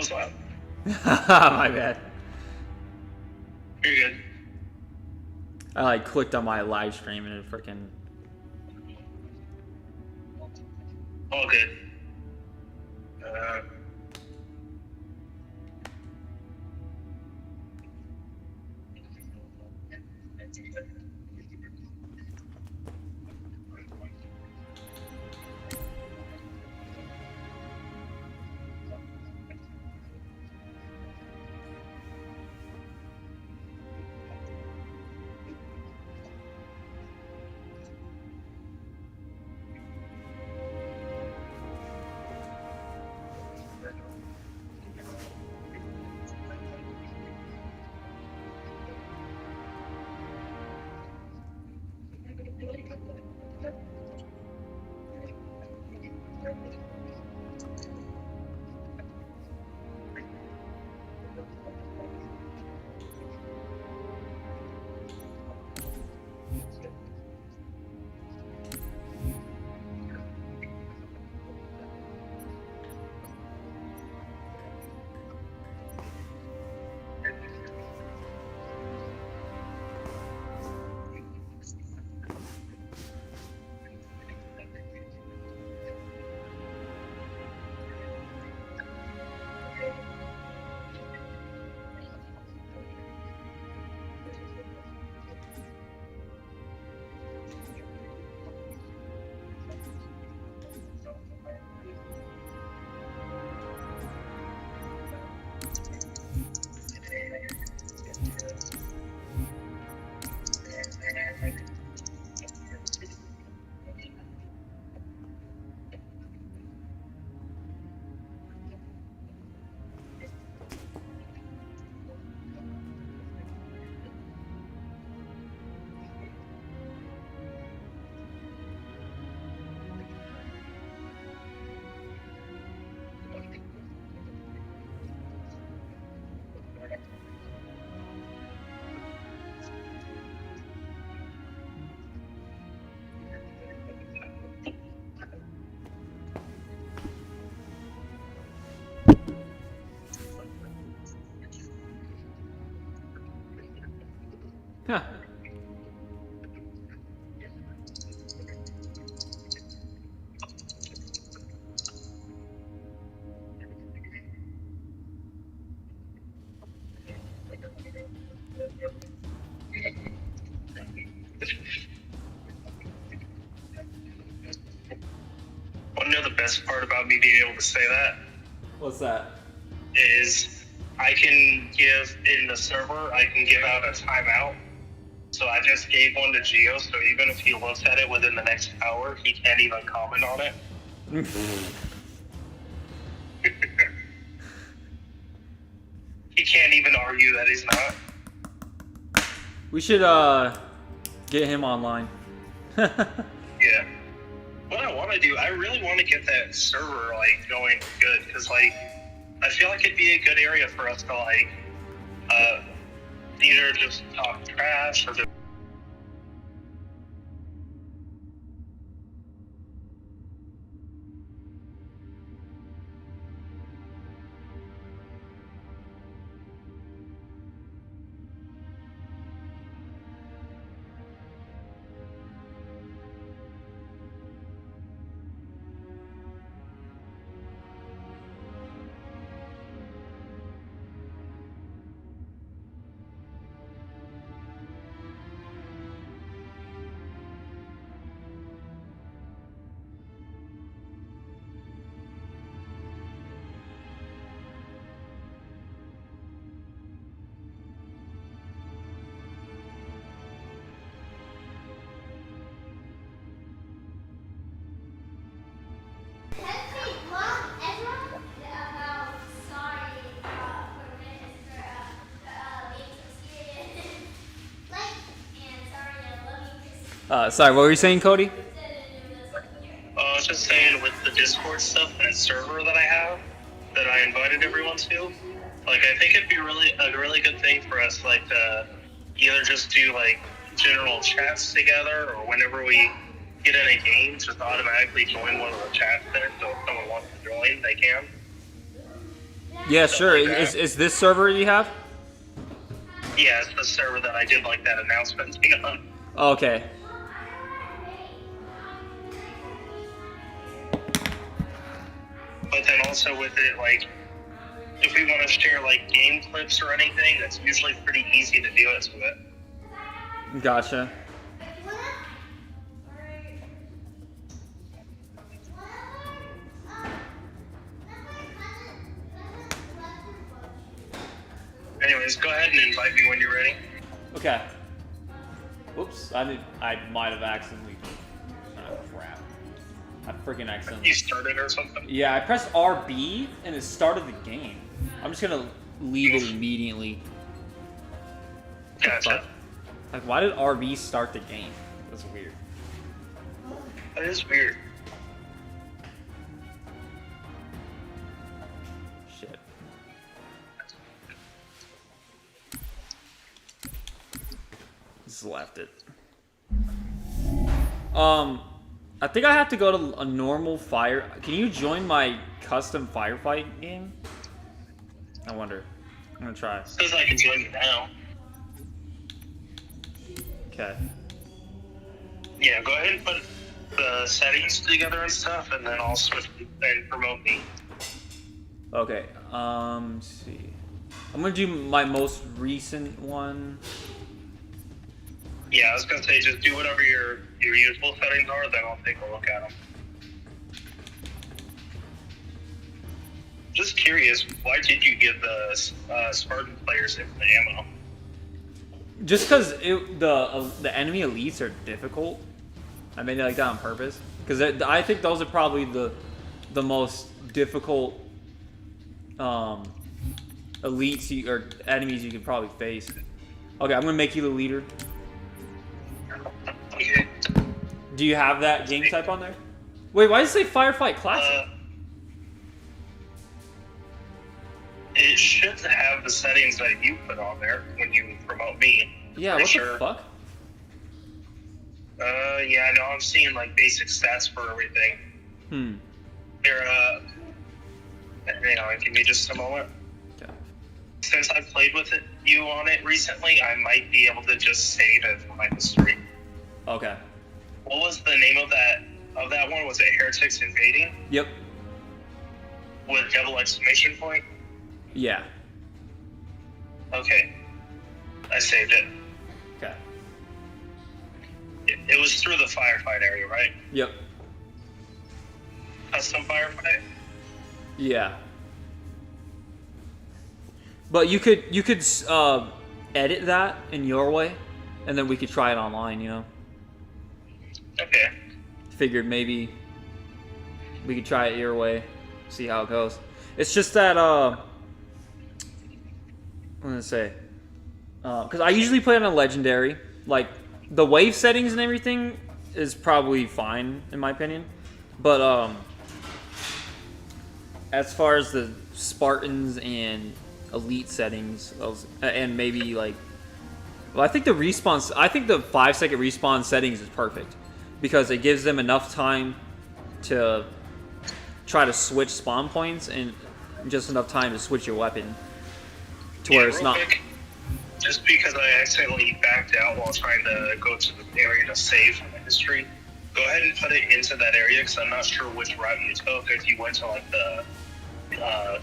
was loud. My bad. You're good. I like clicked on my live stream and it freaking. All good. Huh. Want to know the best part about me being able to say that? What's that? Is I can give in the server, I can give out a timeout. So I just gave one to Geo, so even if he looks at it within the next hour, he can't even comment on it. He can't even argue that he's not. We should get him online. Yeah. What I want to do, I really want to get that server like going good, because like I feel like it'd be a good area for us to like either just talk trash or just Sorry, what were you saying, Cody? I was just saying with the Discord stuff and server that I have, that I invited everyone to, like I think it'd be a really good thing for us, like to either just do like general chats together, or whenever we get in a game, just automatically join one of the chats there. So if someone wants to join, they can. Yeah, stuff sure. like that. Is this server you have? Yeah, it's the server that I did like that announcement thing on. Okay. But then also with it, like, if we want to share like game clips or anything, that's usually pretty easy to do it to it. Gotcha. Anyways, go ahead and invite me when you're ready. Okay. Oops, I might have accidentally. Oh, crap. I freaking accidentally. You started or something? Yeah, I pressed RB and it started the game. I'm just gonna leave it immediately. Gotcha. Like, why did RB start the game? That's weird. That is weird. Shit. Just left it. I think I have to go to a normal fire. Can you join my custom firefight game? I wonder. I'm gonna try. It says I can join you now. Okay. Yeah, go ahead and put the settings together and stuff, and then I'll switch and promote me. Okay. Let's see. I'm gonna do my most recent one. Yeah, I was gonna say just do whatever your useful settings are, then I'll take a look at them. Just curious, why did you give the Spartan players infinite ammo? Just because the enemy elites are difficult. I made it like that on purpose. Because I think those are probably the most difficult elites or enemies you could probably face. Okay, I'm gonna make you the leader. Okay. Do you have that game type on there? Wait, why does it say Firefight Classic? It should have the settings that you put on there when you promote me. Yeah, what the fuck? Yeah, no, I'm seeing like basic stats for everything. Here, hang on, give me just a moment. Okay. Since I've played with you on it recently, I might be able to just save it from my history. Okay. What was the name of that one? Was it Heretics Invading? Yep. With double exclamation point? Yeah. Okay. I saved it. Okay. It was through the firefight area, right? Yep. Custom firefight? Yeah. But you could edit that in your way, and then we could try it online, you know? Okay. Figured maybe we could try it your way, see how it goes. It's just that, I'm gonna say, because I usually play on a legendary. Like, the wave settings and everything is probably fine, in my opinion. But, as far as the Spartans and elite settings, and maybe, like, well, I think the 5-second respawn settings is perfect. Because it gives them enough time to try to switch spawn points and just enough time to switch your weapon to where it's not. Quick, just because I accidentally backed out while trying to go to the area to save from the history, go ahead and put it into that area because I'm not sure which route you took. If you went to like the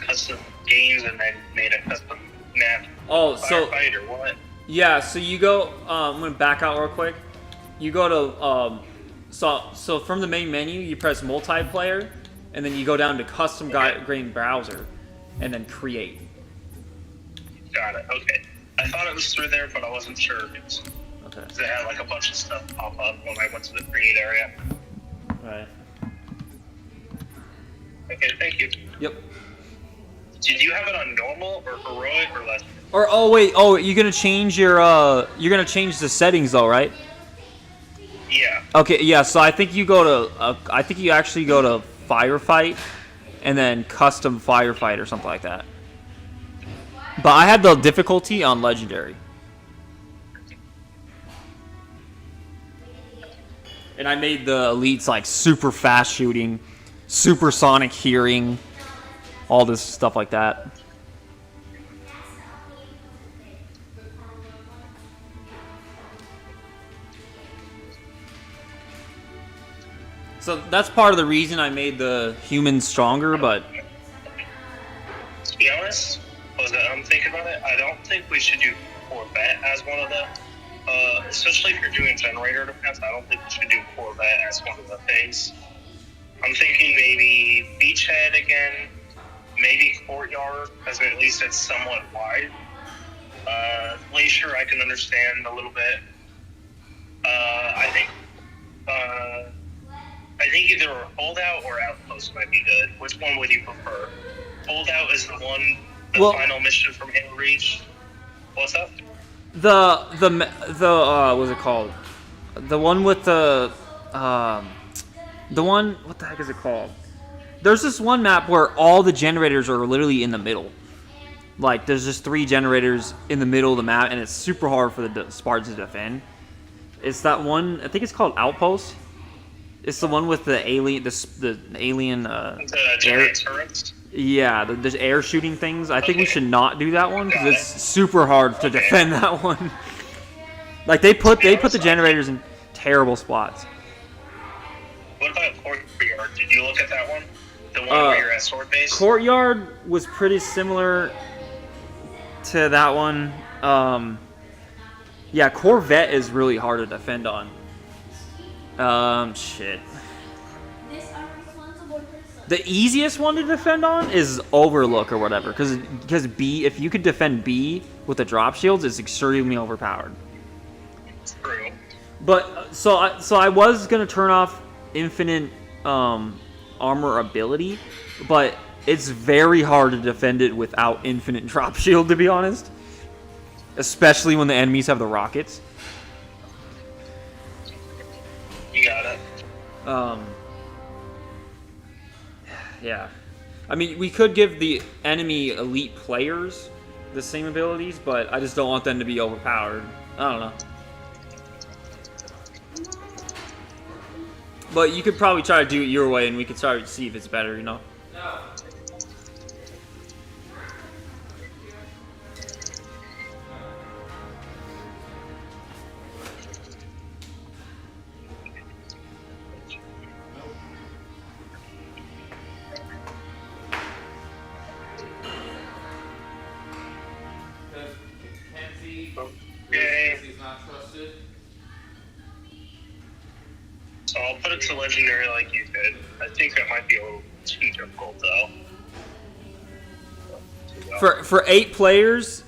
custom games and then made a custom map firefight or what? Yeah, so you go. I'm gonna back out real quick. You go to so from the main menu, you press multiplayer, and then you go down to custom game browser, and then create. Got it. Okay. I thought it was through there, but I wasn't sure. Okay. Because it had like a bunch of stuff pop up when I went to the create area. Right. Okay. Thank you. Yep. Did you have it on normal or heroic or less? Or you're gonna change the settings though, right? Yeah. Okay, yeah. So I think you go to I think you actually go to firefight, and then custom firefight or something like that. But I had the difficulty on legendary, and I made the elites like super fast shooting, supersonic hearing, all this stuff like that. So that's part of the reason I made the humans stronger, but To be honest, I'm thinking about it. I don't think we should do Corvette as one of the. Especially if you're doing generator defense, I don't think we should do Corvette as one of the things. I'm thinking maybe Beachhead again, maybe Courtyard, as at least it's somewhat wide. Glacier, I can understand a little bit. I think either a holdout or outpost might be good. Which one would you prefer? Holdout is the final mission from Halo Reach. What's up? what's it called? The one with the one, what the heck is it called? There's this one map where all the generators are literally in the middle. Like, there's just 3 generators in the middle of the map, and it's super hard for the Spartans to defend. It's that one, I think it's called Outpost. It's the one with the alien, the alien, the giant turrets? Yeah, the air shooting things. I think we should not do that one, because it's super hard to defend that one. Like, they put the generators in terrible spots. What about Courtyard? Did you look at that one? The one where you're at sword base? Courtyard was pretty similar to that one. Yeah, Corvette is really hard to defend on. Shit. The easiest one to defend on is Overlook or whatever, because B, if you could defend B with the drop shields, it's extremely overpowered. True. But so I was gonna turn off infinite armor ability, but it's very hard to defend it without infinite drop shield, to be honest. Especially when the enemies have the rockets. You got it. Yeah. I mean, we could give the enemy elite players the same abilities, but I just don't want them to be overpowered. I don't know. But you could probably try to do it your way, and we could try to see if it's better, you know? No. Okay. So I'll put it to legendary like you did. I think that might be a little too difficult though. For 8 players,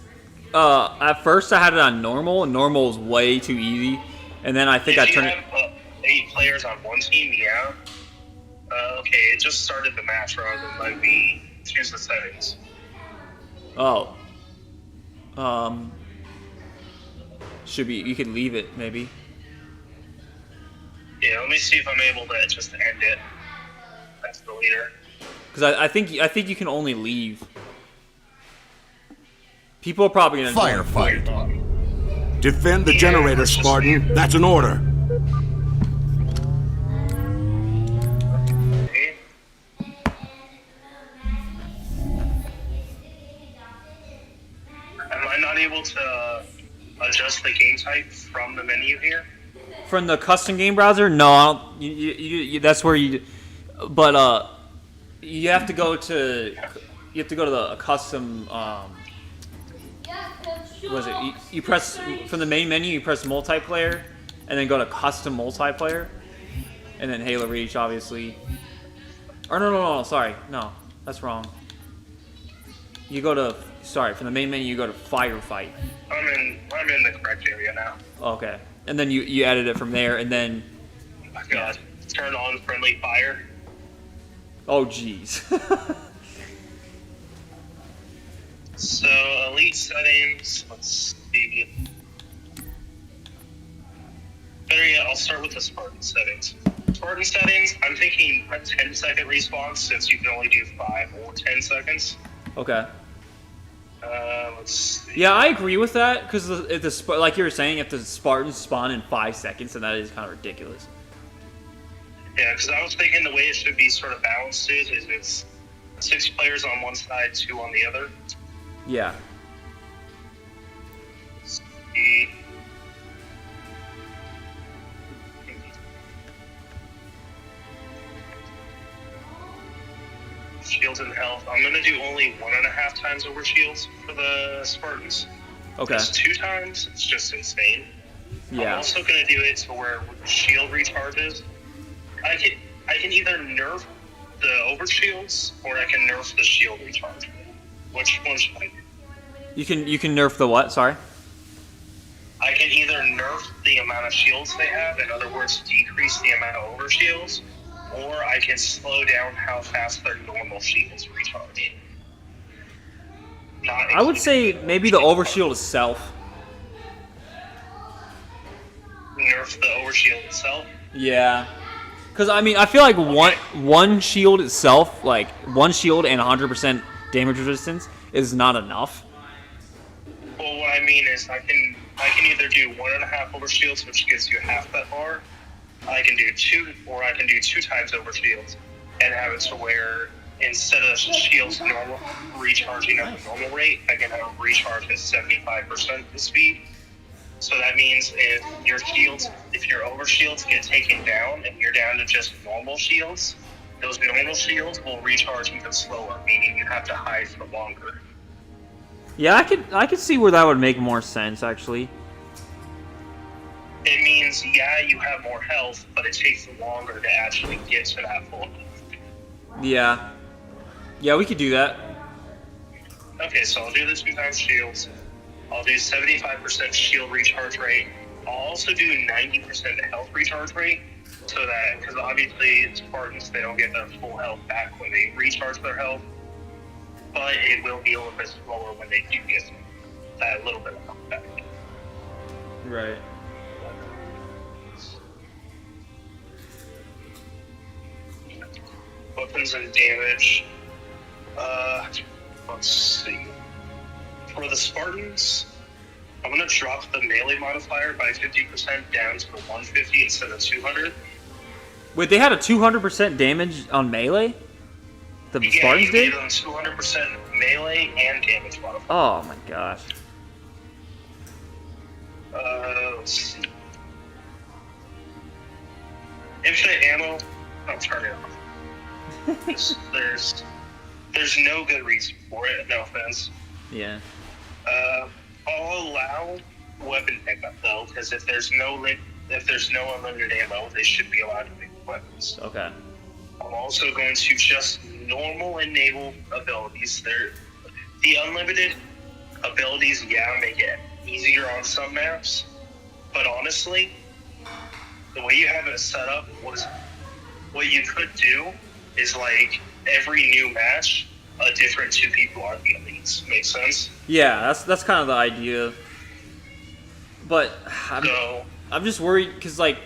at first I had it on normal, and normal is way too easy. And then I think I turned it. If you have 8 players on one team, yeah. Okay, it just started the match rather than let me choose the settings. Oh. Should be. You could leave it, maybe. Yeah, let me see if I'm able to just end it. That's the leader. Because I think you can only leave. People are probably gonna Firefight. Defend the generator, Spartan. That's an order. Okay. Am I not able to adjust the game type from the menu here? From the custom game browser? No, I don't, you that's where you. But you have to go to the custom. What was it? You press from the main menu. You press multiplayer, and then go to custom multiplayer, and then Halo Reach, obviously. Or no, sorry, no, that's wrong. You go to from the main menu. You go to Firefight. I'm in the correct area now. Okay, and then you edit it from there, and then. Oh my God! Turn on friendly fire. Oh jeez. So elite settings. Let's see. Better yet, I'll start with the Spartan settings. Spartan settings. I'm thinking a 10-second response since you can only do 5 or 10 seconds. Okay. Let's see. Yeah, I agree with that because like you were saying, if the Spartans spawn in 5 seconds, then that is kind of ridiculous. Yeah, because I was thinking the way it should be sort of balanced is it's 6 players on one side, 2 on the other. Yeah. Let's see. shields and health. I'm gonna do only 1.5 times over shields for the Spartans. Okay. Because 2 times, it's just insane. I'm Yeah. also gonna do it to where with the shield recharges, I can either nerf the overshields or I can nerf the shield recharge. Which one should I do? You can nerf the what? Sorry. I can either nerf the amount of shields they have, in other words, decrease the amount of overshields, or I can slow down how fast their normal shields recharge. I would say maybe the overshield itself. Nerf the overshield itself. Yeah. Because, I mean, I feel like one shield itself, like, one shield and 100% damage resistance is not enough. Well, what I mean is I can either do 1.5 overshields, which gives you half that bar. I can do 2, or I can do 2 times overshields and have it to where instead of shields normal recharging at the normal rate, I can have them recharge at 75% the speed. So that means if your overshields get taken down and you're down to just normal shields, those normal shields will recharge even slower, meaning you have to hide for longer. Yeah, I could see where that would make more sense, actually. It means, yeah, you have more health, but it takes longer to actually get to that full health. Yeah. Yeah, we could do that. Okay, so I'll do the 2 times shields. I'll do 75% shield recharge rate. I'll also do 90% health recharge rate, so that, because obviously Spartans, they don't get their full health back when they recharge their health, but it will be a little bit slower when they do get that little bit of health back. Right. Weapons and damage. Let's see. For the Spartans, I'm going to drop the melee modifier by 50% down to 150 instead of 200. Wait, they had a 200% damage on melee? The Spartans did? Yeah, 200% melee and damage modifier. Oh my gosh. Let's see. Infinite ammo, I'll turn it off. There's no good reason for it, no offense. Yeah. I'll allow weapon pickup though, because if there's no unlimited ammo, they should be allowed to pick weapons. Okay. I'm also going to just normal enable abilities. The unlimited abilities, yeah, make it easier on some maps, but honestly, the way you have it set up was what you could do is like every new match, a different 2 people are the elites. Makes sense? Yeah, that's kind of the idea. But I'm just worried because, like,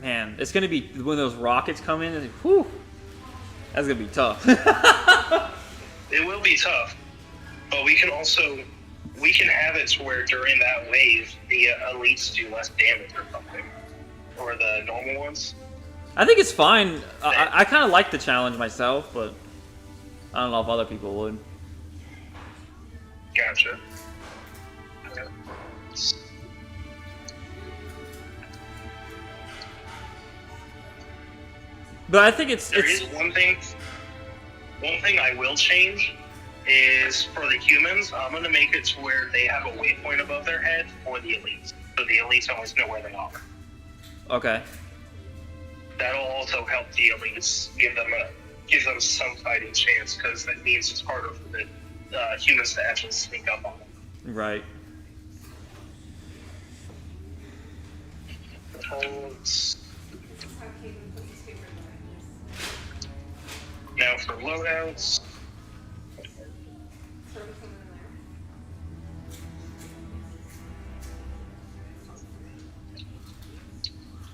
man, it's gonna be when those rockets come in. And, whew, that's gonna be tough. It will be tough, but we can have it to where during that wave the elites do less damage or something, or the normal ones. I think it's fine. I kind of like the challenge myself, but I don't know if other people would. Gotcha. But I think it's one thing I will change is for the humans, I'm going to make it to where they have a waypoint above their head for the elites. So the elites always know where they are. okay. That'll also help the elites, give them some fighting chance, because that means it's harder for the humans to actually sneak up on them. Right. Now for loadouts.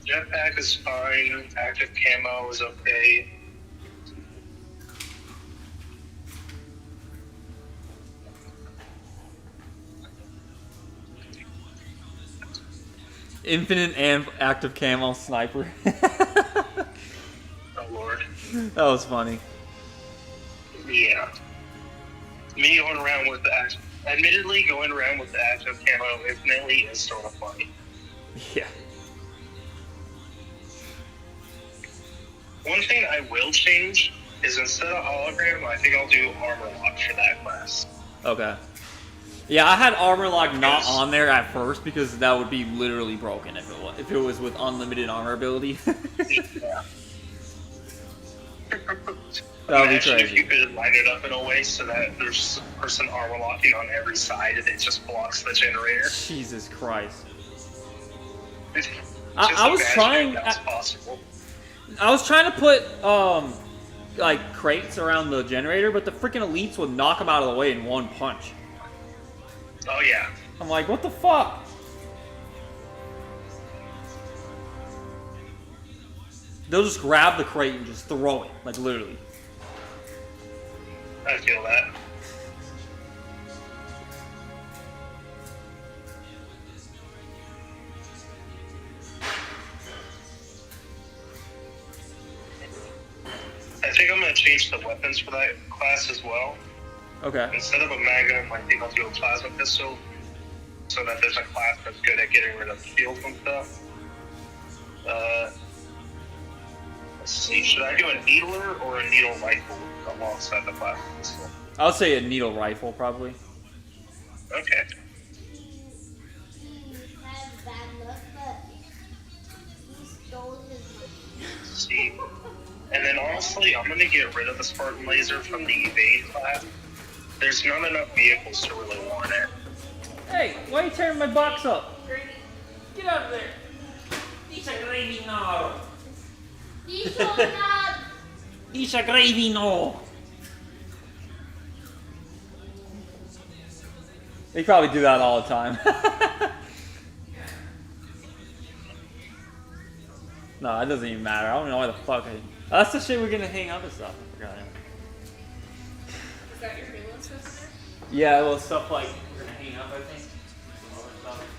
Jetpack is fine. Active camo is okay. Infinite and active camo sniper. Oh lord. That was funny. Yeah. Me going around with the active, admittedly going around with the active camo infinitely is sort of funny. Yeah. One thing I will change is instead of hologram, I think I'll do armor lock for that class. Okay. Yeah, I had armor lock not on there at first because that would be literally broken if it was with unlimited armor ability. Yeah. That would be Imagine if crazy. you could line it up in a way so that there's a person armor locking on every side and it just blocks the generator. Jesus Christ. Just I was imagine trying. if that's possible. I was trying to put like crates around the generator, but the freaking elites would knock them out of the way in one punch. Oh yeah. I'm like, what the fuck? They'll just grab the crate and just throw it, like literally. I feel that. I think I'm going to change the weapons for that class as well. Okay. Instead of a magnum, I think I'll do a plasma pistol, so that there's a class that's good at getting rid of shields and stuff. Let's see, should I do a needler or a needle rifle alongside the plasma pistol? I would say a needle rifle, probably. Okay. Let's see. And then honestly, I'm going to get rid of the Spartan laser from the evade class. There's not enough vehicles to really want it. Hey, why are you tearing my box up? Get out of there. It's a gravy no. It's a gravy no. They probably do that all the time. No, it doesn't even matter. I don't know why the fuck that's the shit we're gonna hang up and stuff. I forgot. Is that your Halo stuff in there? Yeah, well, stuff like we're gonna hang up, I think. Some other stuff.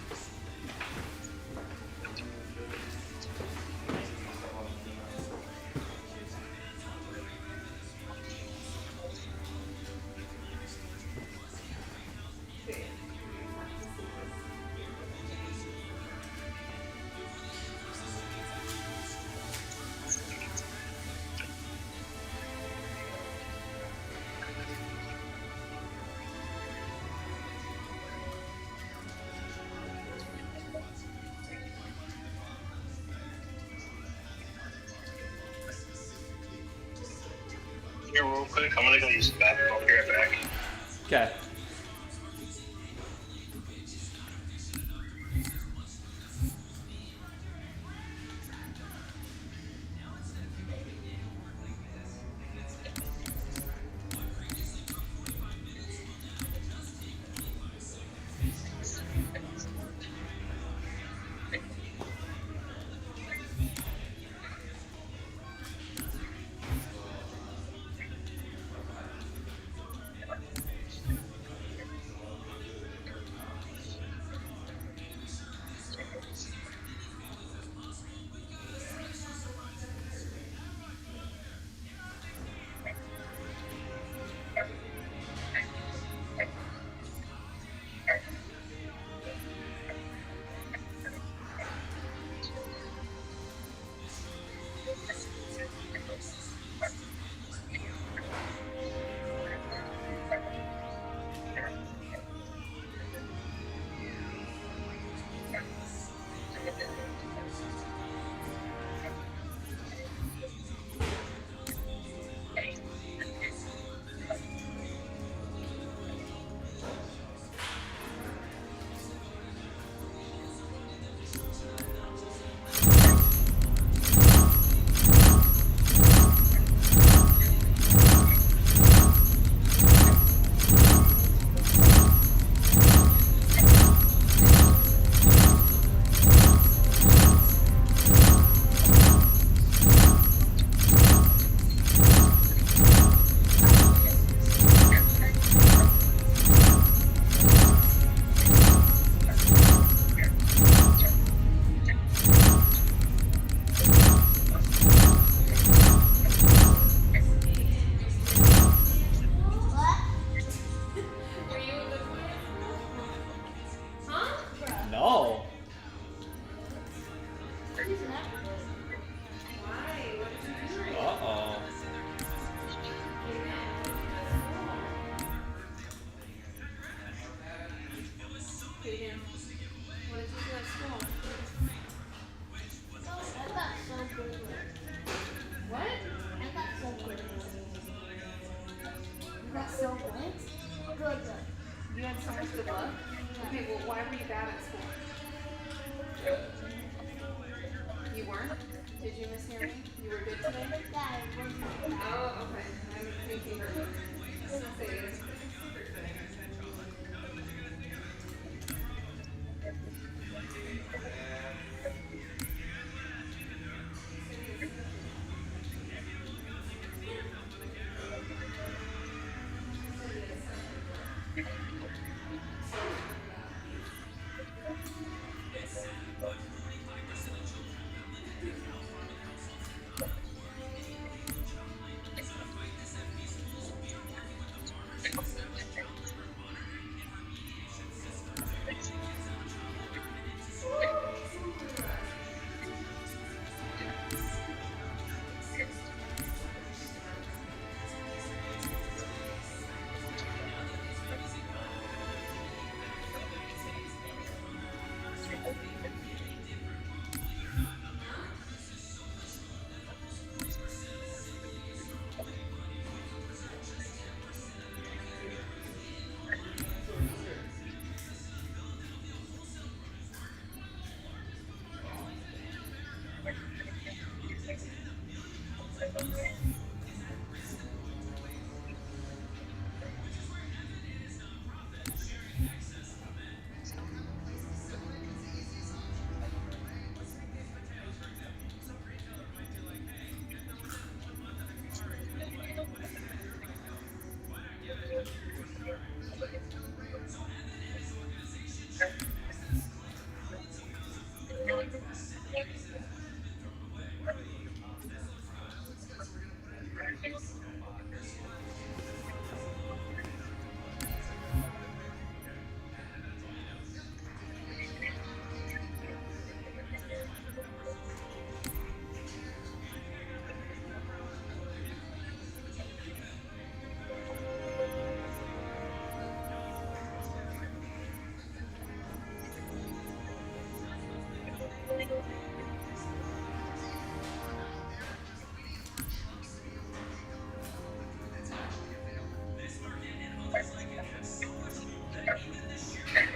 Here, real quick, I'm going to go use the bathroom. I'll be right back. Okay. Did you miss hearing? You were good today? Oh, okay. I'm thinking her. I was gonna say,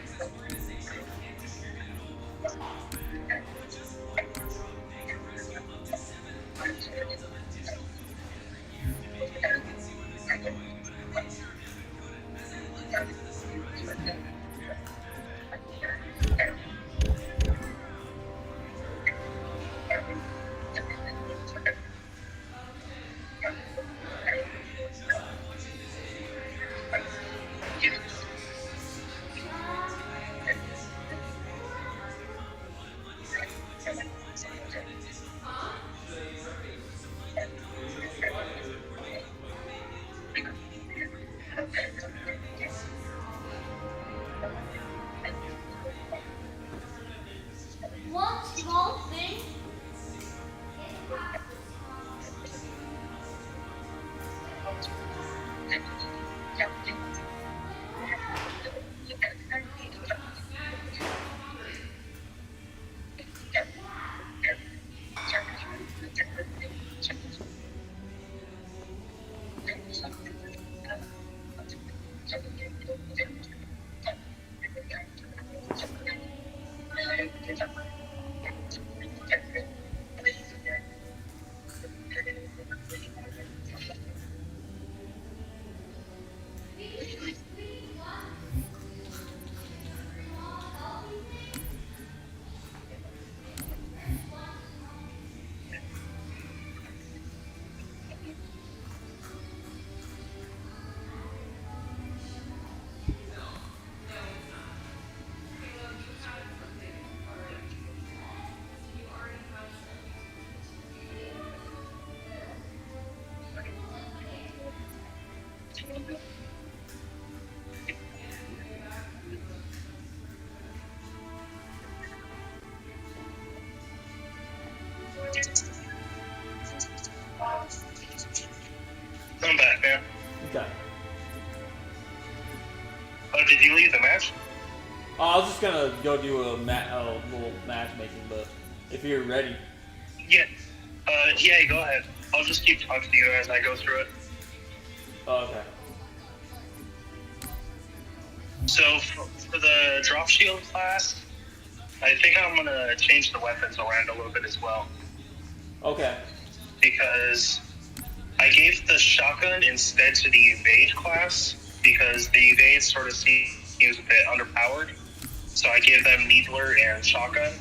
it's a pretty secret thing. One small thing. I'm back, man. Okay. Oh, did you leave the match? I was just gonna go do a little matchmaking, but if you're ready. Yeah. Yeah, go ahead. I'll just keep talking to you as I go through it. Oh, okay. So, for the drop shield class, I think I'm gonna change the weapons around a little bit as well. Okay. Because I gave the shotgun instead to the evade class because the evade sort of seems a bit underpowered. So I gave them needler and shotgun.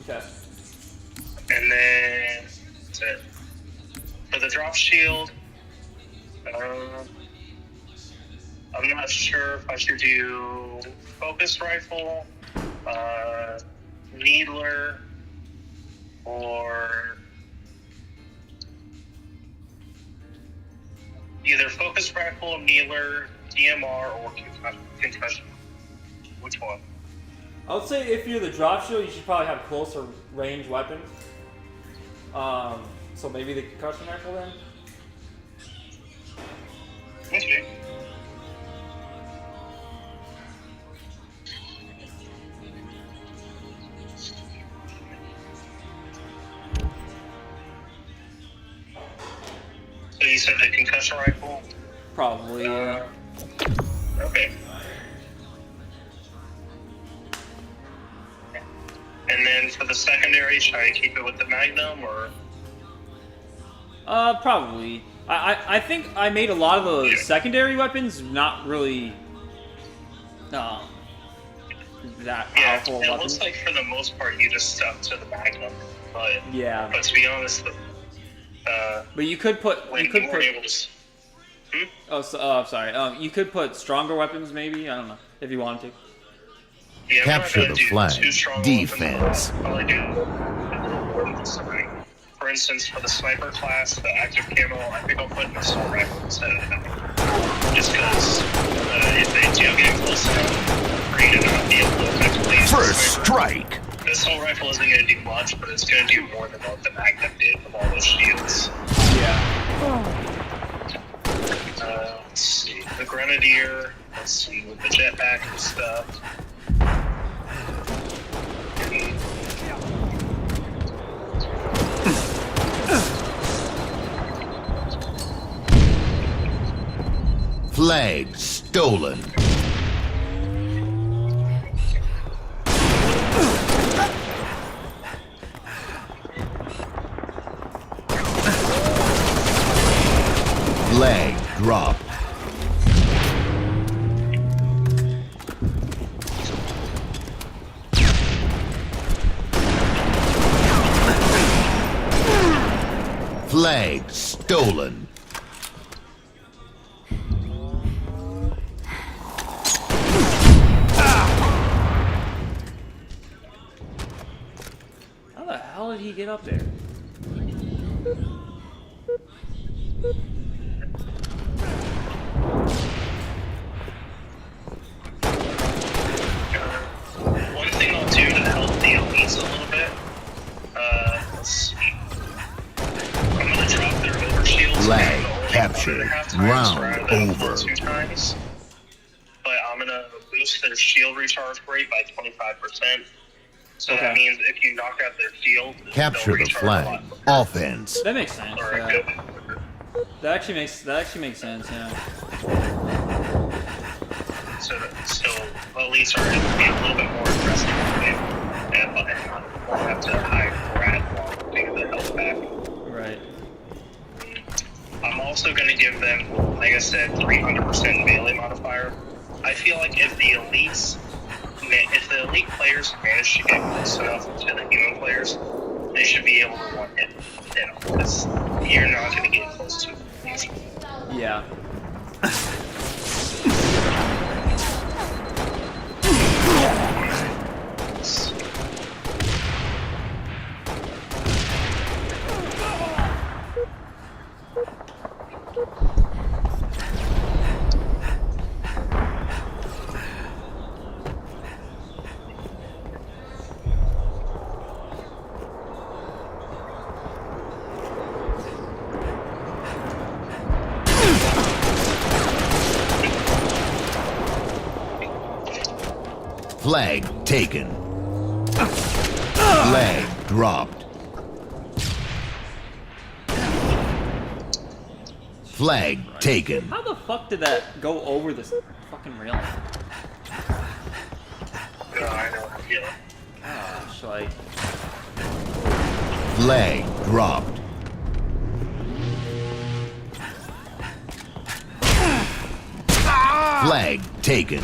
Okay. And then that's it. For the drop shield, I'm not sure if I should do focus rifle, needler, or either focus rifle, needler, DMR, or concussion. Which one? I would say if you're the drop shield, you should probably have closer range weapons. So maybe the concussion rifle then? Okay. So you said the concussion rifle? Probably, yeah. Okay. And then for the secondary, should I keep it with the Magnum or? Probably. I think I made a lot of the secondary weapons not really that Yeah, powerful it weapons. looks like for the most part you just stuck to the Magnum, but Yeah. But to be honest, But you could put when you could you put were able to. sorry. You could put stronger weapons maybe. I don't know if you wanted to. Yeah, I'm not Capture gonna the do flag. too strong Defense. weapons, but I'll probably do a little more than something. For instance, for the sniper class, the active camo, I think I'll put an assault rifle instead of that. Just because if they do get close enough for you to not be able to effectively use the First sniper, strike. the assault rifle isn't going to do much, but it's going to do more than what the Magnum did with all those shields. Yeah. Let's see. The Grenadier, let's see, with the jetpack and stuff. Flag stolen. Flag dropped. Flag stolen. How the hell did he get up there? One thing I'll do to help the elites a little bit, let's see. I'm gonna drop their overshields Flag down to only captured. 1.5 times Round rather than over. 2 times. But I'm gonna boost their shield recharge rate by 25%. So Okay. that means if you knock out their shield, Capture they'll the recharge a flag. lot quicker, Offense. That makes sense. or a Yeah. good bit quicker. That actually makes sense. Yeah. So elites are going to be a little bit more aggressive and won't have to hide rat while taking their health back. Right. I'm also going to give them, like I said, 300% melee modifier. I feel like if the elite players manage to get close enough to the human players, they should be able to one hit them because you're not going to get close to them. Yeah. Flag taken. Flag dropped. Flag taken. How the fuck did that go over this fucking railing? I know. Yeah. Gosh, like. Flag dropped. Flag taken.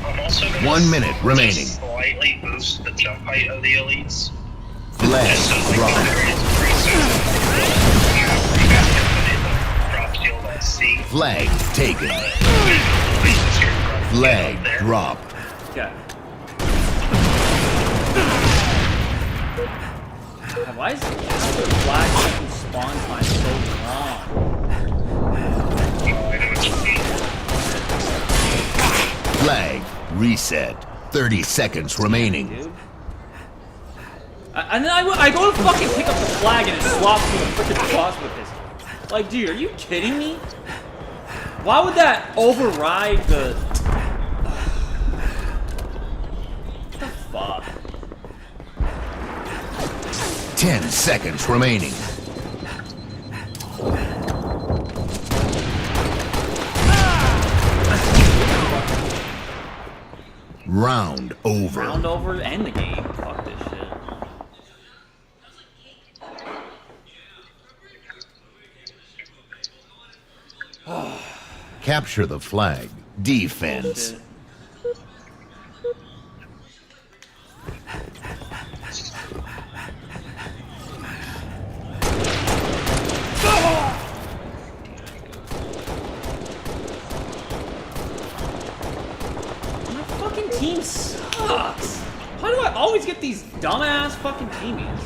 I'm also going 1 minute remaining. slightly boost the jump height of the elites. Flag So like dropped. drop shield at C. Flag taken. Flag dropped. Okay. Why is the flag taking spawn time so long? Flag reset. 30 seconds remaining. Dude. And then I go to fucking pick up the flag and it swaps me a freaking plasma pistol. Like, dude, are you kidding me? Why would that override the... What the fuck? 10 seconds remaining. Round over. Round over and end the game. Fuck this shit. Capture the flag. Defense. Shit. My fucking team sucks. Why do I always get these dumbass fucking teammates?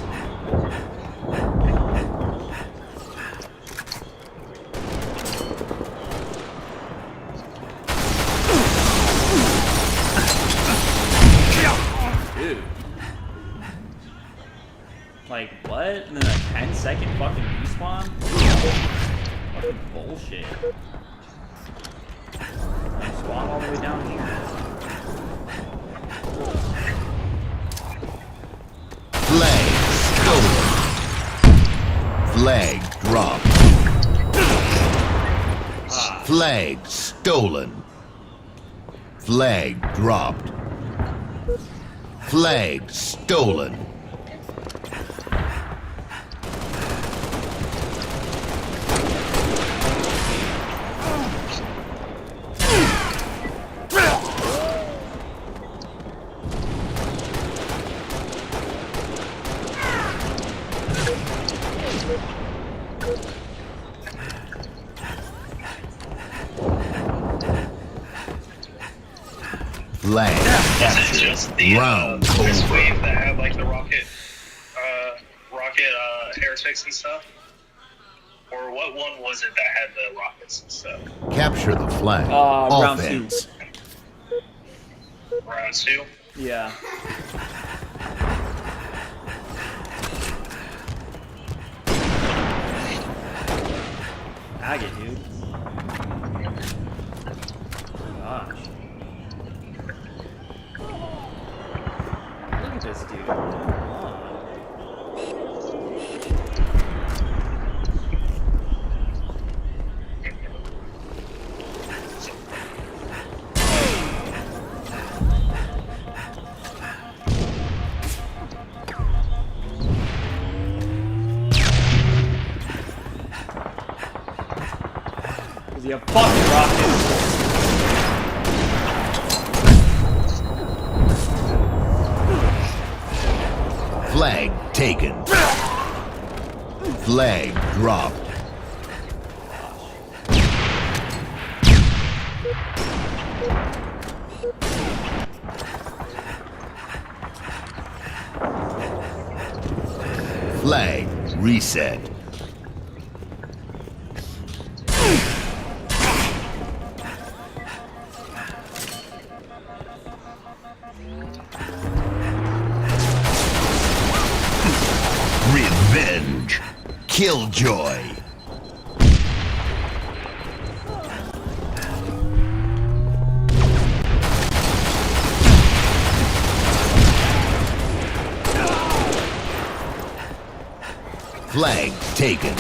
Dude. Like, what? And then a 10-second fucking respawn? Fucking bullshit. And spawn all the way down here. Flag stolen. Flag dropped. Flag stolen. Flag dropped. Flag stolen. Flag Was it captured. just the Round this over. wave that had like the rocket heretics and stuff? Or what one was it that had the rockets and stuff? Capture the flag. Round Offense. Round 2? Yeah. Bag it, dude. Gosh. Look at this dude. Come on. Because you have fucking rockets. Flag taken. Flag dropped. Flag reset. Revenge. Killjoy. Flag taken.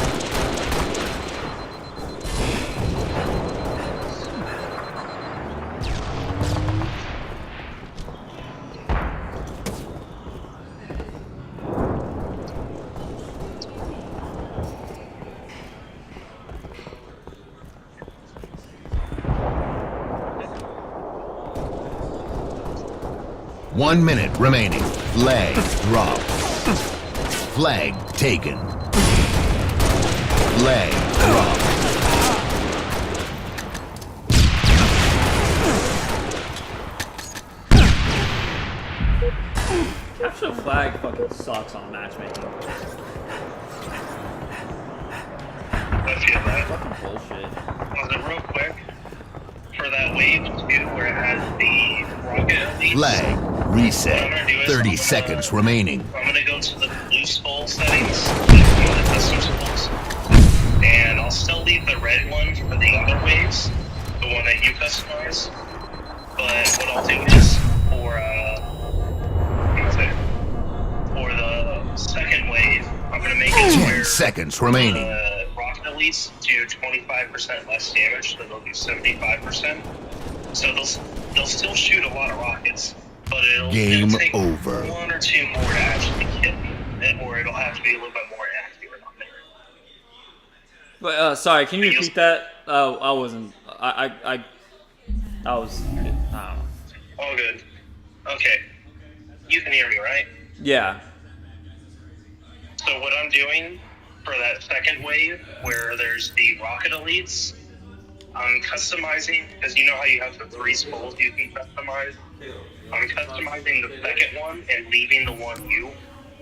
One minute remaining. Flag dropped. Flag taken. Flag dropped. Capture the flag fucking sucks on matchmaking. I feel that. Fucking bullshit. Was it real quick? For that wave 2 where it has the rocket elites, Flag what I'm reset. gonna do is 30 seconds remaining. I'm gonna go to the blue skull settings, one of the custom skulls, and I'll still leave the red one for the other waves, the one that you customize. But what I'll do is for for the second wave, I'm gonna make it 10 where seconds remaining. the rocket elites do 25% less damage, so they'll do 75%. So they'll still shoot a lot of rockets, but it'll take over. one or two more to actually hit me, or it'll have to be a little bit more accurate on there. But sorry, can you repeat that? I wasn't. I was. I don't know. All good. Okay. You can hear me, right? Yeah. So what I'm doing for that second wave, where there's the rocket elites, I'm customizing, because you know how you have the 3 skulls you can customize? I'm customizing the second one and leaving the one you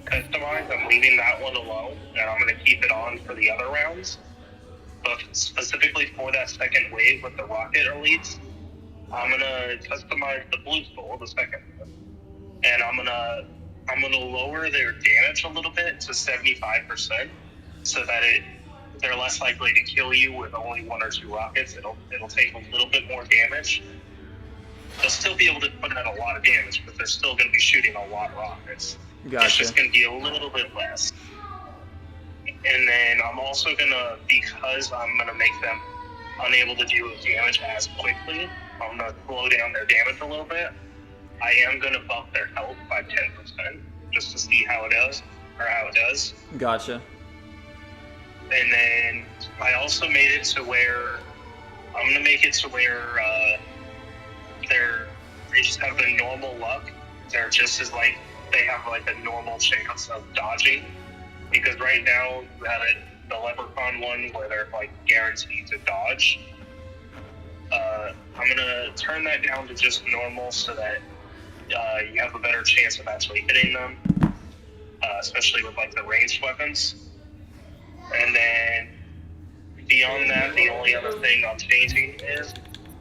customize. I'm leaving that one alone, and I'm going to keep it on for the other rounds. But specifically for that second wave with the rocket elites, I'm going to customize the blue skull, the second one. And I'm gonna lower their damage a little bit to 75%, so that they're less likely to kill you with only 1 or 2 rockets. It'll take a little bit more damage. They'll still be able to put out a lot of damage, but they're still going to be shooting a lot of rockets. Gotcha. It's just going to be a little bit less. And then I'm also gonna, because I'm gonna make them unable to do damage as quickly, I'm gonna slow down their damage a little bit. I am going to bump their health by 10% just to see how it does. Gotcha. And then I also made it to where I'm going to make it to where they just have the normal luck. They're just as like they have like a normal chance of dodging, because right now you have the Leprechaun one where they're like guaranteed to dodge. I'm going to turn that down to just normal so that you have a better chance of actually hitting them, especially with like the ranged weapons. And then beyond that, the only other thing I'm changing is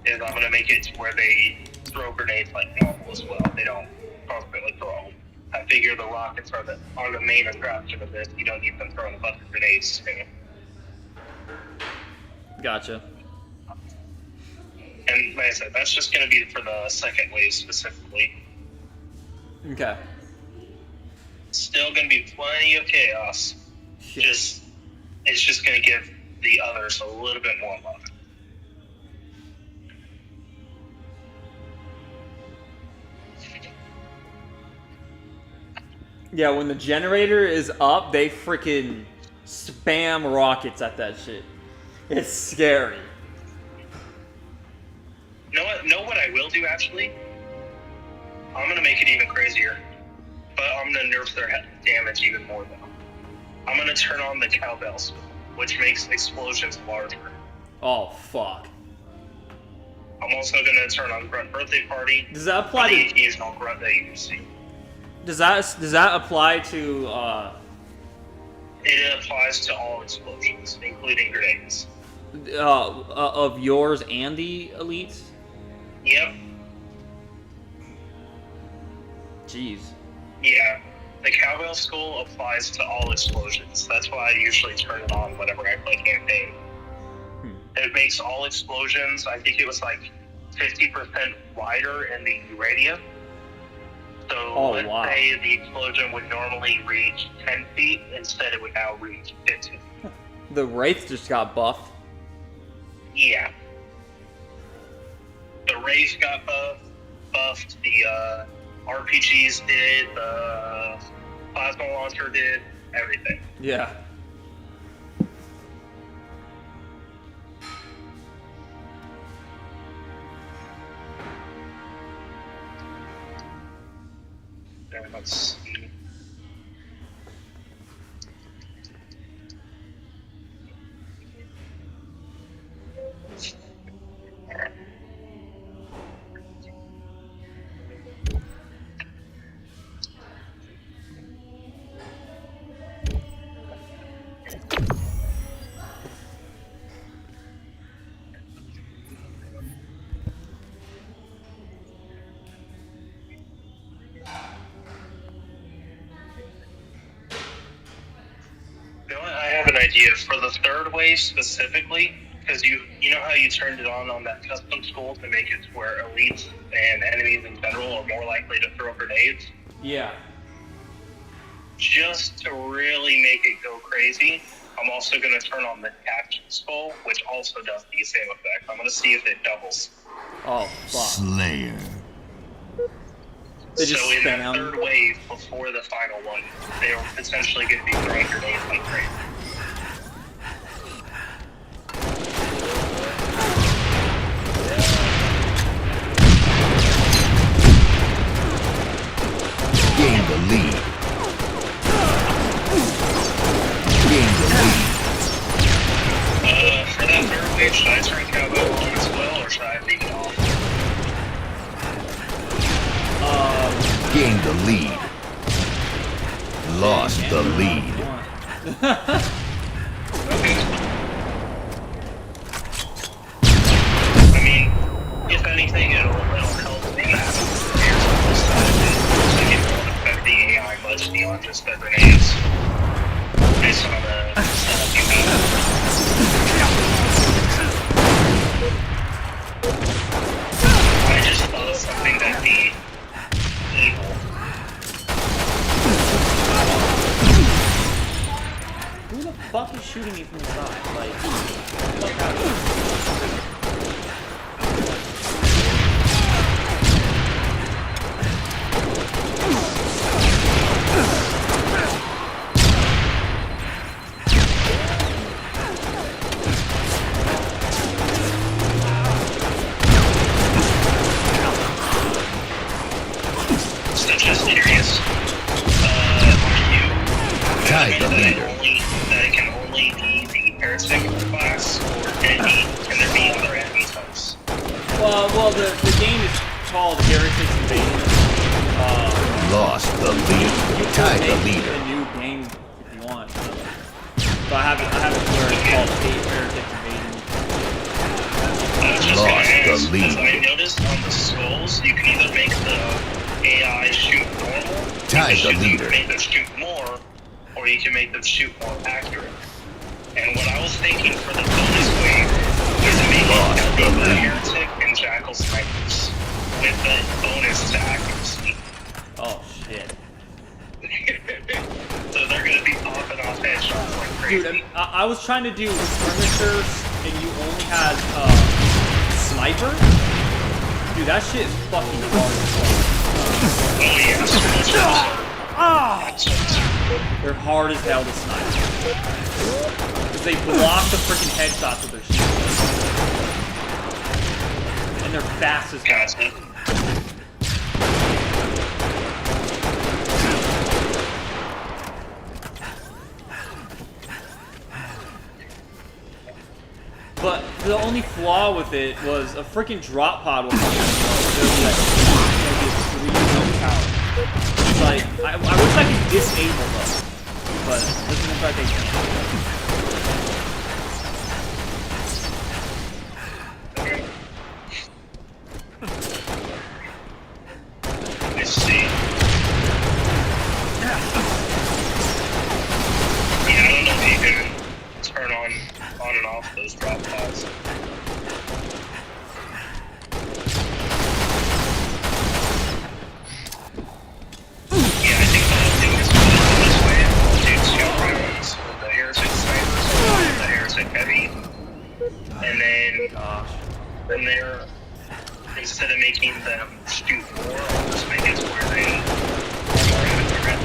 I'm going to make it to where they throw grenades like normal as well. They don't constantly throw them. I figure the rockets are the main attraction of this. You don't need them throwing a bunch of grenades too. Gotcha. And like I said, that's just going to be for the second wave specifically. Okay. Still going to be plenty of chaos. Shit. It's just going to give the others a little bit more love. Yeah, when the generator is up, they freaking spam rockets at that shit. It's scary. Know what I will do, actually? I'm going to make it even crazier. But I'm going to nerf their damage even more, though. I'm going to turn on the cowbells, which makes explosions larger. Oh, fuck. I'm also going to turn on Grunt Birthday Party. Does that apply for the to... occasional grunt that you see. Does that apply to, It applies to all explosions, including grenades. of yours and the elites? Yep. Jeez. Yeah. The cowbell skull applies to all explosions. That's why I usually turn it on whenever I play campaign. It makes all explosions, I think it was like 50% wider in the radius. So let's wow. say the explosion would normally reach 10 feet, instead it would now reach 15. The Wraith just got buffed. Yeah. The Wraith got buffed, the RPGs did, the plasma launcher did, everything. Yeah. Let's see. You know what? I have an idea for the third wave specifically, because you know how you turned it on that custom school to make it to where elites and enemies in general are more likely to throw grenades. Yeah. Just to really make it go crazy, I'm also going to turn on the capture skull, which also does the same effect. I'm going to see if it doubles. Oh, fuck. Slayer. They just So in that spam. third wave, before the final one, they are potentially going to be throwing grenades like crazy. Gain the lead. Gain the lead. For that third wave, should I turn Cowboy on as well, or should I leave it off? Gain the lead. Lost the lead. I mean, if anything, it'll help the air side of it. Like, it won't affect the AI much beyond just the grenades. Based on the setup you have. I just thought of something that'd be evil. Who the fuck is shooting me from the side? Like, fuck out of here. So just curious, are you Tag the leader. that it can only be the heretic class, or can there be other enemy types? Well, the game is called Heretics Invasion. Lost the You lead. can Tag the make leader. a new game if you want. So I have it where it's called Heretics Invasion. I was just Lost gonna the ask, lead. because I noticed on the skulls, you can either make the AI shoot normal, Tag you the can leader. make them shoot more, or you can make them shoot more accurate. And what I was thinking for the bonus wave is maybe Lost the the lead. heretic and jackal snipers with the bonus to accuracy. Oh shit. So they're gonna be popping off headshots like crazy. Dude, I was trying to do skirmishers and you only had sniper. Dude, that shit is fucking hard as fuck. Oh yeah, skirmishers They're hard as hell to snipe. Because they block the freaking headshots with their shields. And they're fast as hell. Gotcha. But the only flaw with it was a freaking drop pod will come in. There'll be like extreme power. It's like, I wish I could disable them. But it doesn't look like I can. I see. Yeah, I don't know if you can turn on and off those drop pods. there, instead of making them shoot more, I'll just make it to where they are more accurate.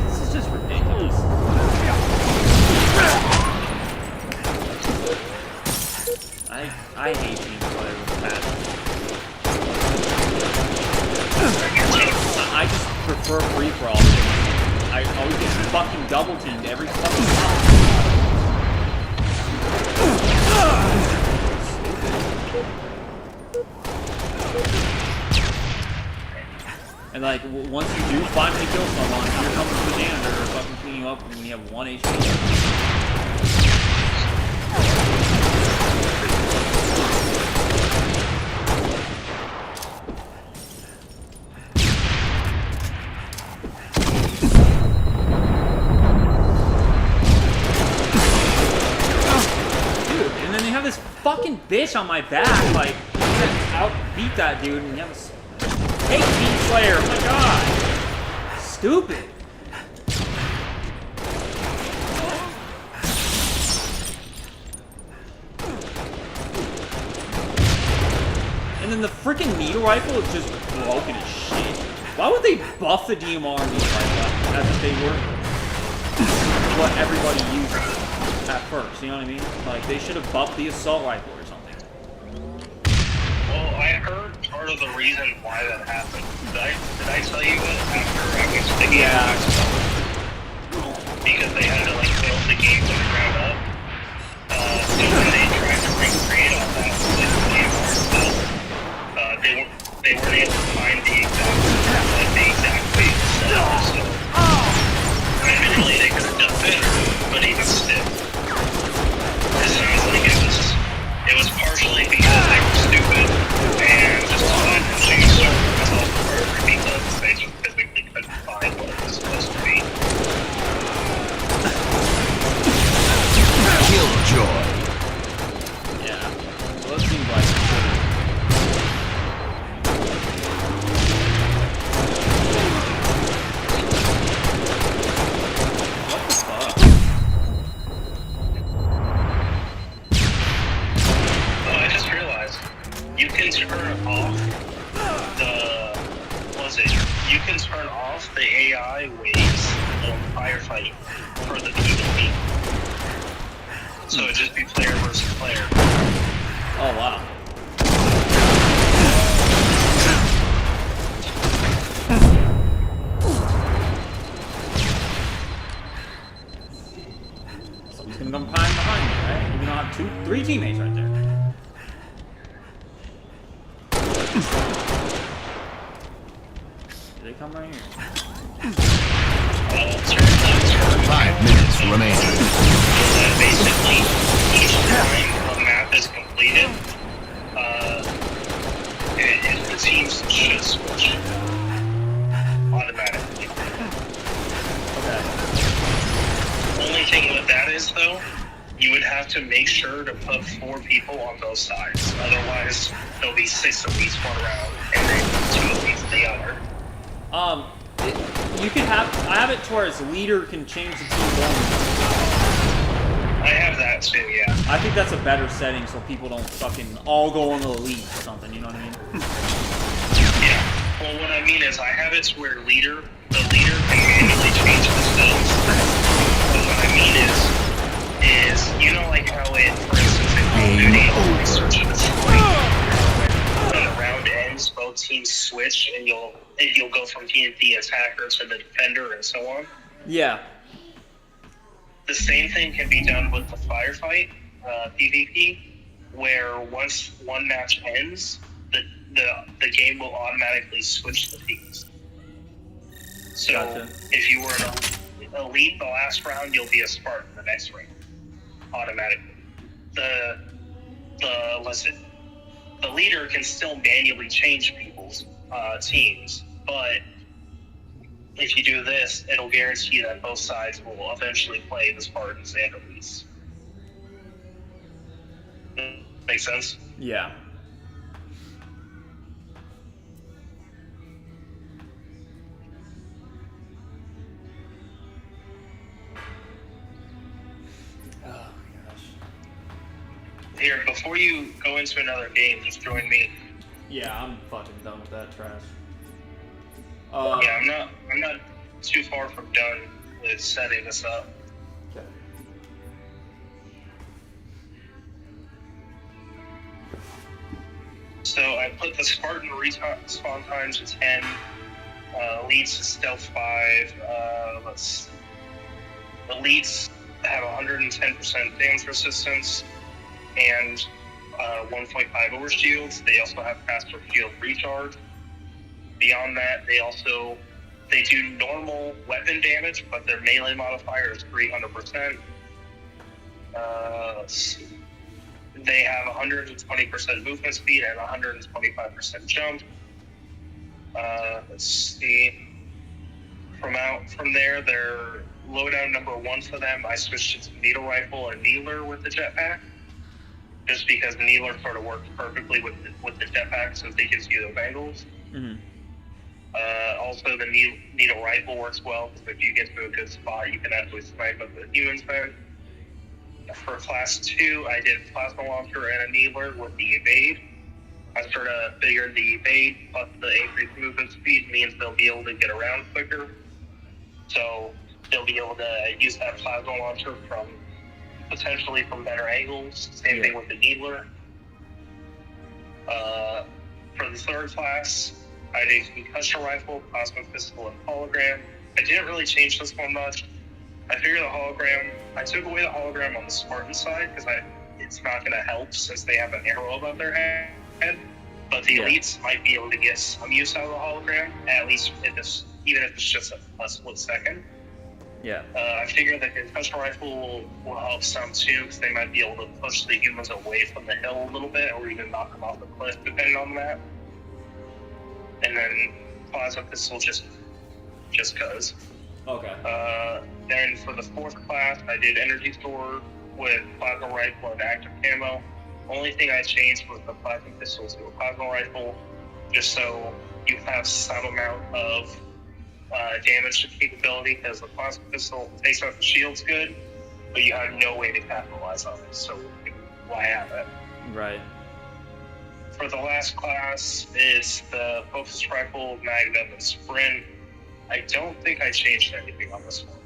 This is just ridiculous. I hate team play with passion. I just prefer free for all. I always get fucking double teamed every fucking time. And like, once you do finally kill someone, here comes the janitor fucking clean you up when you have 1 HP. Dude, and then they have this fucking bitch on my back, like, outbeat that dude, and you have a Hey, Team Slayer, oh my god! Stupid! And then the freaking needle rifle is just broken as shit. Why would they buff the DMR needle rifle as if they were what everybody used at first, you know what I mean? Like, they should have buffed the assault rifle or something. Well, I heard part of the reason why that happened. Did I tell you after I went to the game? Yeah. Because they had to like build the game from the ground up. So when they tried to recreate all that with the stuff, they weren't able to find the exact way to set up. So admittedly they could have done better, but even still, it sounds like it was partially because they were stupid and just decided to change servers all further because they just physically couldn't find what it was supposed to be. Killjoy. Yeah. Well, it seems like it should. What the fuck? Oh, I just realized you can turn off you can turn off the AI waves on firefight for the PvP. So it'd just be player versus player. Oh, wow. So he's gonna come behind me, right? You're gonna have 3 teammates right there. Here they come right here. Turn 5 minutes remaining. Basically, each time a map is completed, the teams should switch automatically. Okay. Only thing with that is, though, you would have to make sure to put 4 people on both sides. Otherwise, there'll be 6 elites one round and then 2 elites the other. You can have. I have it to where its leader can change the team going. I have that too, yeah. I think that's a better setting so people don't fucking all go on the elite or something. You know what I mean? Yeah. Well, what I mean is, I have it to where the leader can manually change themselves. But what I mean is you know, like how it, for instance, in Call of Duty, like Search and Destroy, when the round ends, both teams switch, and you'll go from the attacker to the defender and so on. Yeah. The same thing can be done with the firefight PvP, where once one match ends, the game will automatically switch the teams. So Gotcha. if you were an elite the last round, you'll be a Spartan the next round, automatically. The leader can still manually change people's teams, but if you do this, it'll guarantee that both sides will eventually play the Spartans and elites. Make sense? Yeah. Here, before you go into another game, just join me. Yeah, I'm fucking done with that trash. Yeah, I'm not too far from done with setting this up. Okay. So I put the Spartan respawn time to 10, elites to stealth 5. Elites have 110% damage resistance and 1.5 overshields. They also have faster shield recharge. Beyond that, they do normal weapon damage, but their melee modifier is 300%. Let's see. They have 120% movement speed and 125% jump. Let's see. From there, their loadout number 1 for them, I switched it to needle rifle and needler with the jetpack, just because needler sort of works perfectly with the jetpack since it gives you those angles. Mm-hmm. Also, the needle rifle works well because if you get to a good spot, you can actually snipe at the humans then. For class 2, I did plasma launcher and a needler with the evade. I sort of figured the evade plus the increased movement speed means they'll be able to get around quicker. So they'll be able to use that plasma launcher potentially from better angles. Same thing with the needler. For the 3rd class, I did concussion rifle, plasma pistol, and hologram. I didn't really change this one much. I figured I took away the hologram on the Spartan side because it's not going to help since they have an arrow above their head. But the elites might be able to get some use out of the hologram, at least even if it's just a split second. Yeah. I figure the concussion rifle will help some too because they might be able to push the humans away from the hill a little bit or even knock them off the cliff depending on that. And then plasma pistol just cause. Okay. Then for the 4th class, I did energy store with plasma rifle and active camo. Only thing I changed was the plasma pistol to a plasma rifle, just so you have some amount of damage capability, because the plasma pistol takes out the shields good, but you have no way to capitalize on it, so why have it? Right. For the last class, it's the focus rifle, magnum, and sprint. I don't think I changed anything on this one.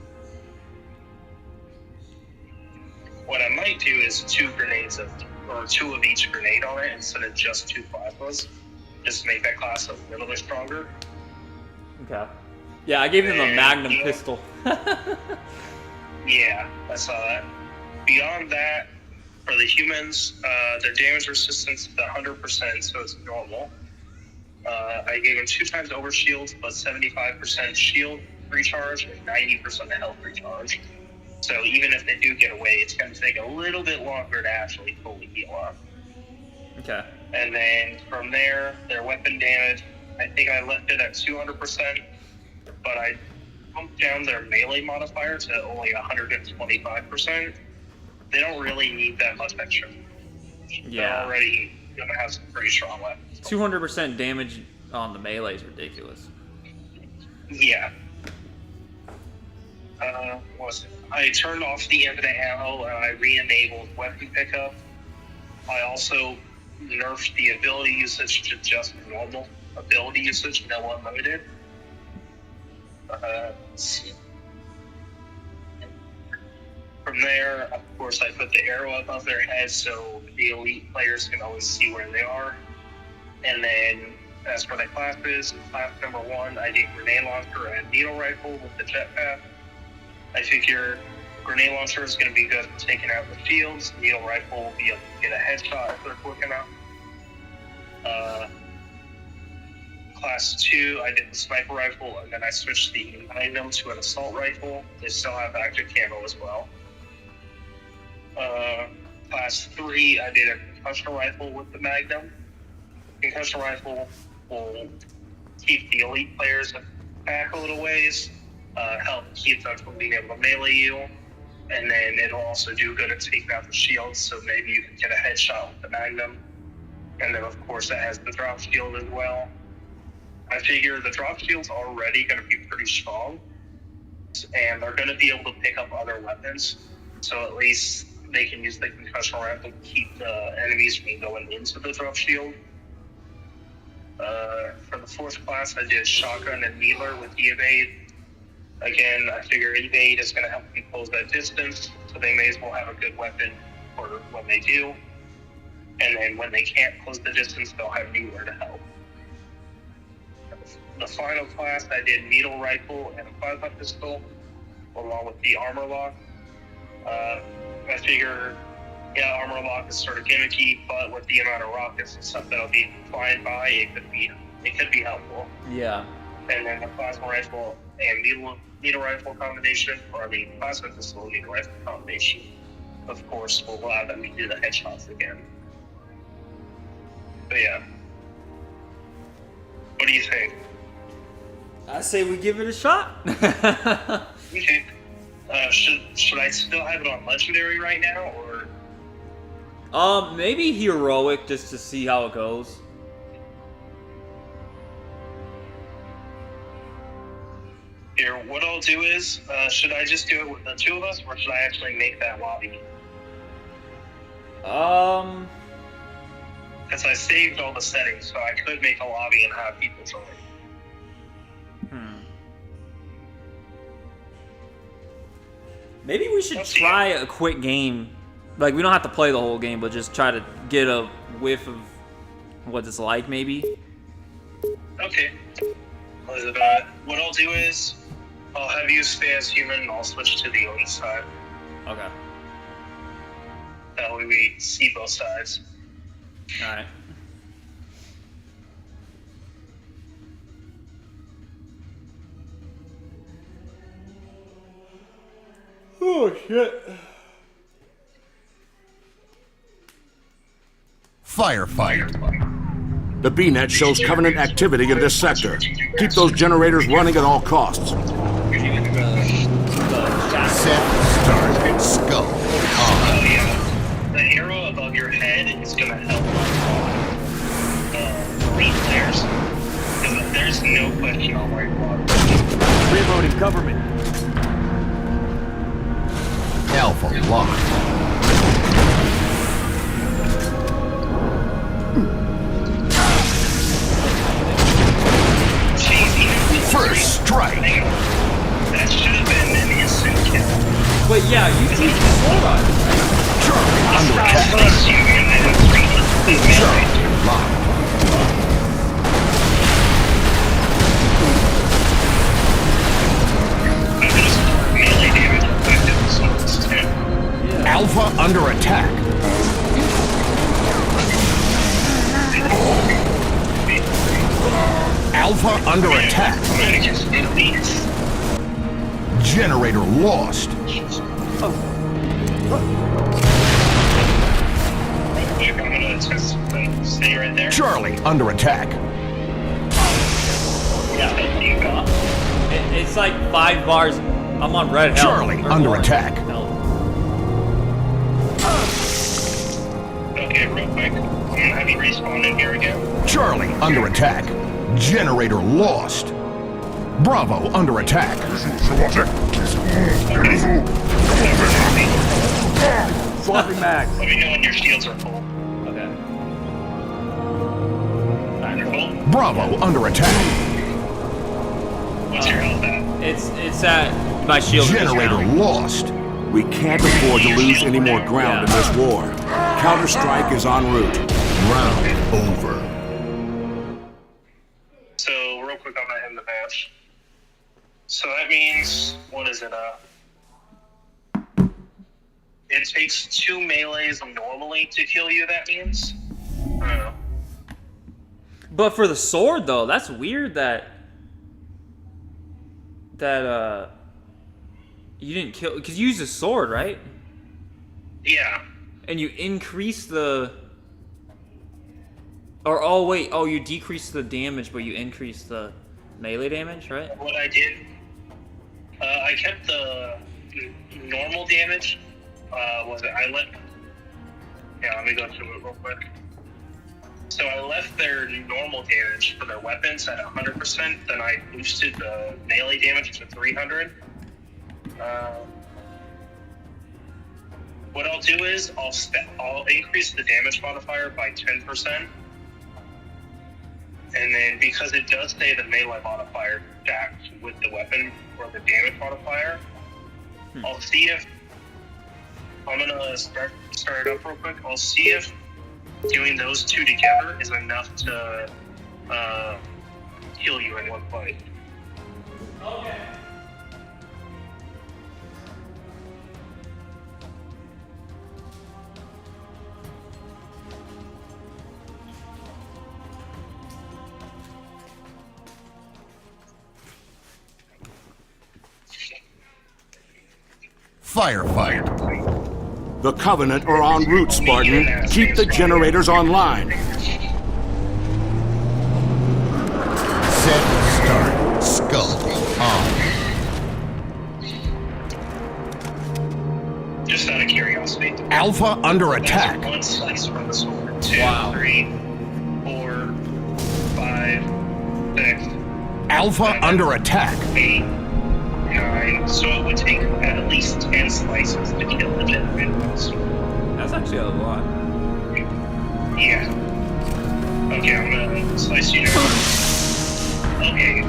What I might do is 2 of each grenade on it instead of just 2 plasmas, just to make that class a little bit stronger. Okay. Yeah, I gave them a magnum pistol. Yeah, I saw that. Beyond that, for the humans, their damage resistance is 100%, so it's normal. I gave them 2 times overshield, but 75% shield recharge and 90% health recharge. So even if they do get away, it's going to take a little bit longer to actually fully heal up. Okay. And then from there, their weapon damage, I think I left it at 200%, but I bumped down their melee modifier to only 125%. They don't really need that much extra. Yeah. They're already going to have some pretty strong weapons. 200% damage on the melee is ridiculous. Yeah. I turned off the infinite ammo and I re-enabled weapon pickup. I also nerfed the ability usage to just normal ability usage, no unlimited. Let's see. From there, of course, I put the arrow above their head so the elite players can always see where they are. And then, as for the classes, class number 1, I did grenade launcher and needle rifle with the jetpack. I figure grenade launcher is going to be good for taking out the shields. Needle rifle will be able to get a headshot if they're quick enough. Class 2, I did the sniper rifle, and then I switched the Magnum to an assault rifle. They still have active camo as well. Class 3, I did a concussion rifle with the Magnum. Concussion rifle will keep the elite players back a little ways, help keep them from being able to melee you, and then it'll also do good at taking out the shields, so maybe you can get a headshot with the Magnum. And then, of course, it has the drop shield as well. I figure the drop shield's already going to be pretty strong, and they're going to be able to pick up other weapons. So at least they can use the concussion rifle to keep the enemies from going into the drop shield. For the 4th class, I did shotgun and needler with the evade. Again, I figure evade is going to help them close that distance, so they may as well have a good weapon for when they do. And then when they can't close the distance, they'll have needler to help. The final class, I did needle rifle and a 5-up pistol, along with the armor lock. I figure, yeah, armor lock is sort of gimmicky, but with the amount of rockets and stuff that'll be flying by, it could be helpful. Yeah. And then the plasma rifle and needle rifle combination, plasma pistol needle rifle combination, of course, will allow them to do the headshots again. But yeah. What do you think? I say we give it a shot. Okay. Should I still have it on legendary right now, or? Maybe heroic just to see how it goes. Here, what I'll do is, should I just do it with the 2 of us, or should I actually make that lobby? Because I saved all the settings, so I could make a lobby and have people join. Maybe we should try a quick game. Like, we don't have to play the whole game, but just try to get a whiff of what it's like, maybe. Okay. What I'll do is, I'll have you stay as human, and I'll switch to the elite side. Okay. That way we see both sides. Alright. Oh, shit. Firefight. The B-net shows Covenant activity in this sector. Keep those generators running at all costs. Set, start, scope. Oh yeah. The arrow above your head is gonna help elite players. Because there's no question on where you are. Reloading, cover me. Alpha locked. First strike. That should have been an instant kill. Wait, yeah, you can use the sword on it, right? Charlie under attack. Charlie locked. Alpha under attack. Alpha under attack. Generator lost. Stay right there. Charlie under attack. It's like 5 bars. I'm on red health. Charlie under attack. Health. Okay, real quick. I'm gonna have you respawn in here again. Charlie under attack. Generator lost. Bravo under attack. Swapping mag. Let me know when your shields are full. Okay. You're full? Bravo under attack. What's your health at? It's at my shield. Generator lost. We can't afford to lose any more ground in this war. Counter-strike is en route. Round over. So, real quick on that in the match. So that means, what is it, it takes 2 melees normally to kill you, that means? I don't know. But for the sword, though, that's weird that you didn't kill, because you used a sword, right? Yeah. And you increase the, or oh wait, oh you decrease the damage, but you increase the melee damage, right? What I did, I kept the normal damage. Let me go through it real quick. So I left their normal damage for their weapons at 100%, then I boosted the melee damage to 300. what I'll do is I'll increase the damage modifier by 10%, and then because it does say the melee modifier stacked with the weapon or the damage modifier, I'll see if I'm gonna start it up real quick. I'll see if doing those two together is enough to heal you in one fight. Okay. Firefight. The Covenant are en route, Spartan. Keep the generators online. Set, start, skull on. Just out of curiosity. Alpha under attack. One slice from the sword. 2, Wow. 3, 4, 5, 6, Alpha under attack. 8, 9. So it would take at least 10 slices to kill the generator with the sword. That's actually a lot. Yeah. Okay, I'm gonna slice you now. Okay.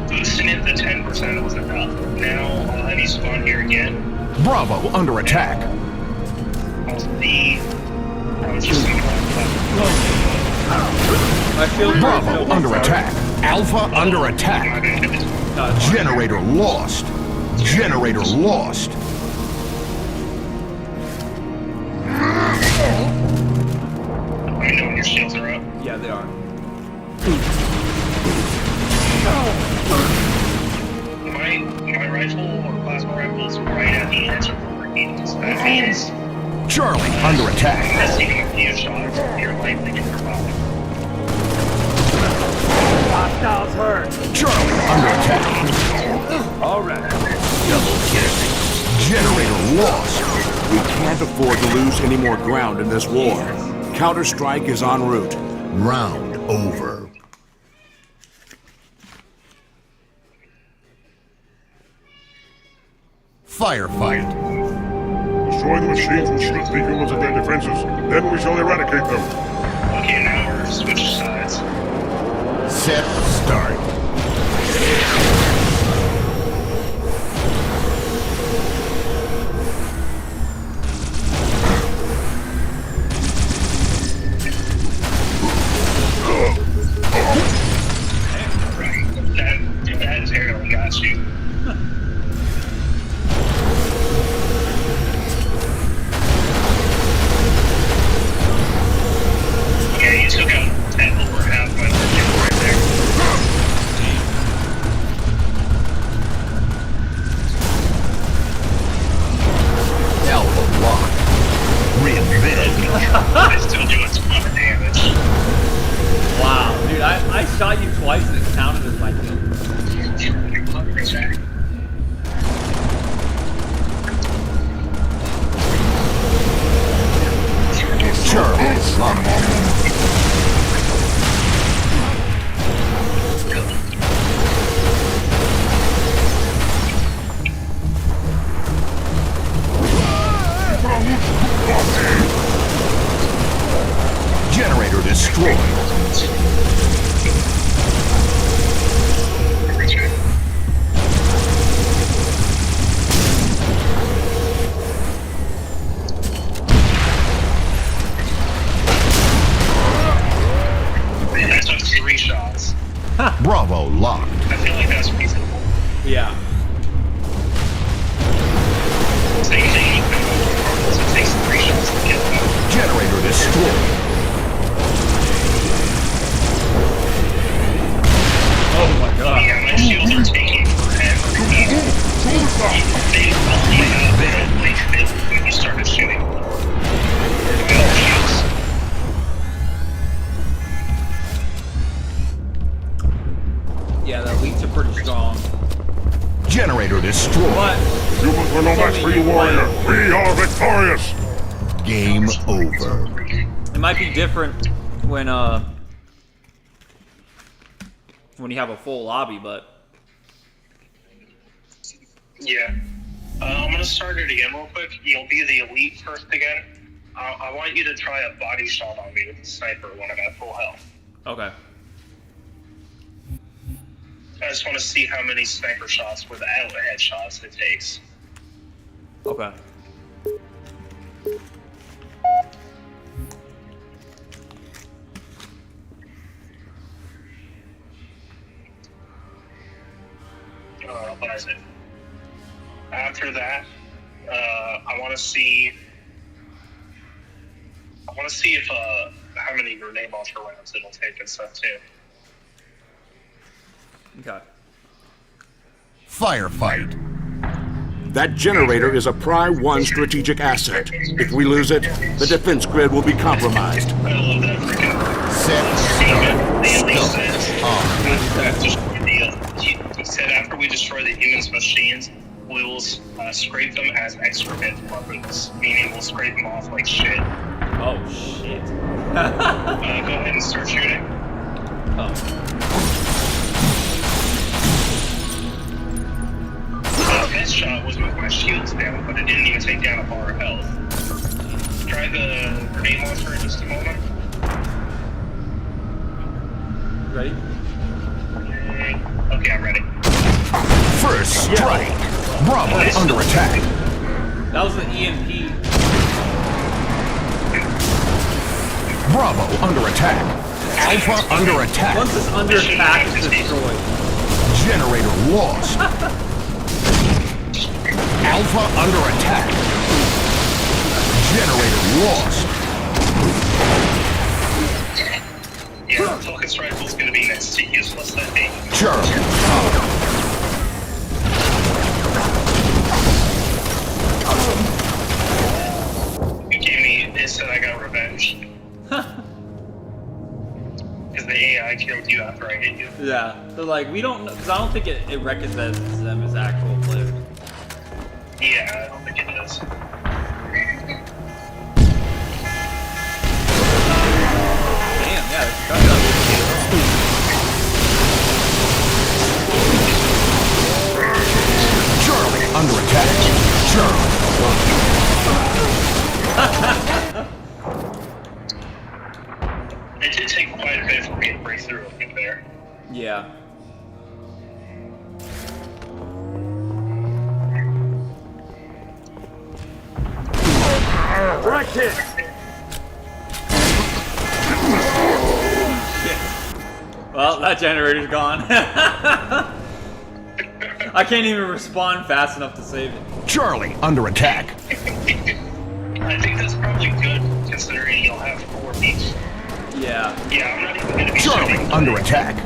Boosting it to 10% was enough. Now I'll have you spawn here again. Bravo under attack. I'll see. I was just thinking about My shield Bravo under attack. Alpha under that. attack. No, it's fine. Generator lost. Generator lost. I know when your shields are up. Yeah, they are. My rifle or plasma rifle is right at the edge of the radius. That means Charlie under attack. missing a few shots, you're likely to survive. Hostiles hurt. Charlie under attack. All right. Double kill. Generator lost. We can't afford to lose any more ground in this war. Counter-Strike is en route. Round over. Firefight. Destroy the machines will strip the humans of their defenses. Then we shall eradicate them. Okay, now we're switch sides. Set, start. Right. That barely got you. Yeah, you took out over half my legend right there. Alpha lock. Revenge. I still do a ton of damage. Wow, dude, I shot you twice and it counted as my kill. Charlie locked. Generator destroyed. I took 3 shots. Bravo locked. I feel like that's reasonable. Yeah. Same thing, you can move regardless. It takes 3 shots to kill them. Generator destroyed. Oh my god. Yeah, my shields are taking forever to heal. They only have they filled when you started shooting. My old shields. Yeah, the elites are pretty strong. Generator destroyed. But Humans were no match for you, warrior. We are victorious. Game over. it might be different when you have a full lobby, but Yeah. I'm gonna start it again real quick. You'll be the elite first again. I want you to try a body shot on me with the sniper when I'm at full health. Okay. I just want to see how many sniper shots without headshots it takes. Okay. What is it? After that, I want to see. I want to see if how many grenade launcher rounds it'll take and stuff too. Okay. Firefight. That generator is a Pry 1 strategic asset. If we lose it, the defense grid will be compromised. I love that freaking. He said after we destroy the humans' machines, we will scrape them as excrement weapons, meaning we'll scrape them off like shit. Oh shit. Go ahead and start shooting. Oh. Headshot was with my shields down, but it didn't even take down a bar of health. Try the grenade launcher in just a moment. Ready? Okay, I'm ready. First strike. Bravo under attack. That was the EMP. Bravo under attack. Alpha under attack. Once it's under attack, it's destroyed. Generator lost. Alpha under attack. Generator lost. Yeah, the focus rifle's gonna be next to useless, I think. Charlie. It gave me, it said I got revenge. Because the AI killed you after I hit you. Yeah. They're like, we don't, because I don't think it recognizes them as actual players. Yeah, I don't think it does. Damn, yeah, it's cut up. Charlie under attack. Charlie. It did take quite a bit for me to break through up there. Yeah. Direct hit. Well, that generator's gone. I can't even respond fast enough to save it. Charlie under attack. I think that's probably good, considering you'll have 4 each. Yeah. Yeah, I'm not even gonna be Charlie shooting. under attack.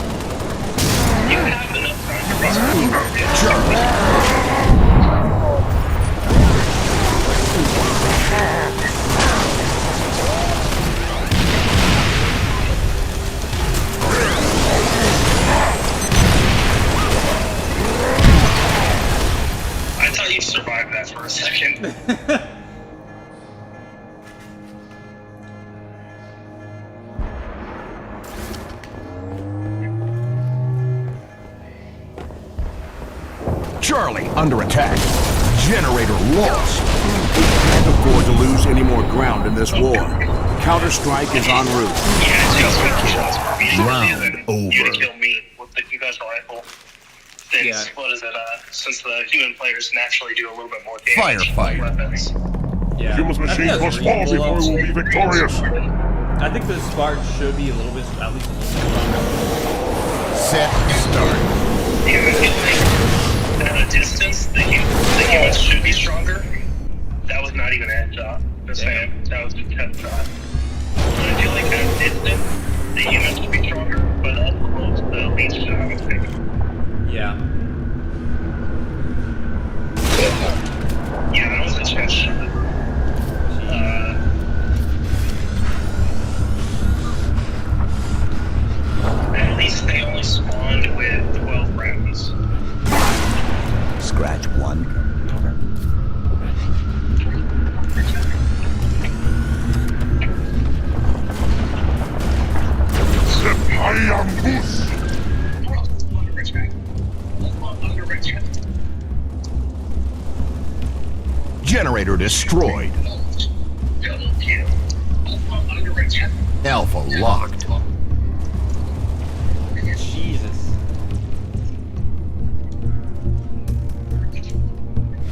You have enough time to research. Charlie. I thought you survived that for a second. Charlie under attack. Generator lost. Can't afford to lose any more ground in this war. Counter-Strike is en route. Yeah, it takes 50 shots for me to kill Round you than you over. to kill me with the U.S. rifle. Since, Yeah. what is it, since the human players naturally do a little bit more damage Firefight. with weapons. Yeah. Humans' I think machines that's must fall reasonable. before we will be victorious. I think the Spartan should be a little bit, at least a little bit stronger. Set start. Yeah, I feel like at a distance, the humans should be stronger. That was not even a headshot. Just saying. That was just a headshot. But I feel like at a distance, the humans should be stronger, but up close, the elites should have a pick. Yeah. Yeah, that was a chest shot. At least they only spawned with 12 rounds. Scratch one. Generator destroyed. Double kill. Under attack. Alpha locked. Jesus.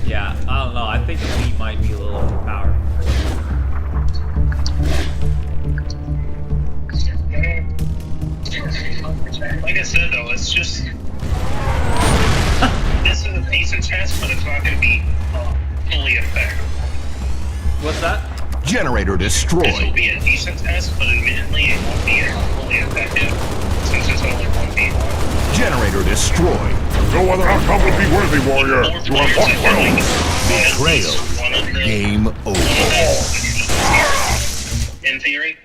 Yeah, I don't know. I think the Elite might be a little overpowered. Like I said, though, it's just this is a decent test, but it's not going to be fully effective. What's that? Generator This will destroyed. be a decent test, but admittedly, it won't be fully effective since it's only 1v1. Generator destroyed. No other outcome would be worthy, warrior. More You have players fought are well. doing at Betrayal. least one of them. Game over. In theory,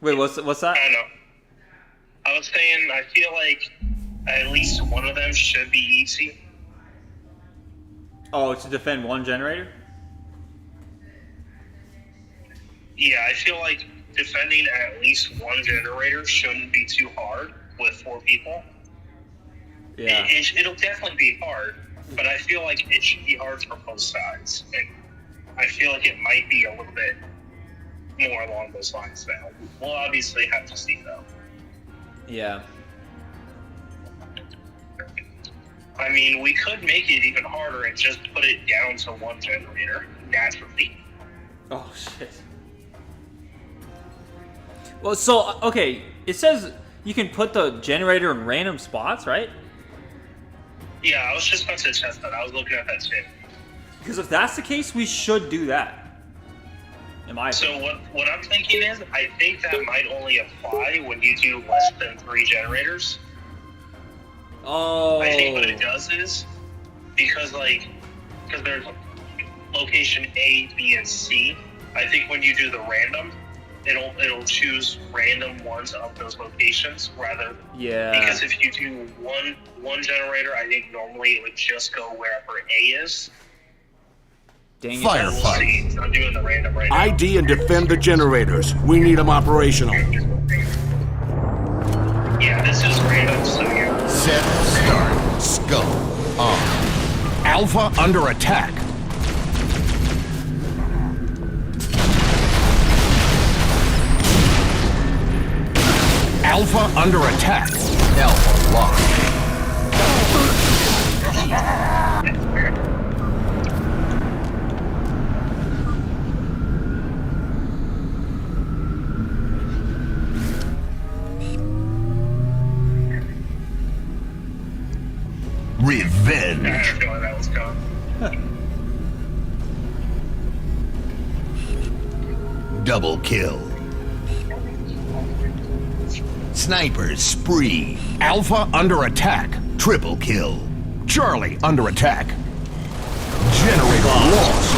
Wait, what's that? I don't know. I was saying, I feel like at least one of them should be easy. Oh, to defend one generator? Yeah, I feel like defending at least one generator shouldn't be too hard with 4 people. Yeah. It'll definitely be hard, but I feel like it should be hard for both sides. And I feel like it might be a little bit more along those lines now. We'll obviously have to see, though. Yeah. I mean, we could make it even harder and just put it down to one generator, naturally. Oh, shit. Well, so, okay, it says you can put the generator in random spots, right? Yeah, I was just about to test that. I was looking at that too. Because if that's the case, we should do that. In my opinion. So what I'm thinking is, I think that might only apply when you do less than 3 generators. Oh. I think what it does is, because there's location A, B, and C, I think when you do the random, it'll choose random ones of those locations rather. Yeah. Because if you do one generator, I think normally it would just go wherever A is. Dang it. Fire. We'll see. I'm doing the random right now. ID and defend the generators. We need them operational. Yeah, this is random, so yeah. Set, start, scope, on. Alpha under attack. Alpha under attack. Alpha locked. I Revenge. had a feeling that was coming. Double kill. Sniper spree. Alpha under attack. Triple kill. Charlie under attack. Generator lost.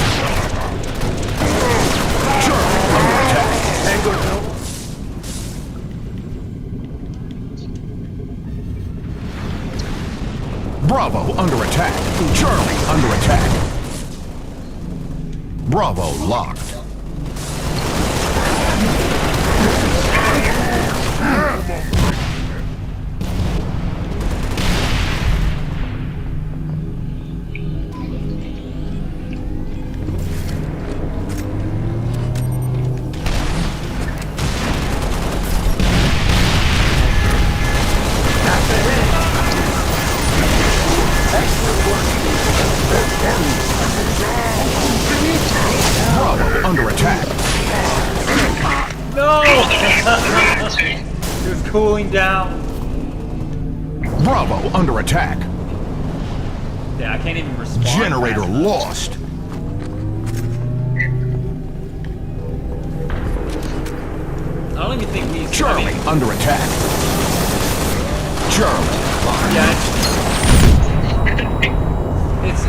Charlie under attack. Bravo under attack. Charlie under attack. Bravo locked. Bravo under attack. No! It was cooling down. Bravo under attack. Yeah, I can't even respond. Generator fast enough. lost. I don't even think we. Charlie I mean, under attack. Charlie. yeah,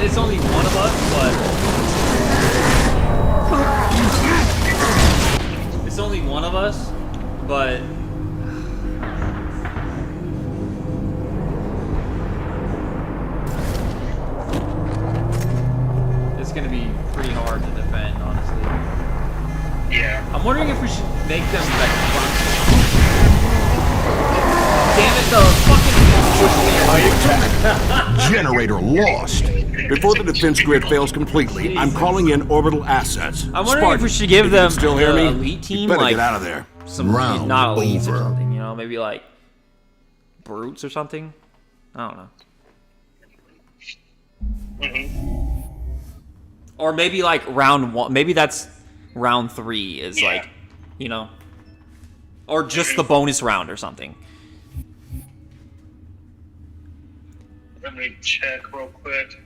it's only one of us, but it's only one of us, but it's gonna be pretty hard to defend, honestly. Yeah. I'm wondering if we should make them like front. Damn it, the fucking push me. attack. Generator lost. Before the defense grid fails completely, I'm calling in orbital assets. I'm wondering if we should give if you them can still hear the me, elite you team better like get out of there. some Round not elites or over. something, you know, maybe like brutes or something. I don't know. Or maybe like round 1. Maybe that's round 3 is like, you know, or just the bonus round or something. Let me check real quick.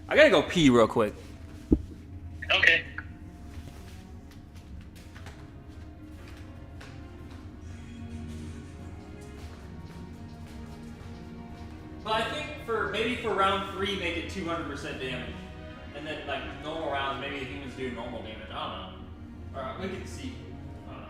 I gotta go pee real quick. Okay. But I think maybe for round 3, make it 200% damage, and then like normal rounds, maybe the humans do normal damage. I don't know. All right, we can see. I don't know.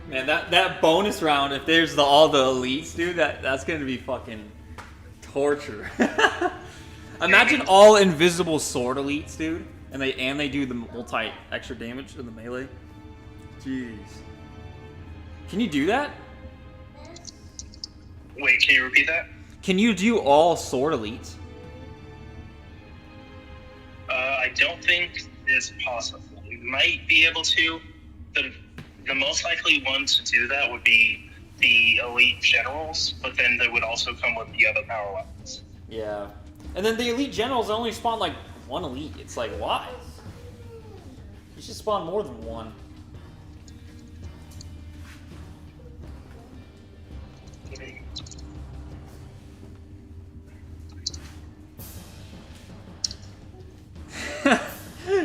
Man, that bonus round, if there's all the elites, dude, that's gonna be fucking torture. Imagine all invisible sword elites, dude, and they do the multi extra damage in the melee. Jeez. Can you do that? Wait, can you repeat that? Can you do all sword elites? I don't think it's possible. We might be able to. The most likely one to do that would be the elite generals, but then they would also come with the other power weapons. Yeah. And then the elite generals only spawn like one elite. It's like, why? You should spawn more than one.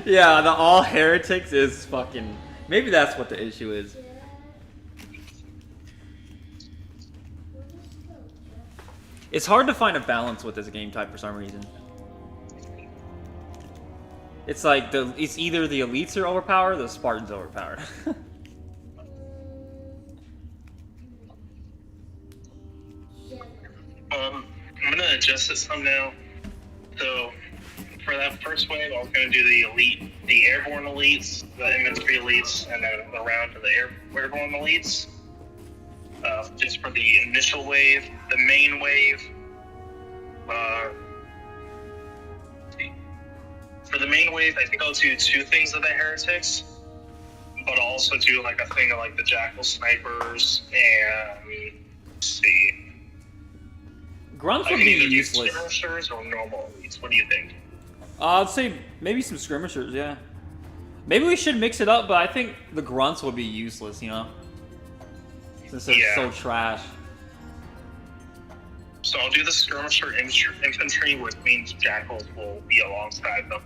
Yeah, the all heretics is fucking... Maybe that's what the issue is. It's hard to find a balance with this game type for some reason. It's like it's either the elites are overpowered or the Spartans overpowered. I'm gonna adjust it some now. So for that first wave, I was gonna do the airborne elites, the infantry elites, and then the round to the airborne elites. Just for the initial wave, the main wave. For the main wave, I think I'll do 2 things of the heretics, but I'll also do like a thing of like the jackal snipers and let's see. Grunts I would can be either do useless. skirmishers or normal elites. What do you think? I'd say maybe some skirmishers, yeah. Maybe we should mix it up, but I think the grunts would be useless, you know? Since they're so trash. So I'll do the skirmisher infantry, which means jackals will be alongside them.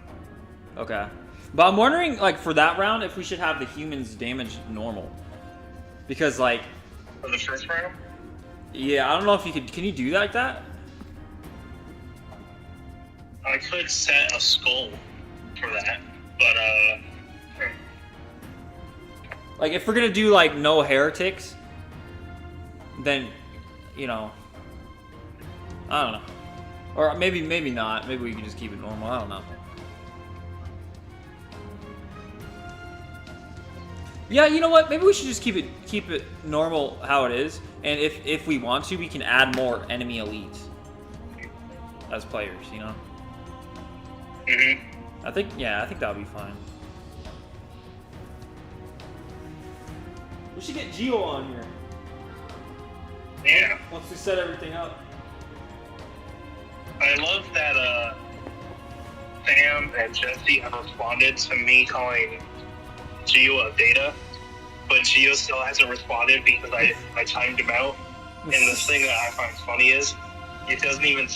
Okay. But I'm wondering, like, for that round, if we should have the humans damage normal. Because, like... For the first round? Yeah, I don't know if you could... Can you do that like that? I could set a skull for that, but, Like, if we're gonna do, like, no heretics, then, you know... I don't know. Or maybe not. Maybe we can just keep it normal. I don't know. Yeah, you know what? Maybe we should just keep it normal how it is, and if we want to, we can add more enemy elites as players. You know. I think that'll be fine. We should get Geo on here. Yeah. Once we set everything up. I love that Sam and Jesse have responded to me calling Geo a beta, but Geo still hasn't responded because I timed him out. And the thing that I find funny is he doesn't even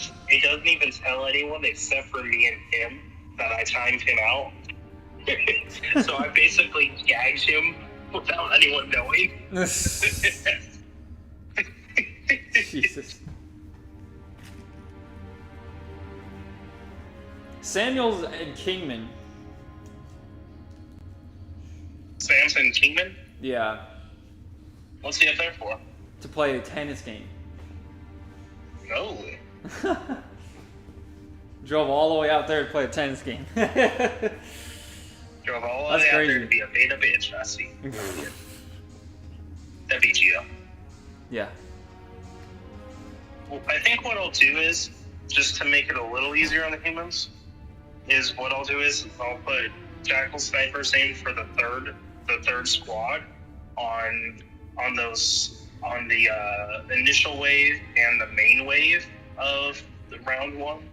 tell anyone except for me and him that I timed him out. So I basically gagged him without anyone knowing. Jesus. Samuels and Kingman. Samson Kingman? Yeah. What's he up there for? To play a tennis game. No. Drove all the way out there to play a tennis game. Drove all the That's way out crazy. there to be a beta bitch, I see. That'd be Geo. Yeah. Well, I think what I'll do is, just to make it a little easier on the humans, I'll put Jackal snipers in for the third squad on the initial wave and the main wave of the round one,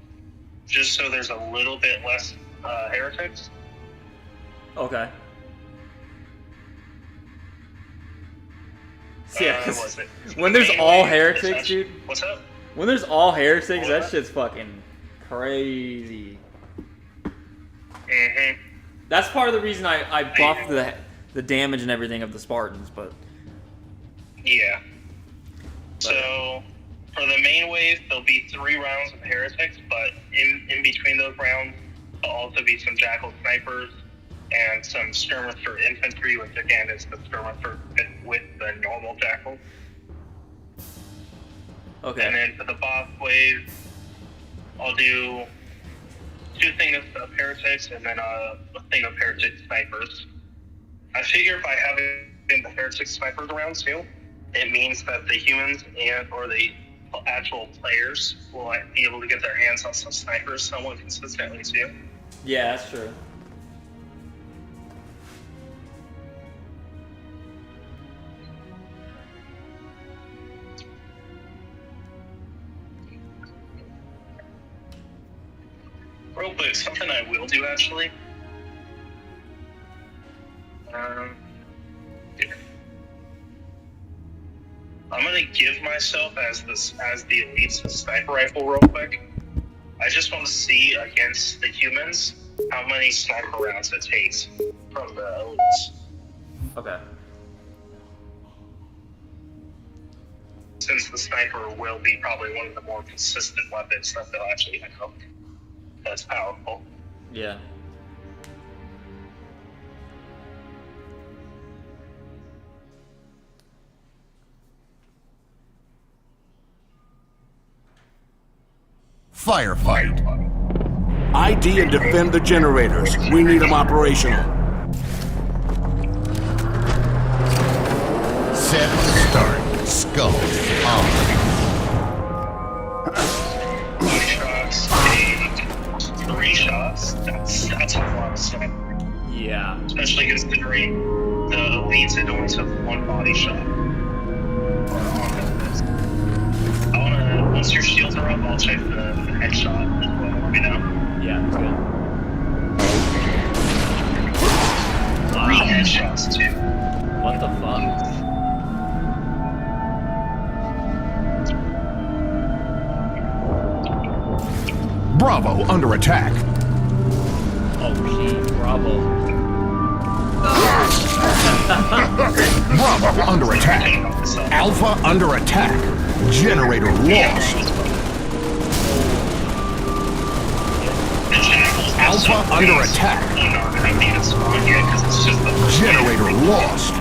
just so there's a little bit less heretics. Okay. Yeah, What 'cause was it? when there's Main all wave, heretics, dude. What's up? When there's all heretics, that What? shit's fucking crazy. Mm-hmm. That's part of the reason I buffed the damage and everything of the Spartans, but Yeah. So for the main wave, there'll be 3 rounds of heretics, but in between those rounds, there'll also be some Jackal snipers and some skirmisher infantry, which again is the skirmisher with the normal Jackal. okay. And then for the boss wave, I'll do 2 things of heretics and then a thing of heretic snipers. I figure if I have it in the heretic snipers around too, it means that the humans or the actual players will be able to get their hands on some snipers somewhat consistently too. Yeah, that's true. Real quick, something I will do actually. Here. I'm gonna give myself as the elites a sniper rifle real quick. I just want to see against the humans how many sniper rounds it takes from the elites. Okay. Since the sniper will be probably one of the more consistent weapons that they'll actually have. That's powerful. Yeah. Firefight. ID and defend the generators. We need them operational. Set, start. Skull on. 2 shots, 3 shots. That's a lot of sniper. Yeah. Especially considering the elites had only took 1 body shot. Once your shields are up, I'll check the headshot as well. Let me know. Yeah, that's good. 3 headshots too. What the fuck? Bravo under attack. Oh shit, bravo. Bravo under attack. Alpha under attack. Generator lost. Alpha under attack. Generator lost.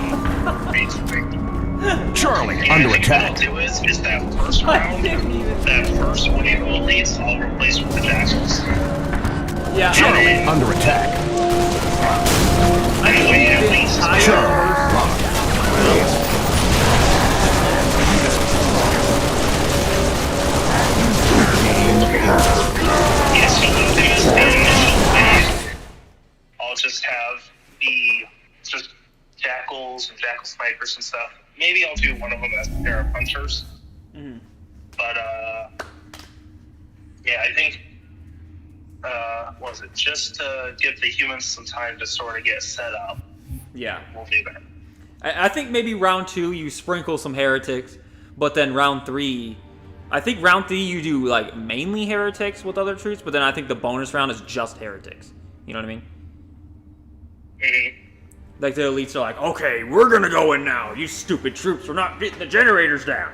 Charlie under What I'll attack. do is that first round, that first wave of elites, I'll replace with the Jackals. Yeah. Charlie under attack. I think At least entire Charlie Yeah, so we'll do is the initial wave. I'll just have the just jackals and jackal snipers and stuff. Maybe I'll do one of them as a pair of hunters. But yeah, I think what was it? Just to give the humans some time to sort of get set up. Yeah. We'll do that. I think maybe round 2 you sprinkle some heretics, but then round 3, I think round 3 you do like mainly heretics with other troops, but then I think the bonus round is just heretics. You know what I mean? Mm-hmm. Like the elites are like, okay, we're gonna go in now. You stupid troops, we're not getting the generators down.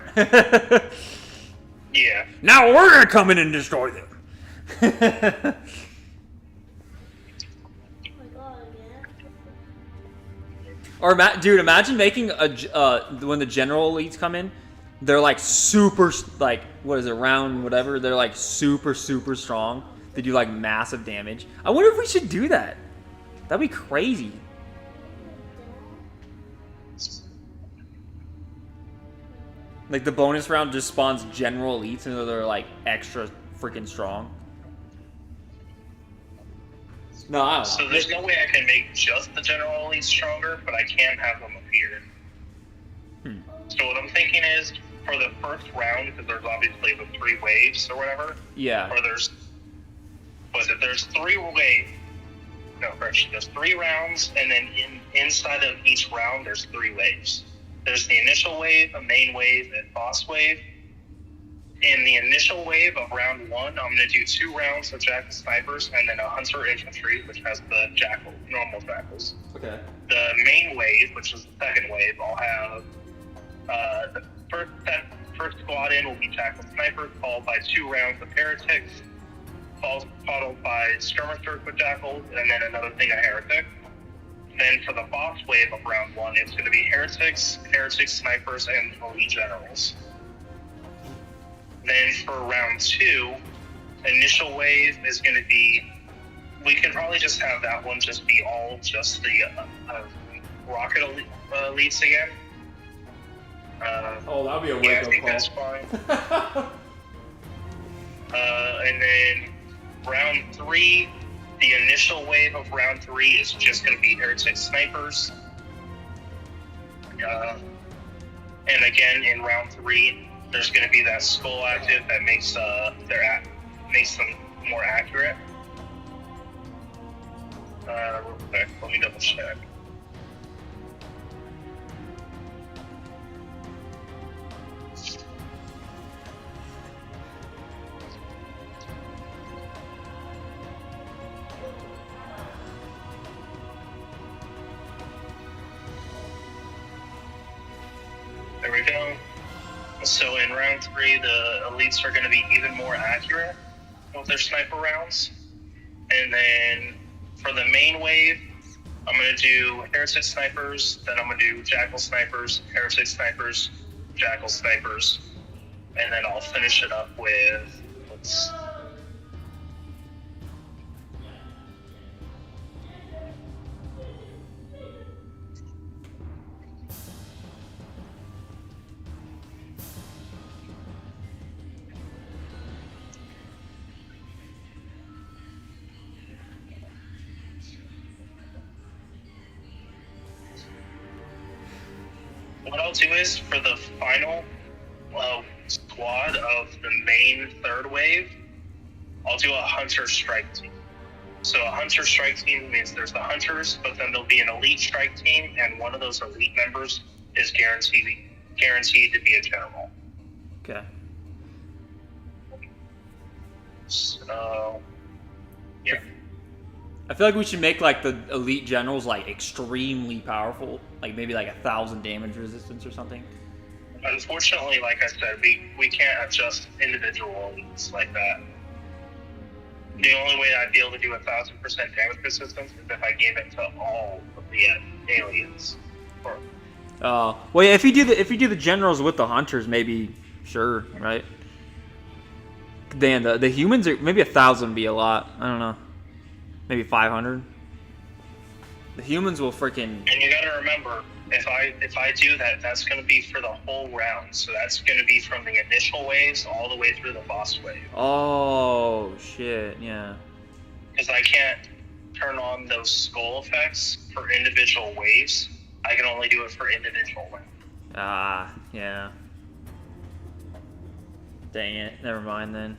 Yeah. Now we're gonna come in and destroy them. Oh my god, yeah. Or dude, imagine making a when the general elites come in, they're like super like what is it, round whatever. They're like super strong. They do like massive damage. I wonder if we should do that. That'd be crazy. Like the bonus round just spawns general elites and they're like extra freaking strong. No, I don't know. So there's no way I can make just the general elites stronger, but I can have them appear. So what I'm thinking is, for the first round, because there's obviously the 3 waves or whatever. Yeah. Or there's 3 waves. No, correction. There's 3 rounds, and then inside of each round, there's 3 waves. There's the initial wave, a main wave, and boss wave. In the initial wave of round 1, I'm going to do 2 rounds of jackal snipers, and then a hunter infantry, which has the jackal, normal jackals. Okay. The main wave, which is the second wave, I'll have the first squad in will be jackal snipers, followed by 2 rounds of heretics, followed by skirmishers with jackals, and then another thing of heretic. Then for the boss wave of round 1, it's going to be heretics, heretic snipers, and elite generals. Then for round 2, initial wave is going to be, we can probably just have that one just be all just the rocket elites again. Oh, that'd be a Yeah, I wake think up that's call. fine. And then round 3, the initial wave of round 3 is just going to be heretic snipers. And again, in round 3, there's going to be that skull active that makes makes them more accurate. Real quick, let me double check. There we go. So in round 3, the elites are going to be even more accurate with their sniper rounds. And then for the main wave, I'm going to do heretic snipers, then I'm going to do jackal snipers, heretic snipers, jackal snipers, and then I'll finish it up with, what I'll do is for the final squad of the main 3rd wave, I'll do a hunter strike team. So a hunter strike team means there's the hunters, but then there'll be an elite strike team, and one of those elite members is guaranteed to be a general. Okay. So, yeah. I feel like we should make like the elite generals like extremely powerful, like maybe like 1,000 damage resistance or something. Unfortunately, like I said, we can't adjust individual elites like that. The only way I'd be able to do 1,000% damage resistance is if I gave it to all of the aliens. Well, yeah, if you do the generals with the hunters, maybe sure, right? Then the humans are maybe 1,000 would be a lot. I don't know, maybe 500. The humans will freaking. And you gotta remember, if I do that, that's going to be for the whole round. So that's going to be from the initial waves all the way through the boss wave. Oh shit! Yeah. Because I can't turn on those skull effects for individual waves. I can only do it for individual waves. Ah, yeah. Dang it. Never mind then.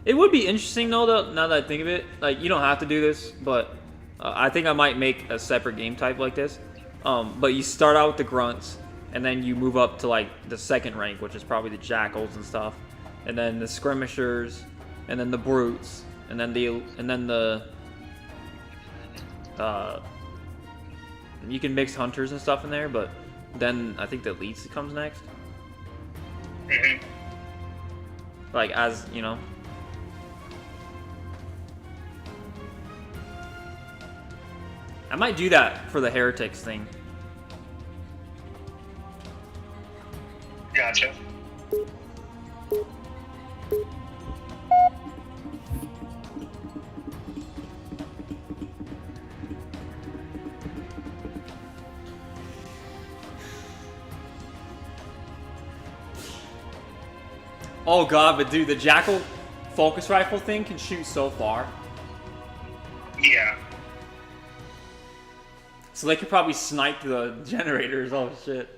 It would be interesting though, now that I think of it. Like, you don't have to do this, but I think I might make a separate game type like this. But you start out with the grunts, and then you move up to like the second rank, which is probably the jackals and stuff, and then the skirmishers, and then the brutes, and then the you can mix hunters and stuff in there, but then I think the elites comes next. Mm-hmm. Like, as you know. I might do that for the heretics thing. Gotcha. Oh god, but dude, the jackal focus rifle thing can shoot so far. Yeah. So they could probably snipe the generators. Oh shit.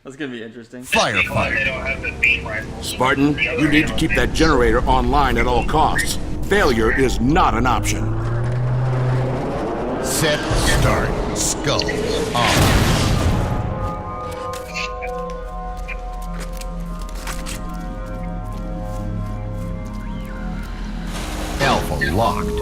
That's gonna be interesting. They Firefighter. don't have the beam rifles. Spartan, you need to keep that generator online at all costs. Failure is not an option. Set, start, skull, on. Alpha locked.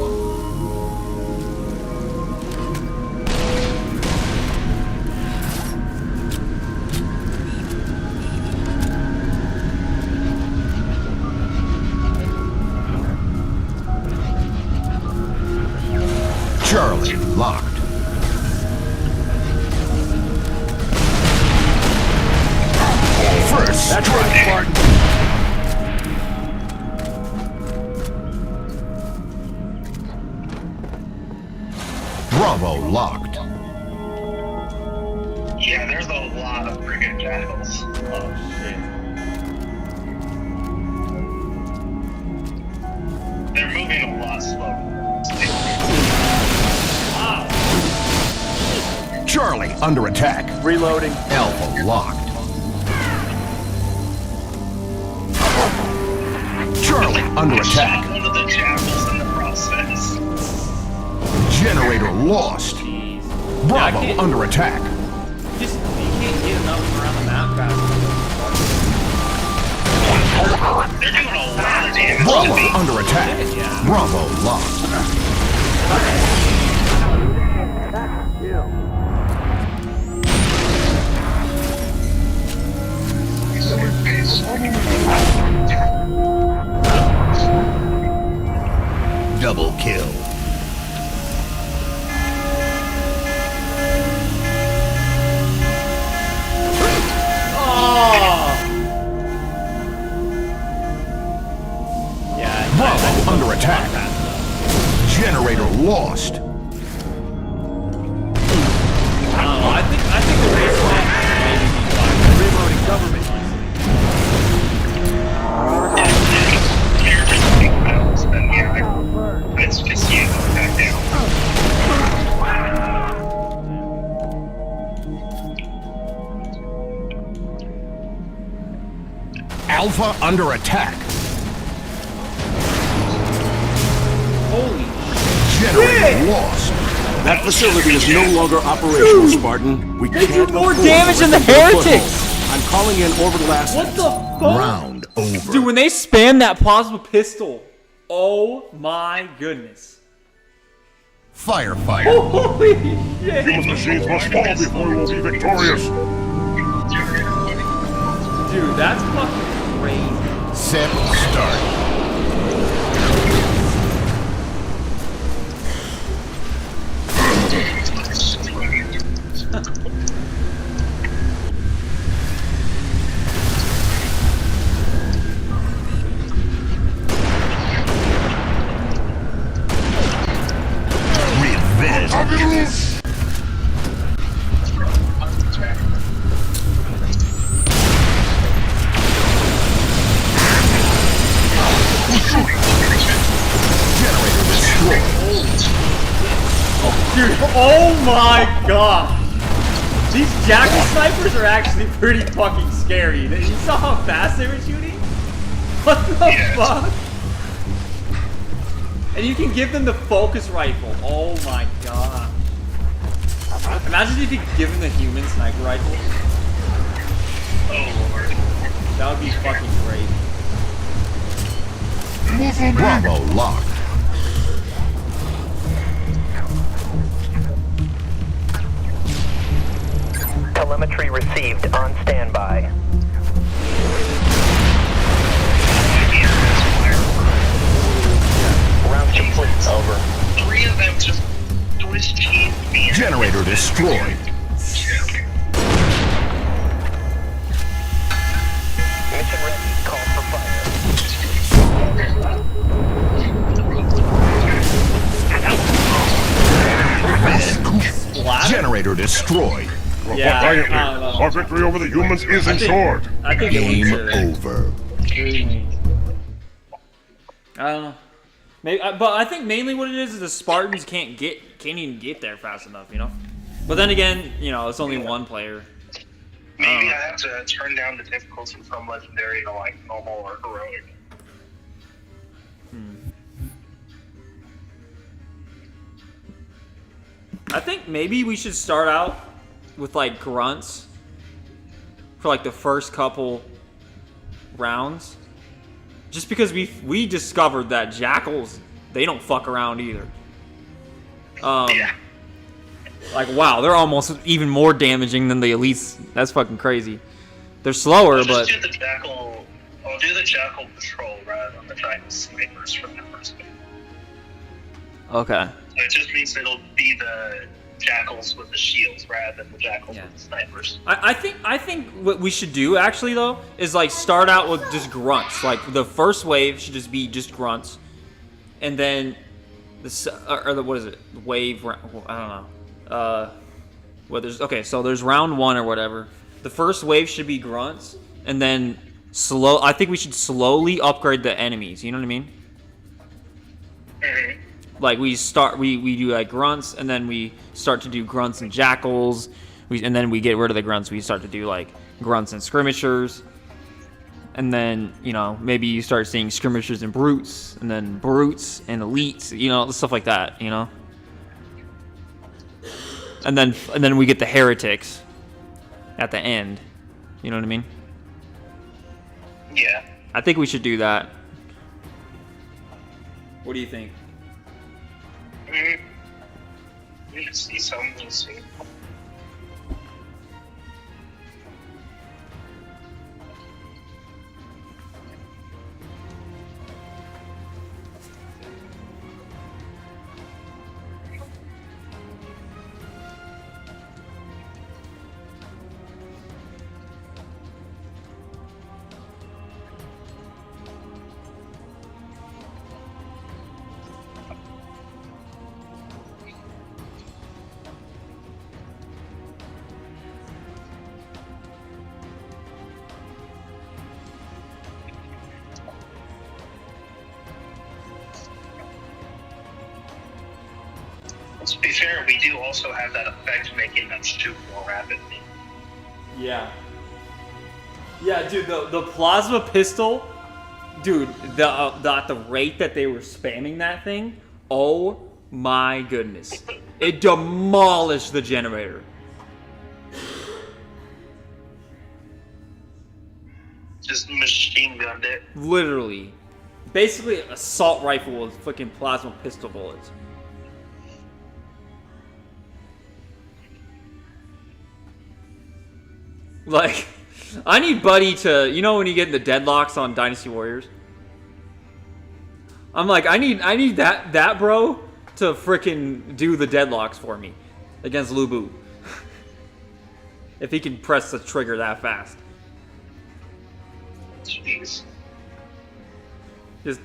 Charlie locked. First That's strike. right, Spartan. Bravo locked. Yeah, there's a lot of friggin' jackals. Oh shit. They're moving a lot slower. Charlie under attack. Reloading. Alpha locked. Charlie under I attack. shot one of the jackals in the process. Generator lost. Jeez. Bravo Yeah, under attack. you can't get enough around the map fast. They're doing a lot of damage to Bravo me. under attack. Yeah. Bravo locked. Double kill. Yeah. Bravo under attack. Generator lost. I think the race maybe be fine. Reloading government. It's just you back down. Alpha under attack. Holy Generator lost. That facility is no longer operational, Spartan. We They can't do more afford damage than the letting them heretics! foothold. I'm calling in orbital assets. What the fuck? Round over. Dude, when they spam that possible pistol, oh my goodness. Firefighter. Holy shit. These machines must fall before we will be victorious. Dude, that's fucking crazy. Set, start. Dude, oh my god! These jackal snipers are actually pretty fucking scary. You saw how fast they were shooting? What the fuck? And you can give them the focus rifle. Oh my god. Imagine if you could give them the human sniper rifle. Oh lord. That would be fucking great. Bravo locked. Telemetry received on standby. Round complete. Over. 3 of them just truesSG me. Generator destroyed. Mission ready. Call for fire. Generator destroyed. Yeah, I don't Quietly. know. Our victory over the humans is ensured. I think Game it over. I don't know. Maybe, but I think mainly what it is the Spartans can't even get there fast enough, you know. But then again, you know, it's only one player. Maybe I have to turn down the difficulty from legendary to like normal or heroic. I think maybe we should start out with like grunts for like the first couple rounds. Just because we discovered that jackals, they don't fuck around either. Yeah. Like wow, they're almost even more damaging than the elites. That's fucking crazy. They're slower, I'll but just do the jackal. I'll do the jackal patrol rather than the giant snipers from the first game. okay. So it just means it'll be the jackals with the shields rather than the jackals Yeah. with the snipers. I think what we should do actually though is like start out with just grunts. Like the first wave should just be just grunts, and then what is it? Wave? I don't know. Well, there's round one or whatever. The first wave should be grunts, and then I think we should slowly upgrade the enemies. You know what I mean? Mhm. Like we do like grunts, and then we start to do grunts and jackals. And then we get rid of the grunts. We start to do like grunts and skirmishers. And then, you know, maybe you start seeing skirmishers and brutes, and then brutes and elites, you know, stuff like that, you know. And then we get the heretics at the end. You know what I mean? Yeah. I think we should do that. What do you think? Mm-hmm. You can see some. We'll see. To be fair, we do also have that effect making them shoot more rapidly. Yeah. Yeah, dude, the plasma pistol, dude, at the rate that they were spamming that thing, oh my goodness. It demolished the generator. Just machine gunned it. Literally. Basically, an assault rifle with fucking plasma pistol bullets. Like, I need Buddy to, you know when you get into deadlocks on Dynasty Warriors? I'm like, I need that bro to frickin' do the deadlocks for me against Lubu. If he can press the trigger that fast. Jeez. Just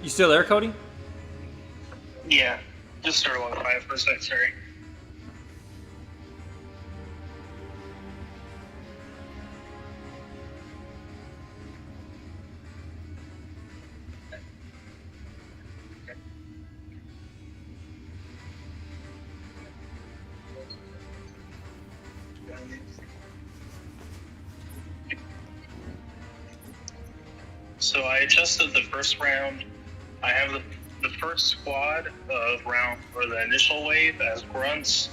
You still there, Cody? Yeah, just started on 5 for a sec, sorry. So I adjusted the first round. I have the first squad of round, or the initial wave, as grunts,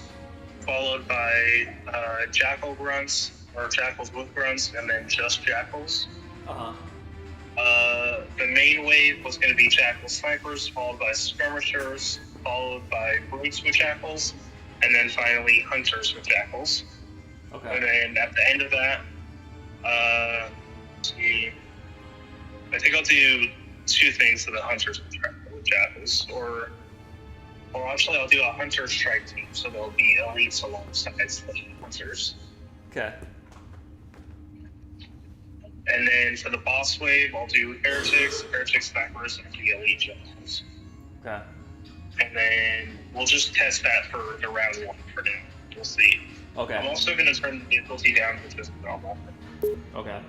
followed by jackal grunts, or jackals with grunts, and then just jackals. The main wave was going to be jackal snipers, followed by skirmishers, followed by brutes with jackals, and then finally hunters with jackals. Okay. And then at the end of that, let's see, I think I'll do 2 things to the hunters with jackals, or actually I'll do a hunter strike team, so there'll be elites alongside the hunters. Okay. And then for the boss wave, I'll do heretic snipers, and the elite jackals. Okay. And then we'll just test that for the round 1 for now. We'll see. Okay. I'm also going to turn the difficulty down to just normal. Okay.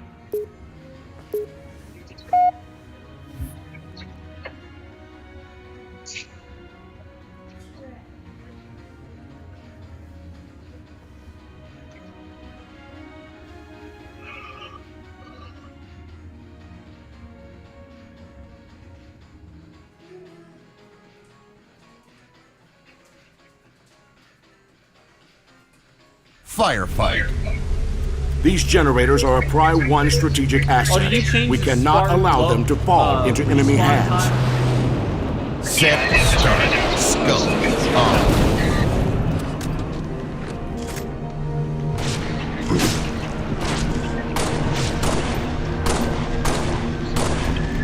Firefight. These generators are a Pry 1 strategic asset. did you change We the cannot Spartan allow glow- them to fall into enemy respawn hands. time? Set. Start. Scope. On.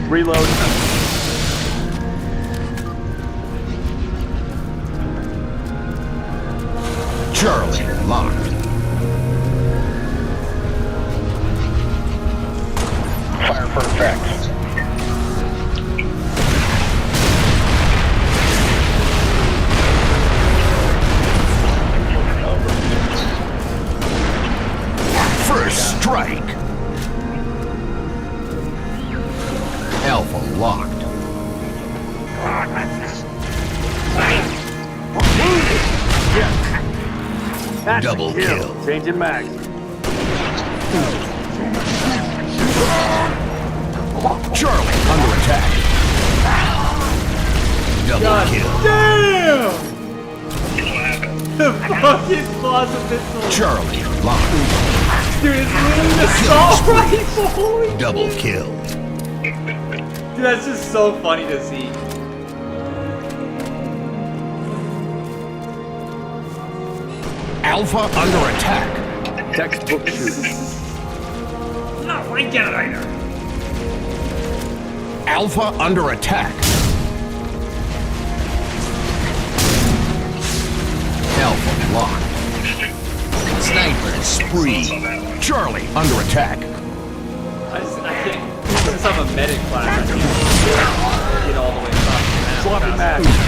Reload. Charlie. Locked. Fire for effect. First strike. Alpha locked. That's Double a kill. kill. Changing mags. Charlie under attack. Double kill. Damn! What happened? The fucking closet pistol. Charlie locked. Dude, it's literally the assault rifle. Holy Double kill. Dude, that's just so funny to see. Alpha under attack. Textbook shooting. Not my generator. Alpha under attack. Alpha locked. Sniper spree. Charlie under attack. I can't. Since I'm a medic class, I can't get all the way across the map. Swapping fast. mags.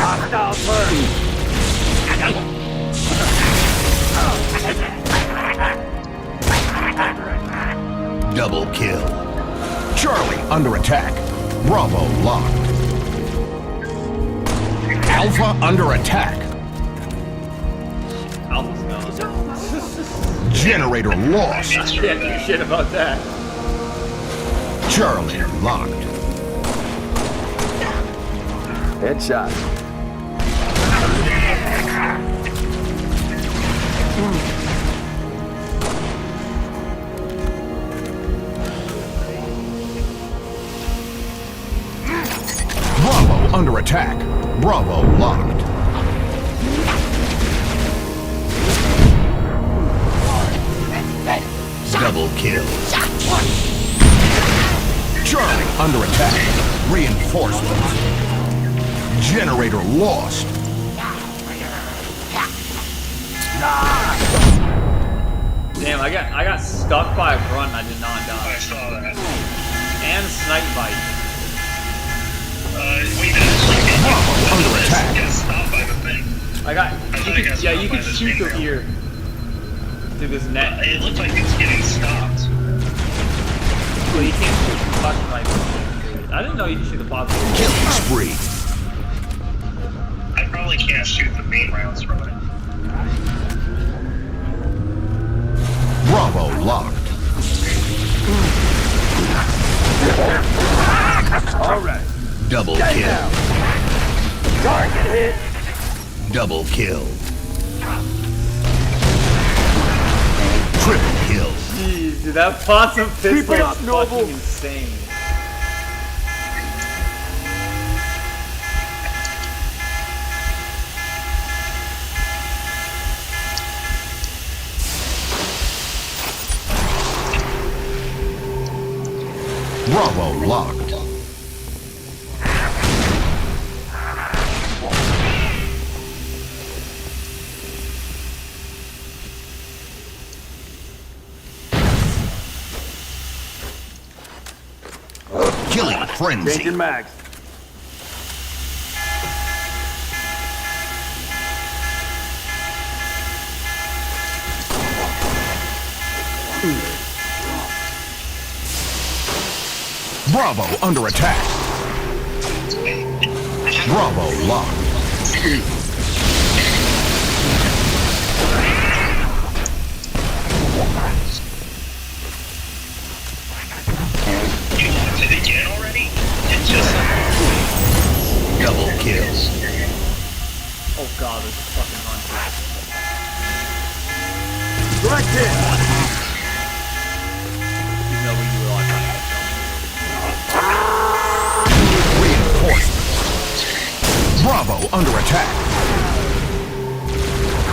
Hostiles hurt. Double kill. Charlie under attack. Bravo locked. Alpha under attack. Alpha smells. Generator lost. Can't do shit about that. Charlie locked. Headshot. Bravo under attack. Bravo locked. Double kill. Charlie under attack. Reinforcements. Generator lost. Damn, I got stuck by a grunt. I did not I die. saw that. And snipe bite. We did actually Under attack. get stopped by the thing. I got. thought You it got could, yeah, you stopped could by the shoot through chainmail. here. Through this net. It looked like it's getting stopped. Well, you can't shoot the fucking like. I didn't know you could shoot the positive. Killing spree. I probably can't shoot the main rounds from it. Bravo locked. All right. Double Stay kill. down. Target hit. Double kill. Triple kill. Jeez, dude, that possum Keep pistol it is up, Noble. fucking insane. Bravo locked. Killing frenzy. Changing mags. Bravo under attack. Bravo locked. You locked it again already? It just... Double kills. Oh god, there's a fucking hunter. Direct hit. Even though we do a lot of Reinforcements. Bravo under attack.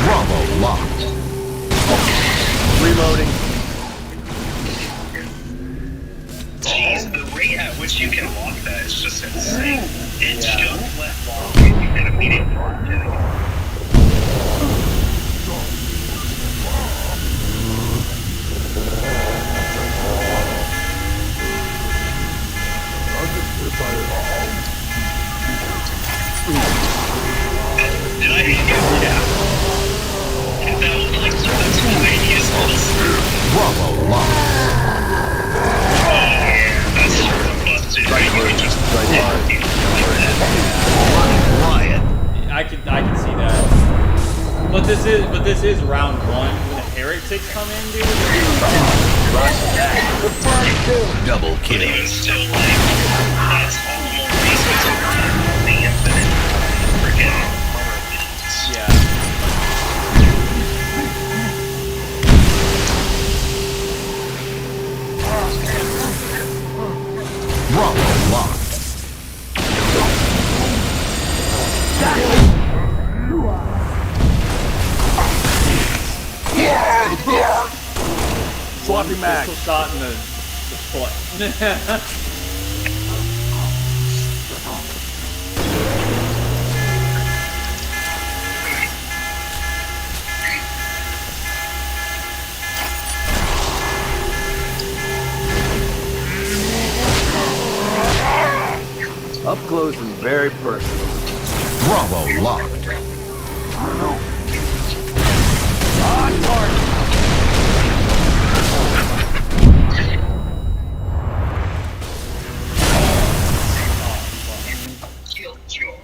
Bravo locked. Reloading. Jeez, the rate at which you can lock that is just insane. It just let lock and immediately locked it again. Did I hit you? Yeah. That was like sort of spontaneous. Bravo locked. That's sort of busted. Right, you can just Riot. I can see that. But this is round one when the heretics come in, dude. Double But kill. even still, like, that's all the more reason to run the infinite freaking armor beats. Yeah. Bravo locked. Swapping mags. Pistol shot in the foot. Up close and very personal. Bravo locked. On target. Killjoy.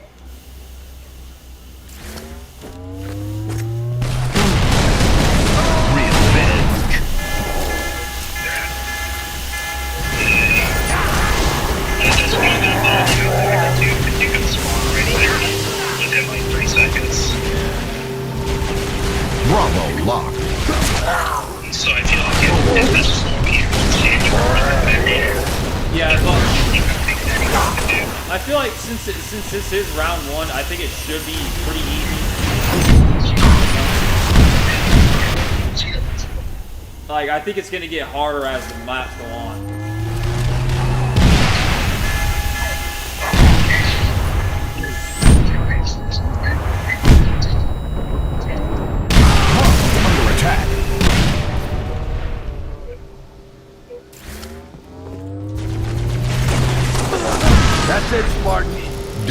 Revenge. And that's one of the too, because you can spawn right there within like 3 seconds. Bravo locked. So I feel like if this is all here, Yeah, but I feel like since this is round one, I think it should be pretty easy. Like I think it's gonna get harder as the maps go on.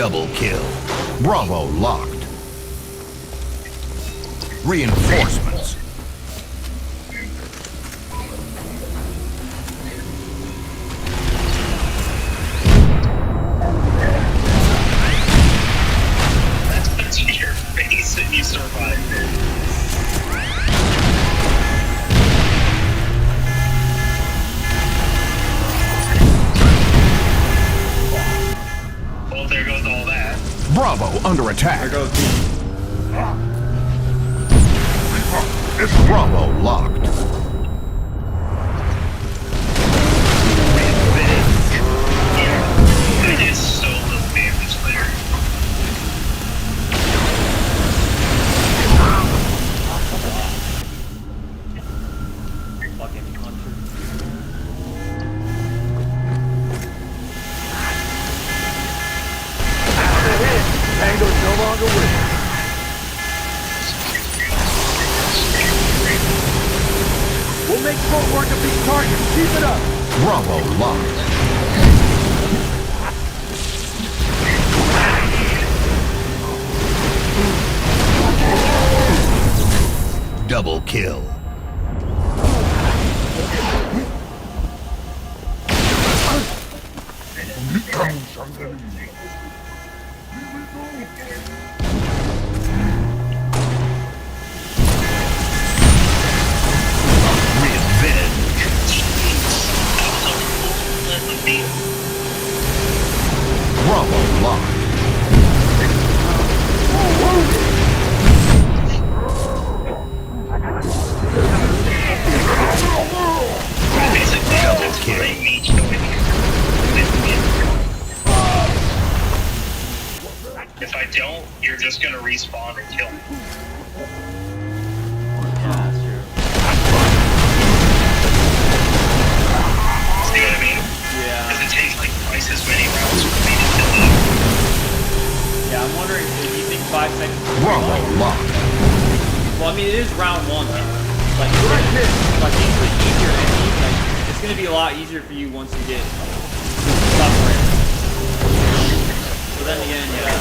Double kill. Bravo locked. Reinforcements. That's to your face and you survived it. Well, there goes all that. Bravo under attack. There goes me. Bravo locked. I did so little damage there. Fucking hunter. Tango's no longer with us. We'll make short work of these targets. Keep it up. Bravo locked. Double kill. Bravo locked. Double kill. If I don't, you're just gonna respawn and kill me. Yeah, that's true. See what I mean? Yeah. Because it takes like twice as many rounds for me to kill you. Yeah, I'm wondering if you think 5 seconds is too Bravo long. locked. Well, I mean, it is round one. Like, things are easier and like, it's gonna be a lot easier for you once you get top rank. But then again, yeah.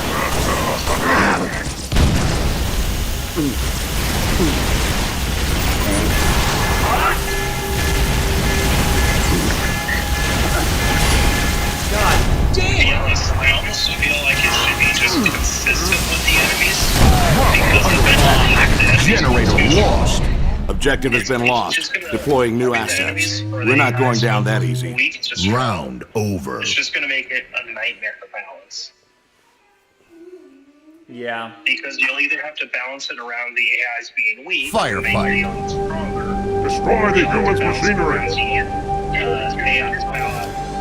God To be damn! honest, I almost feel like it should be just consistent with the enemies. Because eventually, the Generator enemies will lost. Objective has been lost. Deploying new assets. We're not going down that easy. Round over. It's just going to make it a nightmare to balance. Yeah. Because you'll either have to balance it around the AIs being weak, Firefight. or make the aliens stronger. Destroy the humans' machinery.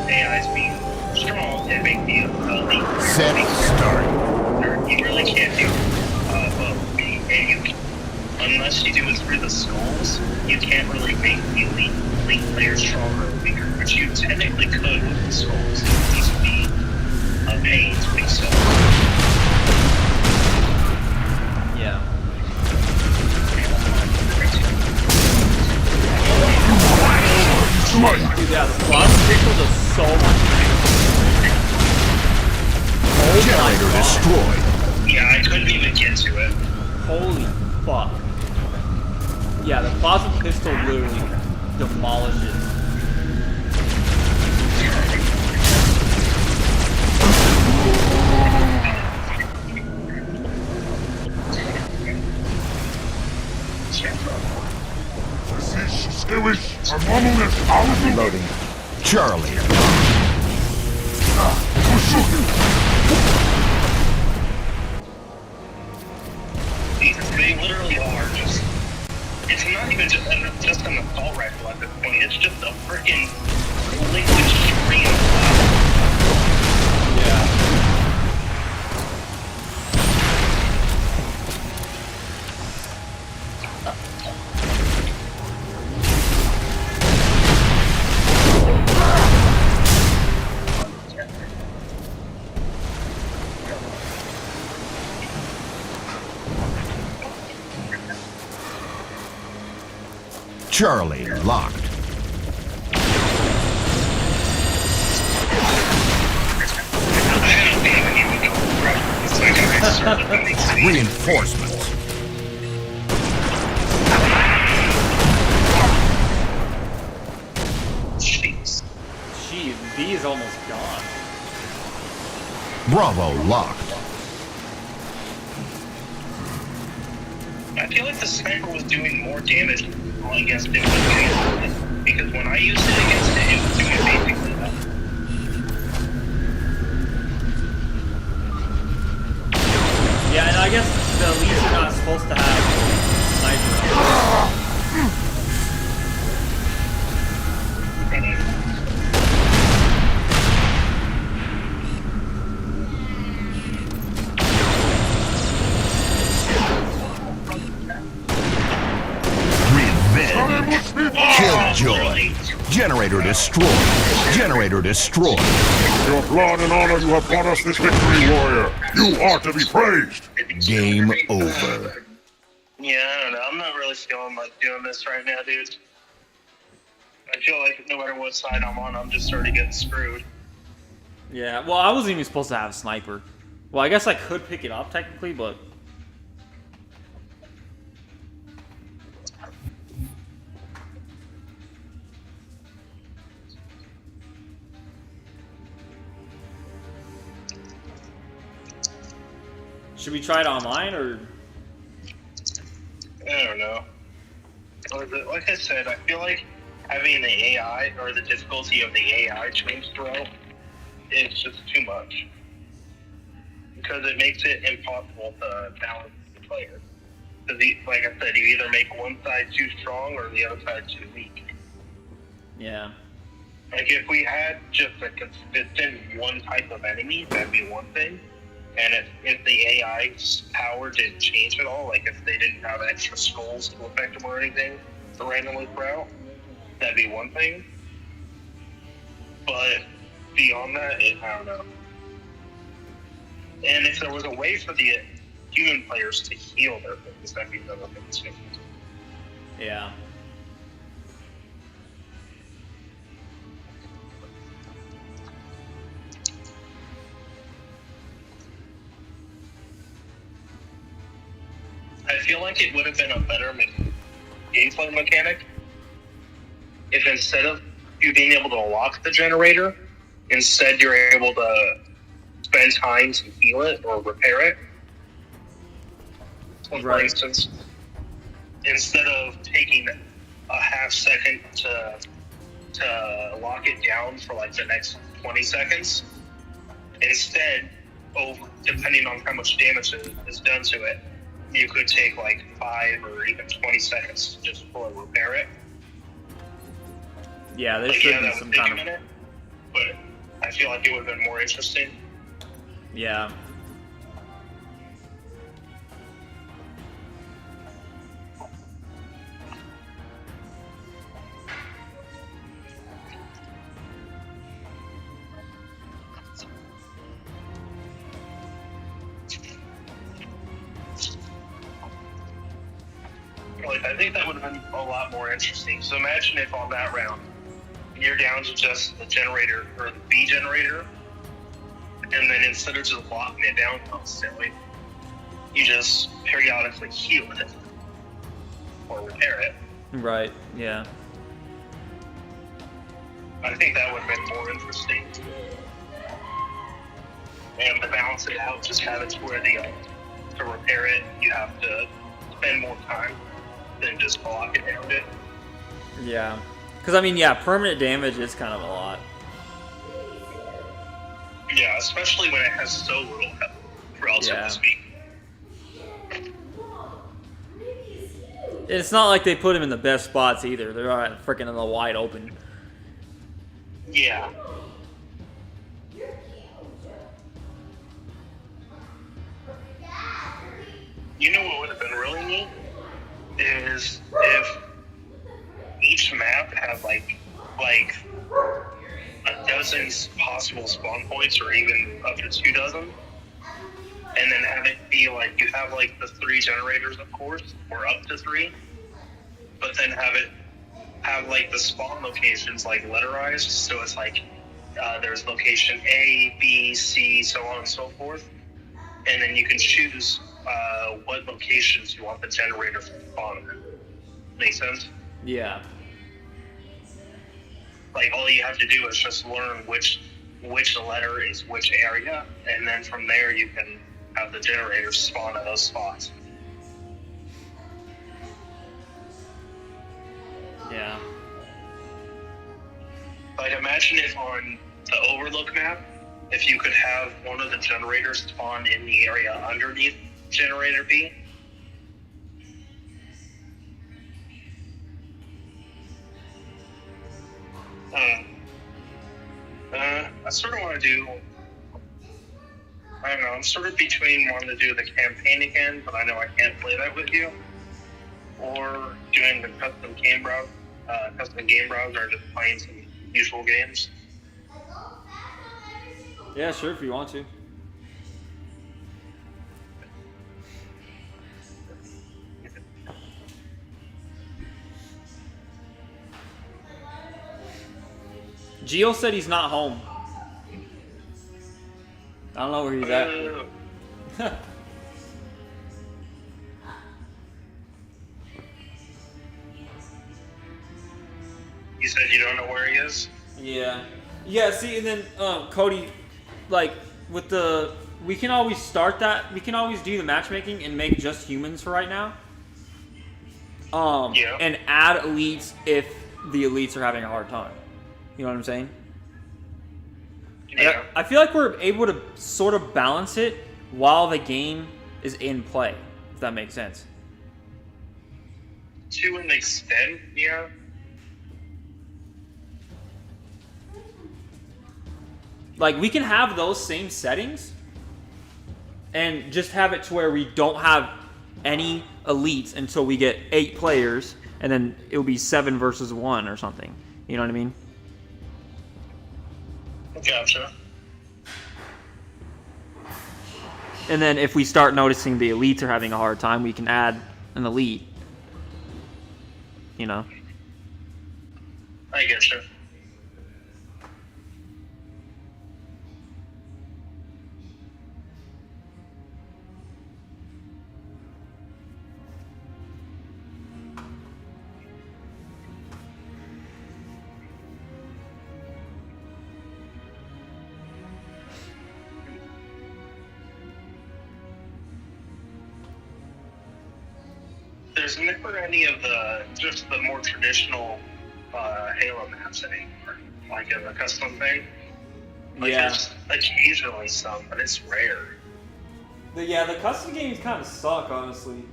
AIs being strong and make the elite. Set start. You really can't do both. And you, unless you do it through the skulls, you can't really make the elite players stronger or weaker, which you technically could with the skulls. It would just be a pain to make so. Yeah. Dude, yeah, the plasma pixel does so much damage. Oh Generator my destroyed. Yeah, I couldn't even get to it. Holy fuck. Yeah, the plasma pistol literally demolishes. Loading. Charlie. They literally are just. It's not even just an assault rifle at this point. It's just a freaking liquid stream of plasma. Yeah. Charlie locked. Reinforcements. Jeez. Jeez, B is almost gone. Bravo locked. I feel like the sniper was doing more damage against it with because when I used it against it, it was doing basically that. Yeah, and I guess the elites are not supposed to have sniper. Revenge. Killjoy. Generator destroyed. Generator destroyed. Your blood and honor you have brought us this victory, warrior. You are to be praised. Game over. Yeah, I don't know. I'm not really feeling like doing this right now, dude. I feel like no matter what side I'm on, I'm just already getting screwed. Yeah, well, I wasn't even supposed to have a sniper. Well, I guess I could pick it up technically, but... Should we try it online, or...? I don't know. Like I said, I feel like having the AI, or the difficulty of the AI change throughout, is just too much. Because it makes it impossible to balance the player. Because, like I said, you either make one side too strong or the other side too weak. Yeah. Like, if we had just a consistent one type of enemy, that'd be one thing. And if the AI's power didn't change at all, like if they didn't have extra skulls to affect them or anything to randomly throw, that'd be one thing. But beyond that, I don't know. And if there was a way for the human players to heal their things, that'd be another thing too. Yeah. I feel like it would have been a better gameplay mechanic if instead of you being able to lock the generator, instead you're able to spend time to heal it or repair it. So, for instance, instead of taking a half second to lock it down for like the next 20 seconds, instead, depending on how much damage is done to it, you could take like 5 or even 20 seconds to just fully repair it. Yeah, there should be some kind of... minute, but I feel like it would have been more interesting. Yeah. Like, I think that would have been a lot more interesting. So imagine if on that round, you're down to just the generator, or the B generator, and then instead of just locking it down constantly, you just periodically heal it or repair it. Right, yeah. I think that would have been more interesting. And to balance it out, just have it to where to repair it, you have to spend more time than just block it down it. Yeah. Because, I mean, yeah, permanent damage is kind of a lot. Yeah, especially when it has so little health, relatively speaking. It's not like they put him in the best spots either. They're freaking in the wide open. Yeah. You know what would have been really neat? Is if each map had like a dozen possible spawn points, or even up to 2 dozen, and then have it be like you have like the 3 generators, of course, or up to 3, but then have like the spawn locations like letterized, so it's like there's location A, B, C, so on and so forth, and then you can choose what locations you want the generator to spawn in. Make sense? Yeah. Like all you have to do is just learn which letter is which area, and then from there you can have the generator spawn at those spots. Yeah. Like imagine if on the Overlook map, if you could have one of the generators spawn in the area underneath generator B. I sort of want to do, I don't know, I'm sort of between wanting to do the campaign again, but I know I can't play that with you, or doing the custom game browser, or just playing some usual games. Yeah, sure, if you want to. Gio said he's not home. I don't know where he's at. You said you don't know where he is? Yeah. Yeah, see, and then, Cody, like, with the... We can always start that. We can always do the matchmaking and make just humans for right now. Yeah. And add elites if the elites are having a hard time. You know what I'm saying? Yeah. I feel like we're able to sort of balance it while the game is in play, if that makes sense. To an extent, yeah. Like, we can have those same settings and just have it to where we don't have any elites until we get 8 players, and then it'll be 7 versus 1 or something. You know what I mean? Gotcha. And then if we start noticing the elites are having a hard time, we can add an elite. You know? I get you. There's never any of just the more traditional Halo maps anymore, like as a custom thing. Like Yeah. there's occasionally some, but it's rare. The custom games kind of suck, honestly.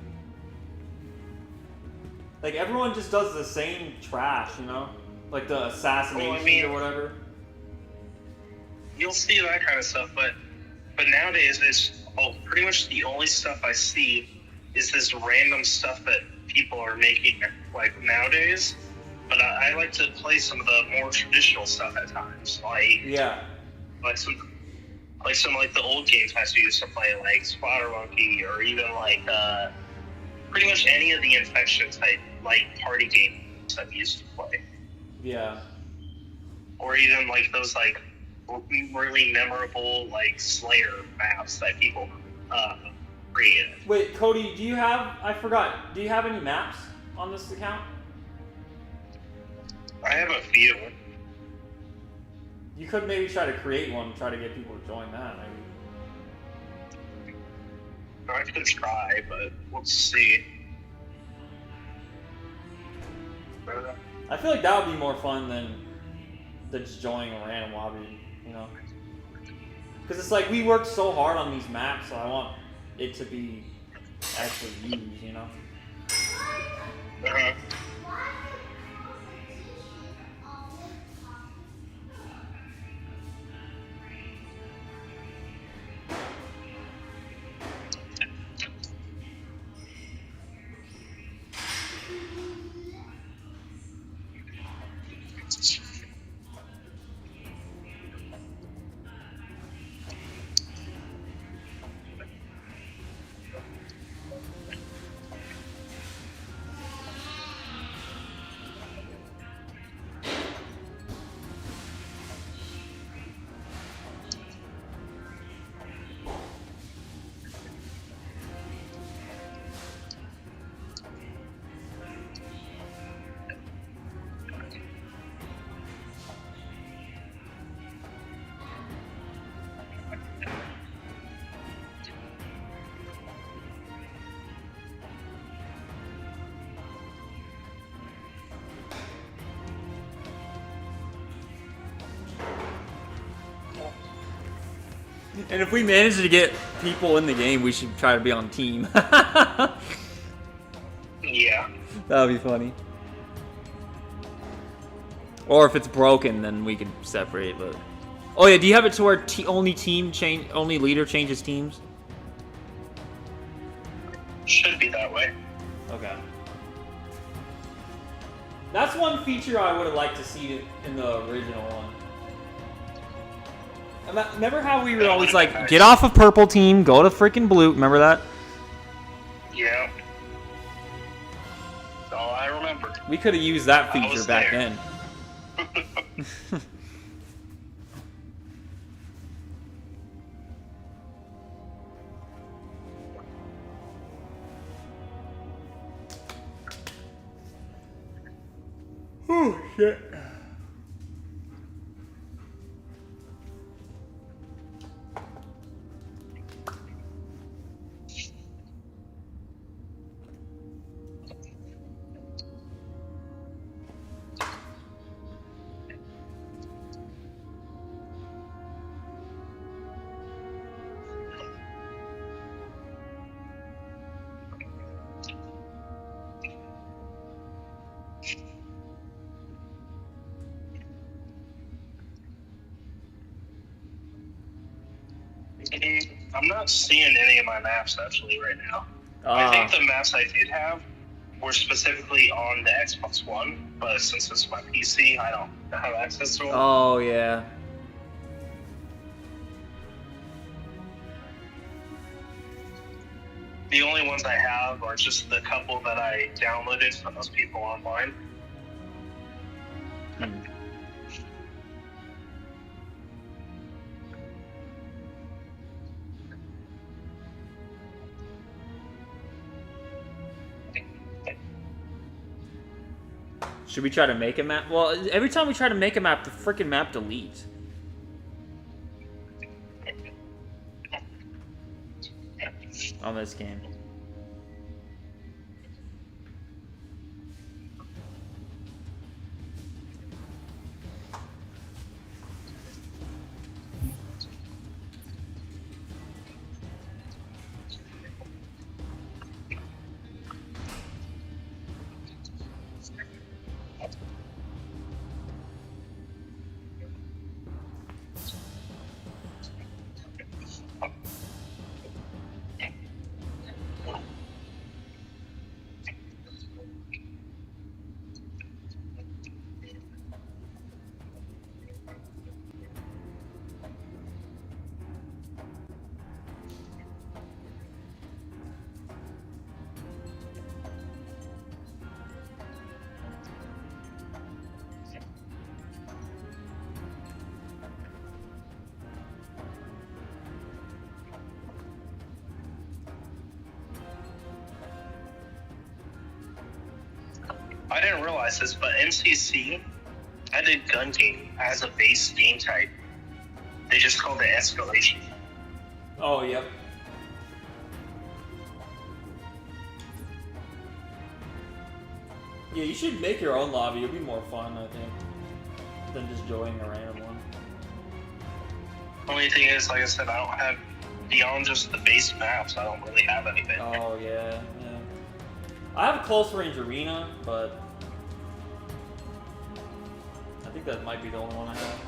Like, everyone just does the same trash, you know? Like the assassinations or whatever. You'll see that kind of stuff, but nowadays pretty much the only stuff I see is this random stuff that people are making like nowadays. But I like to play some of the more traditional stuff at times, like some the old games I used to play, like Splatter Monkey, or even like pretty much any of the Infection type like party games I used to play. Yeah. Or even like those like really memorable like Slayer maps that people created. Wait, Cody, do you have any maps on this account? I have a few. You could maybe try to create one and try to get people to join that, maybe. I could try, but we'll see. I feel like that would be more fun than just joining a random lobby, you know? Because it's like, we worked so hard on these maps, so I want it to be actually used, you know? Uh-huh. And if we manage to get people in the game, we should try to be on team. Yeah. That would be funny. Or if it's broken, then we could separate. But oh yeah, do you have it to where only leader changes teams? Should be that way. Okay. That's one feature I would have liked to see in the original one. Remember how we were always like, get off of purple team, go to freaking blue. Remember that? Yeah. That's all I remember. We could have used that feature back then. Oh shit. I'm not seeing any of my maps actually right now. I think the maps I did have were specifically on the Xbox One, but since it's my PC, I don't have access to them. Oh yeah. The only ones I have are just the couple that I downloaded from those people online. Should we try to make a map? Well, every time we try to make a map, the freaking map deletes. On this game. I didn't realize this, but MCC added gun game as a base game type. They just called it escalation. Oh, yep. Yeah, you should make your own lobby. It'll be more fun, I think, than just joining a random one. Only thing is, like I said, I don't have, beyond just the base maps, I don't really have anything. Oh, yeah. I have a close range arena, but I think that might be the only one I have.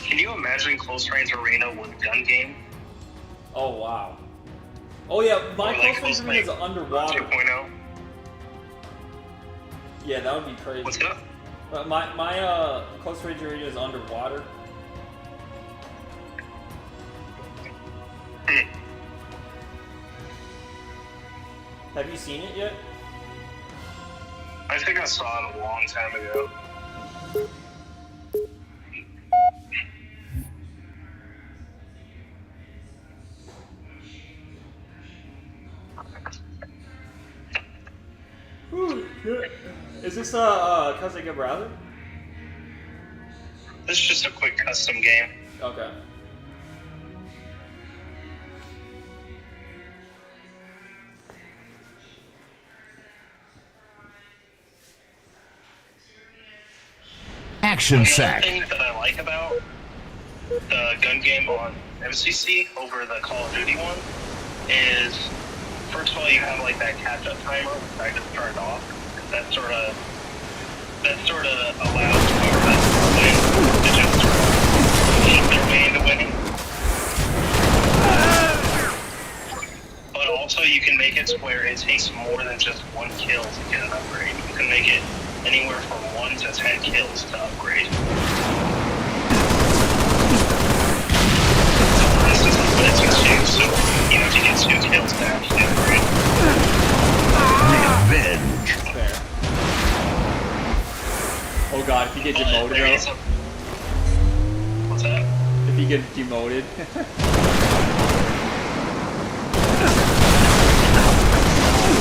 Can you imagine close range arena with gun game? Oh, wow. Oh, yeah, my Or like close range arena is underwater. 2.0? Yeah, that would be crazy. What's up? My close range arena is underwater. Have you seen it yet? I think I saw it a long time ago. Is this a custom game browser? This is just a quick custom game. Okay. Action Another sack. thing that I like about the gun game on MCC over the Call of Duty one is, first of all, you have like that catch-up timer, which I just turned off. That sort of allows whoever has to win to just sort of cheat their way into winning. But also, you can make it to where it takes more than just 1 kill to get an upgrade. You can make it anywhere from 1 to 10 kills to upgrade. For instance, I'll put it to 2, so you have to get 2 kills to actually upgrade. Revenge. Fair. Oh god, if you get demoted though. What's that? If you get demoted.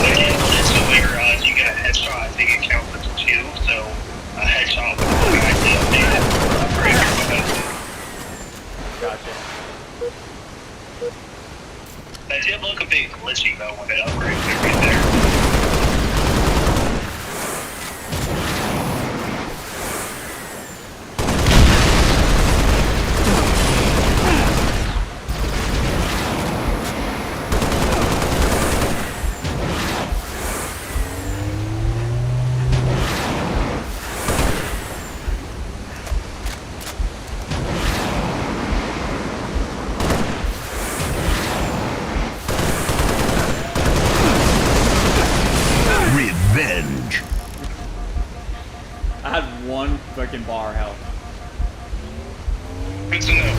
Again, it's where if you get a headshot, I think it counts as 2, so a headshot would automatically update it for upgrade your weapon. Gotcha. That did look a bit glitchy though when it upgraded it right there. Revenge. I had 1 fucking bar health. Good to know.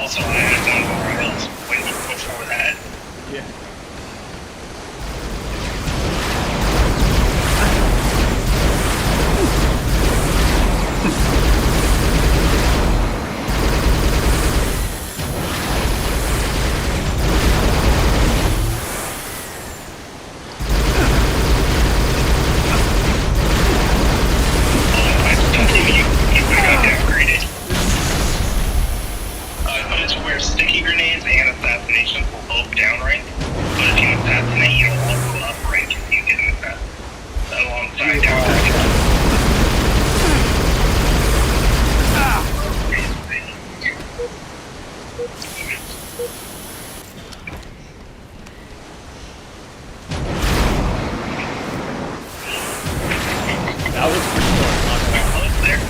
Also, I had 1 more health when before that. Yeah. I don't think you got downgraded. I put it to where sticky grenades and assassinations will both downrank, but if you assassinate, you'll also uprank if you get an assassin alongside downrank. That was pretty cool. Not gonna lie. Close there.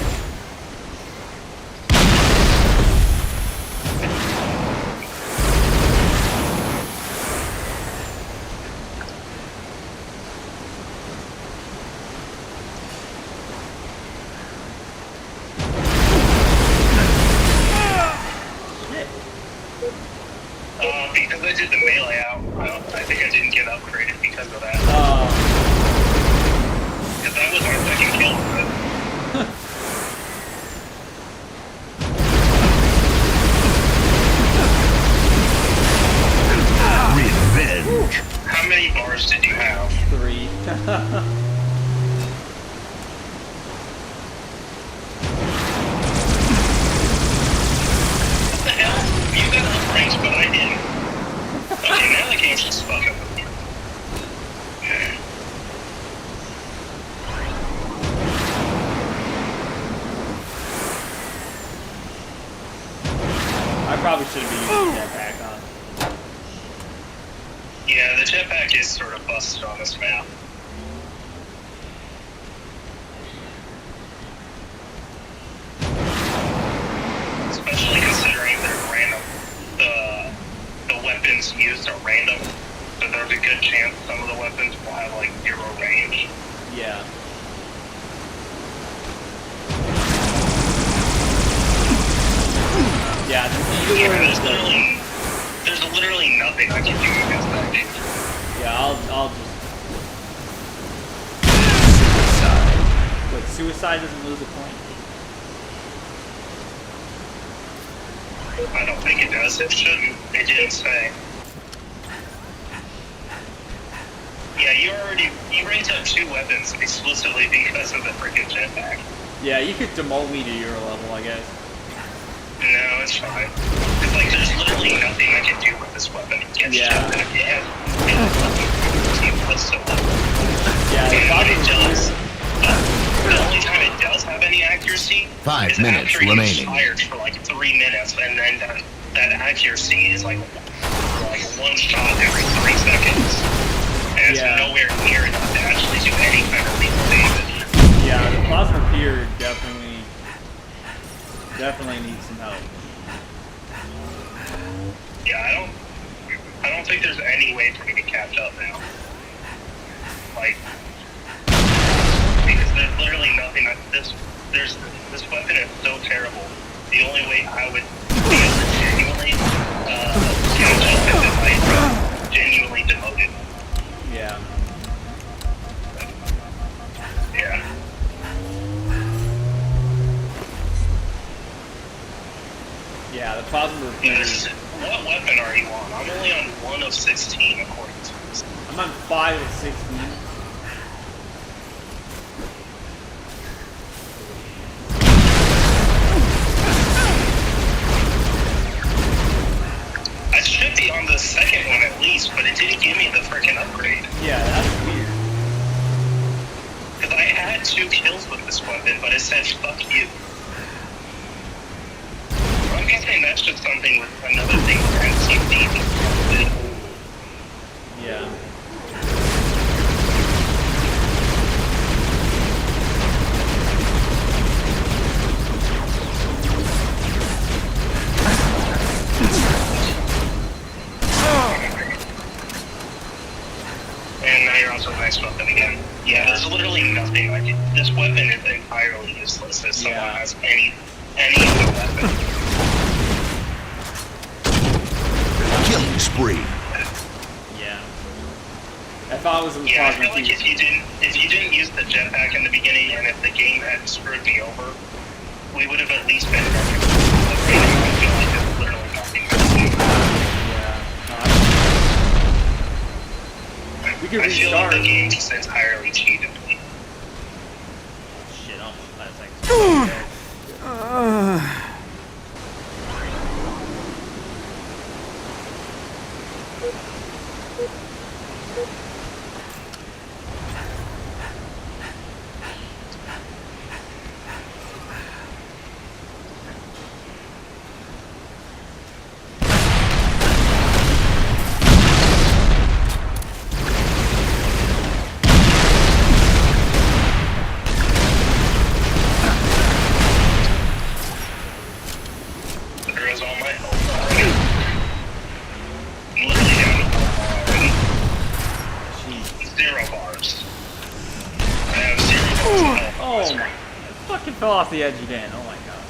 Because I did the melee out, I think I didn't get upgraded because of that. Because that was my second kill. Revenge. How many bars did you have? 3. What the hell? You got upranks, but I didn't. Okay, now the game's just fucking with me. I probably shouldn't be using jetpack, huh? Yeah, the jetpack is sort of busted on this map. Especially considering they're random. The weapons used are random, so there's a good chance some of the weapons will have like 0 range. Yeah. Yeah, Yeah, there's literally nothing I can do against that game. yeah, I'll just But suicide doesn't lose a point. I don't think it does. It shouldn't. It didn't say. Yeah, you raised up 2 weapons exclusively because of the freaking jetpack. Yeah, you could demote me to your level, I guess. No, it's fine. It's like there's literally nothing I can do with this weapon against jetpack. Yeah. Yeah, the And when problem it is does, the only time it does have any active 5 is minutes after you remaining. fired for like 3 minutes, and then that accuracy is like one shot every 3 seconds, and it's nowhere near enough to actually do any kind of lethal damage. Yeah, the plasma repeater definitely needs some help. Yeah, I don't think there's any way for me to catch up now. Like, because there's literally nothing that this weapon is so terrible. The only way I would be able to genuinely catch up is if I genuinely demoted. Yeah. Yeah. Yeah, the plasma repeater. What weapon are you on? I'm only on 1 of 16 according to this. I'm on 5 of 16. I should be on the second one at least, but it didn't give me the freaking upgrade. Yeah, that's weird. Because I had 2 kills with this weapon, but it said fuck you. I'm guessing that's just something with another thing with NCD. Yeah. And now you're on to the next weapon again. Yeah, there's literally nothing like it. This weapon is entirely useless if someone has any other weapon. Killing spree. Yeah. If I was in the Yeah, I plasma feel like repeater. if you didn't use the jetpack in the beginning, and if the game had screwed me over, we would have at least been better. But right now, I feel like there's literally nothing to do. We could I feel like restart. the game just entirely cheated me. Shit, almost 5 seconds. There goes all my health already. I'm literally down to 1 bar already. 0 bars. I have 0 bars of health. Oh my. I fucking fell off the edge again. Oh my god.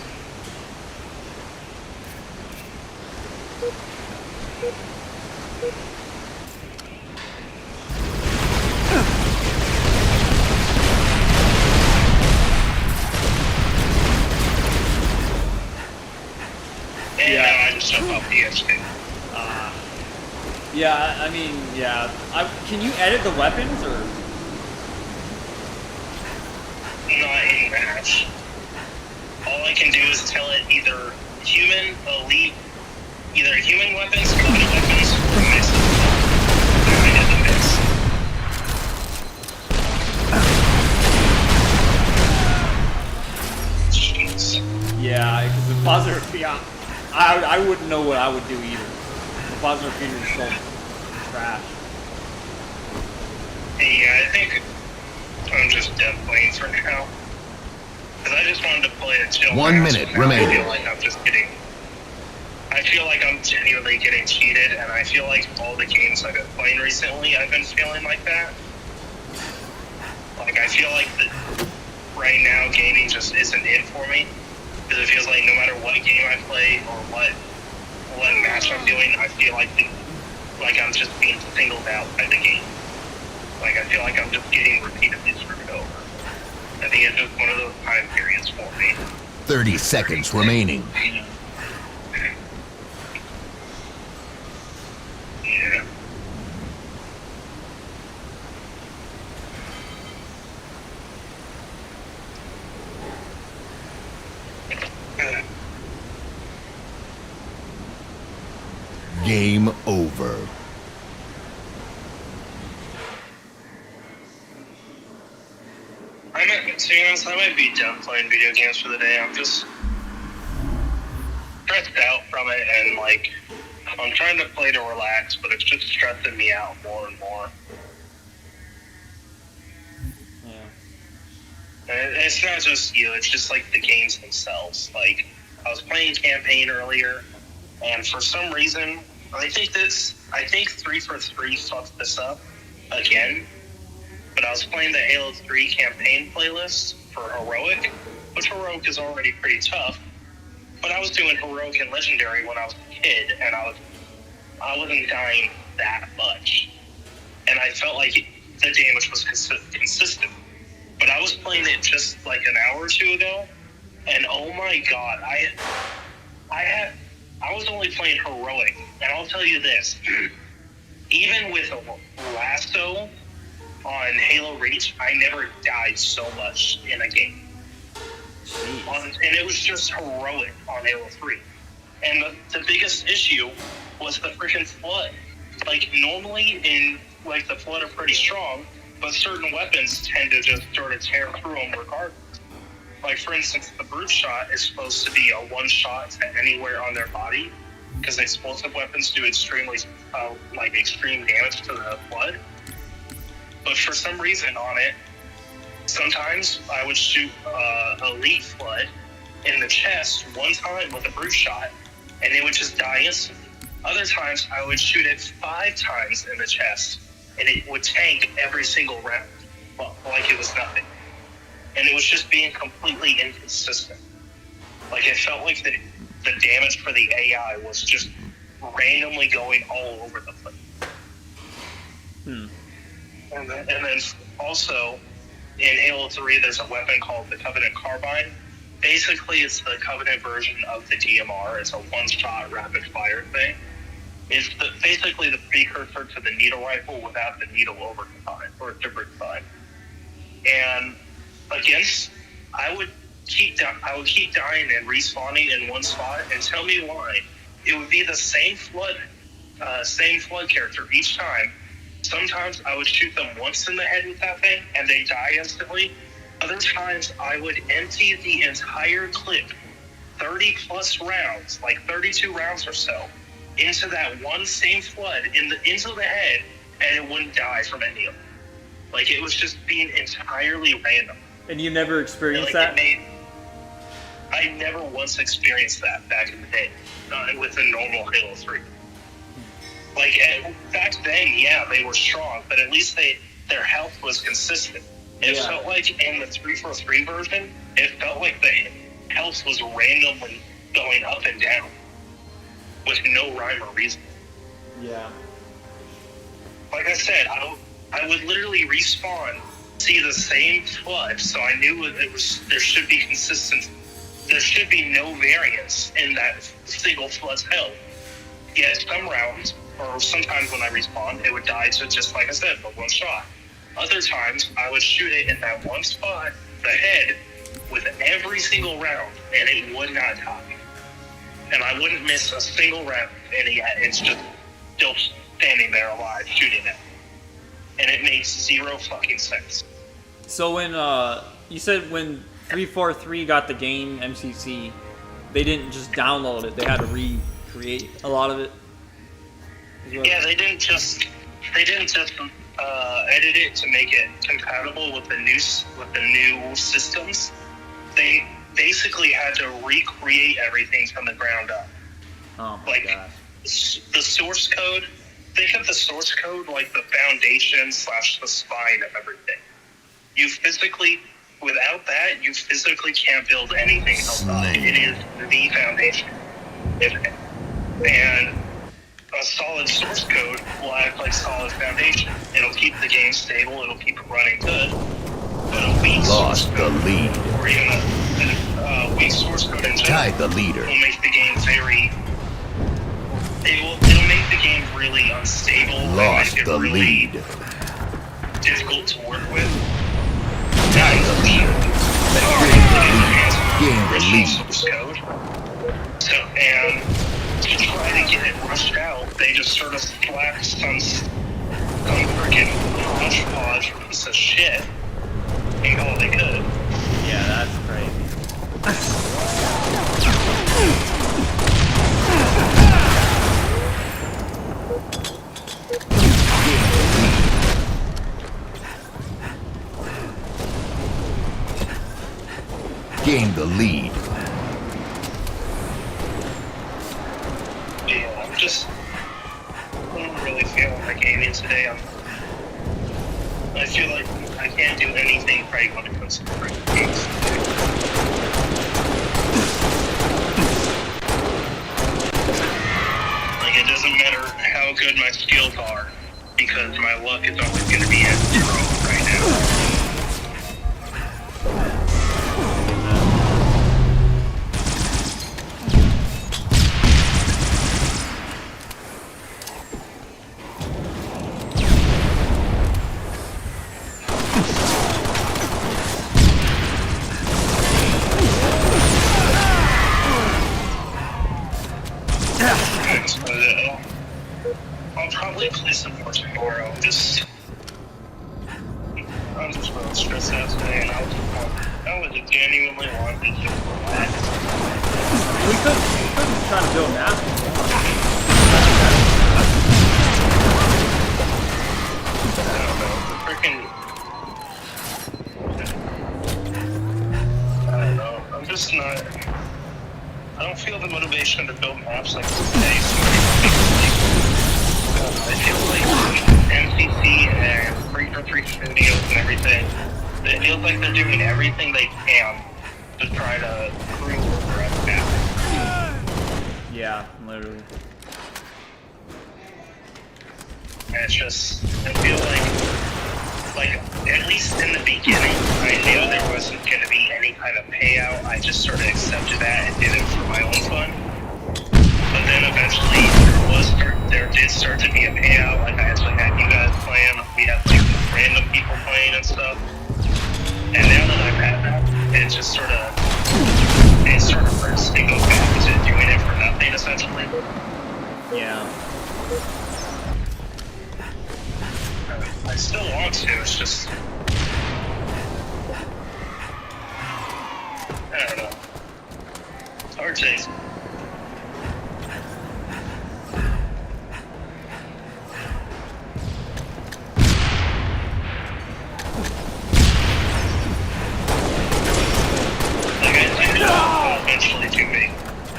And now I just jump off the edge too. Yeah, I mean, yeah. Can you edit the weapons or? Not in match. All I can do is tell it either human, elite, either human weapons, elite weapons, or missile. And I did the mix. Jeez. Yeah, because the plasma repeater, I wouldn't know what I would do either. The plasma repeater is so trash. Yeah, I think I'm just dead playing for now. Because I just wanted to play a chill 1 match, minute and now remaining. I feel like I'm genuinely getting cheated, and I feel like all the games I've been playing recently, I've been feeling like that. Like, I feel like that right now gaming just isn't it for me. Because it feels like no matter what game I play or what match I'm doing, I feel like I'm just being singled out by the game. Like, I feel like I'm just getting repeatedly screwed over. I think it's just one of those time periods for me. 30 seconds remaining. Yeah. Game over. I'm To be honest, I might be done playing video games for the day. I'm just stressed out from it, and like I'm trying to play to relax, but it's just stressing me out more and more. Yeah. And it's not just you; it's just like the games themselves. Like I was playing campaign earlier, and for some reason, I think 343 fucked this up again. But I was playing the Halo 3 campaign playlist for Heroic, which Heroic is already pretty tough. But I was doing Heroic and Legendary when I was a kid, and I wasn't dying that much. And I felt like the damage was consistent. But I was playing it just like an hour or two ago, and oh my god, I was only playing Heroic, and I'll tell you this, even with a lasso on Halo Reach, I never died so much in a game. And it was just Heroic on Halo 3. And the biggest issue was the freaking Flood. Like, normally the Flood are pretty strong, but certain weapons tend to just sort of tear through them regardless. Like, for instance, the Brute Shot is supposed to be a one-shot to anywhere on their body, because explosive weapons do extreme damage to the Flood. But for some reason on it, sometimes I would shoot Elite Flood in the chest one time with a Brute Shot, and it would just die instantly. Other times I would shoot it 5 times in the chest, and it would tank every single round, like it was nothing. And it was just being completely inconsistent. Like, it felt like the damage for the AI was just randomly going all over the place. And then also, in Halo 3, there's a weapon called the Covenant Carbine. Basically, it's the Covenant version of the DMR. It's a one-shot rapid-fire thing. It's basically the precursor to the needle rifle without the needle overtime or super-time. And I would keep dying and respawning in one spot, and tell me why. It would be the same flood character each time. Sometimes I would shoot them once in the head with that thing, and they die instantly. Other times, I would empty the entire clip, 30-plus rounds, like 32 rounds or so, into that one same flood, into the head, and it wouldn't die from any of them. Like, it was just being entirely random. And you never experienced that? I never once experienced that back in the day, with a normal Halo 3. Like, back then, yeah, they were strong, but at least their health was consistent. It felt like in the 343 version, it felt like the health was randomly going up and down with no rhyme or reason. Yeah. Like I said, I would literally respawn, see the same flood, so I knew there should be consistent. There should be no variance in that single flood's health. Yet some rounds, or sometimes when I respawned, it would die to, just like I said, the one shot. Other times, I would shoot it in that one spot, the head, with every single round, and it would not die. And I wouldn't miss a single round, and it's just still standing there alive, shooting it. And it makes zero fucking sense. So when, you said when 343 got the game, MCC, they didn't just download it, they had to recreate a lot of it? Yeah, they didn't just edit it to make it compatible with the new systems. They basically had to recreate everything from the ground up. Oh my gosh. The source code. Think of the source code like the foundation / the spine of everything. Without that, you physically can't build anything else up. It is the foundation. And a solid source code will act like solid foundation. It'll keep the game stable, it'll keep it running good. But a weak source code, or even a weak source code in general, will make the game it'll make the game really unstable, and make it really difficult to work with. Gain the lead. Source code. So, and to try to get it rushed out, they just sort of slapped some freaking hodgepodge piece of shit and all they could. gained the lead. Yeah, I'm just not really feeling like gaming today. I feel like I can't do anything right when it comes to freaking games today. Like, it doesn't matter how good my skills are, because my luck is always going to be at 0 right now. I'll probably play some more tomorrow. I'm just really stressed out today, and I was genuinely wanting to just relax. We could try to build maps. I don't know. Freaking. I don't know. I'm just not. I don't feel the motivation to build maps like today. I feel like NCC and Free for Free Studios and everything, it feels like they're doing everything they can to try to prove over us now. Yeah, literally. And it's just, I feel like at least in the beginning, I knew there wasn't going to be any kind of payout. I just sort of accepted that and did it for my own fun. But then eventually there did start to be a payout. Like, I actually had you guys playing. We had like random people playing and stuff. And now that I've had that, it sort of hurts to go back to doing it for nothing, essentially. Yeah. I still want to. It's just, I don't know. It's hard to explain.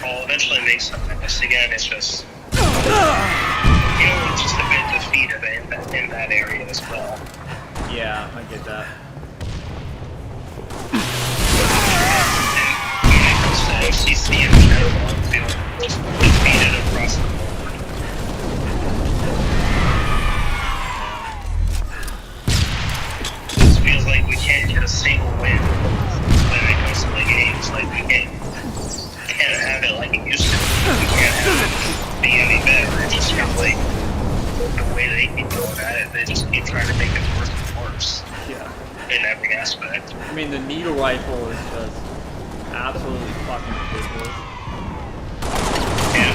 I'll eventually make something like this again. It's just, it's just a bit defeated in that area as well. Yeah, I get that. And when it comes to MCC in general, I'm feeling just defeated across the board. It just feels like we can't get a single win when it comes to the games. Like, we can't have it like it used to. We can't have it be any better. It just feels like the way they keep going at it, they just keep trying to make it worse and worse. Yeah. In every aspect. I mean, the needle rifle is just absolutely fucking ridiculous. Yeah.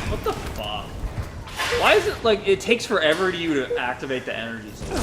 What the fuck? Why is it like it takes forever to you to activate the energy sword?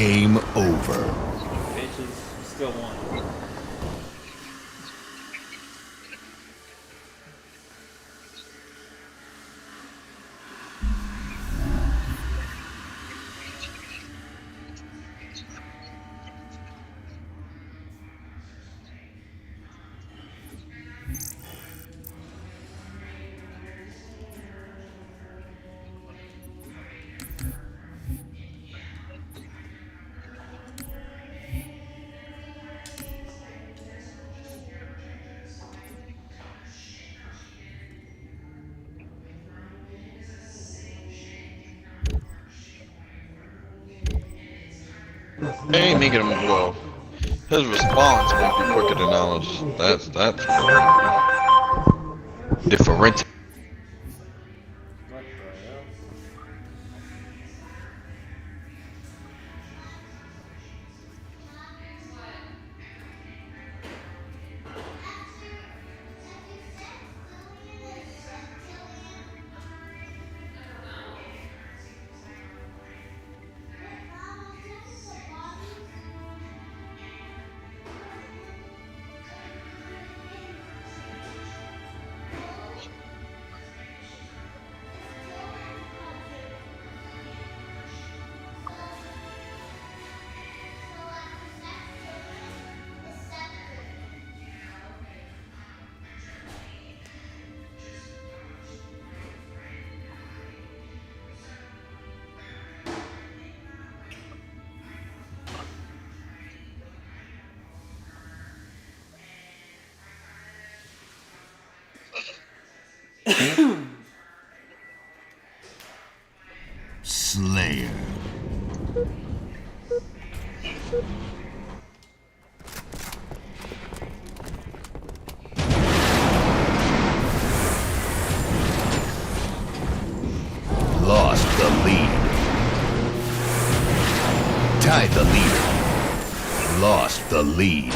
Game over. Bitches, still won. He ain't making him well. His response might be quicker than ours. That's different. What the hell? Slayer. Lost the lead. Tied the leader. Lost the lead.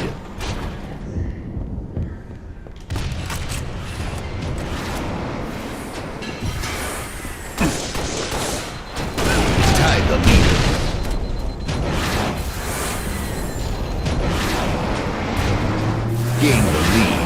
Tied the leader. Gained the lead.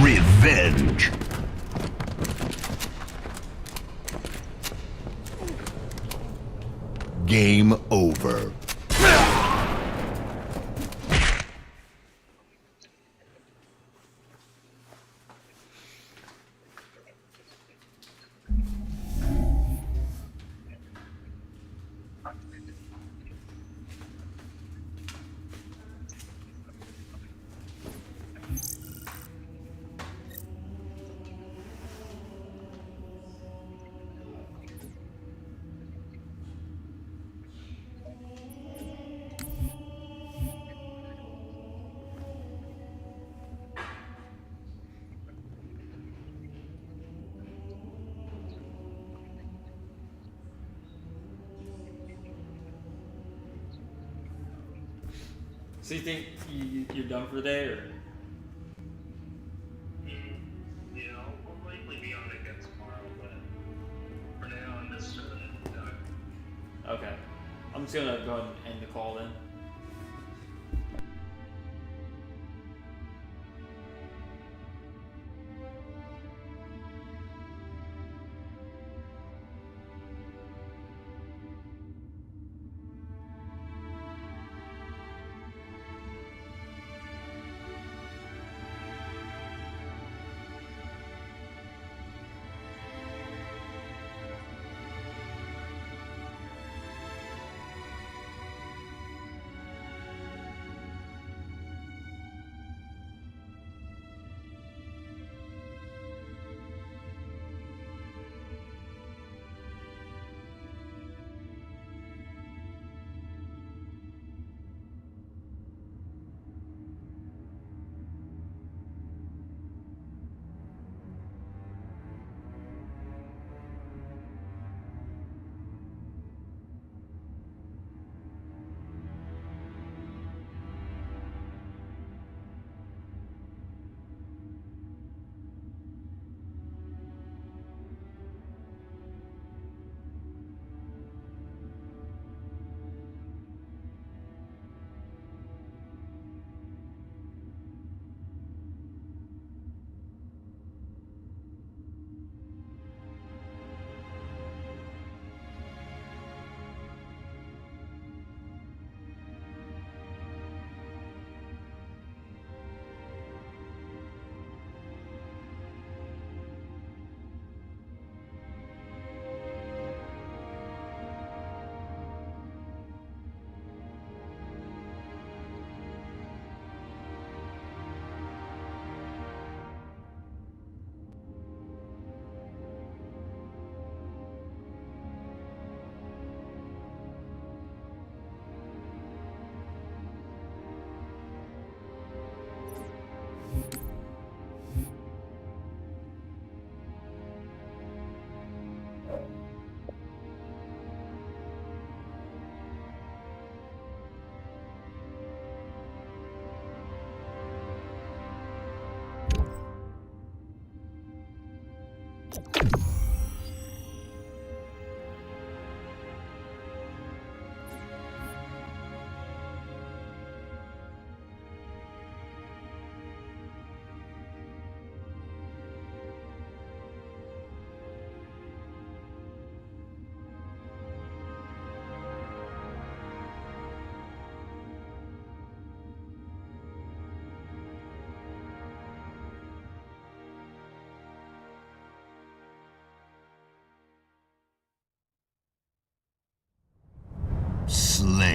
Revenge. Game over. So you think you're done for the day, or? Yeah, I'll likely be on again tomorrow, but for now I'm just done. Okay. I'm just gonna go ahead and end the call then.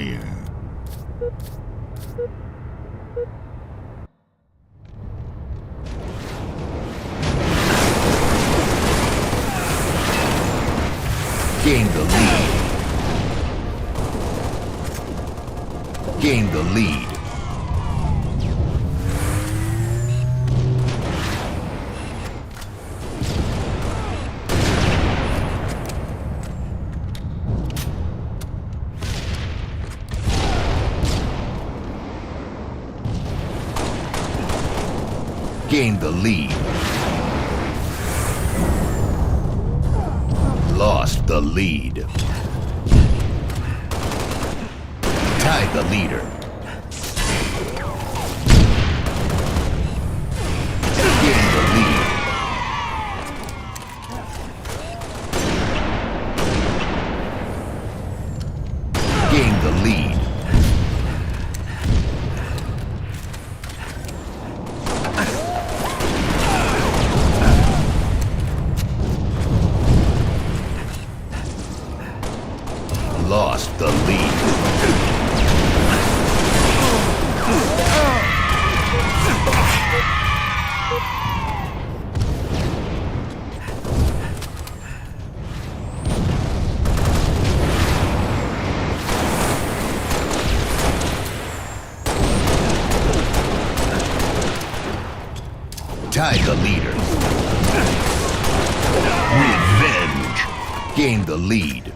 fire. Gain the lead. Gain the lead. Gain the lead. Lost the lead. Tied the leader. Gain the lead. Gain the lead. Lost the lead. Tied the leader. Revenge. Gained the lead.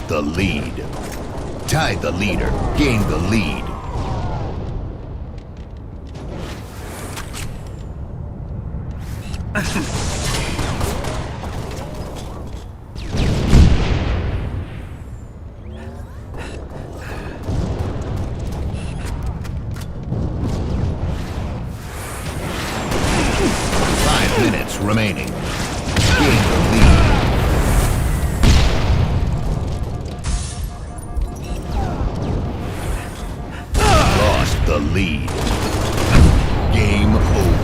The lead. Tied the leader. Gained the lead. Remaining. Gain the lead. Lost the lead. Game over.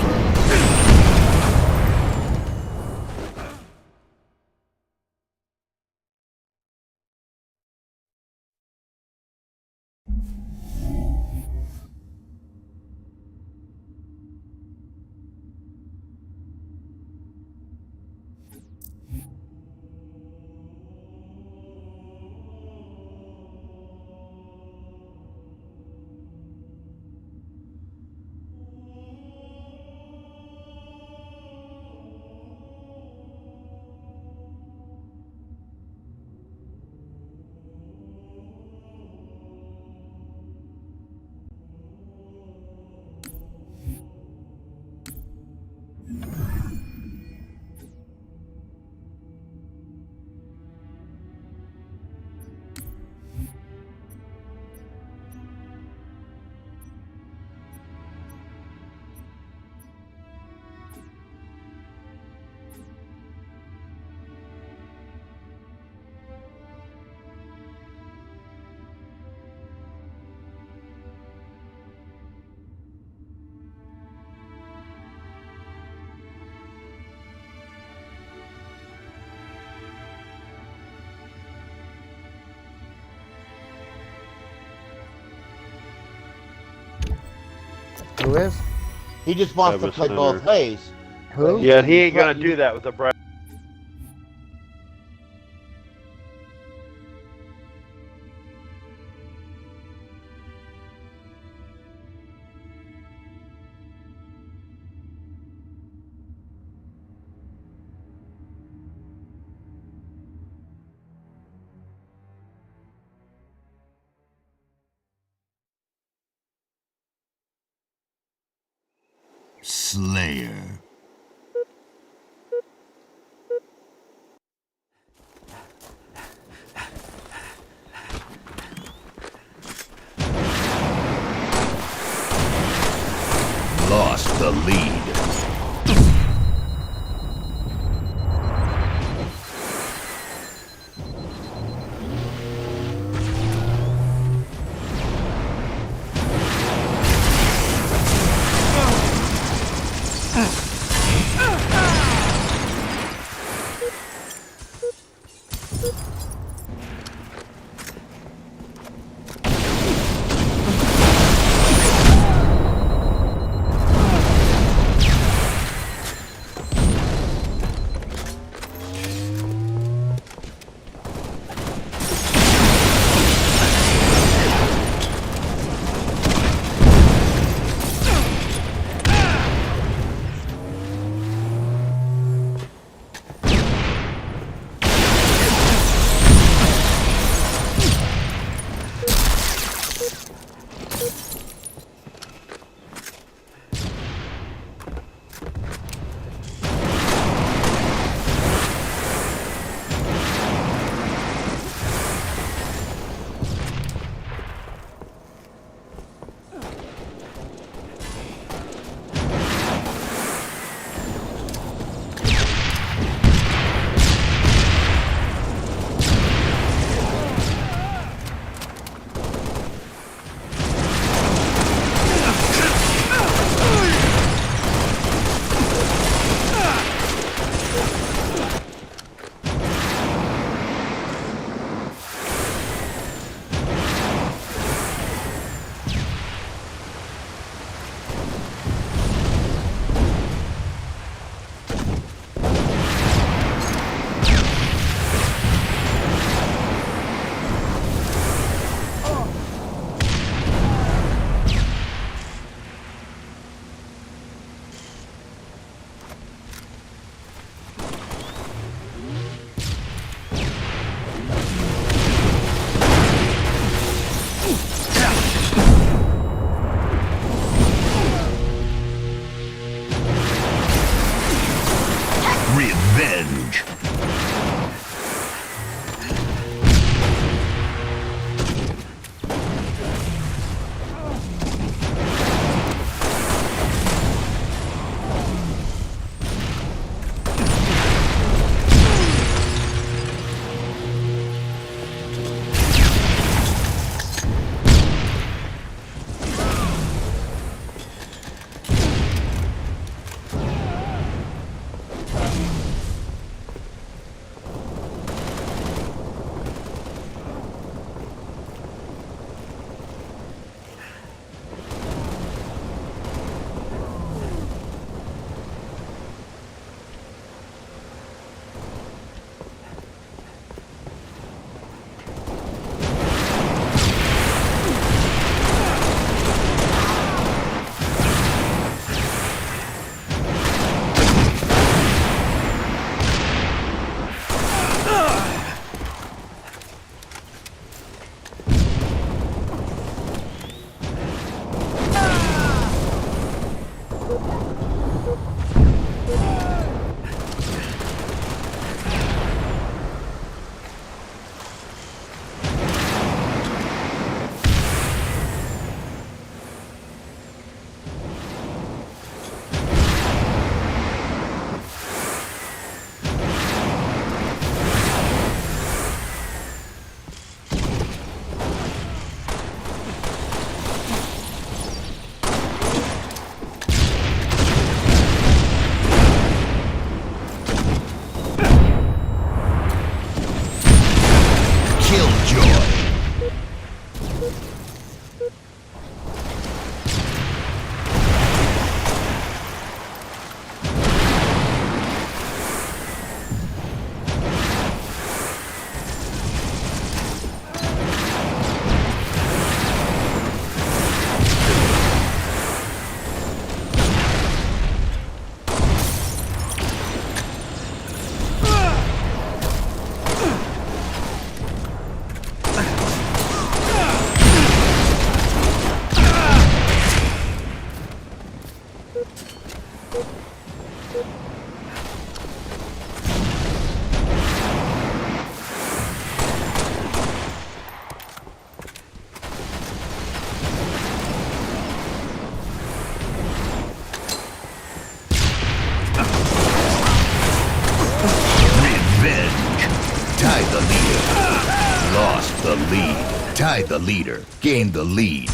Who is? He just wants to play both ways. Who? Yeah, he ain't gonna do that with a bride. Slayer. Lost the lead. Enjoy. Tied the leader. Lost the lead. Tied the leader. Gained the lead.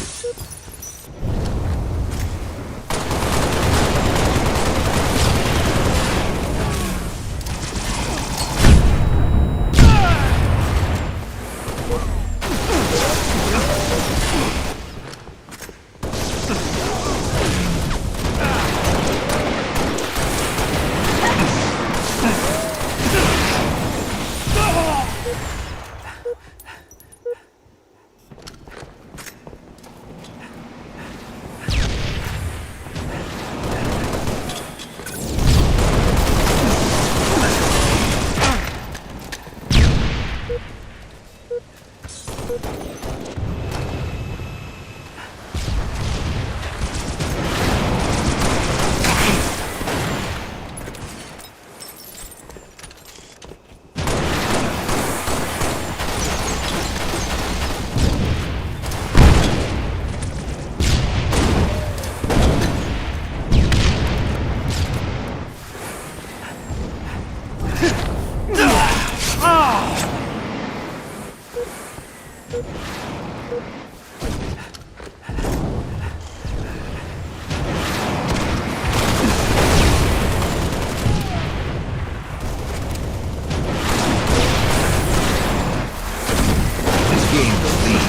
Gained the lead.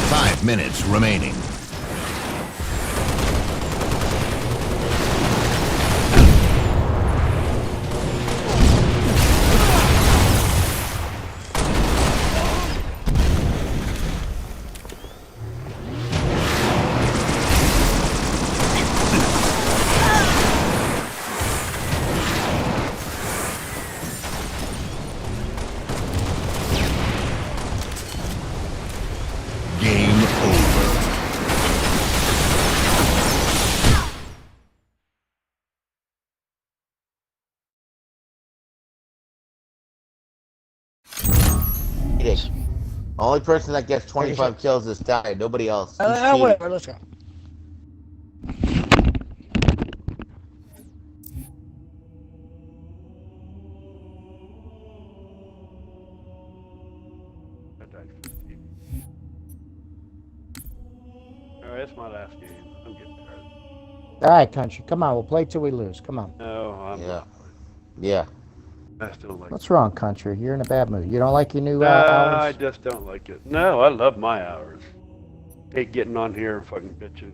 5 minutes remaining. Game over. Only person that gets 25 kills is died. Nobody else. He's cheating. Whatever, let's go. Alright, it's my last game. I'm getting tired. All right, country. Come on, we'll play till we lose. Come on. No, I'm not. Yeah. I still like What's wrong, country? You're in a bad mood. You don't like your new I hours? just don't like it. No, I love my hours. Hate getting on here and fucking bitching.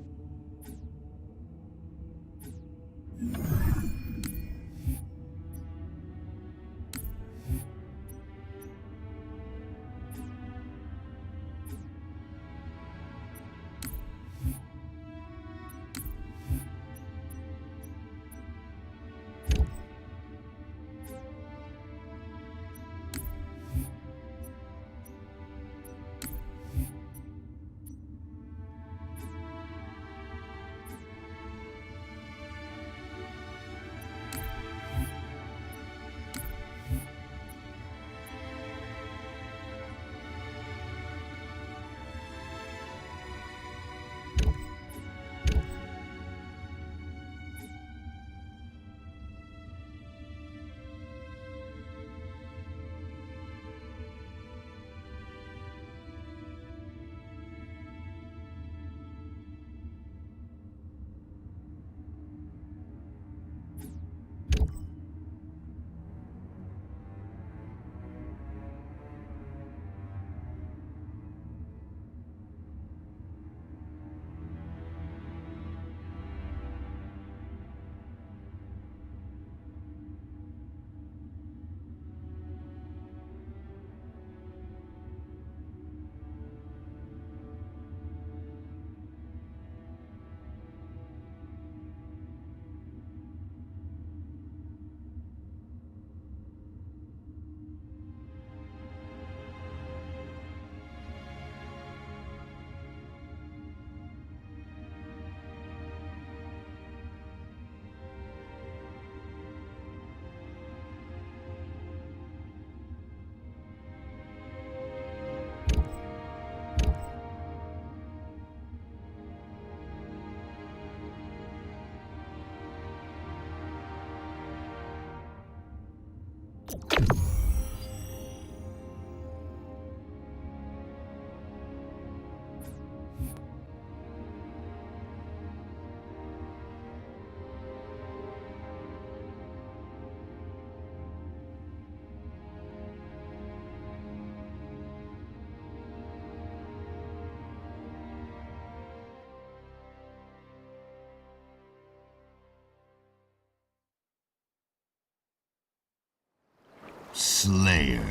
Slayer.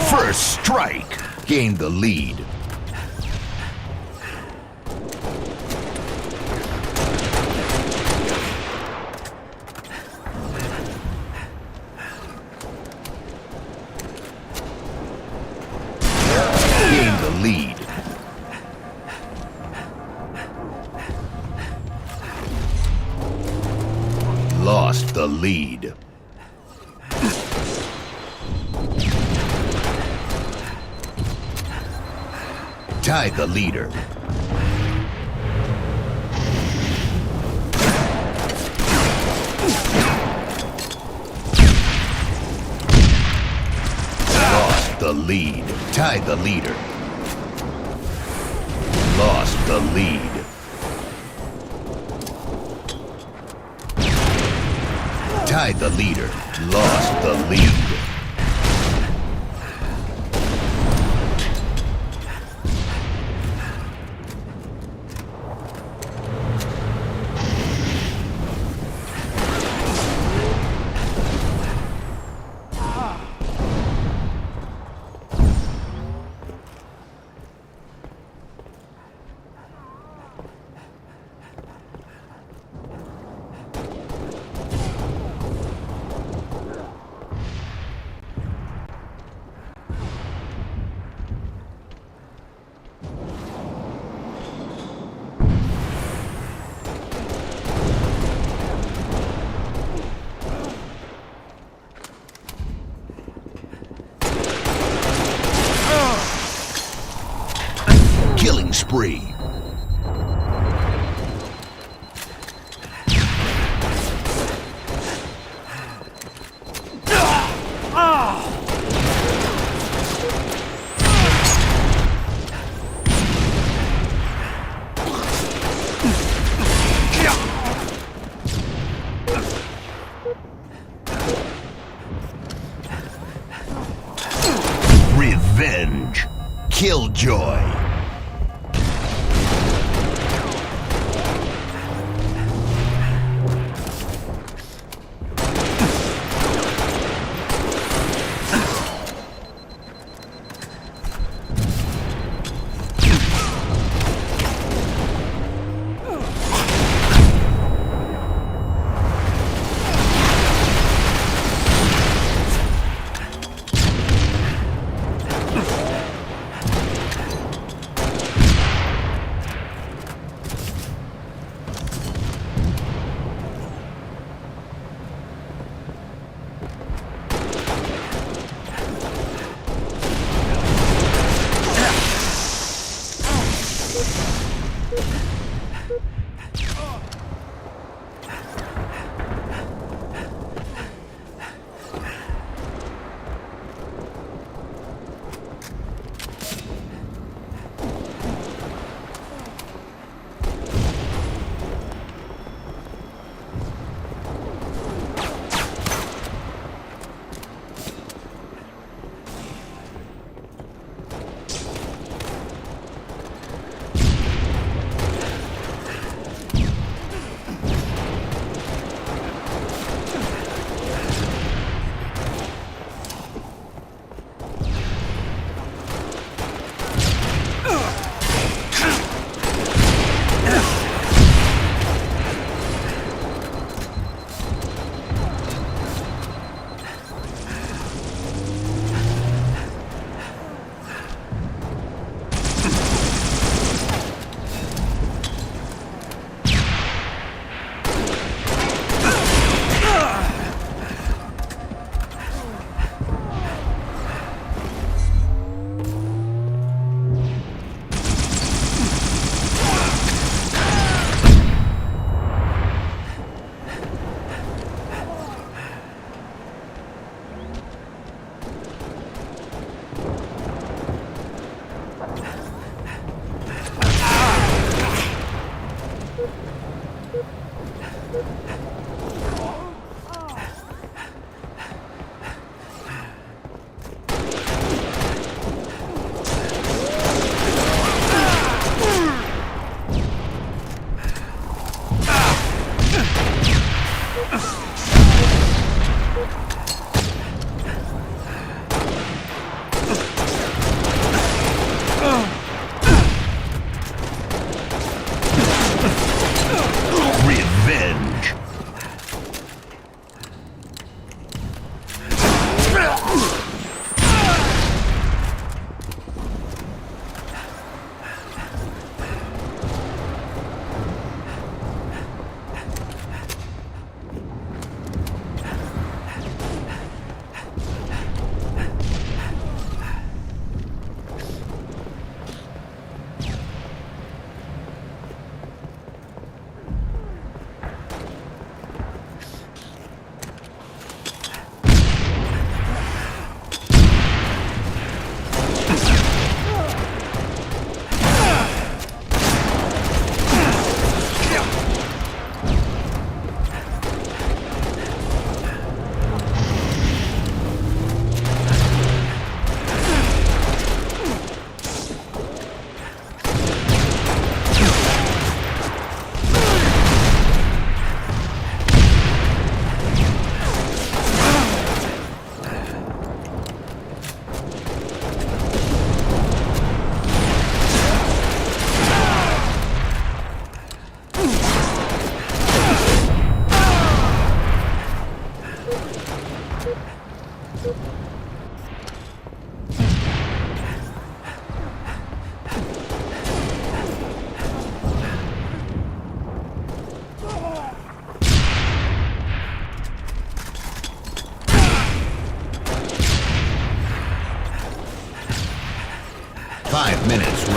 First strike. Gain the lead. Lead. Lost the lead. Tied the leader. Lost the lead. Tied the leader. Lost the lead. Tied the leader. Lost the lead. Killing spree. Revenge. Killjoy.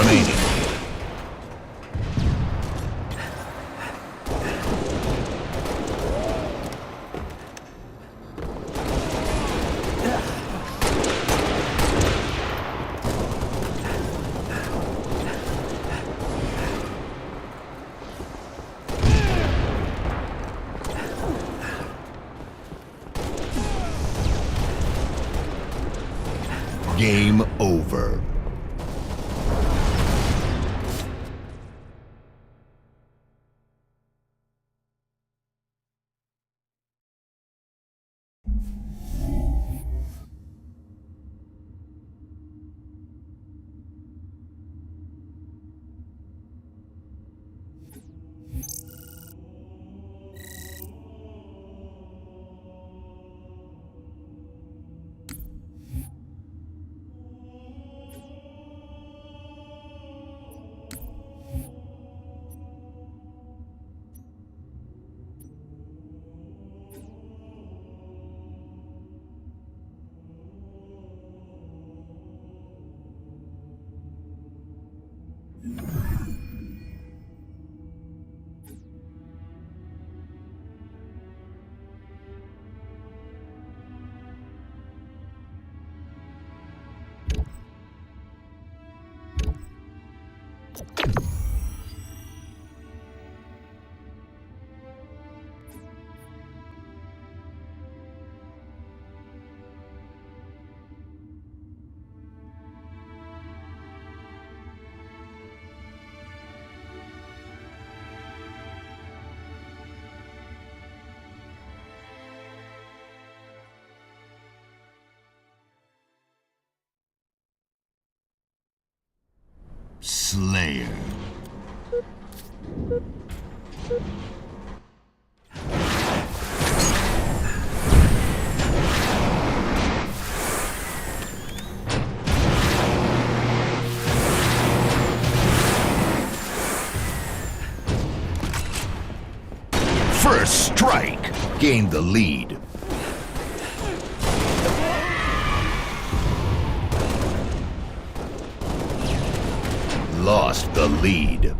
remaining. Game over. Slayer. First strike. Gained the lead. Lost the lead.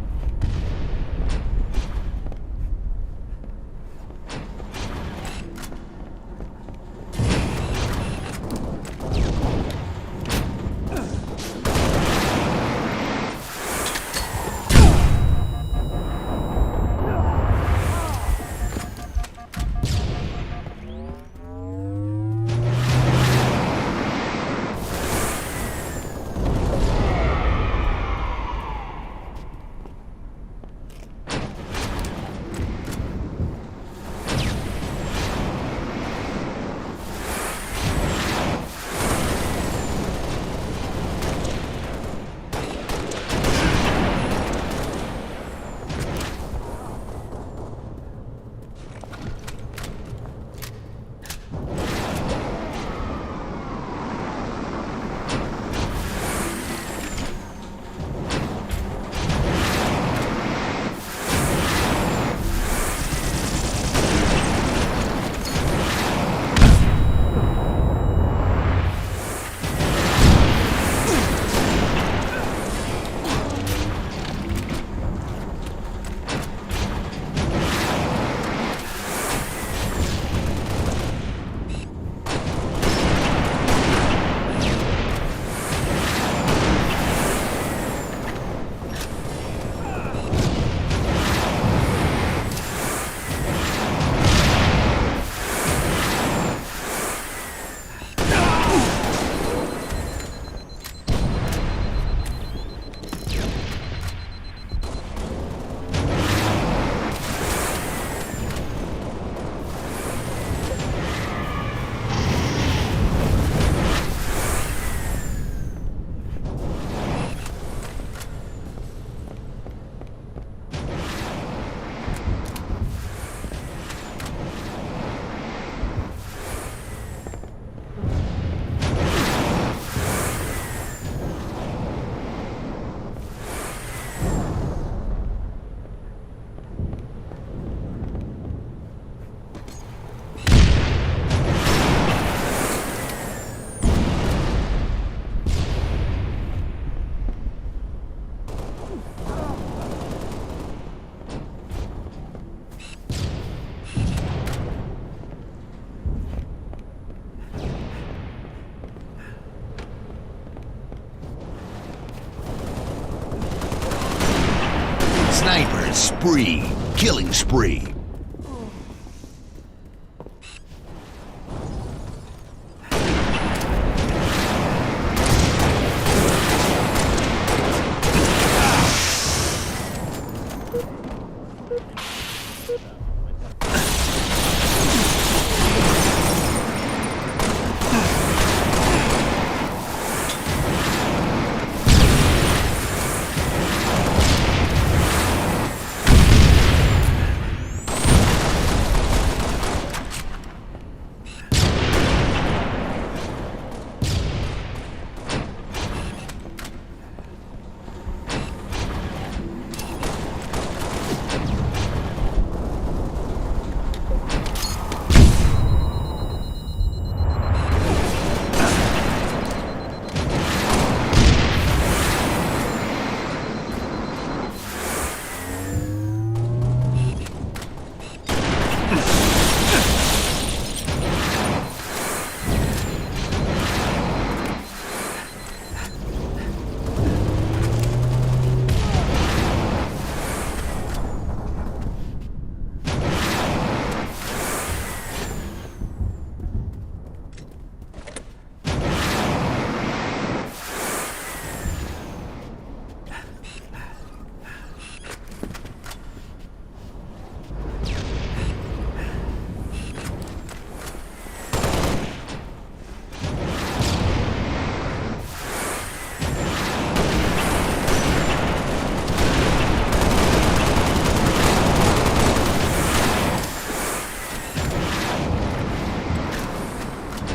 Sniper spree. Killing spree.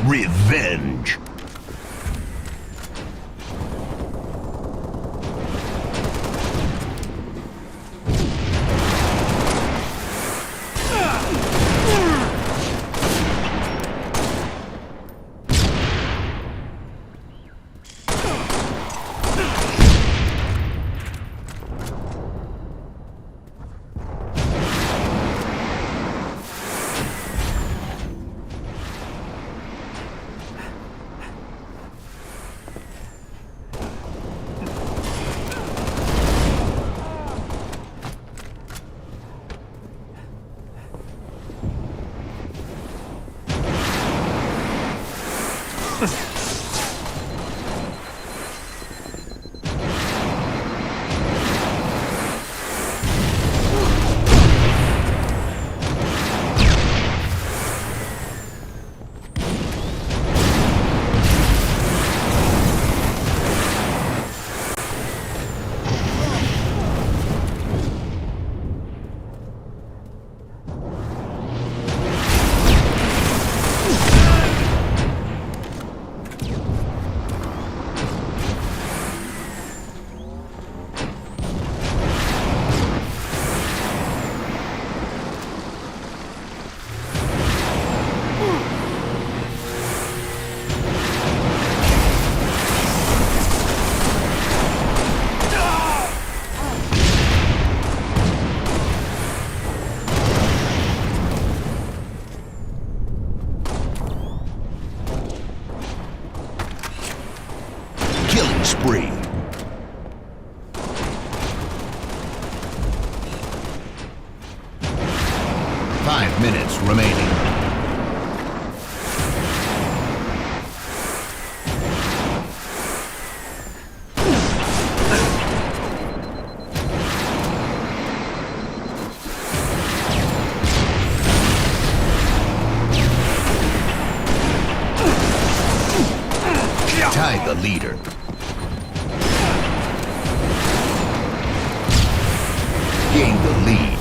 Revenge. Spree. 5 minutes remaining. Tie the leader. Gain the lead.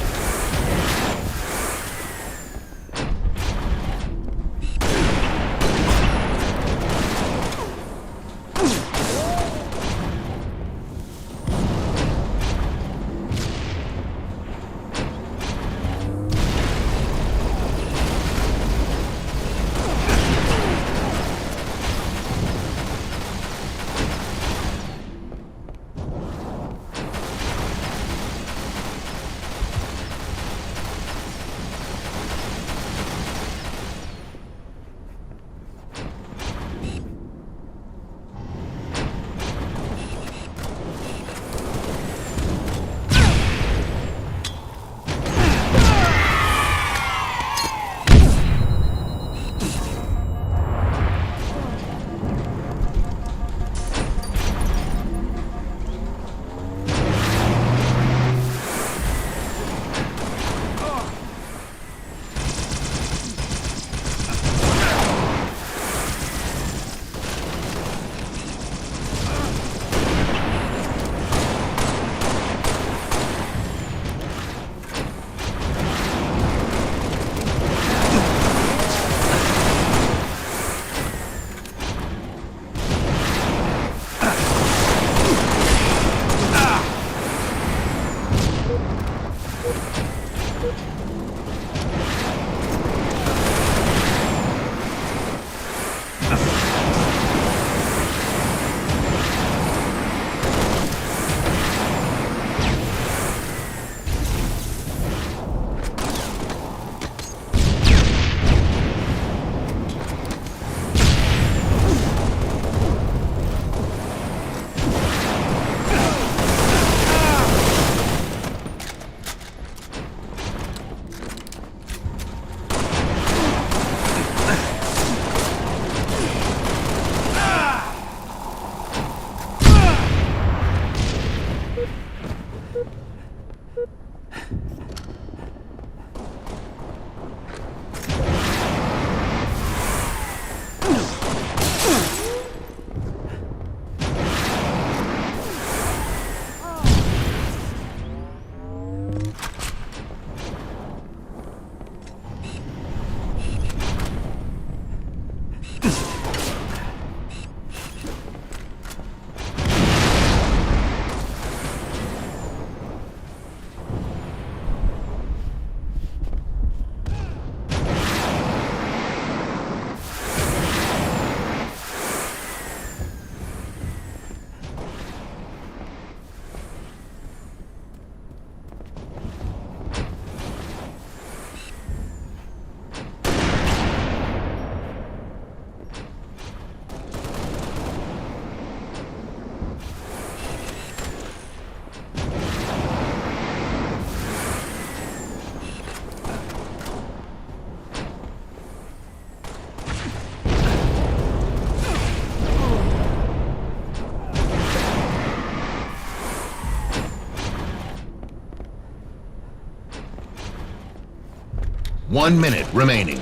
1 minute remaining.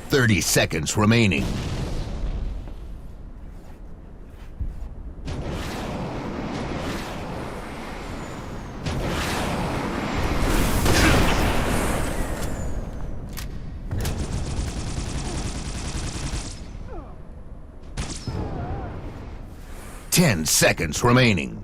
Thirty seconds remaining. Ten seconds remaining.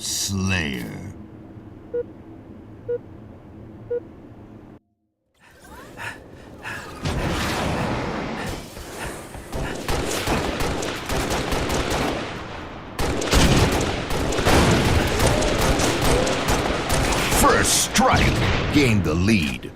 Slayer. gained the lead.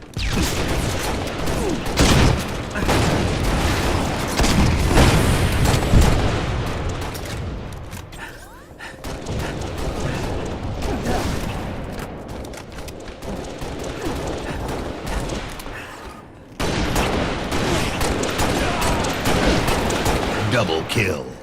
Double kill.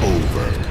over.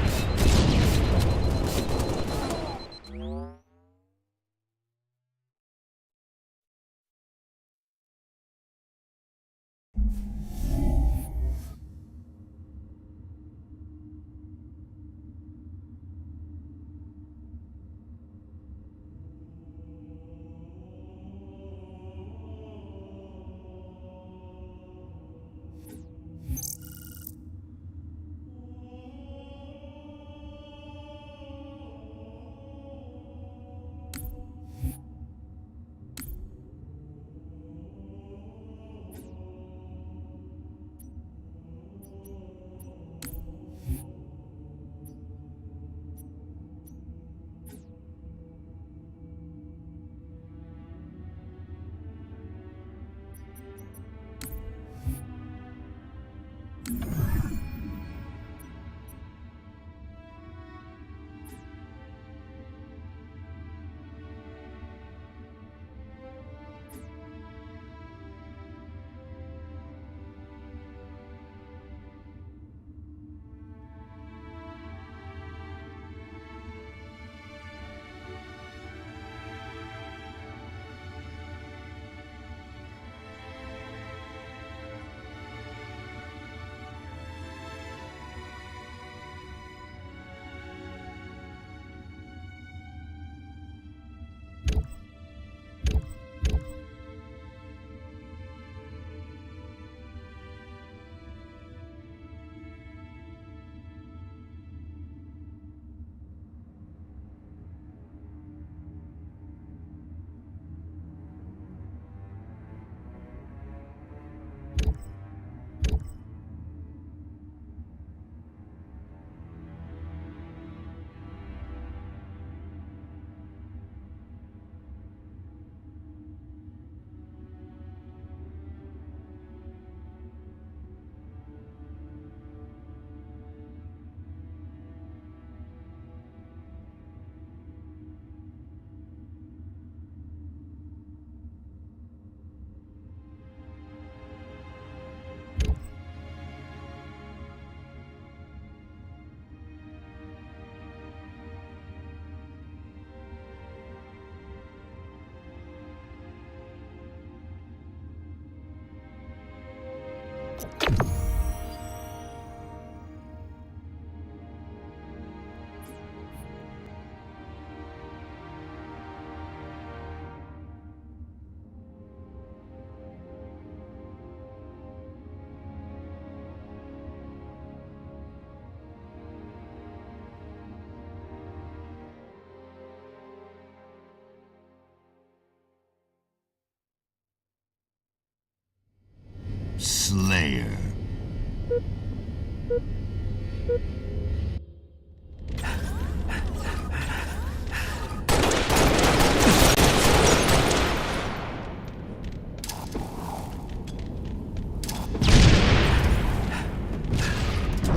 Slayer.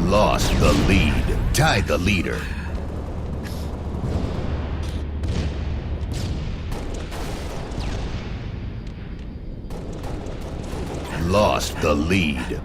Lost the lead. Tied the leader. Lost the lead.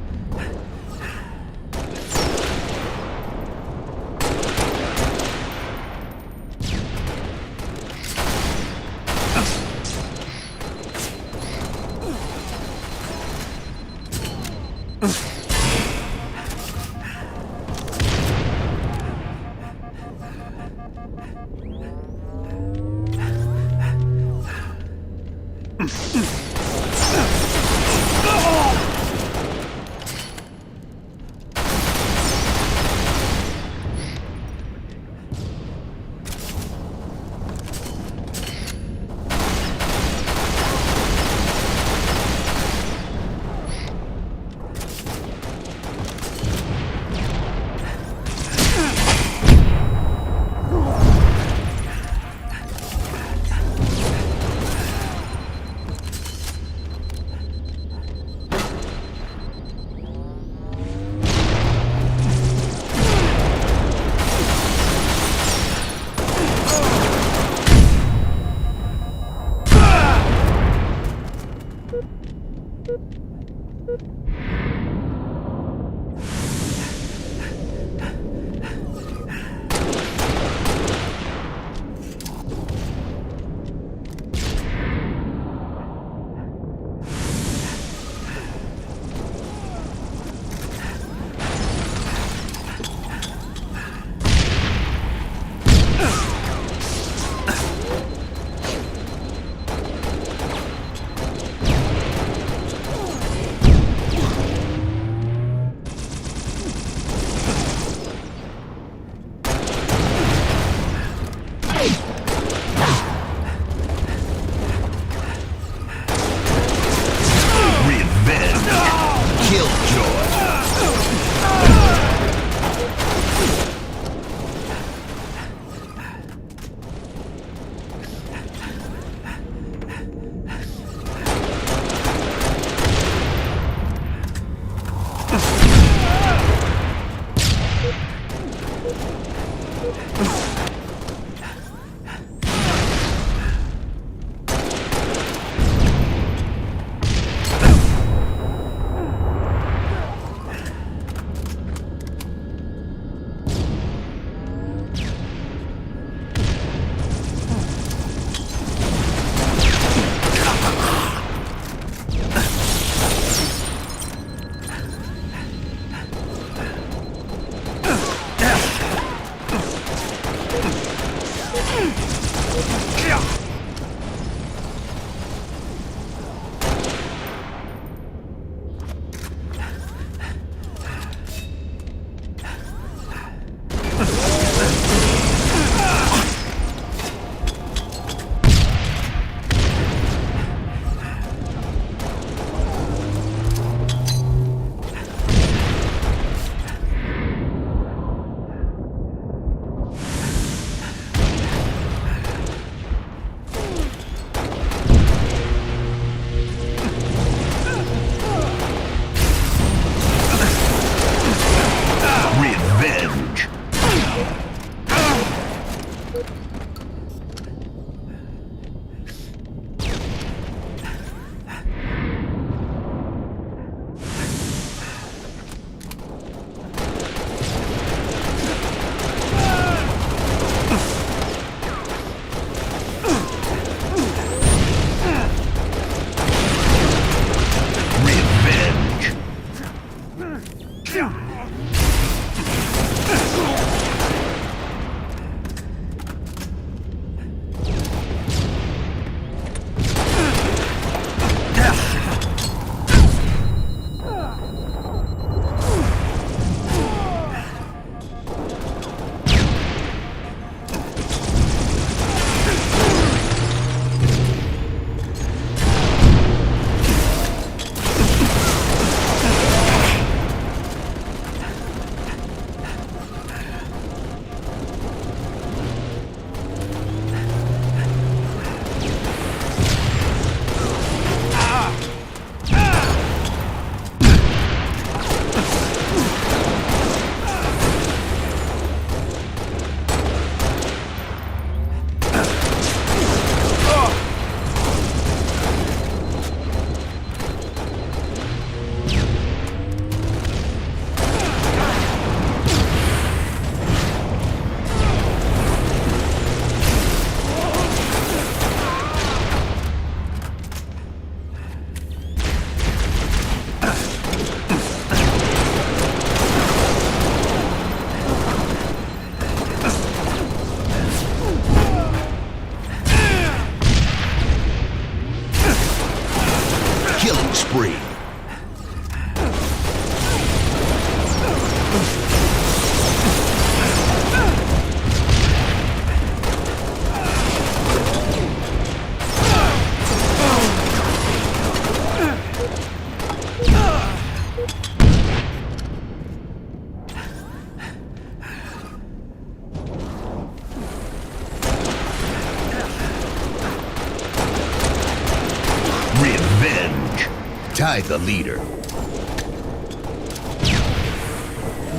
Tied the leader.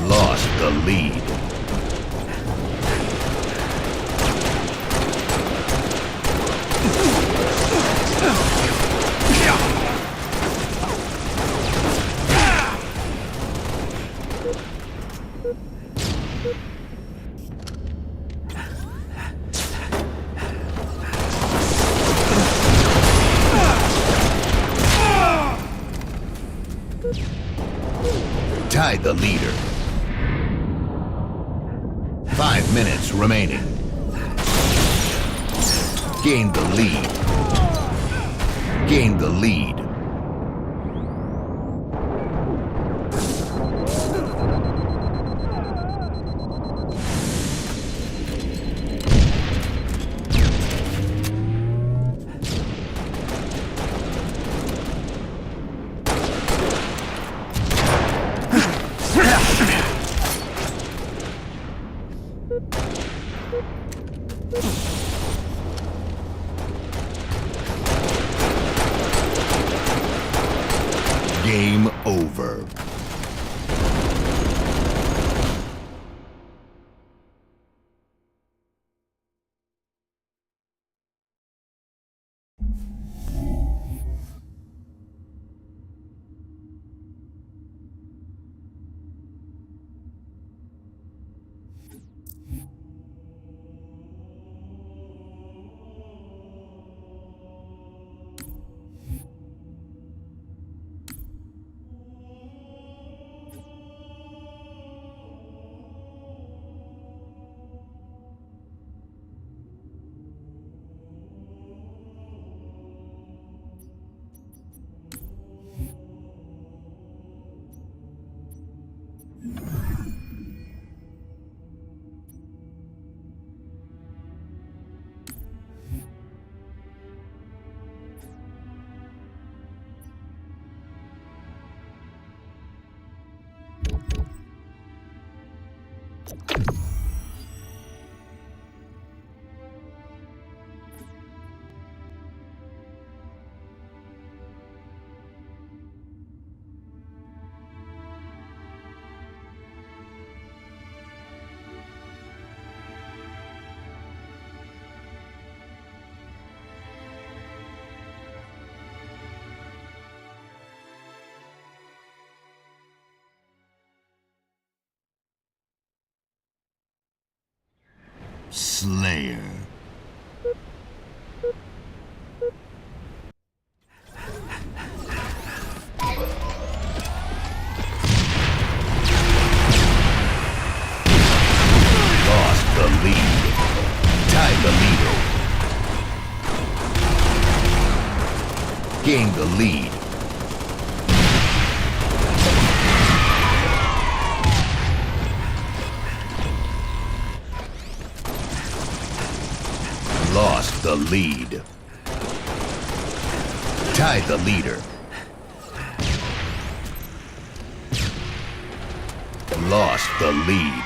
Lost the lead. Tied the leader. 5 minutes remaining. Gained the lead. Gained the lead. Game over. Slayer. Lost the lead. Tied the leader. Gained the lead. Lost the lead. Tied the leader. Lost the lead.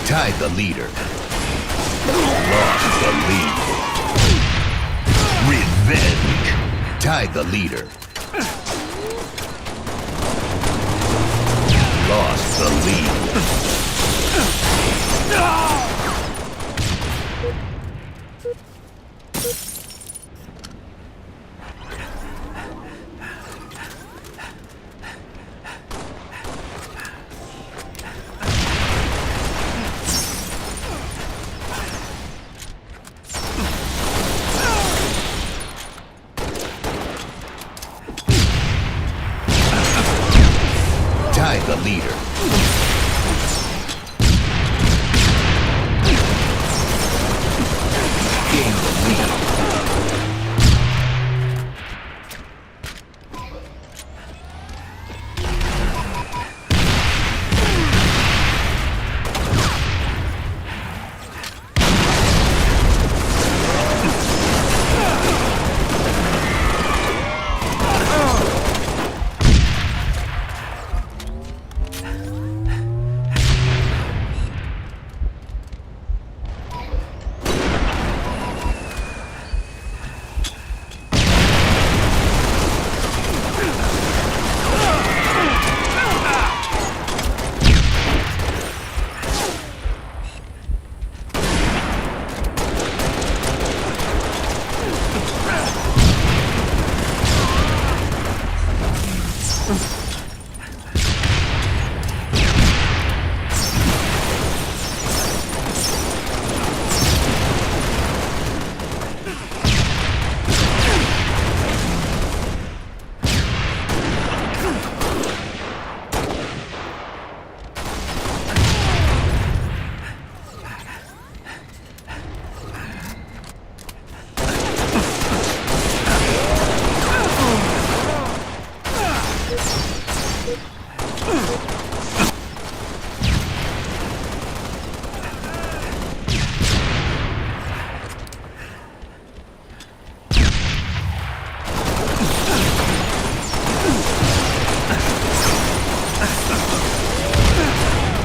Tied the leader. Lost the lead. Revenge. Tied the leader. Lost the lead. Tied the leader. Gain the lead.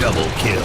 Double kill.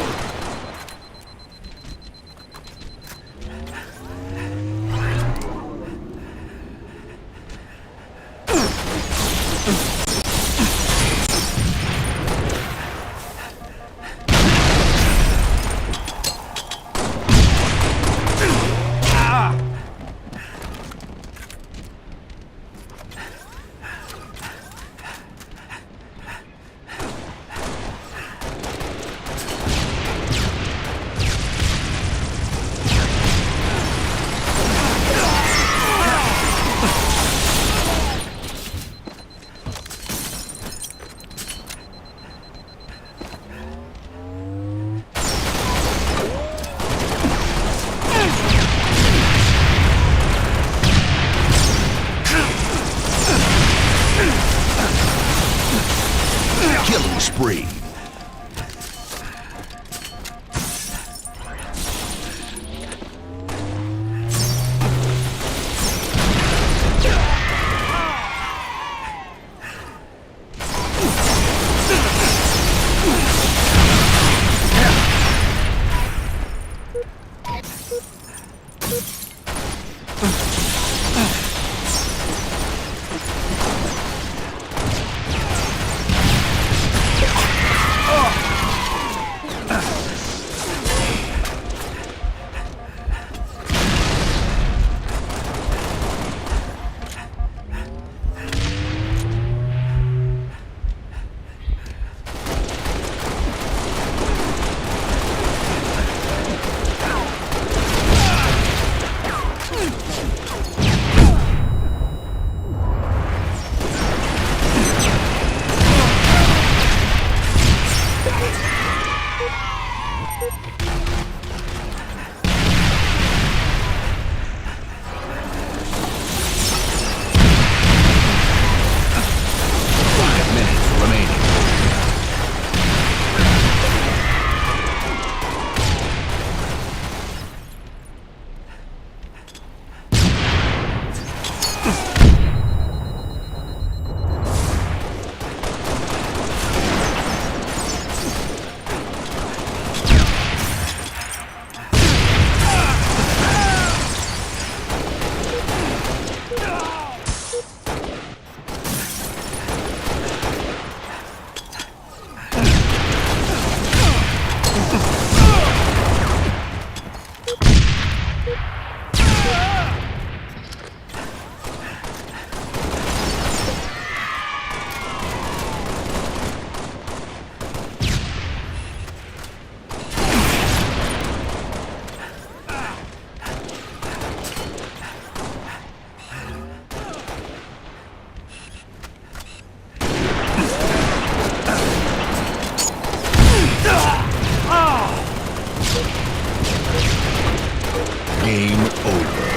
Killing spree. Game over.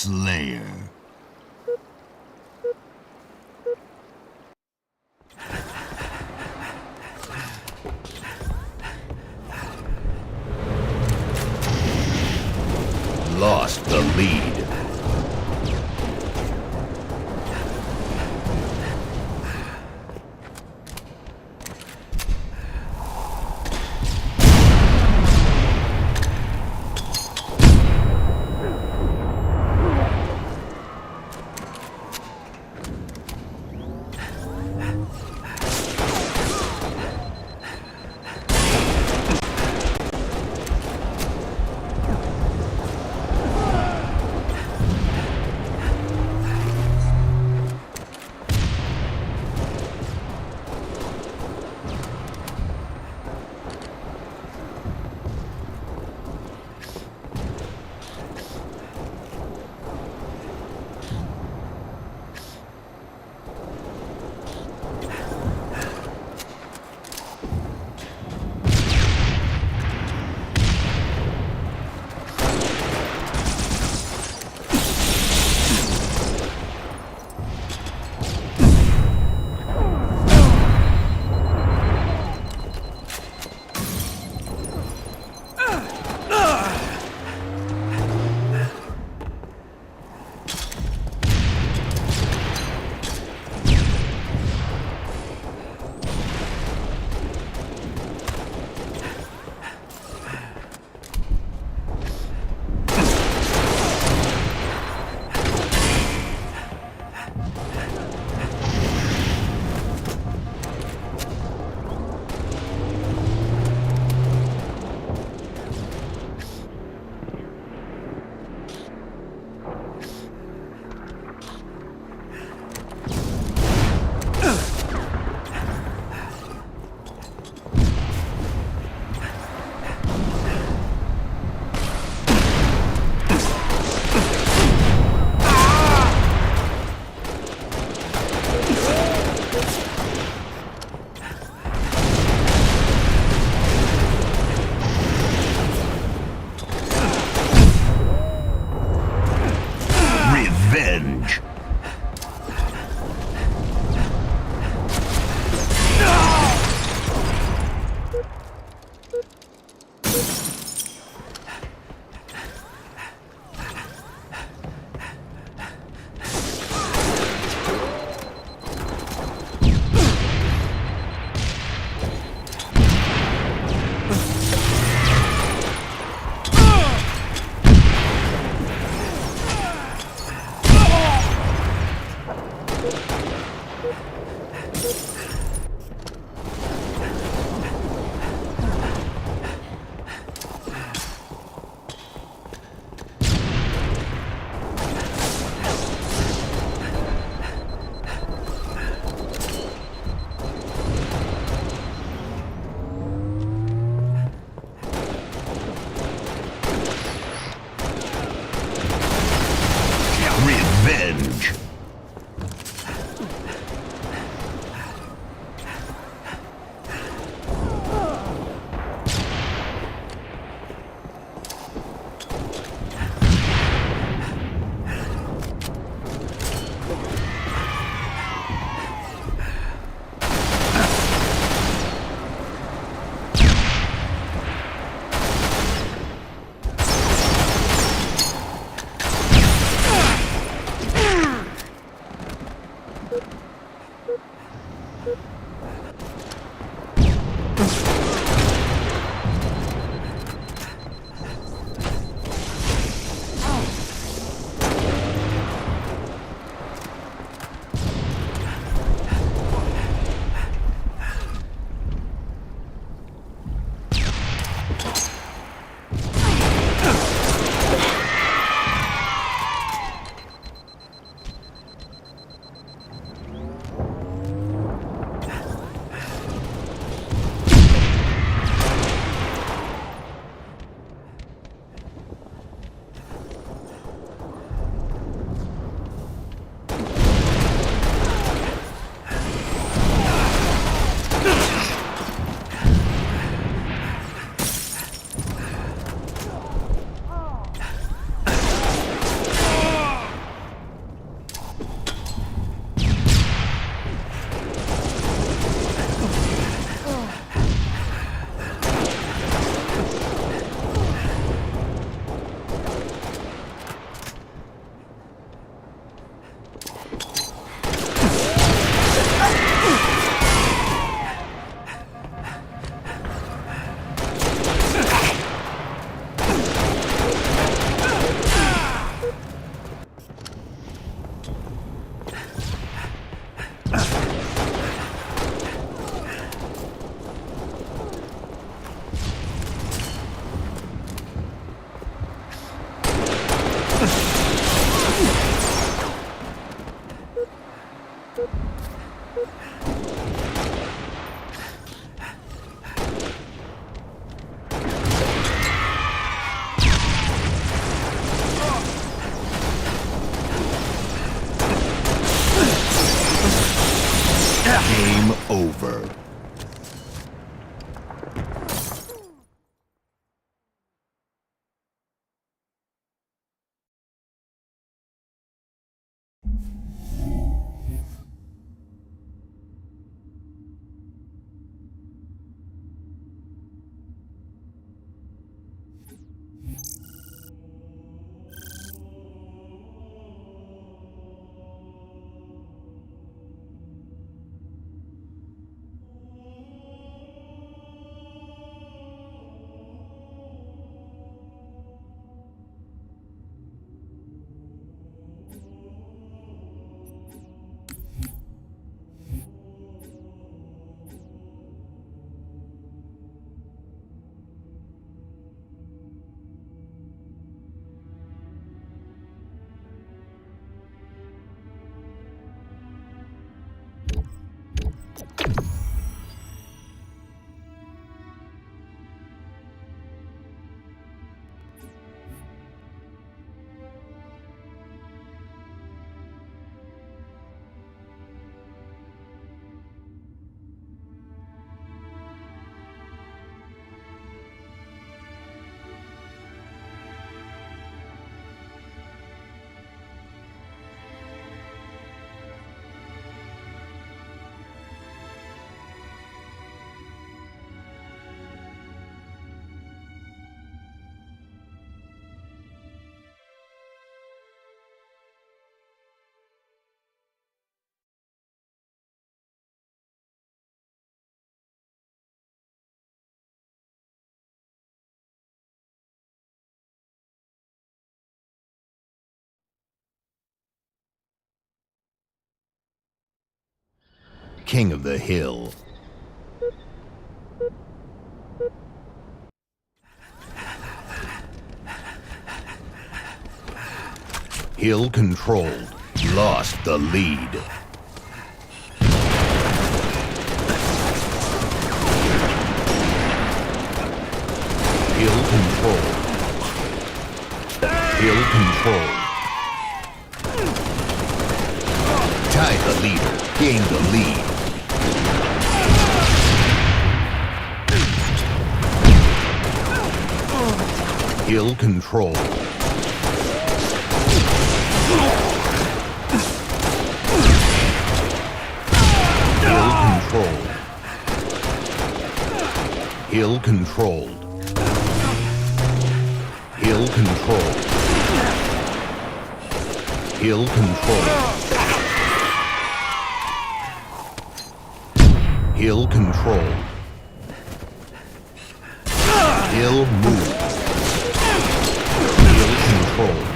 Slayer. Lost the lead. Revenge. Revenge. Game over. King of the Hill. Hill controlled. Lost the lead. Hill controlled. Hill controlled. Tied the leader. Gained the lead. Hill controlled. Hill controlled. Hill controlled. Hill controlled. Hill controlled. Hill controlled. Hill moved. Hill controlled.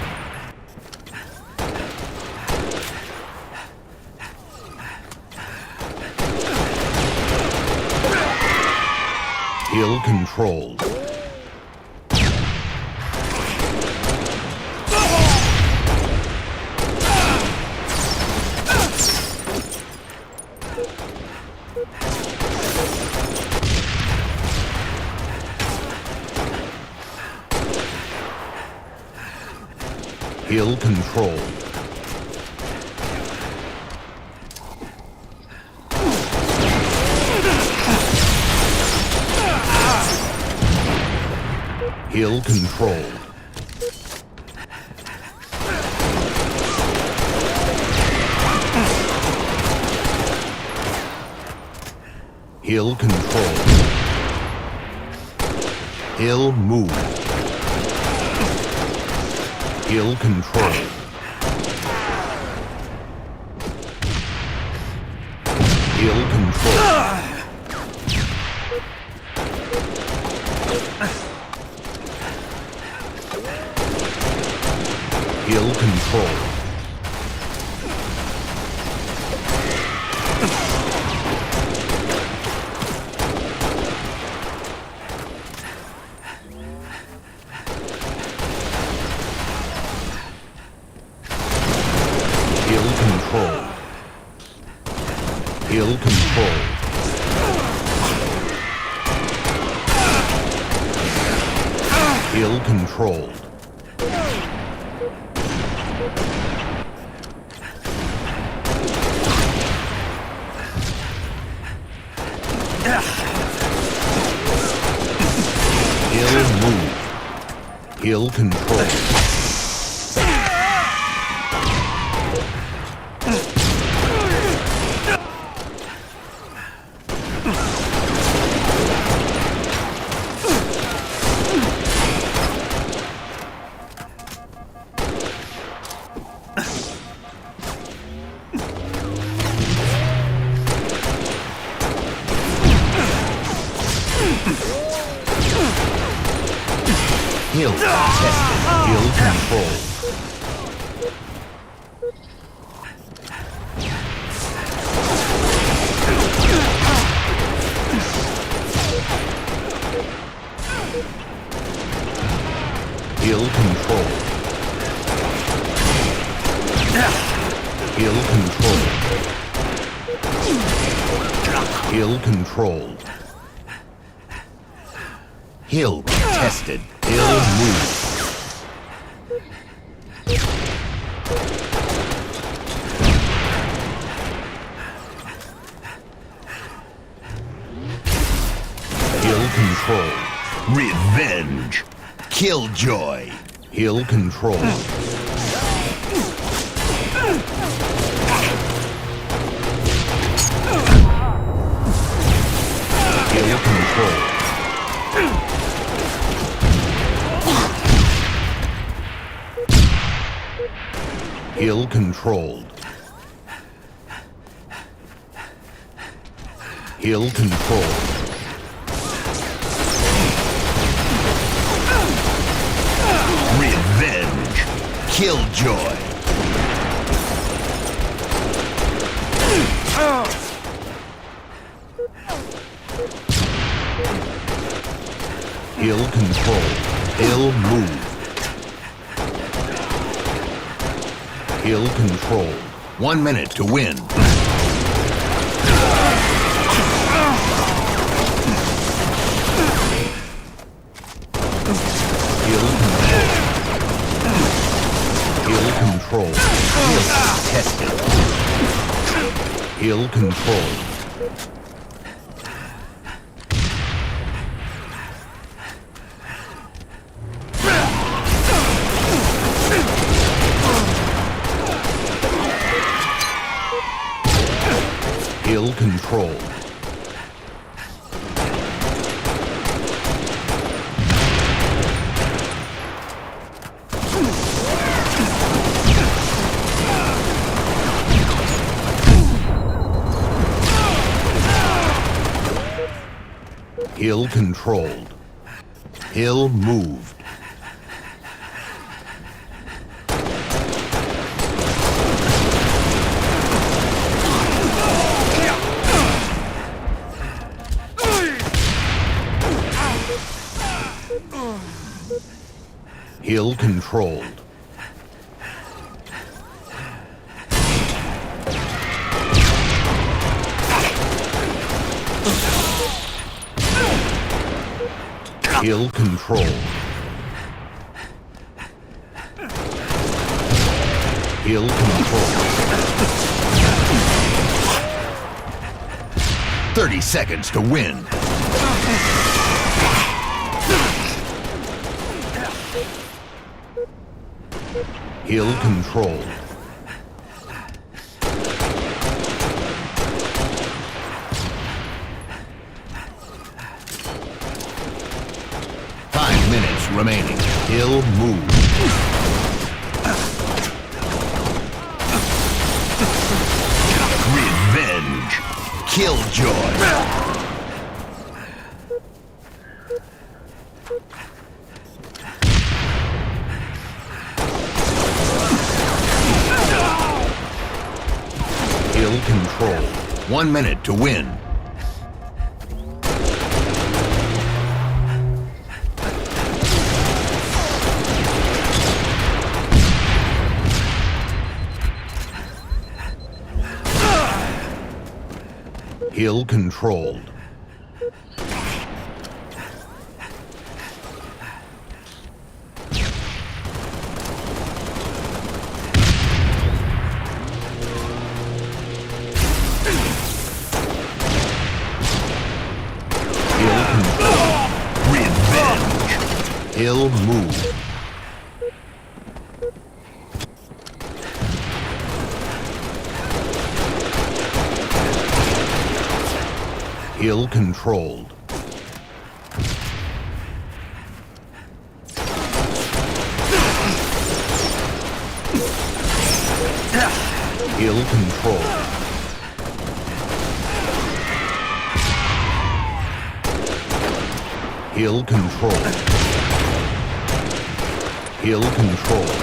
Hill controlled. Hill controlled. Hill controlled. Hill controlled. Hill moved. Hill controlled. Hill controlled. Hill controlled. Hill controlled. Hill controlled. Hill controlled. Hill control. Hill tested. Hill control. Hill control. Hill control. Hill controlled. Hill tested. Hill moved. Hill control. Revenge. Killjoy. Hill control. Hill control. Hill controlled. Hill controlled. Revenge. Killjoy. Hill controlled. Hill moved. Hill controlled. 1 minute to win. Hill control. Hill tested. Hill control. Hill control. Hill controlled. Hill moved. Hill controlled. Hill controlled. Hill controlled. 30 seconds to win. Hill controlled. Remaining. Hill move. Revenge. Killjoy. Hill control. 1 minute to win. Hill controlled. Hill controlled. Revenge. Hill move. Hill controlled. Hill controlled. Hill controlled. Hill controlled.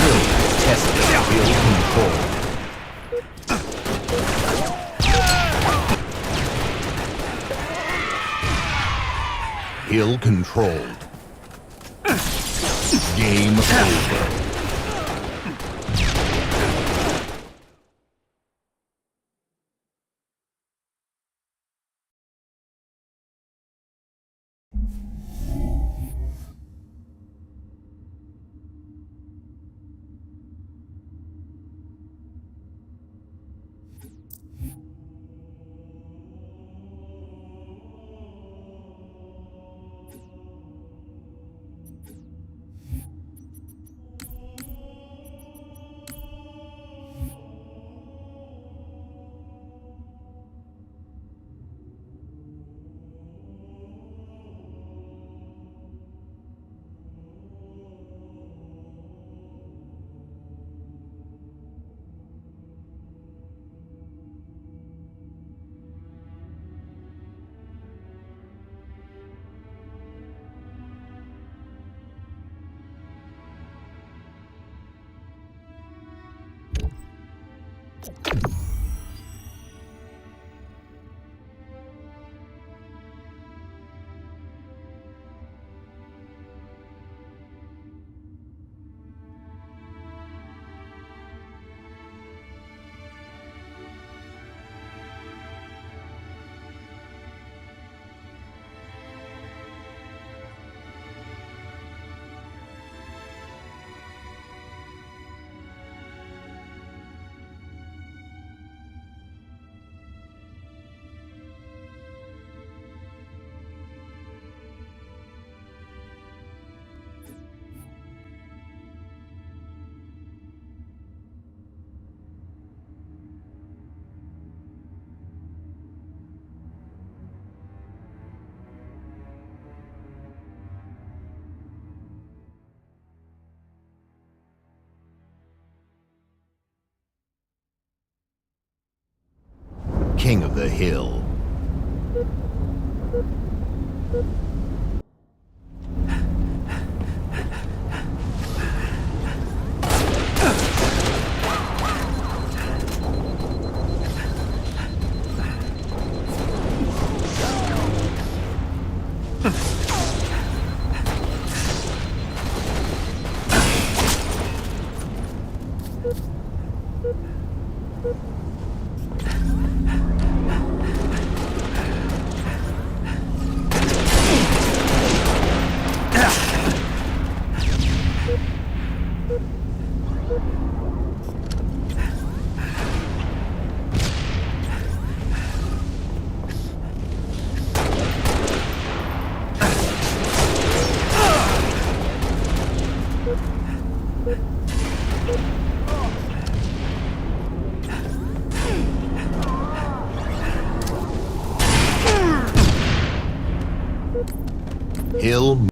Hill tested. Hill controlled. Hill controlled. Game over. King of the Hill. Hill.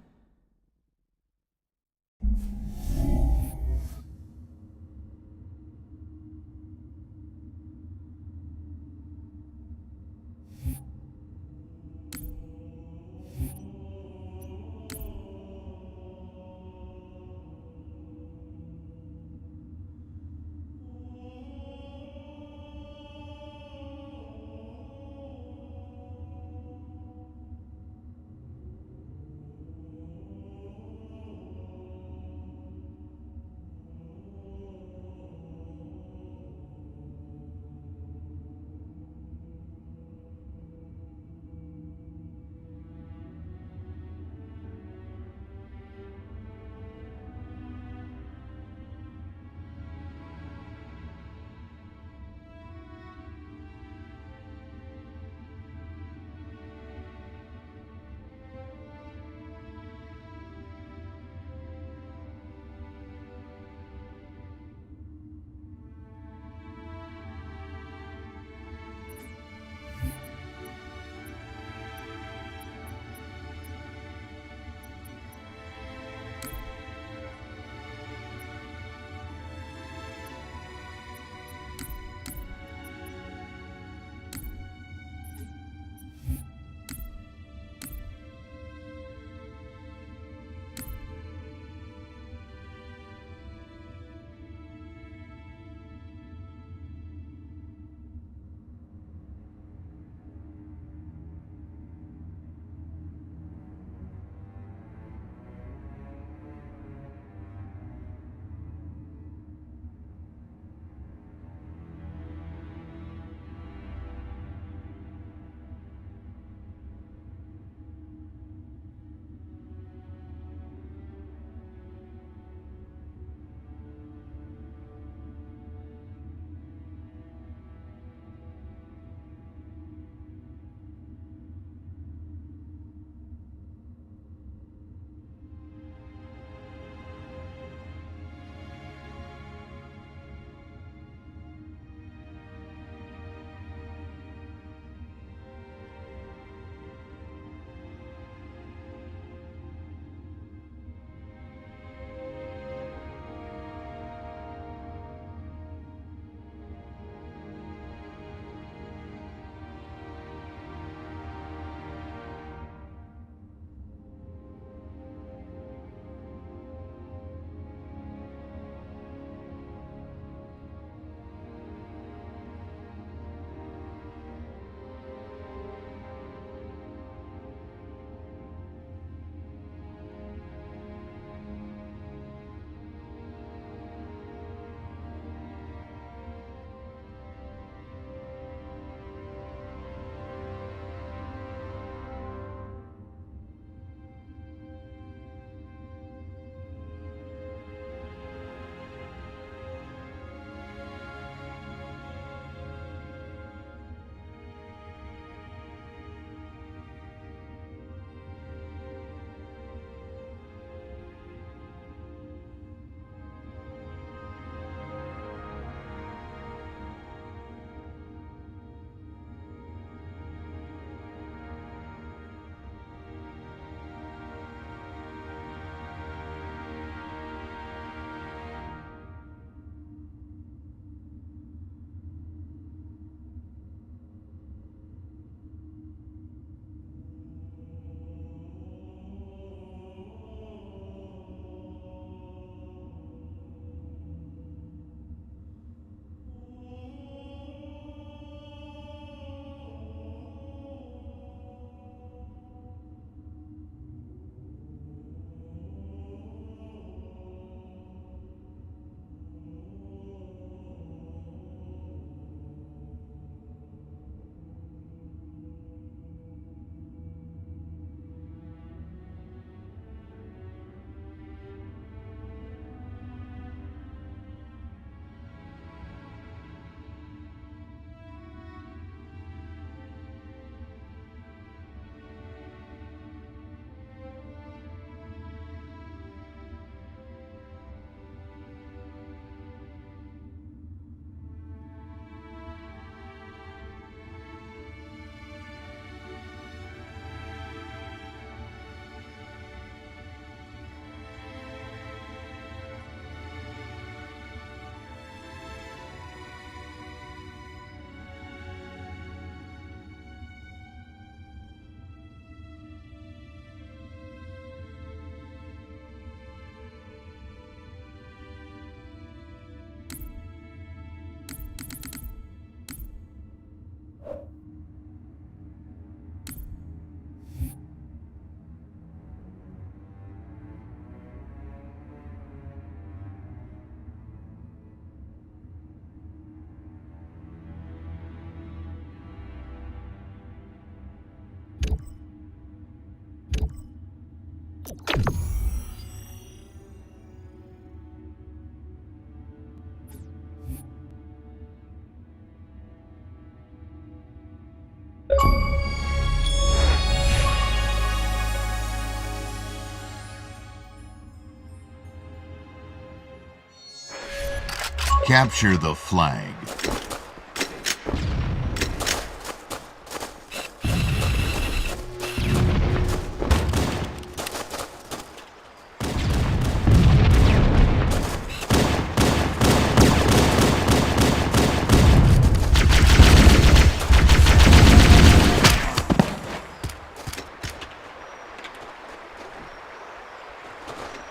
Capture the flag.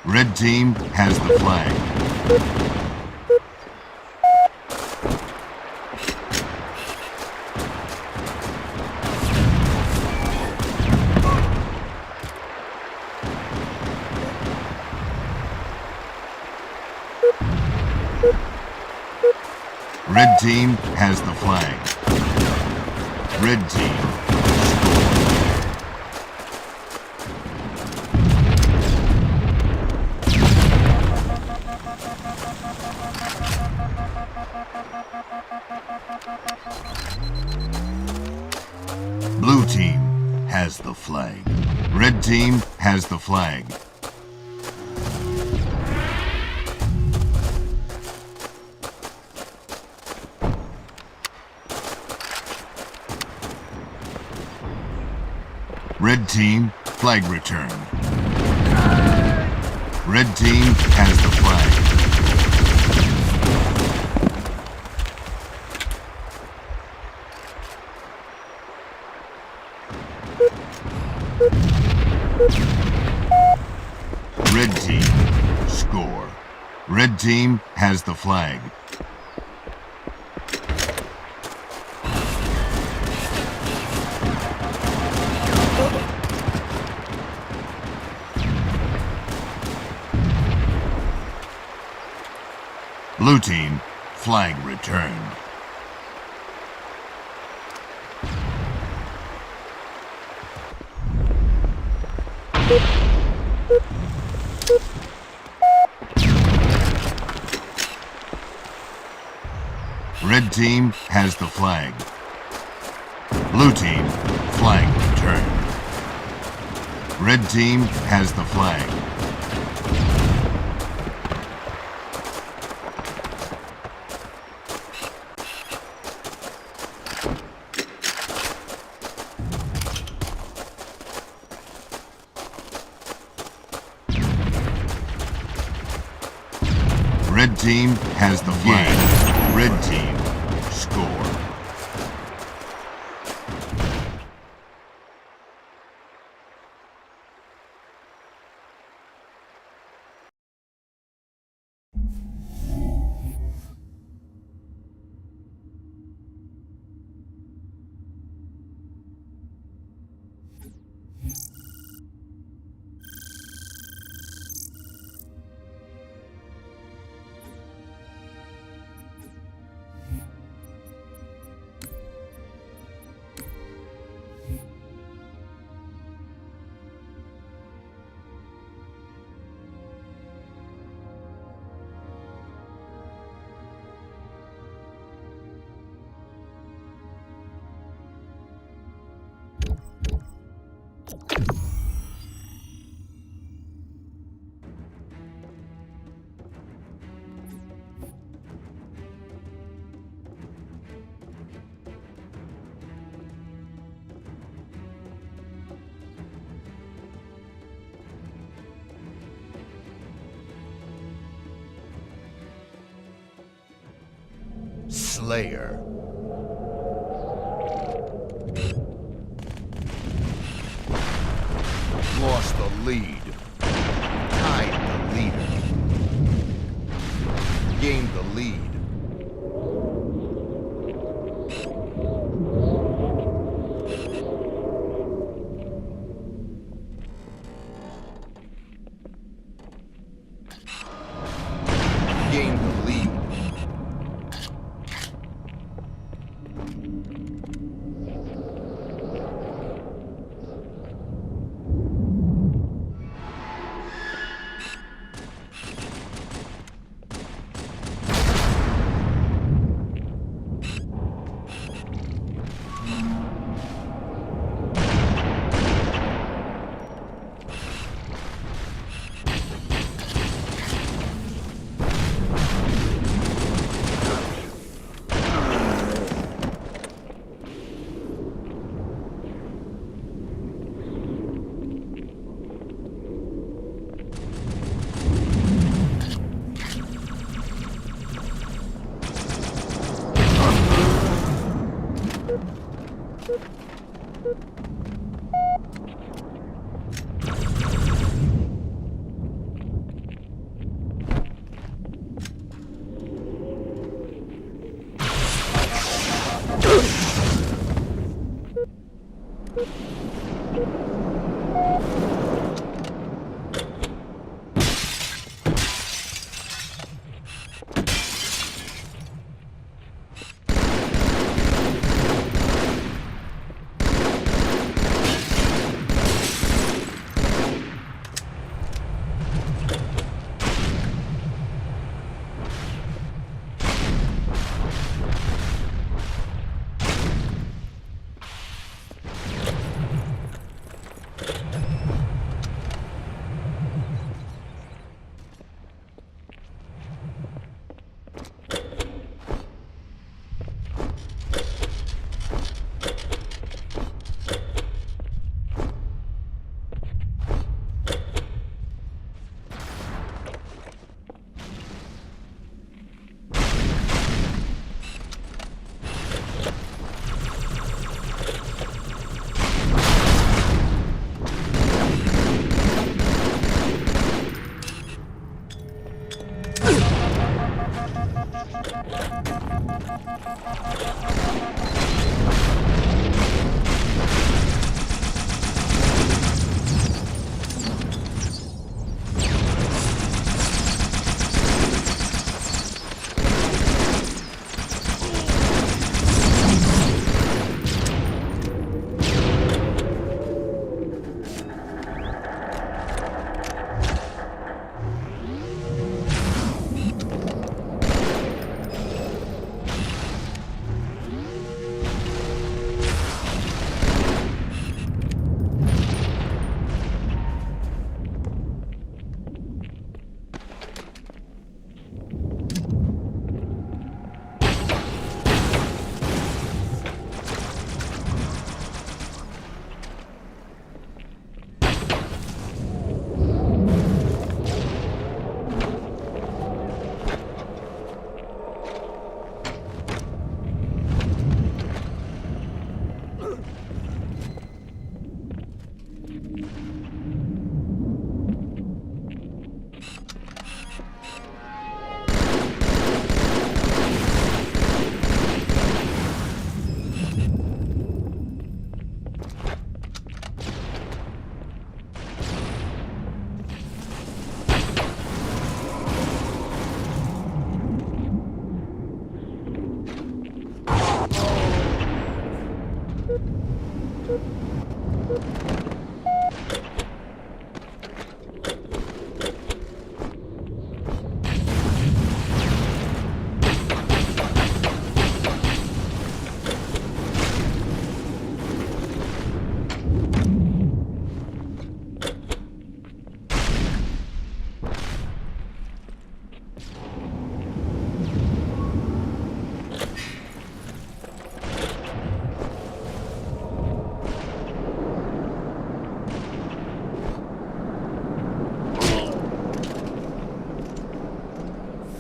Red team has the flag. Red team has the flag. Red team. Blue team has the flag. Red team has the flag. Red team, flag returned. Red team has the flag. Red team, score. Red team has the flag. Blue team, flag returned. Red team has the flag. Blue team, flag returned. Red team has the flag. Red team has the flag. Red team, score. Slayer. Lost the lead. Tied the leader. Gained the lead. Gained the lead.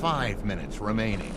5 minutes remaining.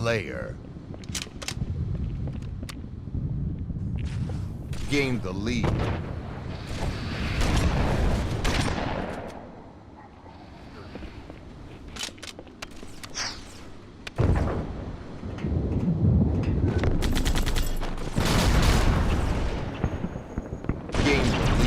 Slayer gained the lead. Gained the lead.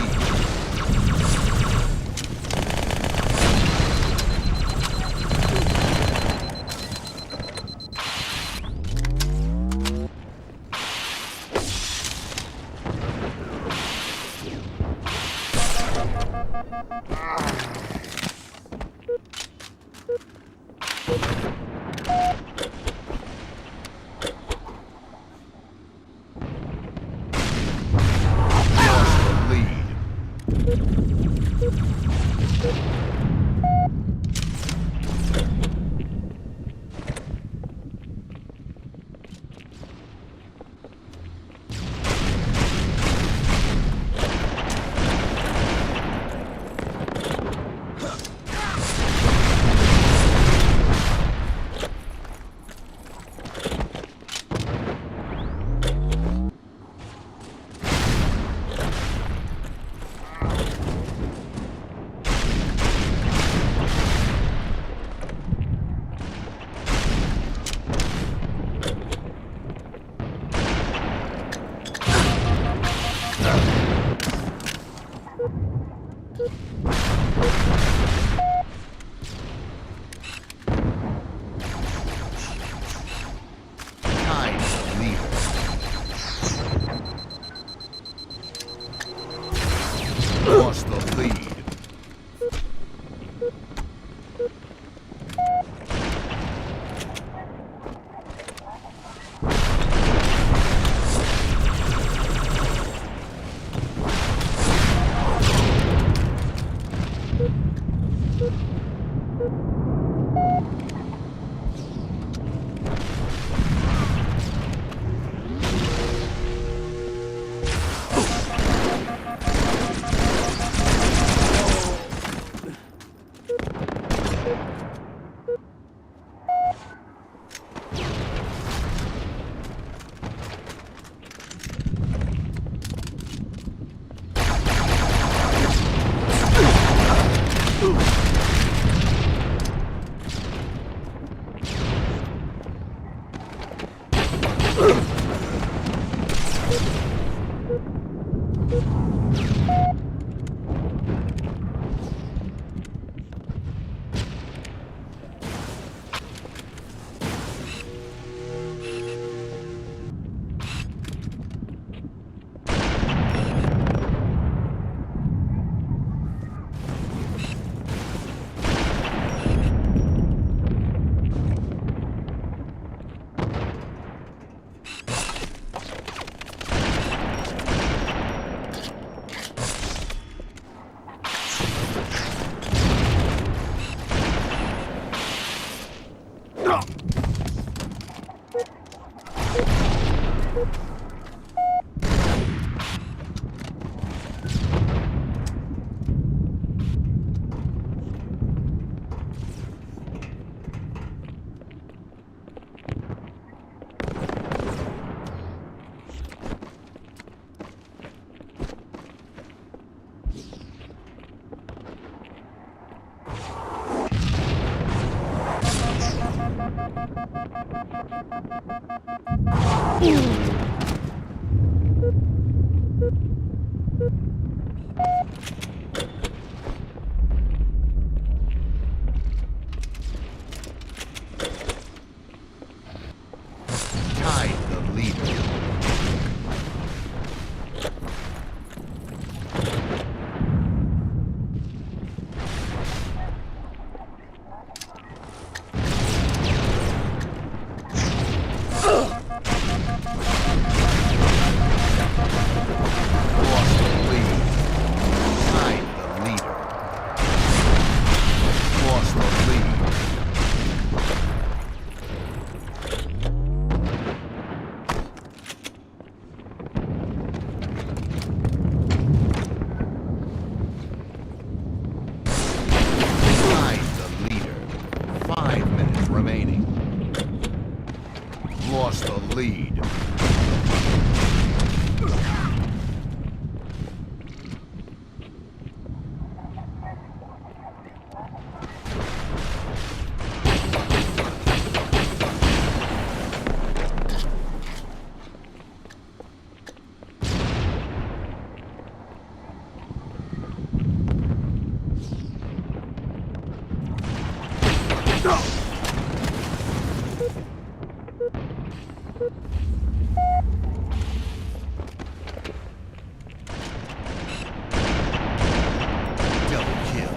Tied the leader. Lost the lead. Tied the leader. Lost the lead. Tied the leader. 5 minutes remaining. Lost the lead. Double kill.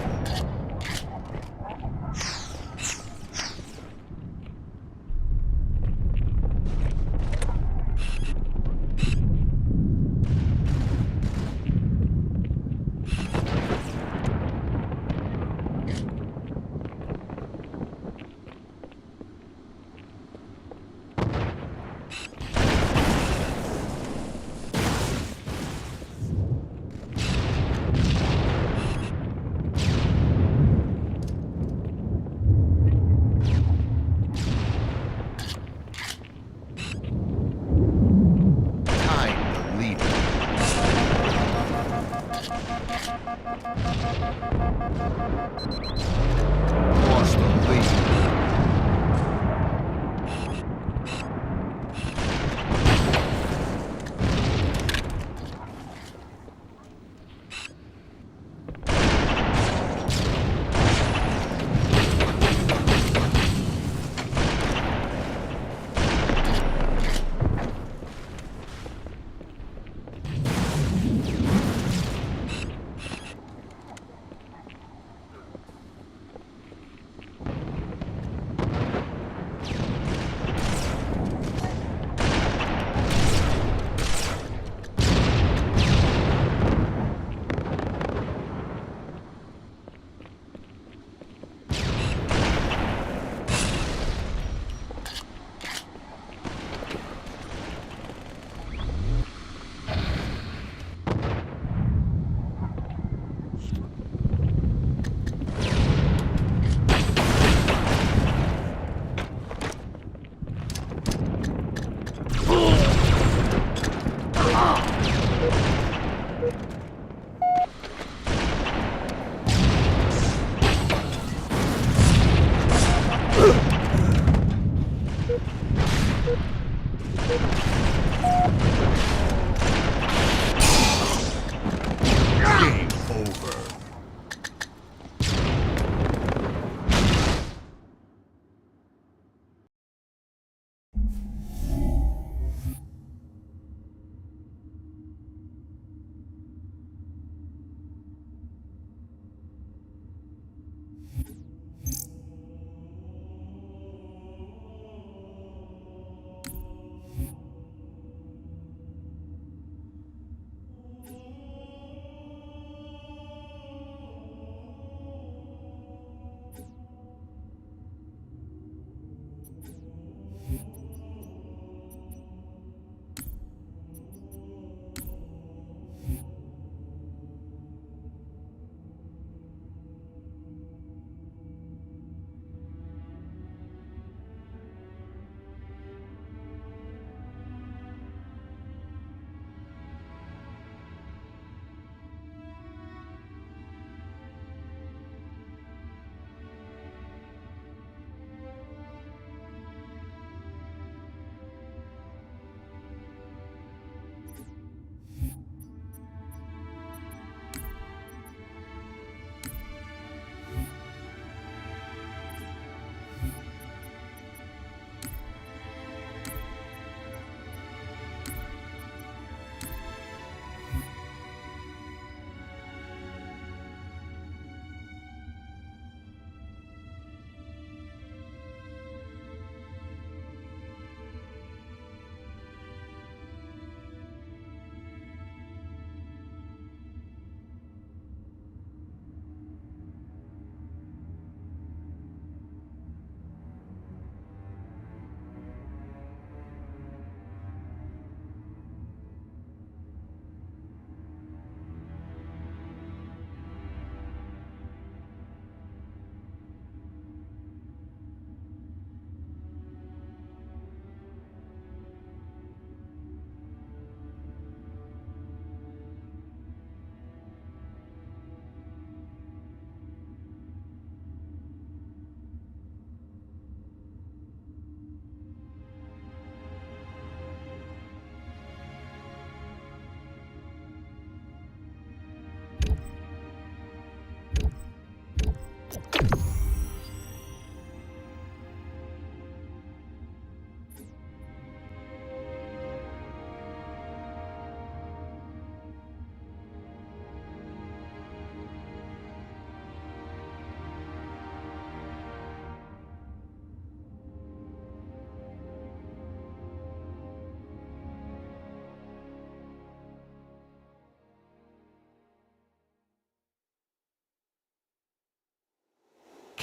Tied the leader. Lost the lead. Game over.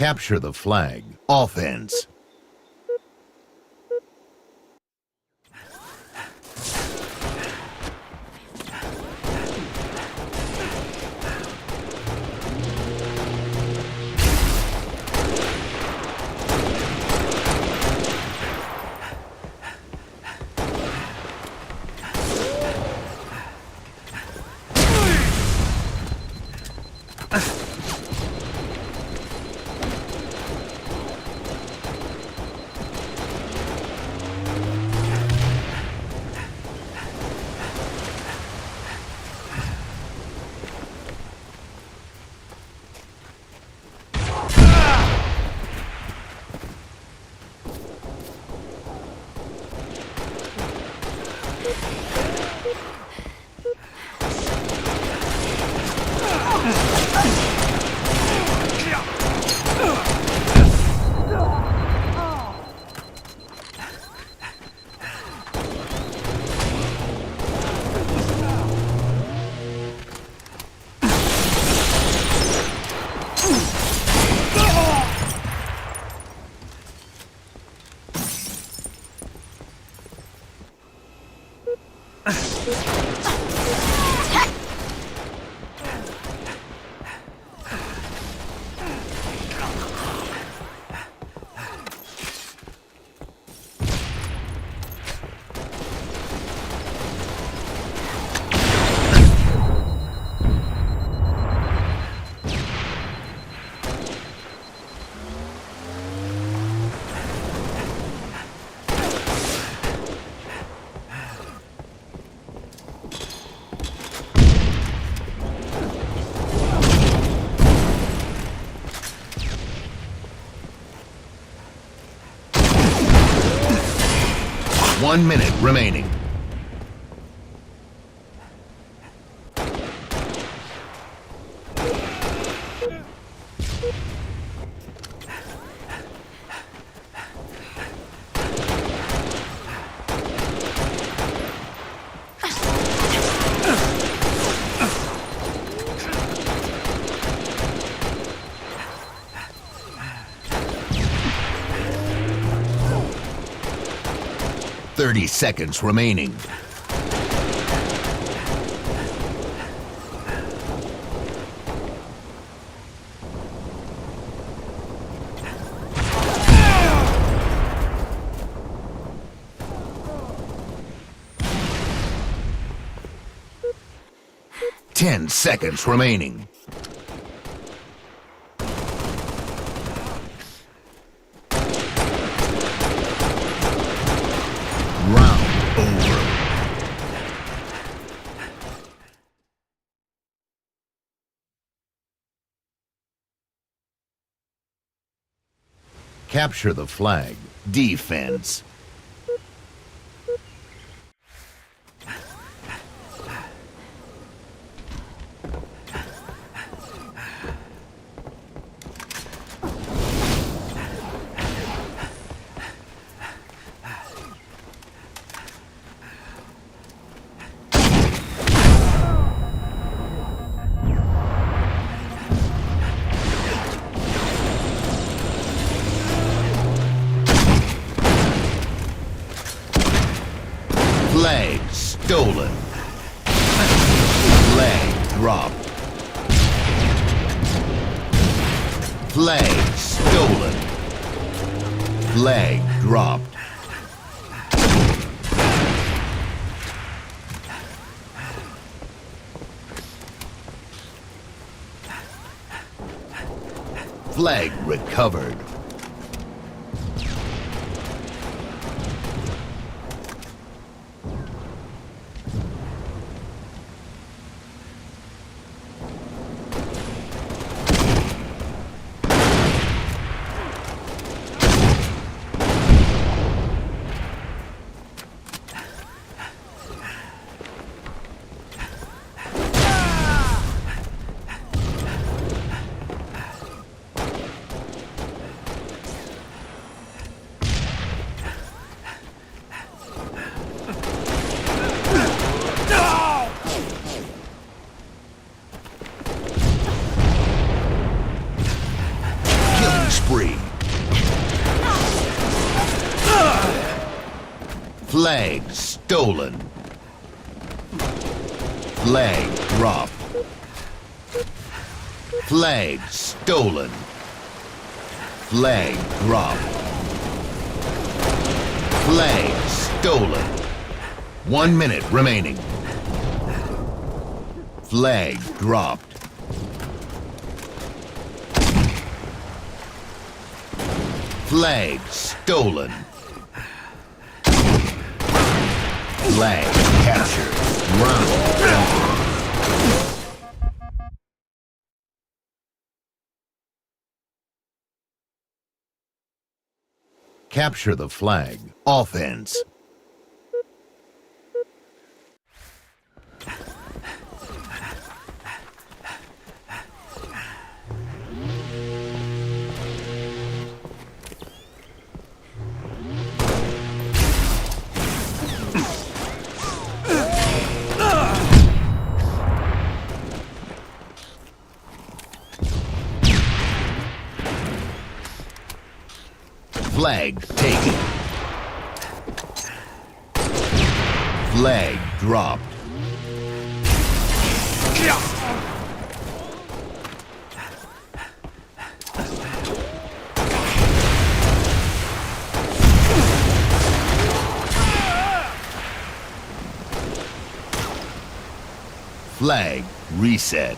Capture the flag. Offense. One minute remaining. Thirty seconds remaining. Ten seconds remaining. Round over. Capture the flag. Defense. Flag stolen. Flag dropped. Flag stolen. Flag dropped. Flag recovered. Flag stolen. Flag dropped. Flag stolen. Flag dropped. Flag stolen. 1 minute remaining. Flag dropped. Flag stolen. Flag captured. Round over. Capture the flag. Offense. Flag taken. Flag dropped. Flag reset.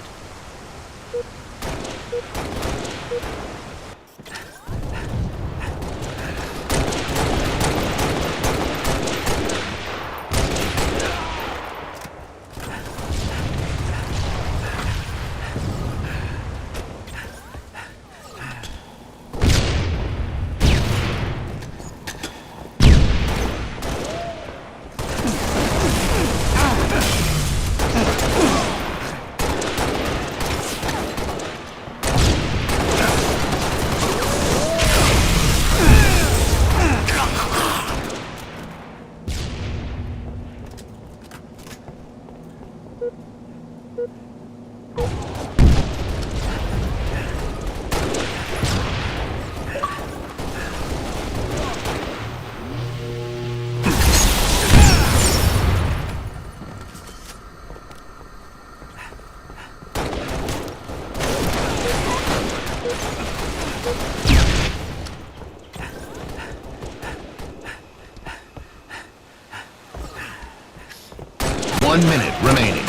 One minute remaining.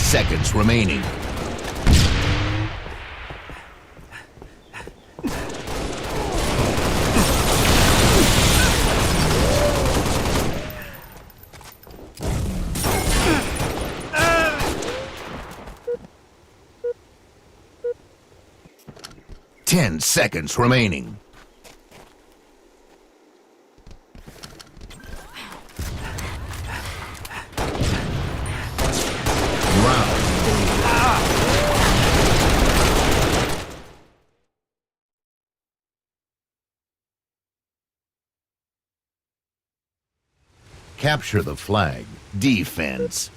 Seconds remaining. Ten seconds remaining. Capture the flag. Defense.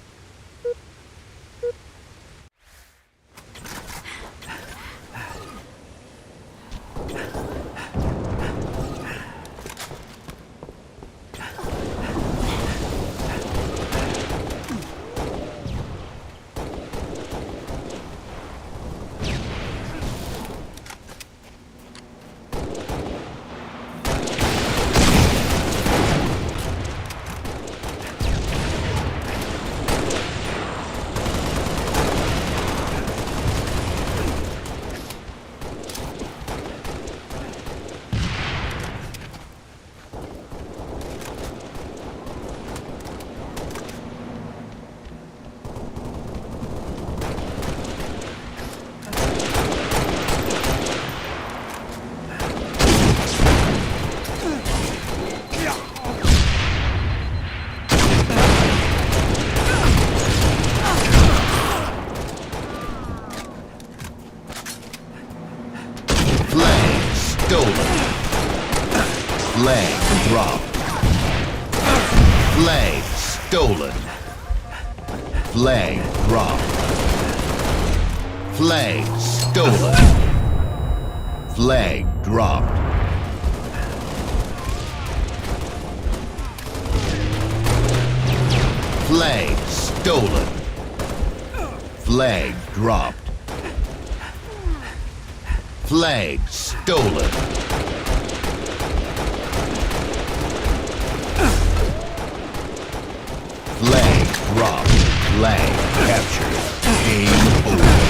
dropped. Flag stolen. Flag dropped. Flag stolen. Flag dropped. Flag stolen. Flag dropped. Flag stolen. Flag dropped. Flag captured. Game over.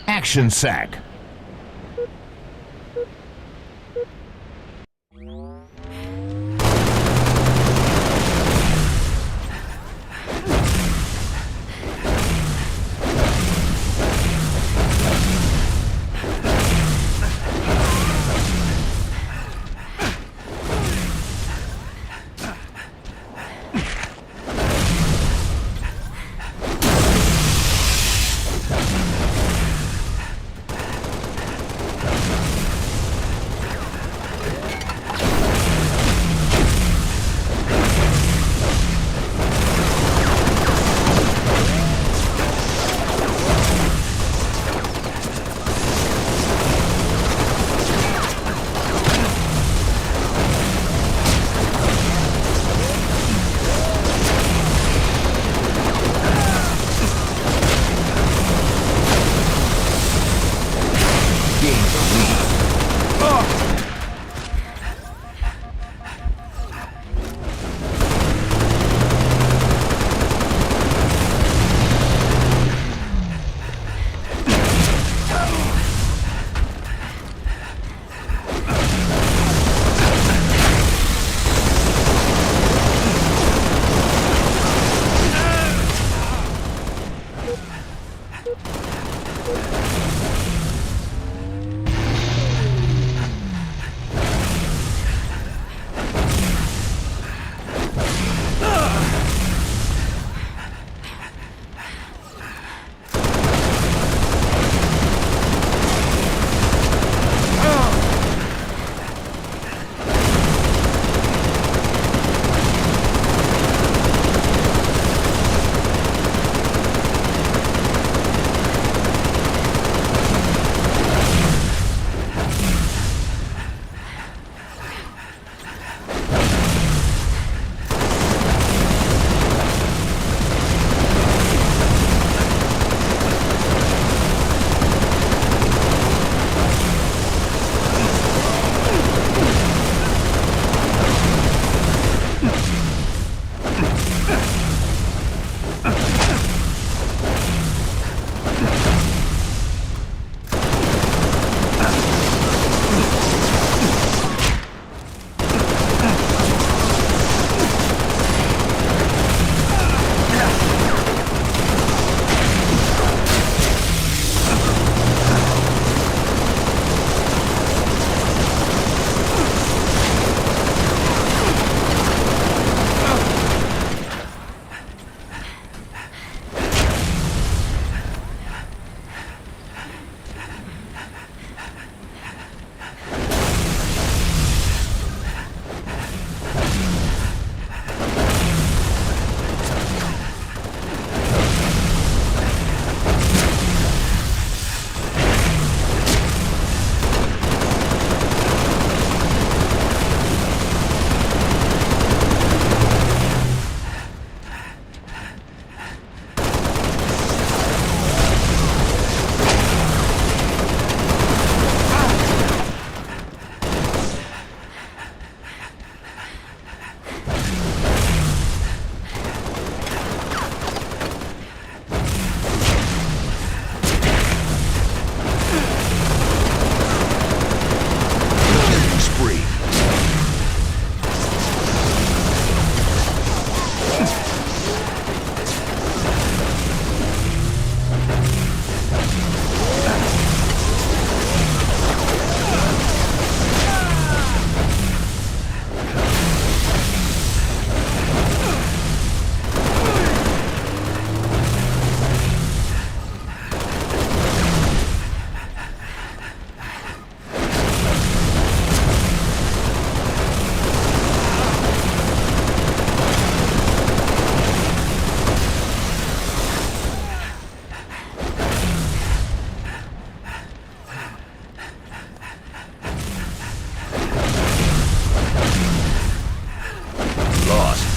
Action sack. gains the lead.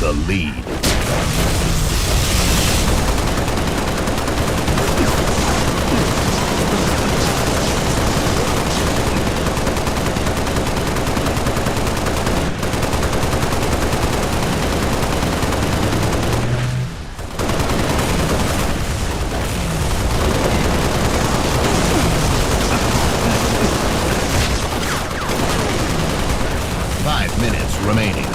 The lead. Remaining.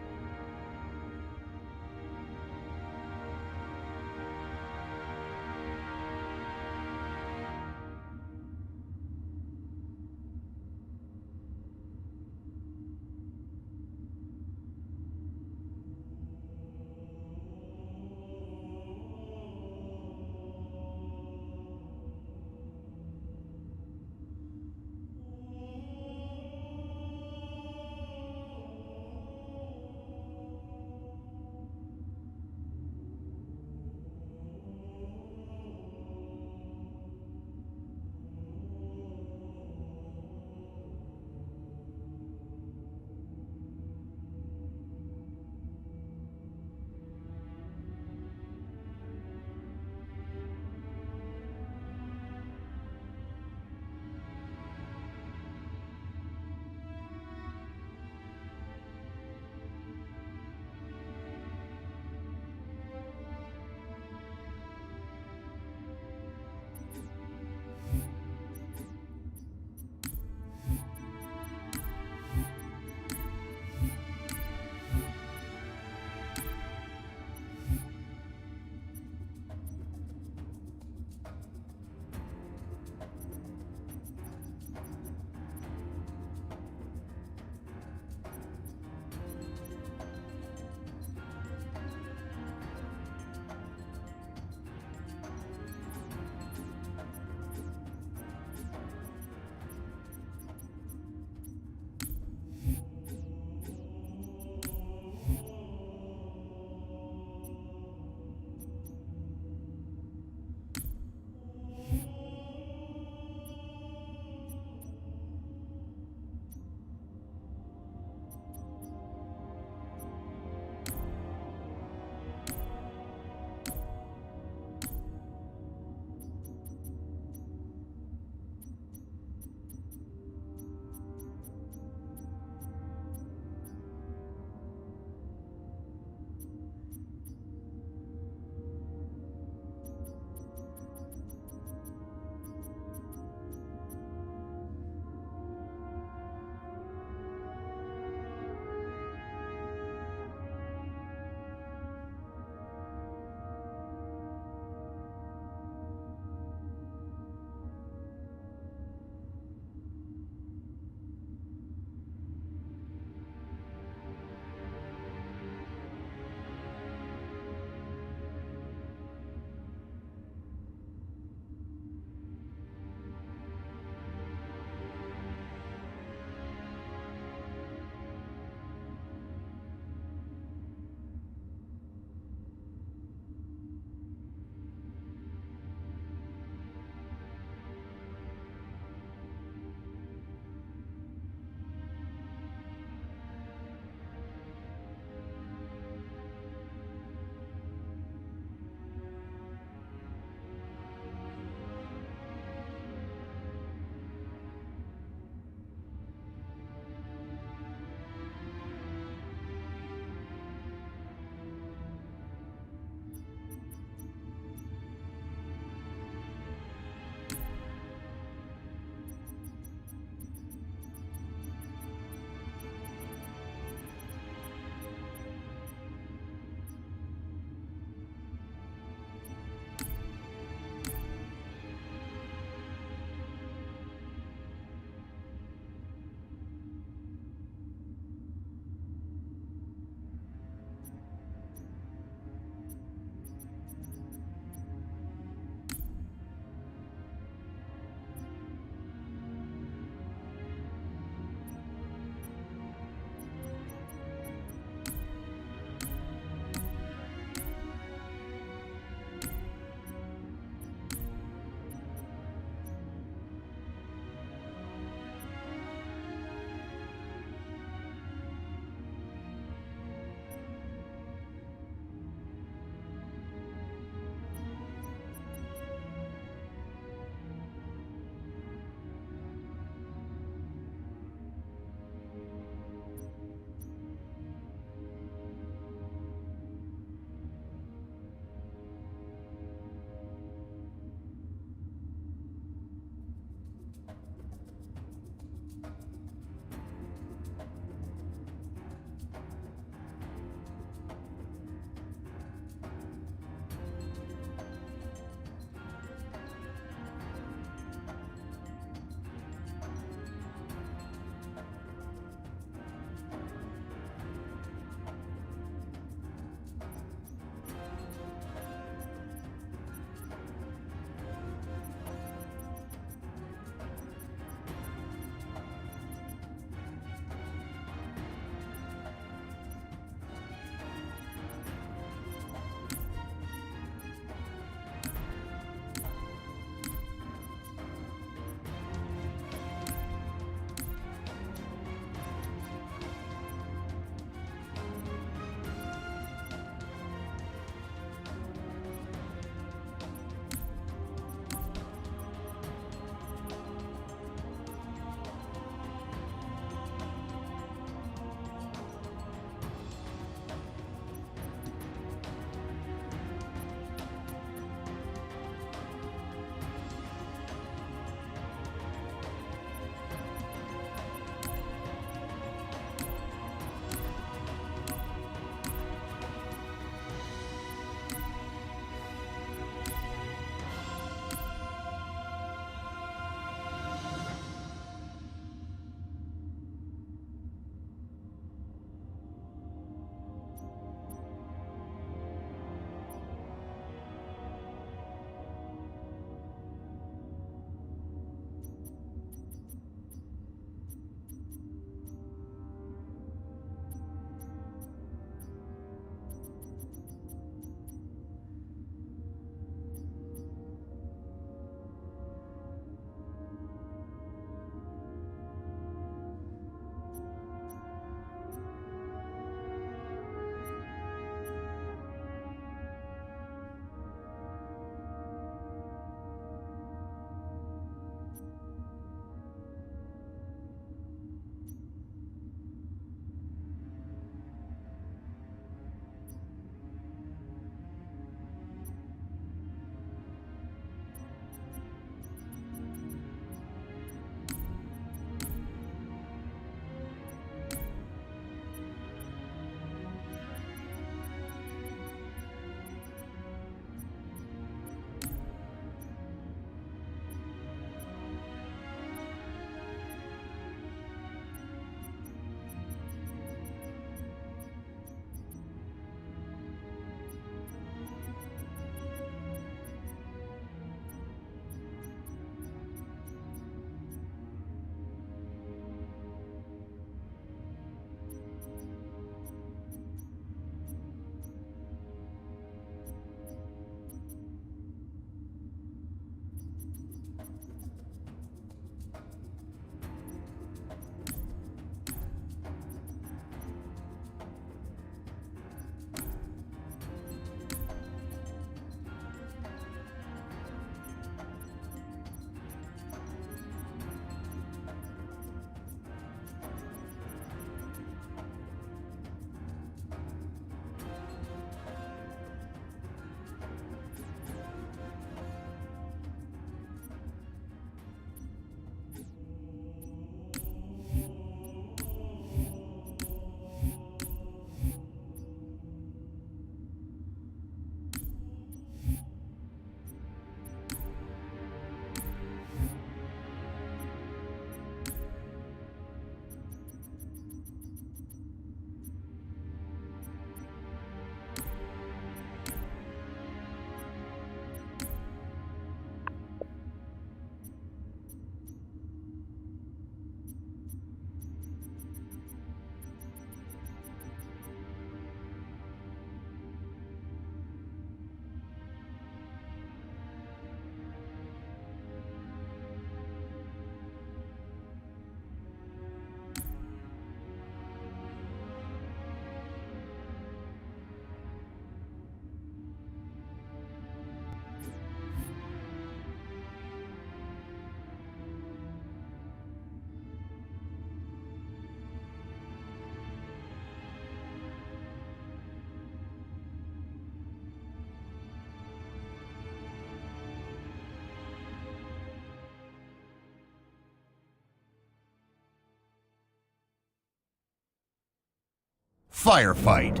firefight.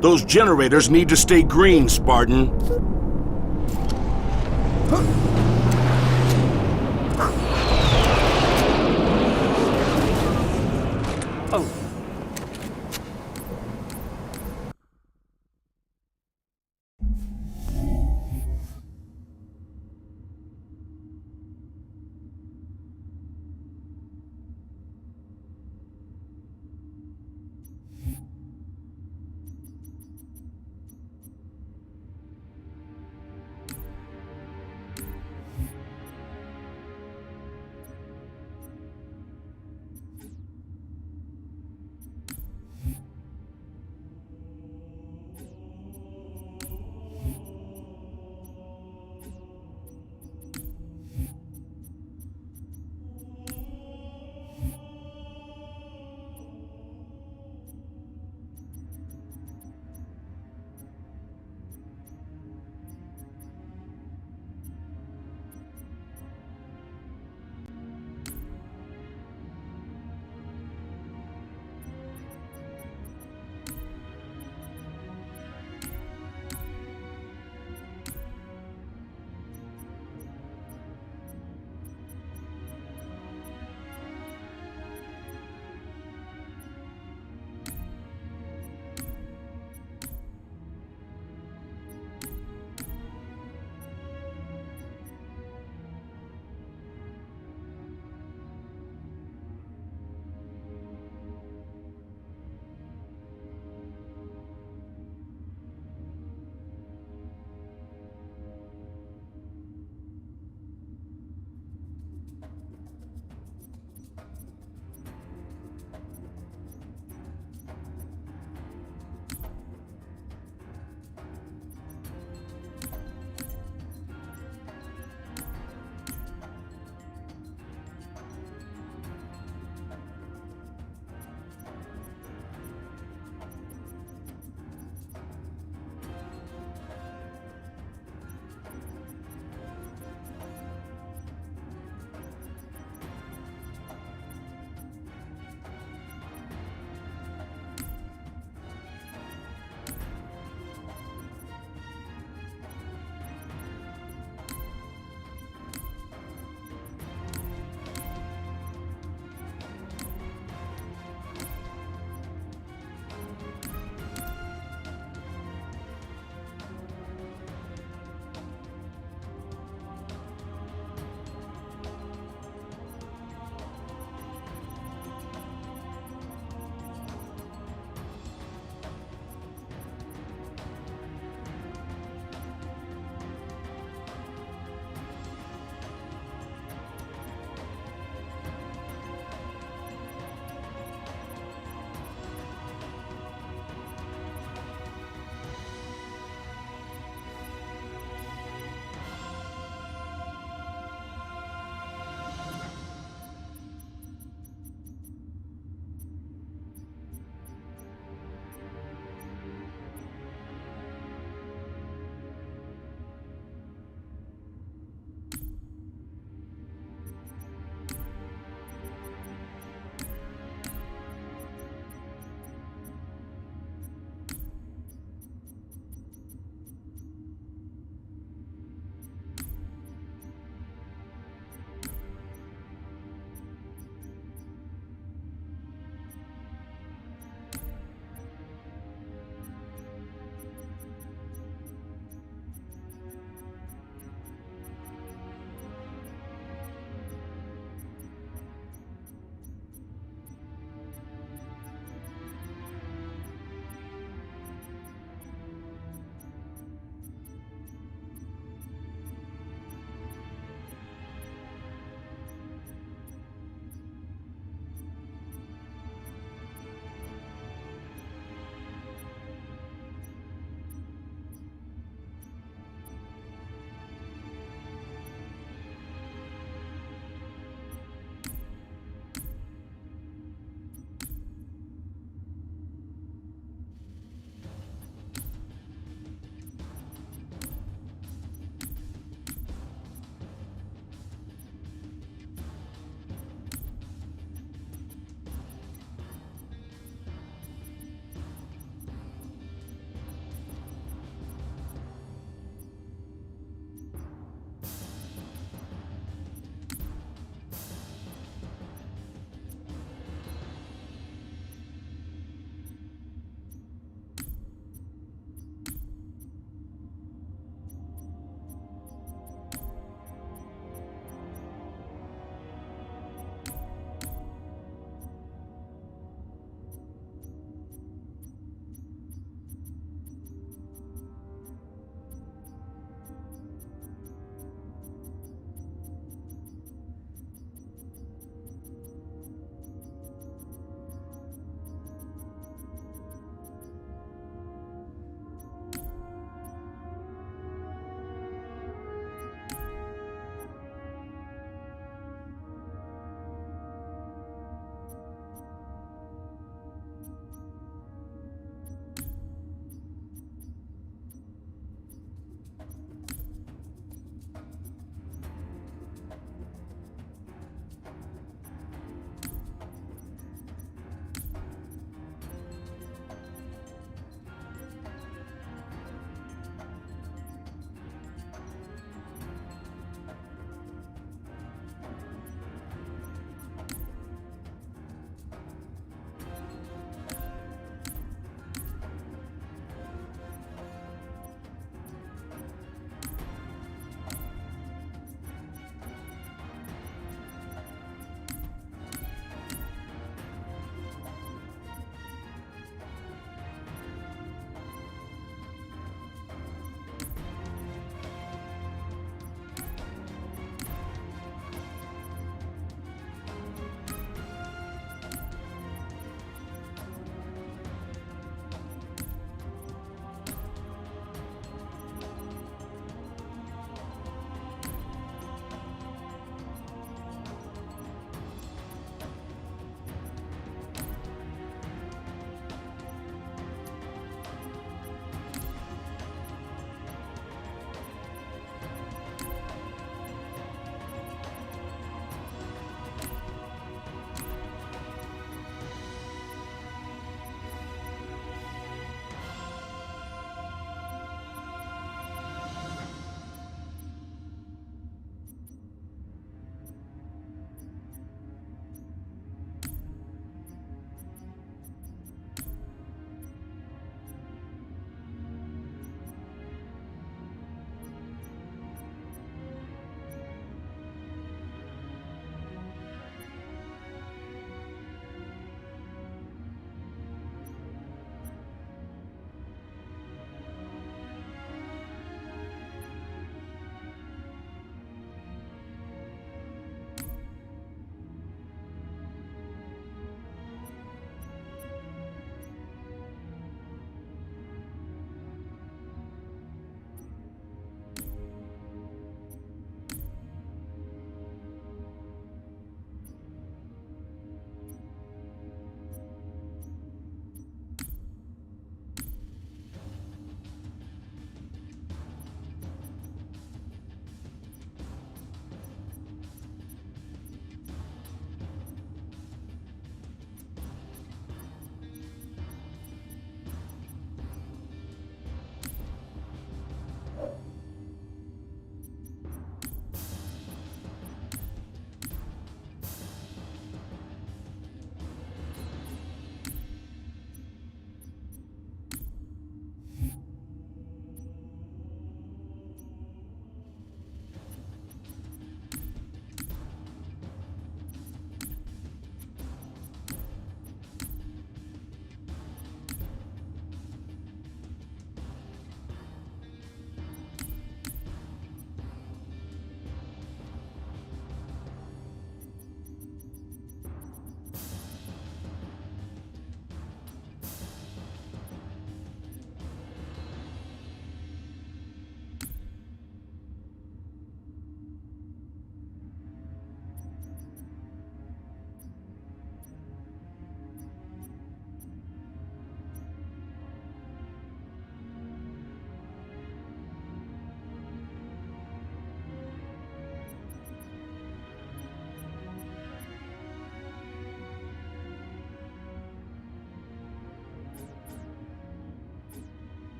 Those generators need to stay green, Spartan. Oh.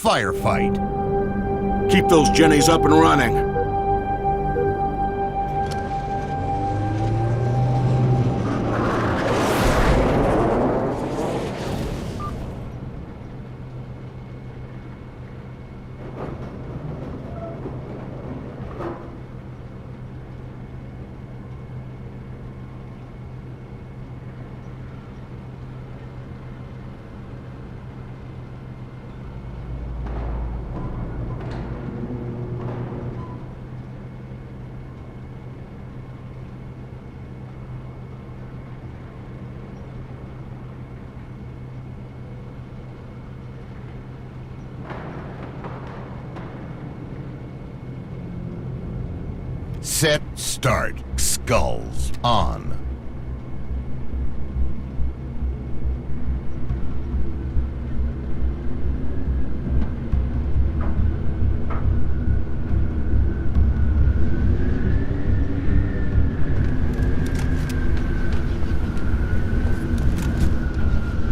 Firefight. Keep those Jennies up and running. Set, start. Skulls on.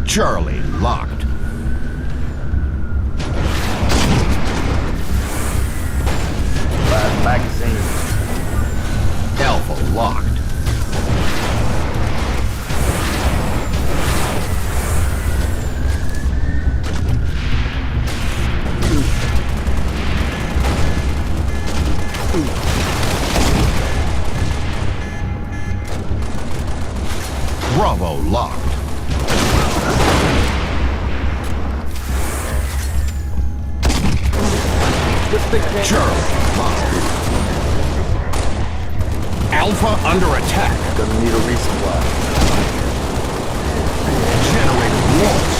Charlie locked. Last magazine. Alpha locked. Bravo locked. Charlie locked. Alpha under attack. Gonna need a resupply. Generator lost.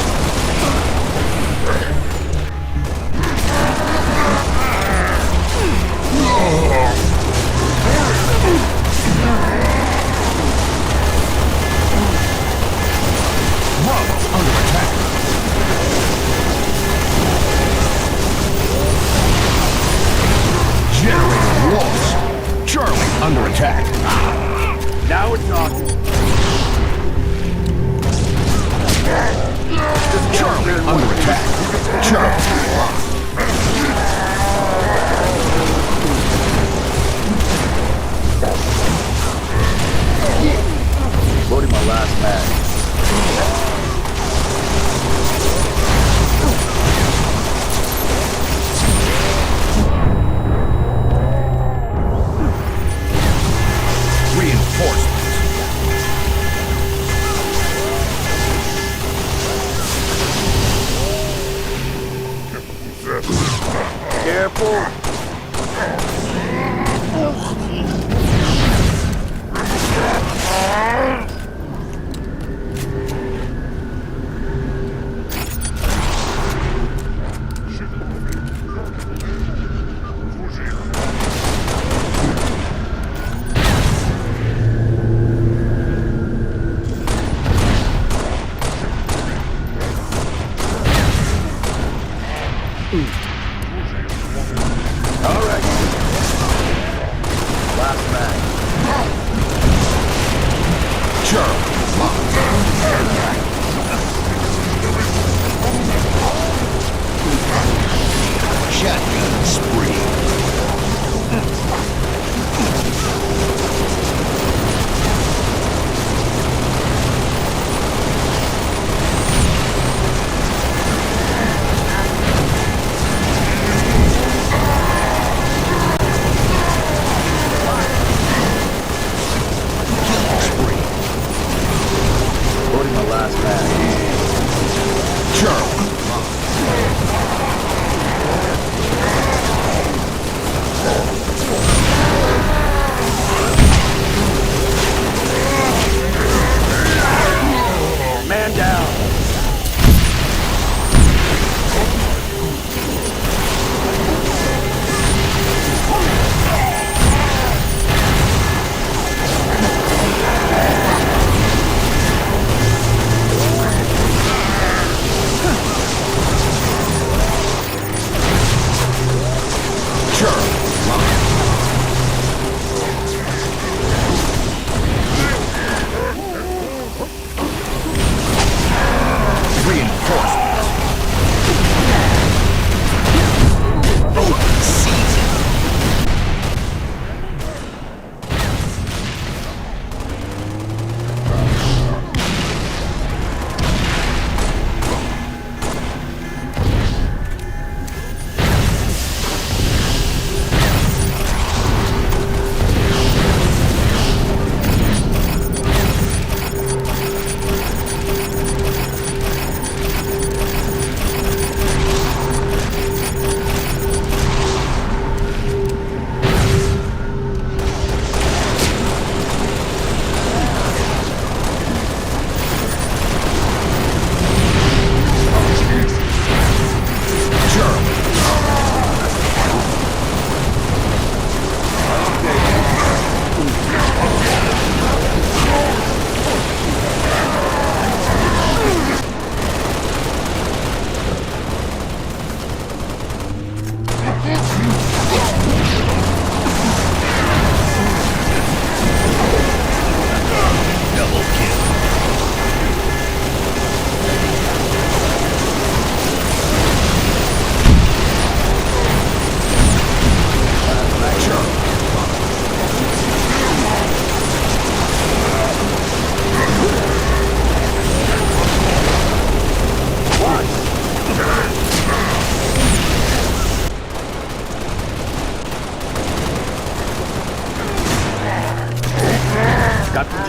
Bravo under attack. Generator lost. Charlie under attack. Now we're talking. Charlie under attack. Charlie locked. Loading my last mag. Reinforcements.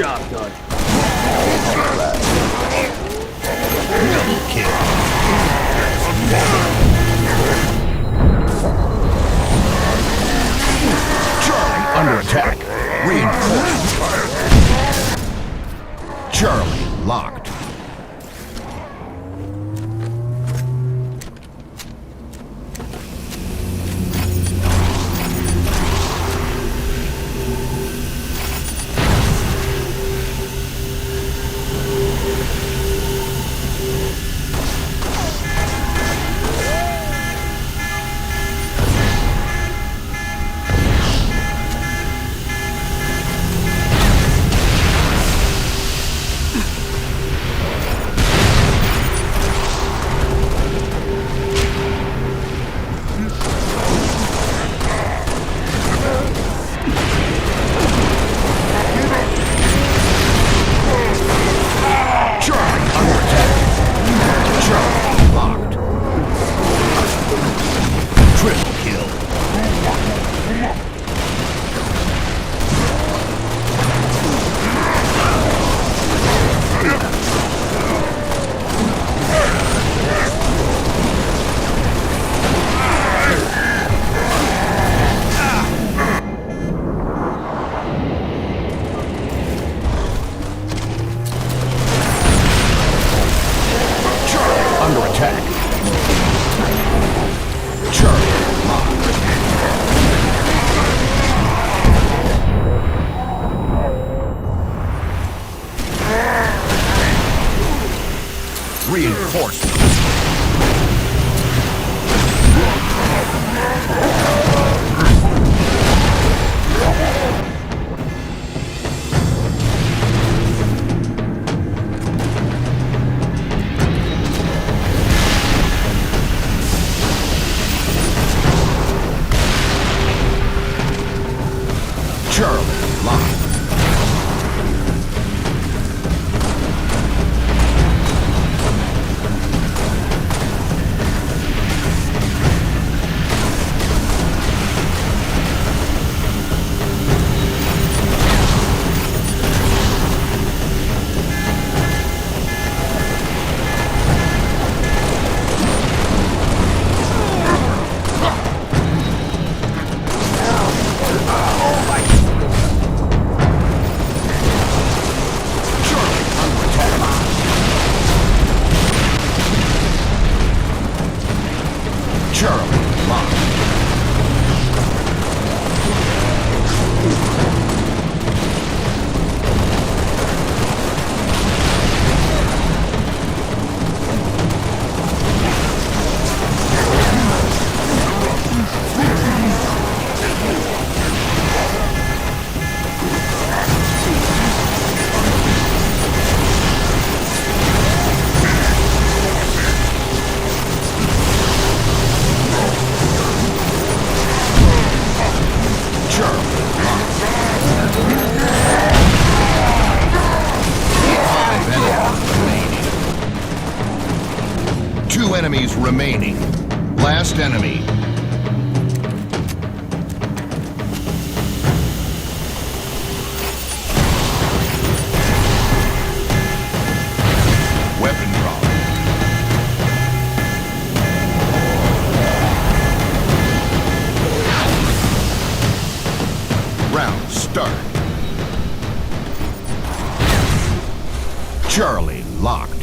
job, God. Double kill. Charlie under attack. Reinforced. Charlie locked. Enemies remaining. Last enemy. Weapon drop. Round start. Charlie locked.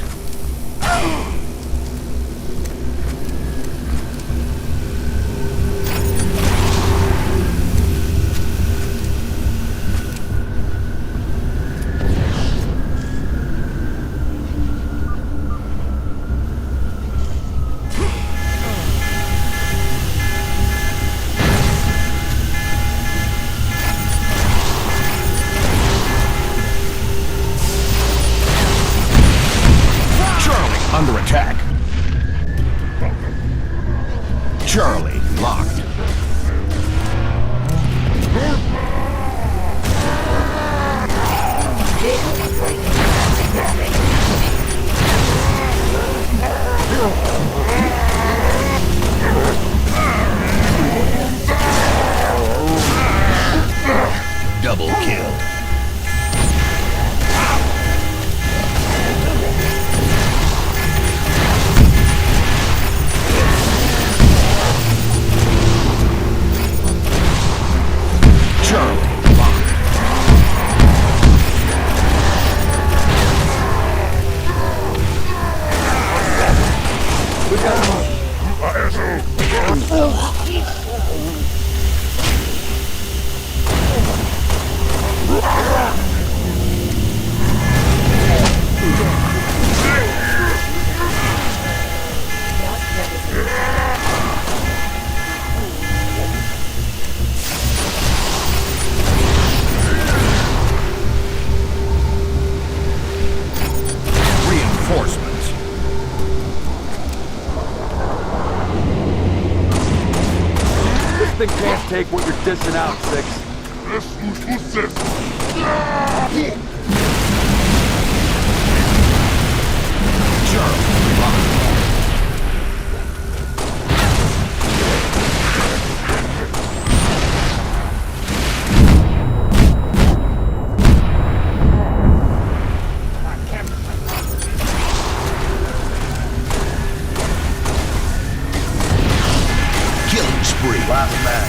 take what you're dishing out, Six. Killing spree. Last mag.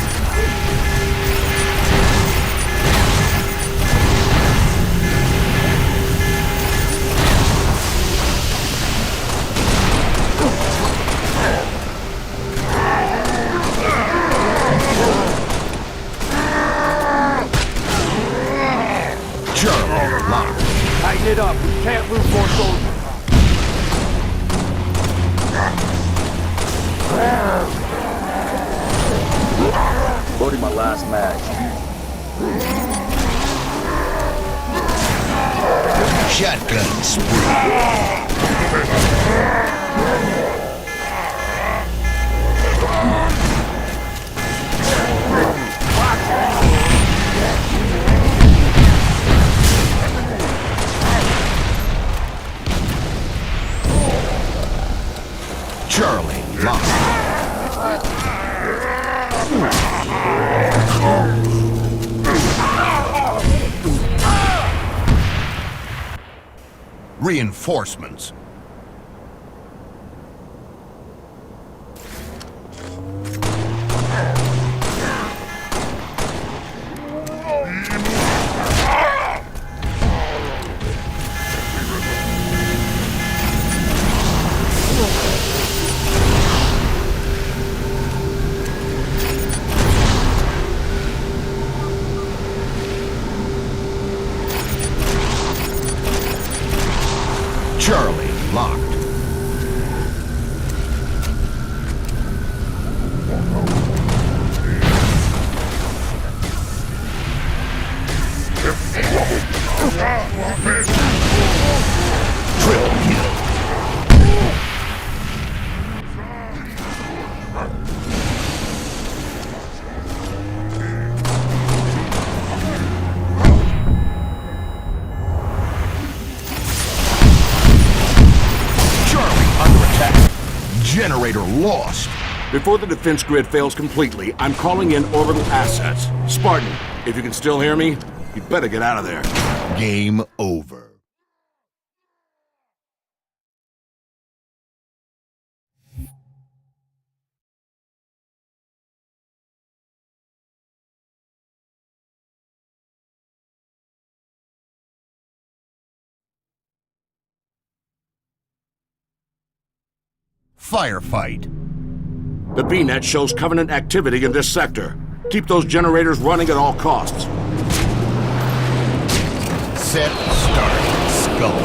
Charlie locked. Tighten it up. We can't lose more soldiers. Loading my last mag. Shotgun spree. Charlie locked. Reinforcements. Charlie locked. Triple kill. Generator lost. Before the defense grid fails completely, I'm calling in orbital assets. Spartan, if you can still hear me, you better get out of there. Game over. Firefight. The VNet shows Covenant activity in this sector. Keep those generators running at all costs. Set, start, skull.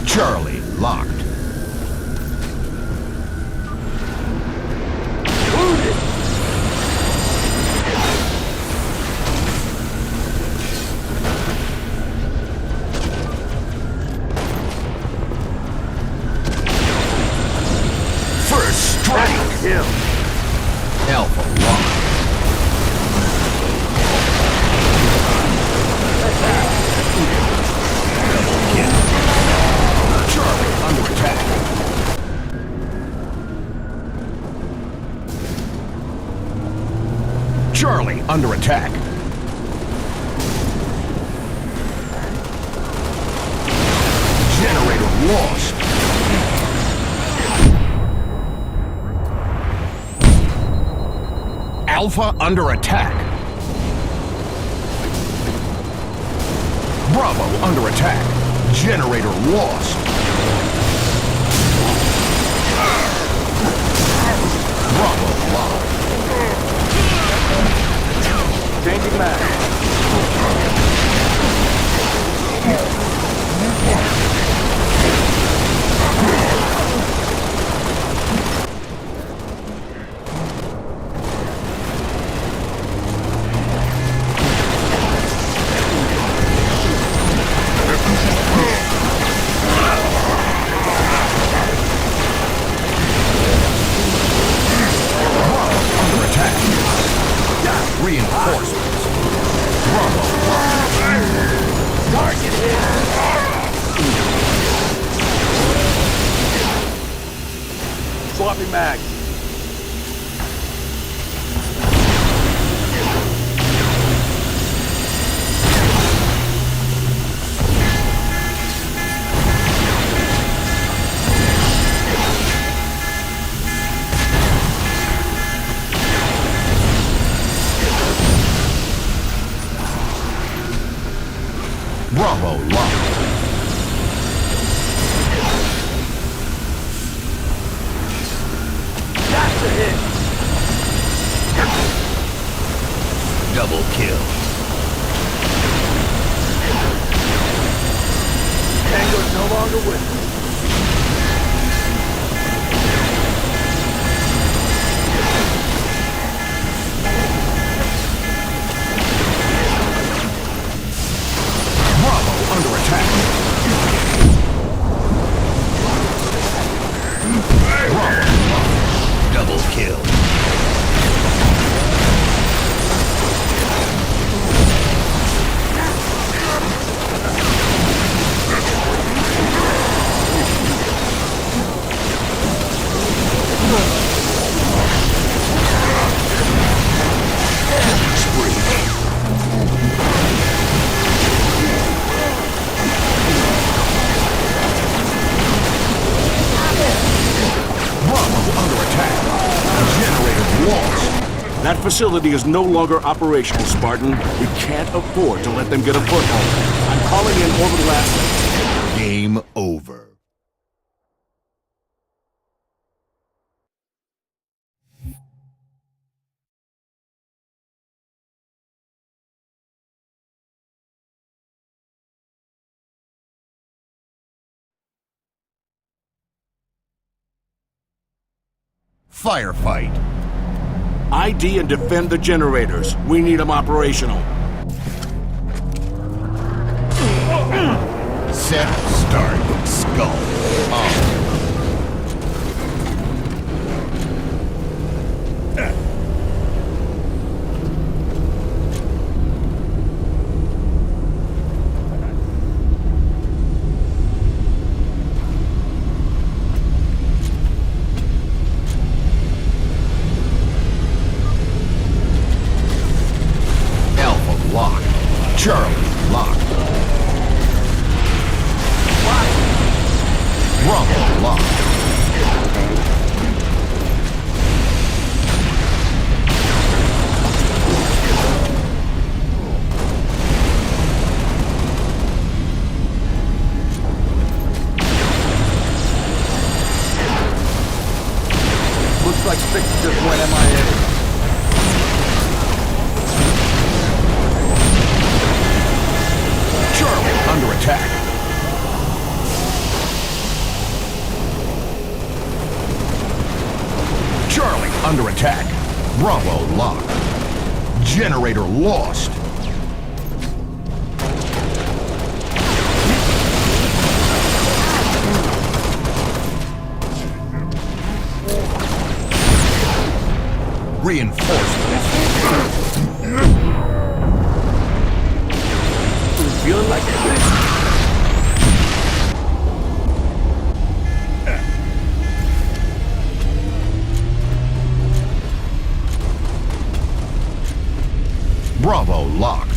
Charlie locked. First strike. Kill. Alpha locked. Double kill. Charlie under attack. Charlie under attack. Generator lost. Alpha under attack. Bravo under attack. Generator lost. Bravo lost. Changing mag. mag. Bravo locked. That's a hit. Double kill. Tango's no longer with me. Bravo under attack. Bravo locked. Double kill. That facility is no longer operational, Spartan. We can't afford to let them get a foothold. I'm calling in orbital assets. Game over. Firefight. ID and defend the generators. We need them operational. Set, start, skull, on. Alpha locked. Charlie locked. Bravo locked. Looks like Six just went MIA. Charlie under attack. Charlie under attack. Bravo locked. Generator lost. Reinforcements. Feeling like it. Bravo locked.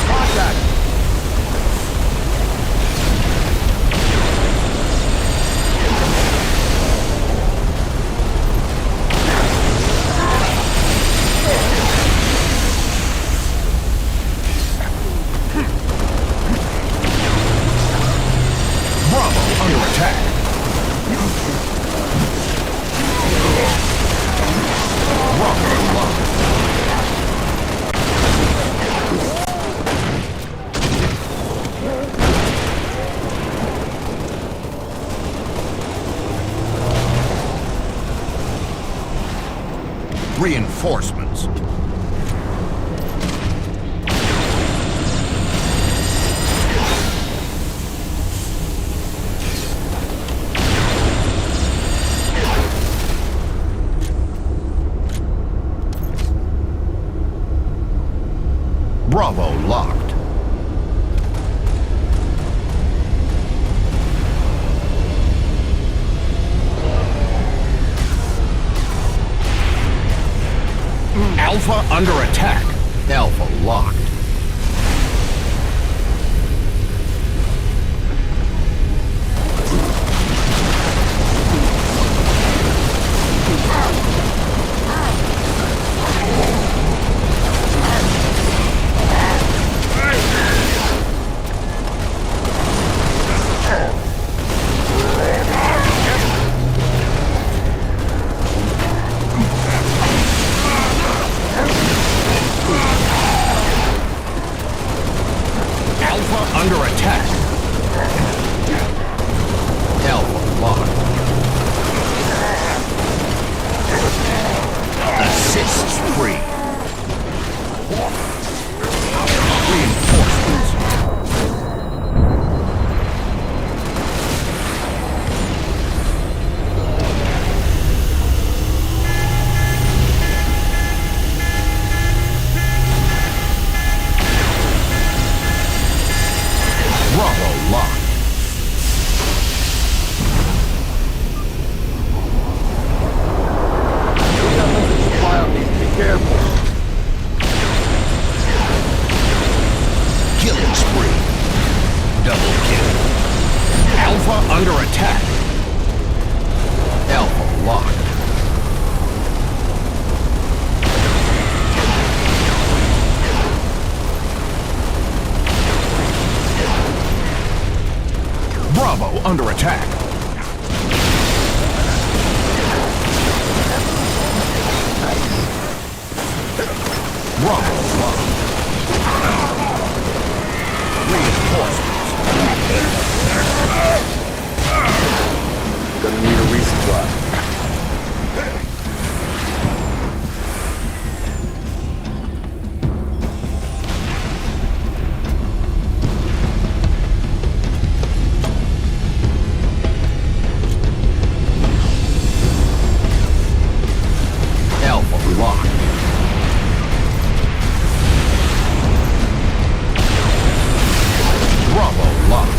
Contact. Bravo under attack. Bravo locked. Reinforcements. Bravo locked. Alpha under attack. Alpha locked. Alpha under attack. Alpha locked. Assists free. Reinforcements. Bravo locked. Be careful. Killing spree. Double kill. Alpha under attack. Alpha locked. Bravo under attack. Bravo locked. Reinforcements. Gonna need a resupply. Alpha locked. Bravo locked.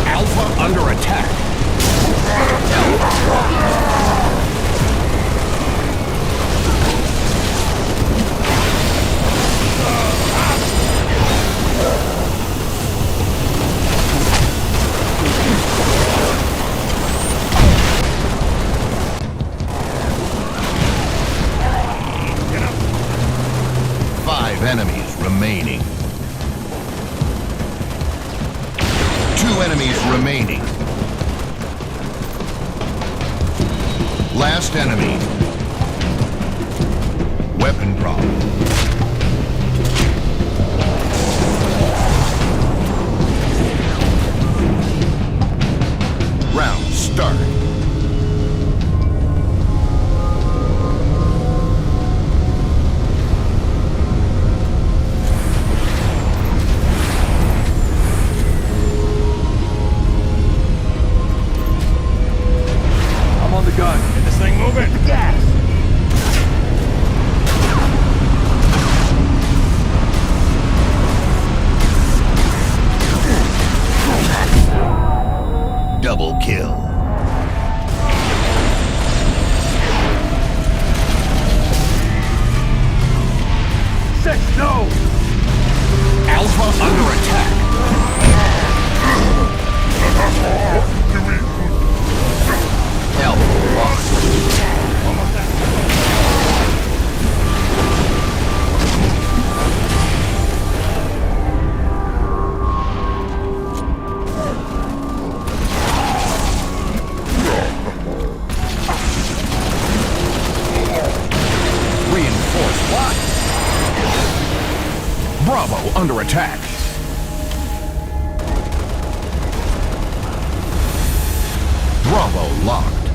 Alpha under attack. Alpha locked. 5 enemies remaining. 2 enemies remaining. Last enemy. Weapon problem. Round start. I'm on the gun. Get this thing moving. Gas! Double kill. No! Alpha under attack. Alpha lost. Reinforced. What? Bravo under attack. Bravo locked.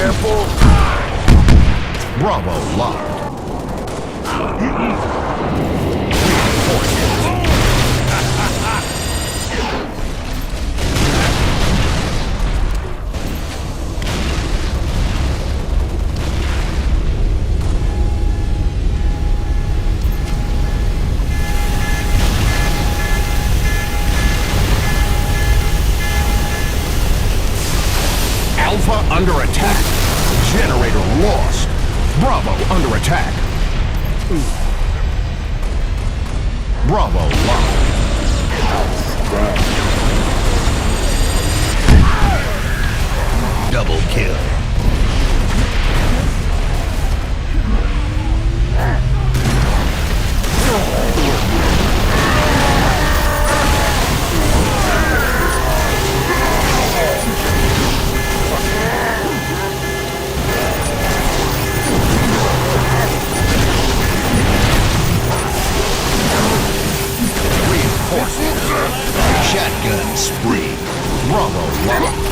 Careful. Bravo locked. Alpha under attack. Generator lost. Bravo under attack. Bravo locked. Double kill. Shotgun spree. Bravo locked.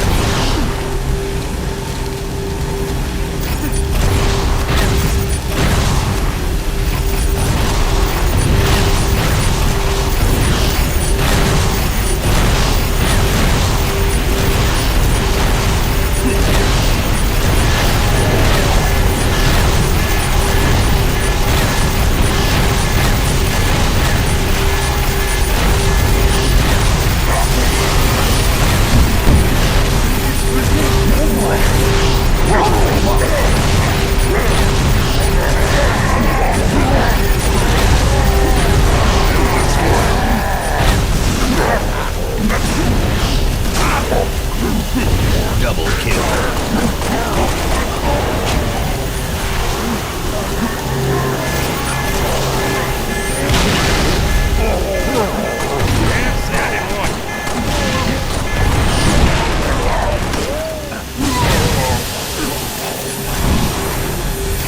Double kill.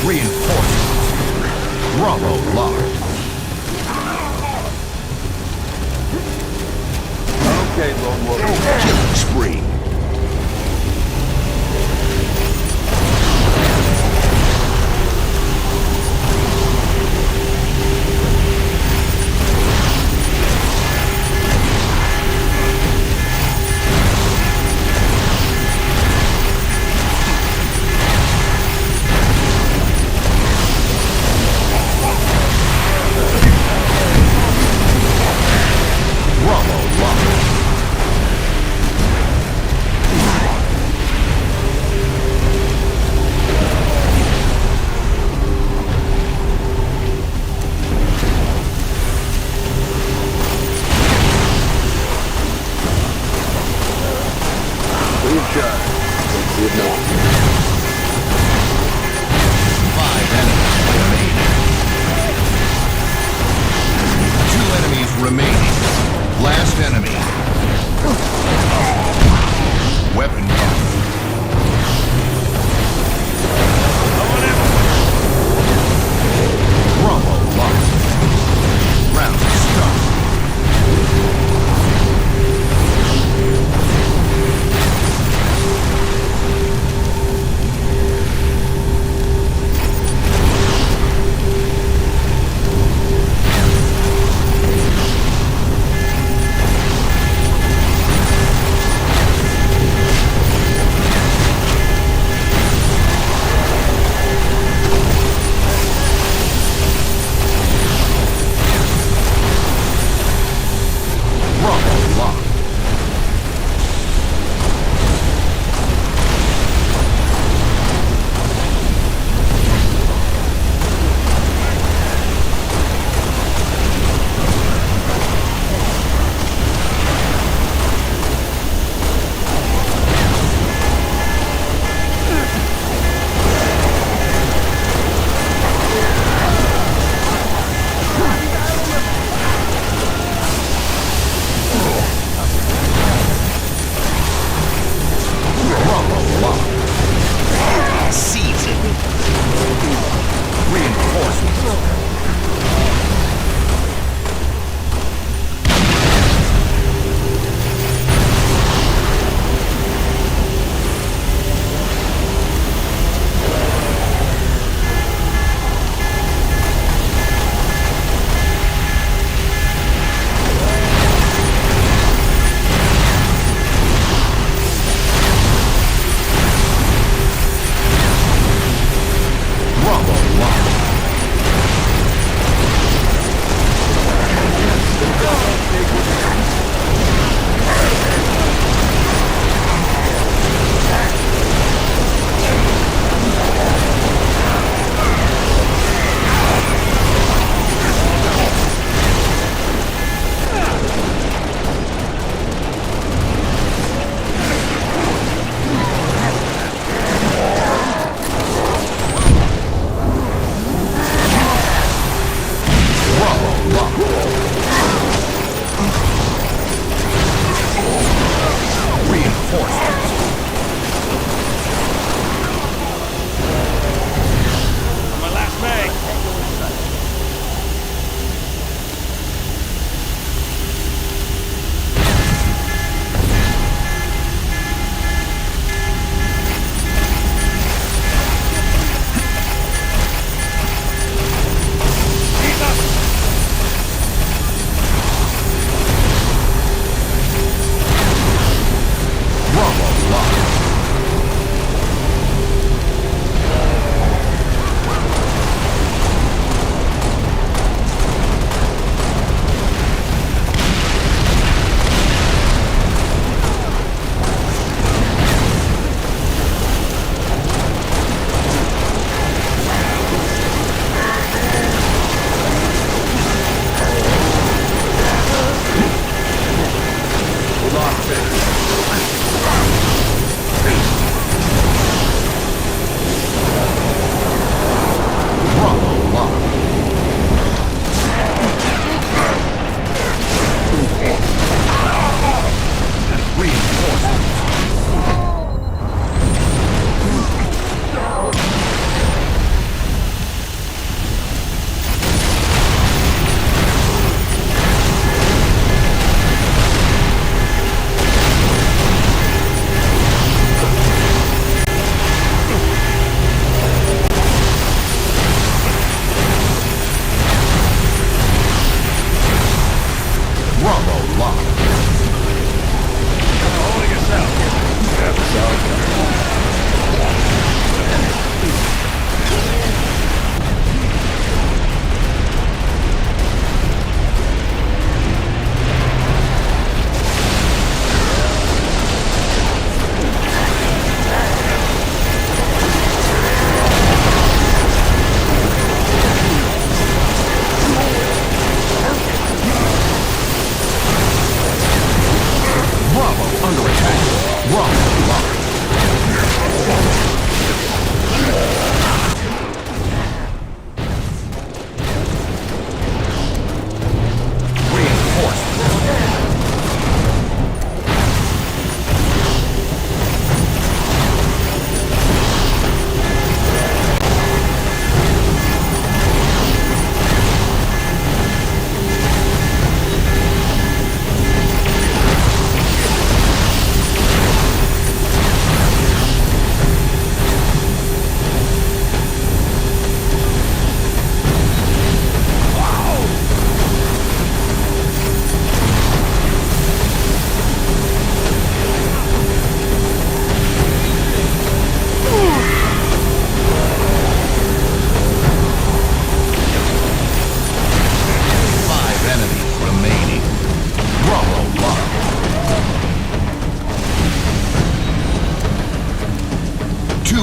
Reinforcements. Bravo locked. Okay, Lone Wolf. Killing spree.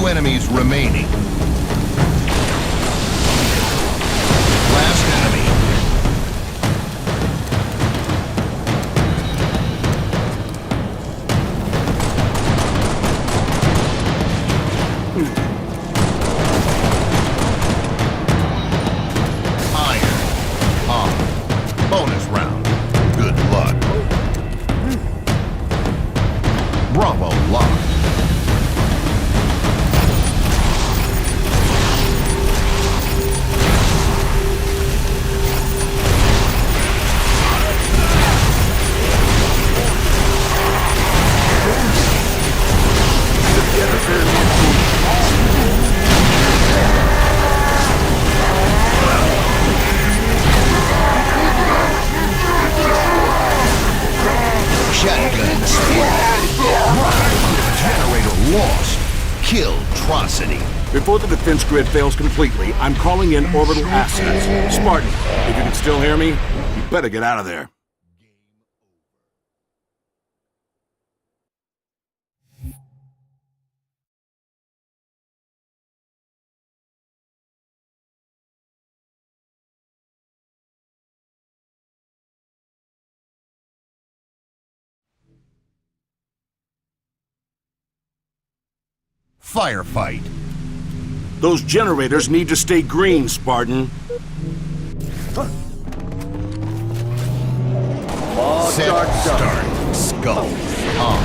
Two enemies remaining. Last enemy. Iron on. Bonus round. Good luck. Bravo locked. Shotgun generator lost. Kill Trocity. Before the defense grid fails completely, I'm calling in orbital assets. Spartan, if you can still hear me, you better get out of there. Firefight. Those generators need to stay green, Spartan. Set start. Skull on.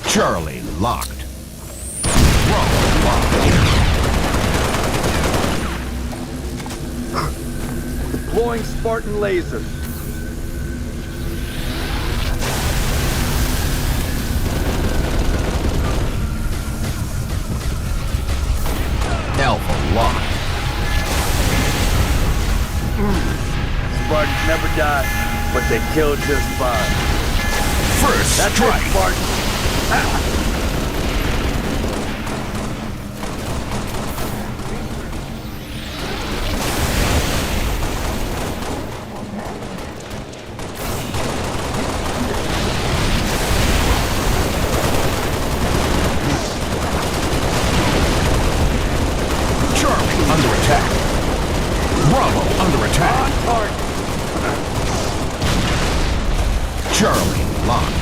Charlie locked. Bravo locked. Deploying Spartan lasers. Alpha locked. Spartans never die, but they kill just fine. First That's strike. it, Spartan. Charlie under attack. Bravo under attack. Charlie locked.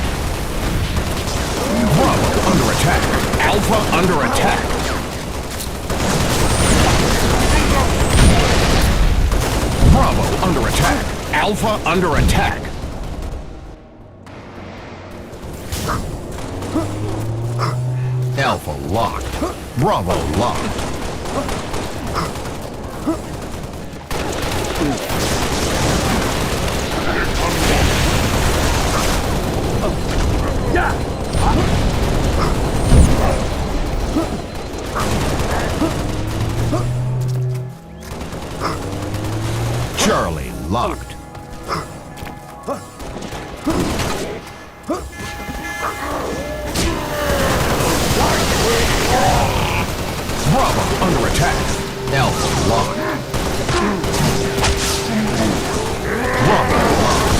Bravo under attack. Alpha under attack. Bravo under attack. Alpha under attack. Alpha locked. Bravo locked. Charlie locked. Bravo under attack. Alpha locked. Bravo locked.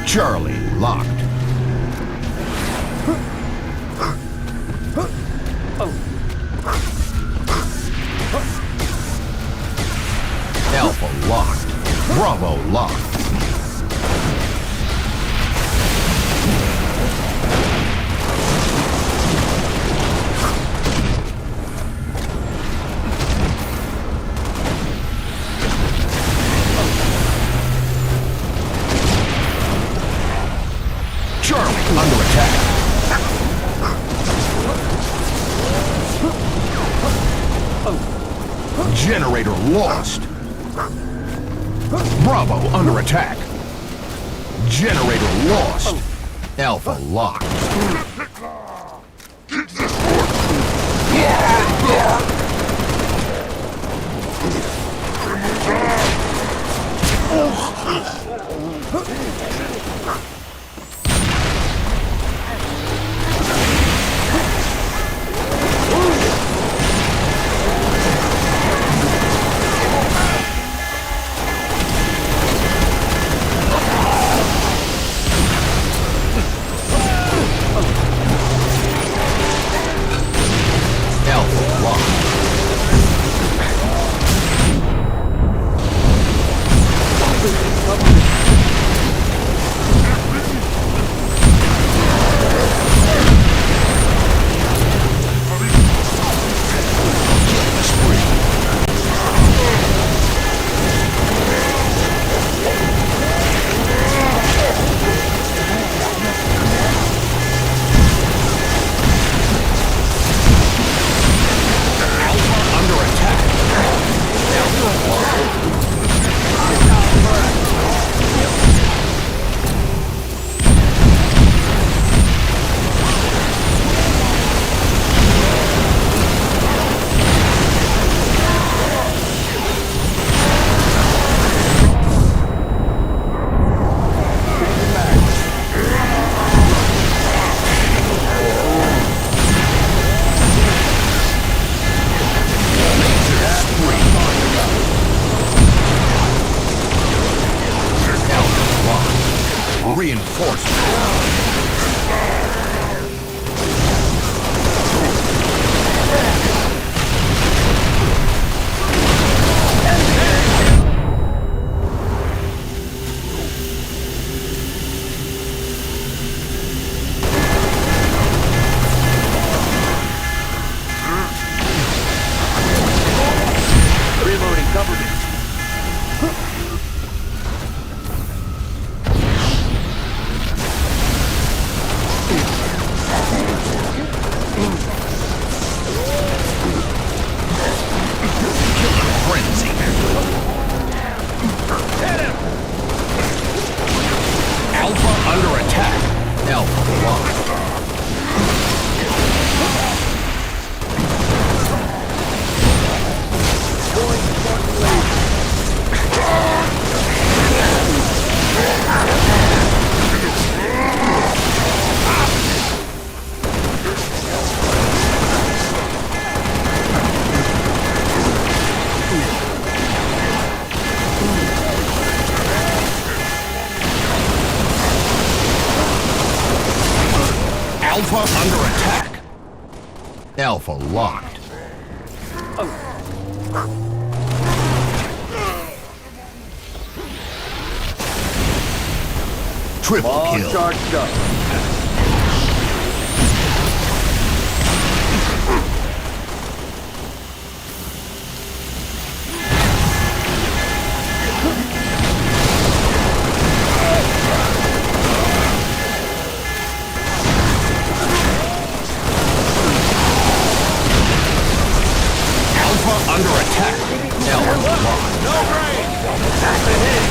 Charlie locked. Alpha locked. Bravo locked. Charlie under attack. Generator lost. Bravo under attack. Generator lost. Alpha locked. Alpha under attack. Alpha locked. Triple All kill. charged up. Alpha under attack. Alpha locked. No range. That's a hit.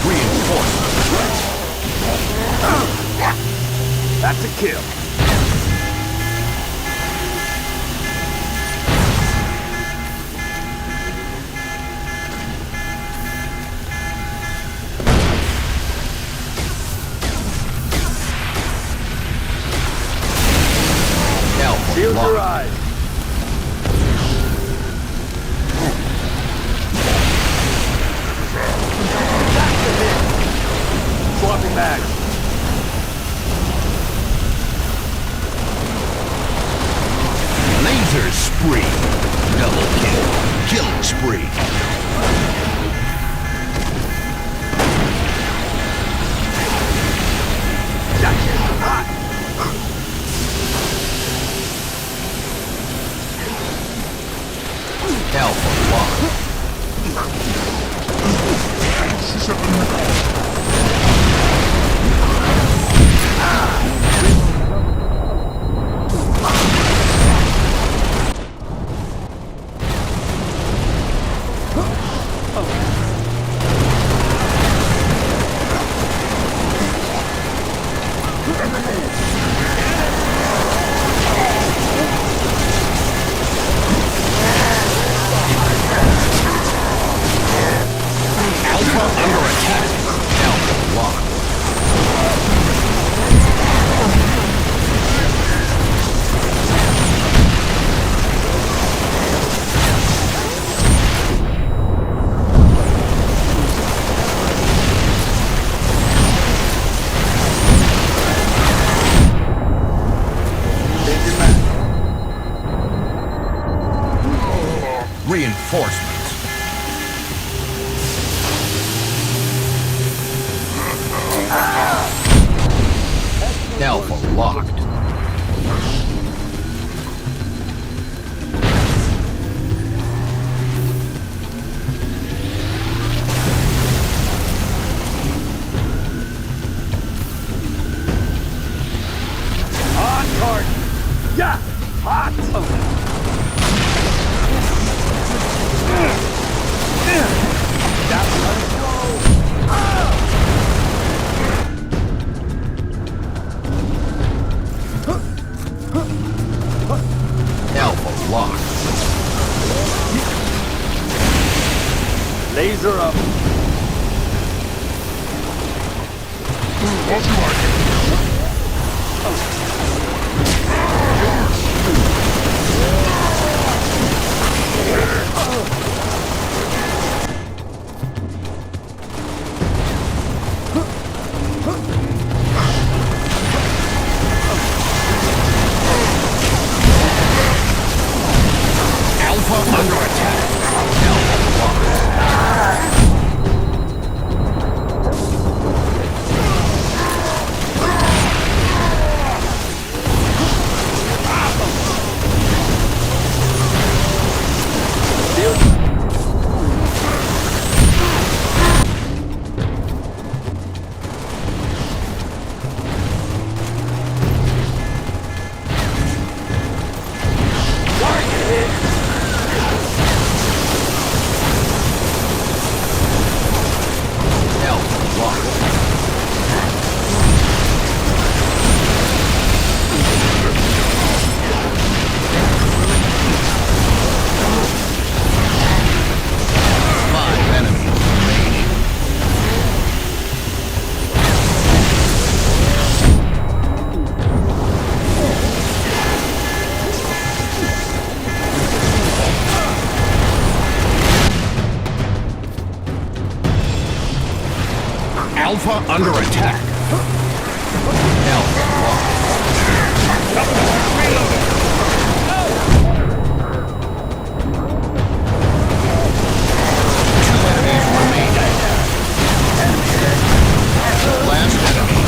Reinforcement. That's a kill. Alpha Shield your locked. eyes. Swapping back. Laser spree. Double kill. Killing spree. Alpha locked. Alpha under attack. Alpha locked. Reinforcements. Alpha locked. Hot target. Yeah, hot. Alpha locked. Laser up. Alpha under attack. Alpha locked. Alpha locked. Five enemies remaining. Alpha under attack. Alpha locked. Two enemies remaining. Last enemy.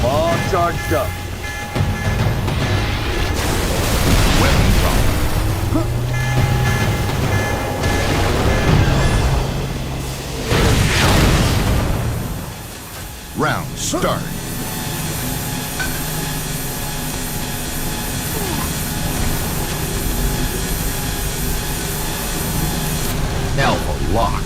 All charged up. Weapon drop. Round start. Alpha locked.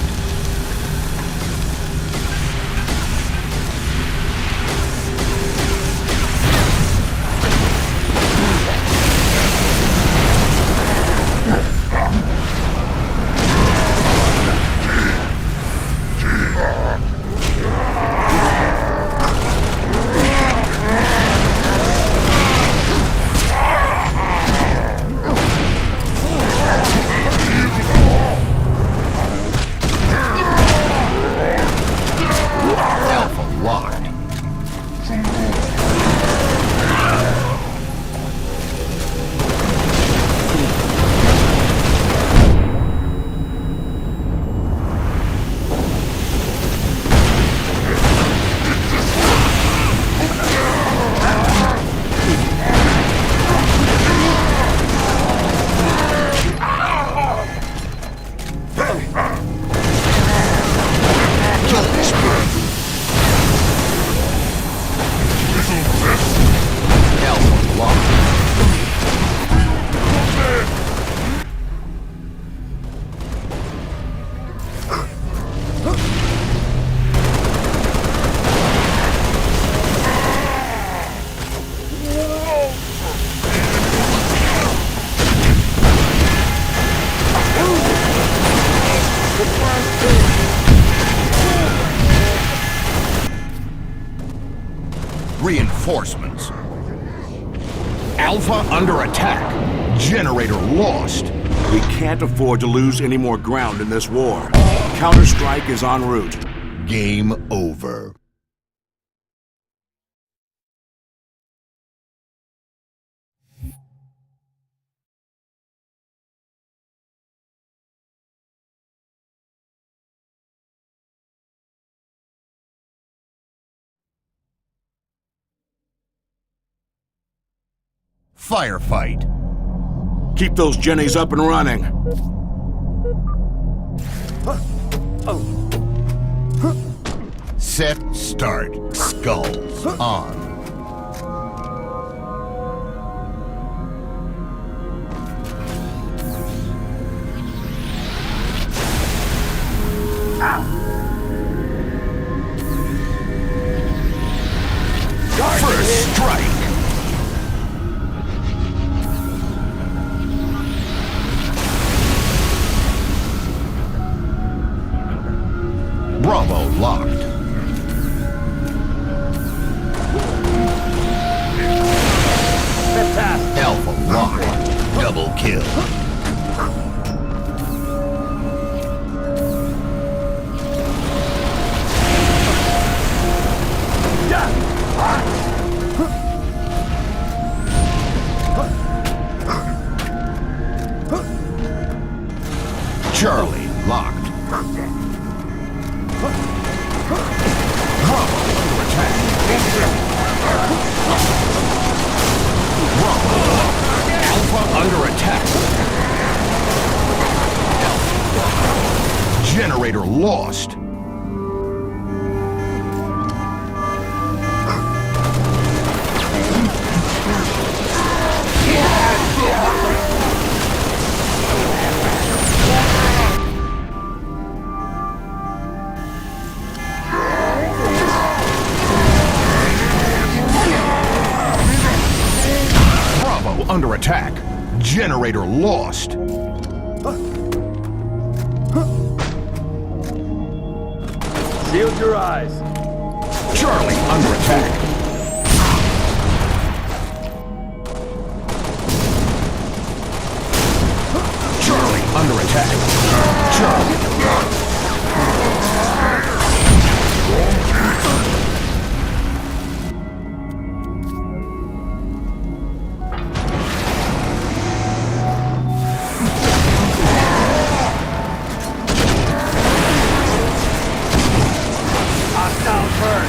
Reinforcements. Alpha under attack. Generator lost. We can't afford to lose any more ground in this war. Counter-strike is en route. Game over. Firefight. Keep those Jennies up and running. Set, start. Skulls on. First strike. Bravo locked. Alpha locked. Double kill. Charlie locked. Bravo under attack. Bravo locked. Alpha under attack. Generator lost. Bravo under attack. Generator lost. Shield your eyes. Charlie under attack. Charlie under attack. Charlie. Hostile burn.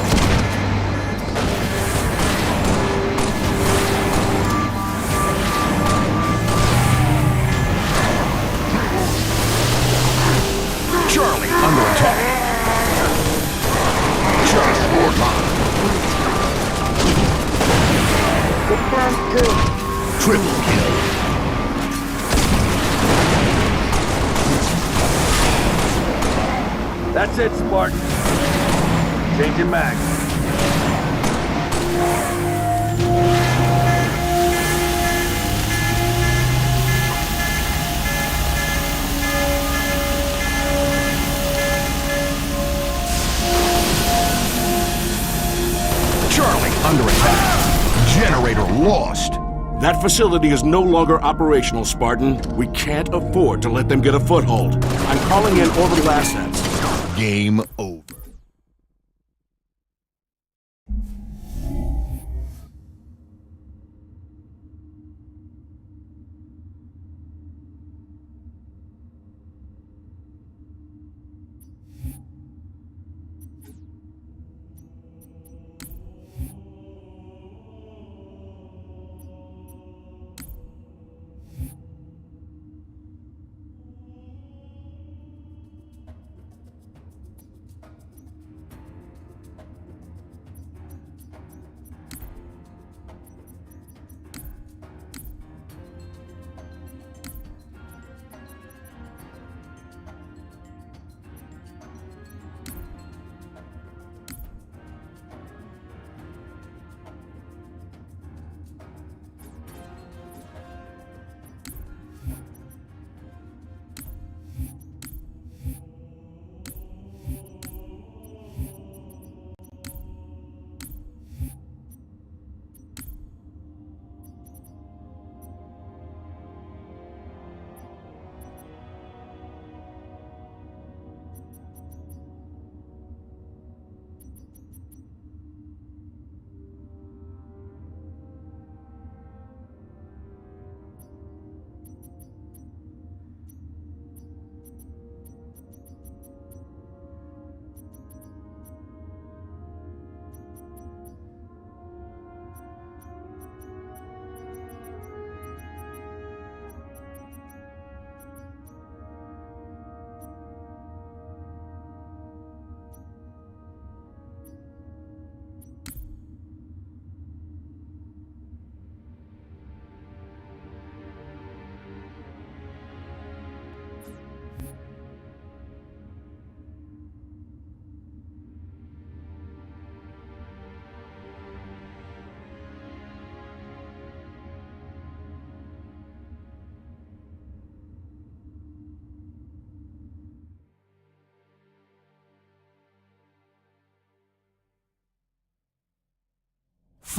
Charlie under attack. Charlie locked. Confirm kill. Triple kill. That's it, Spartan. Changing mag. Charlie under attack. Generator lost. That facility is no longer operational, Spartan. We can't afford to let them get a foothold. I'm calling in orbital assets. Game over.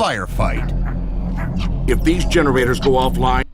Firefight. If these generators go offline,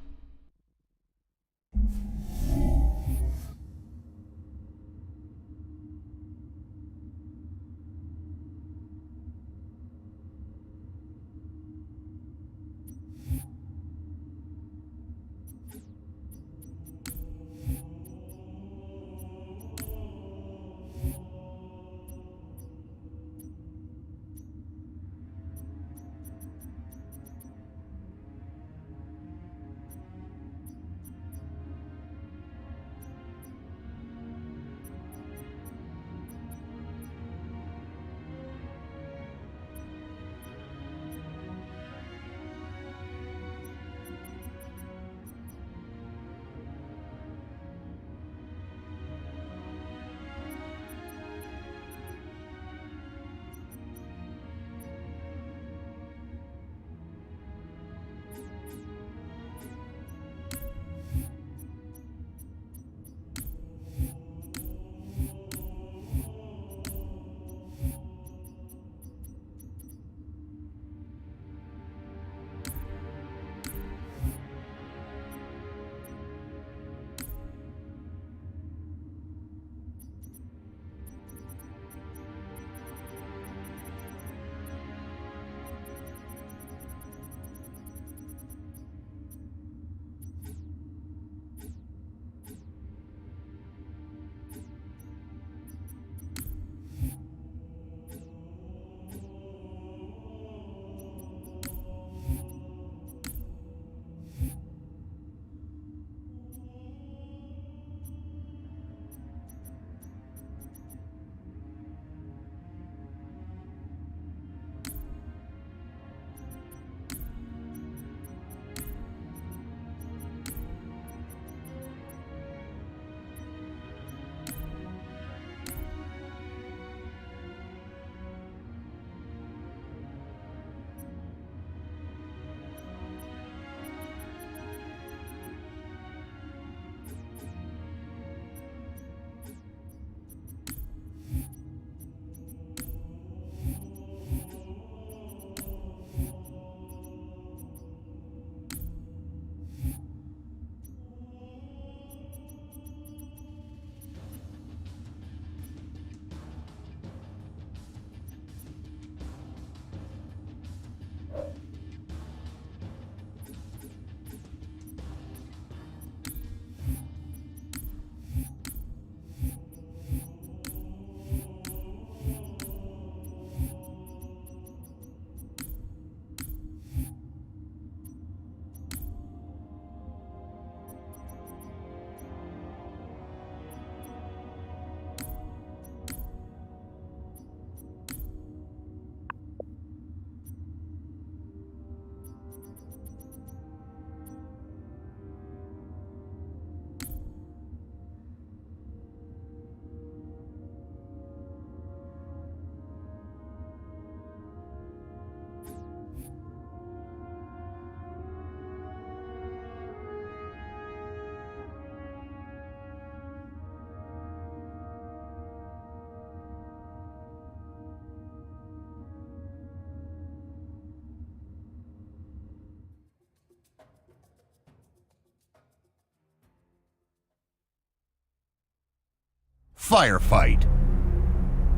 Firefight.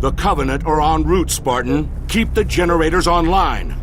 the Covenant are en route, Spartan. Keep the generators online.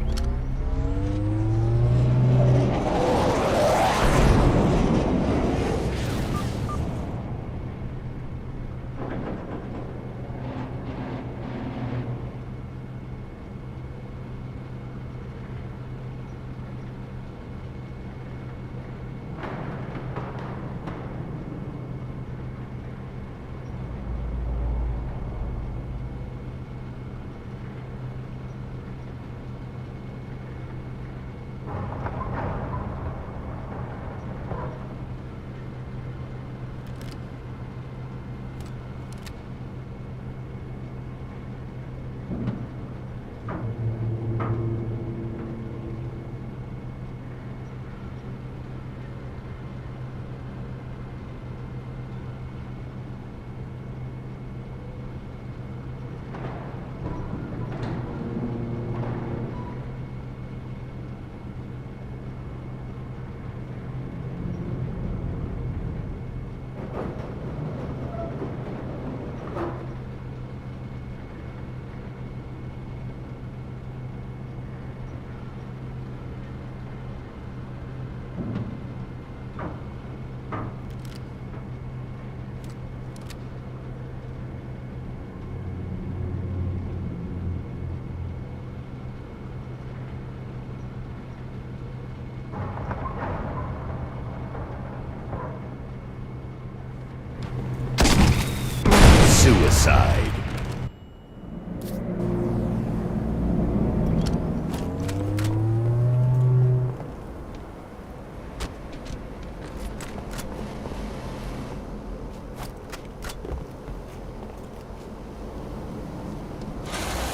side.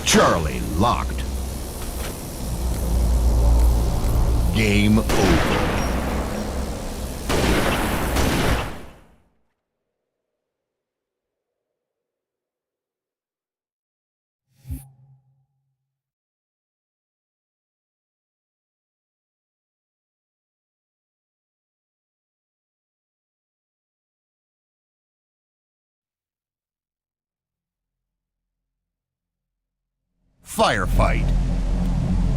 Charlie locked. Game over. Firefight.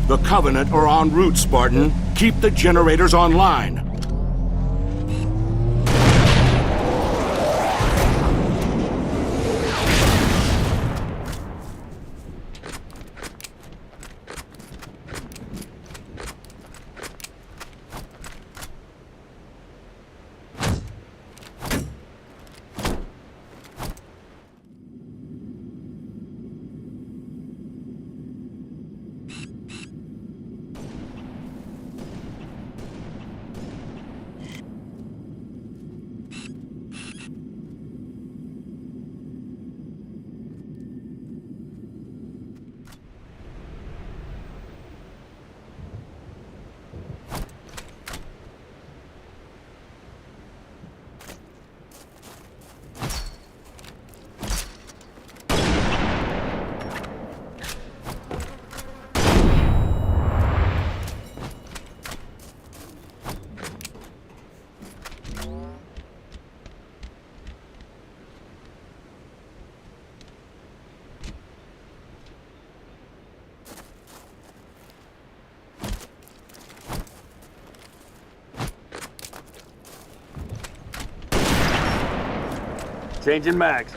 The Covenant are en route, Spartan. Keep the generators online. Changing mags.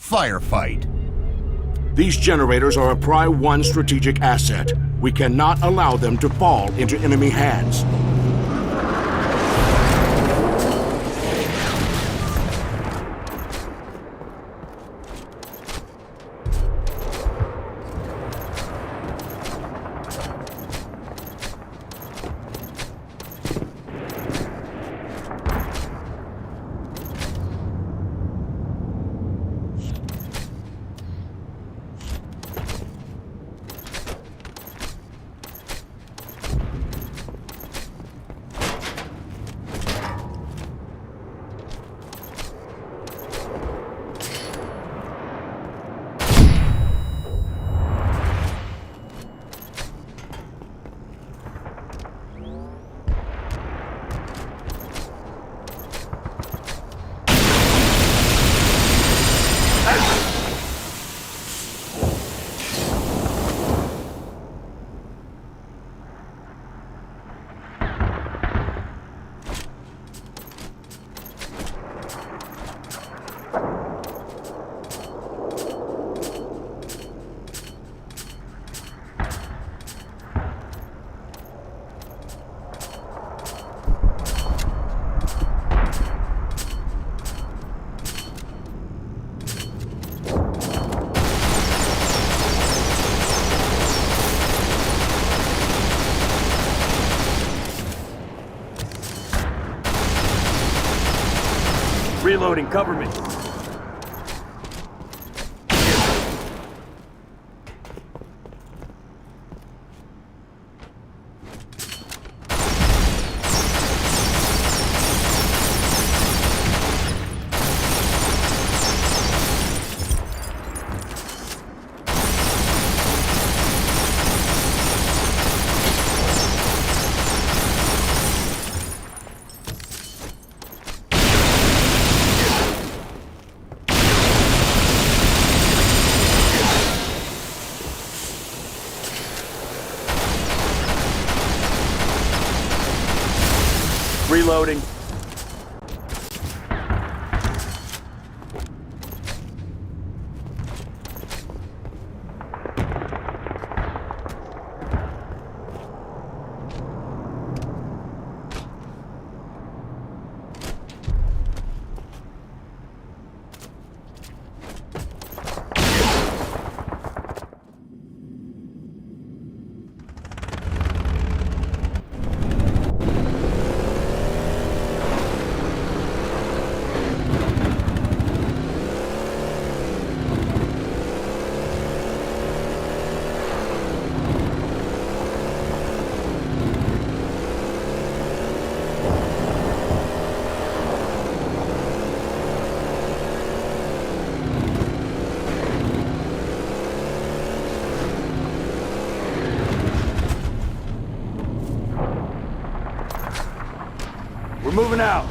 Firefight. These generators are a Pri 1 strategic asset. We cannot allow them to fall into enemy hands. Reloading, cover me. Reloading. We're moving out.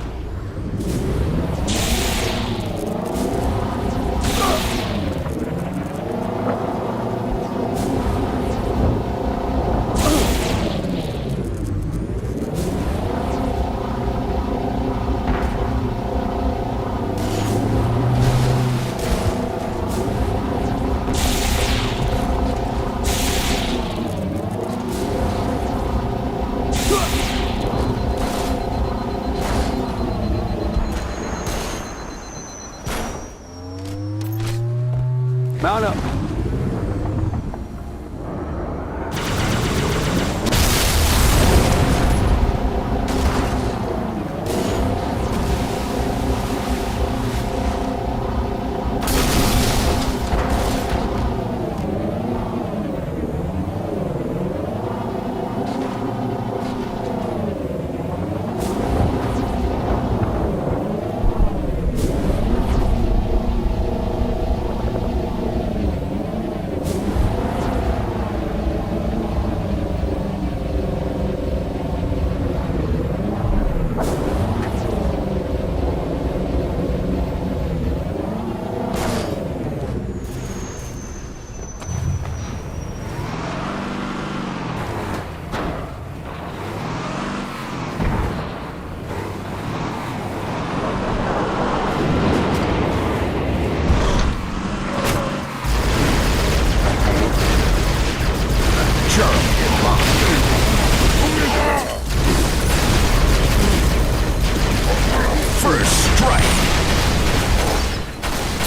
Mount up.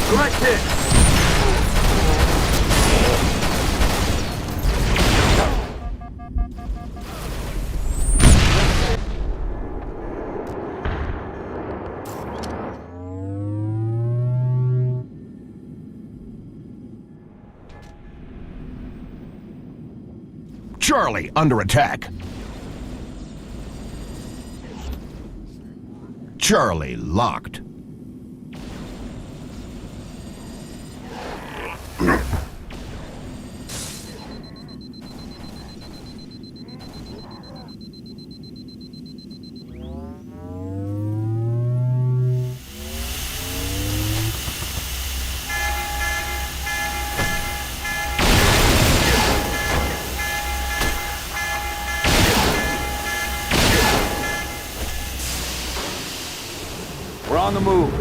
Direct hit! Charlie under attack. Charlie locked. We're on the move.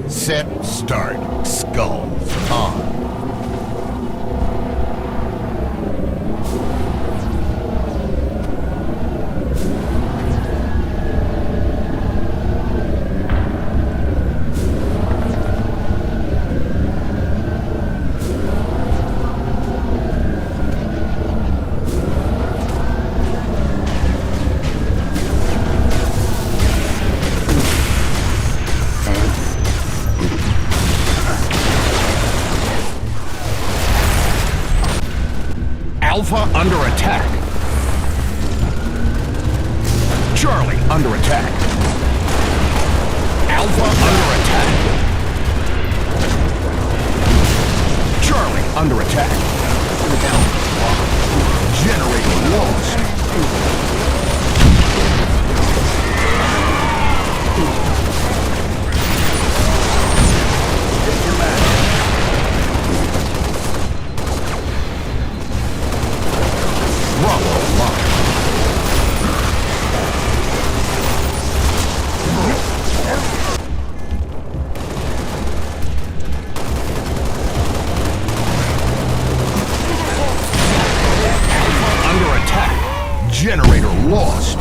Set, start, skulls on. Alpha under attack. Charlie under attack. Alpha under attack. Charlie under attack. Generator lost. Bravo locked. Under attack. Generator lost.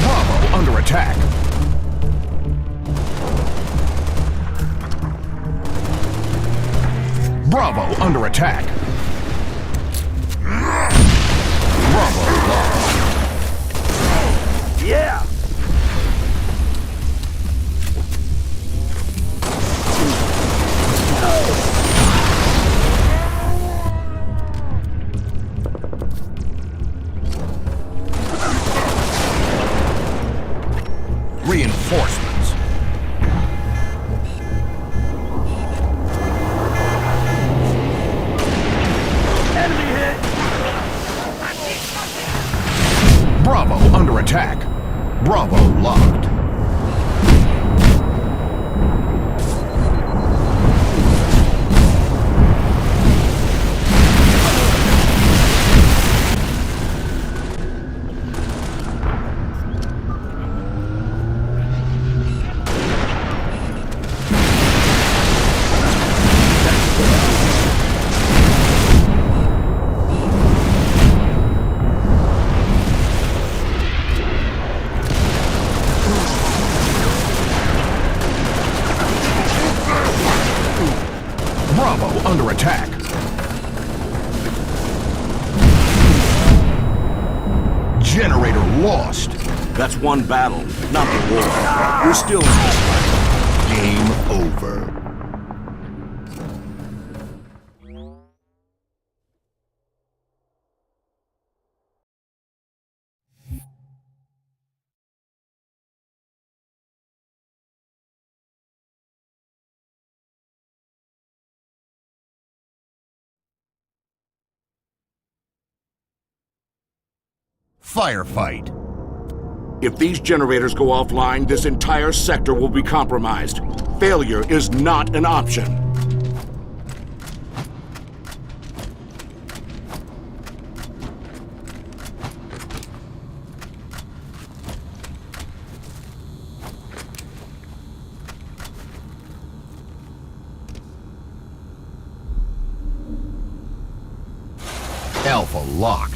Bravo under attack. Bravo under attack. Bravo lost. Yeah! Reinforcements. Enemy hit! Bravo under attack. Bravo locked. Generator lost. That's one battle, not the war. We're still in this fight. Game over. Firefight. If these generators go offline, this entire sector will be compromised. Failure is not an option. Alpha locked.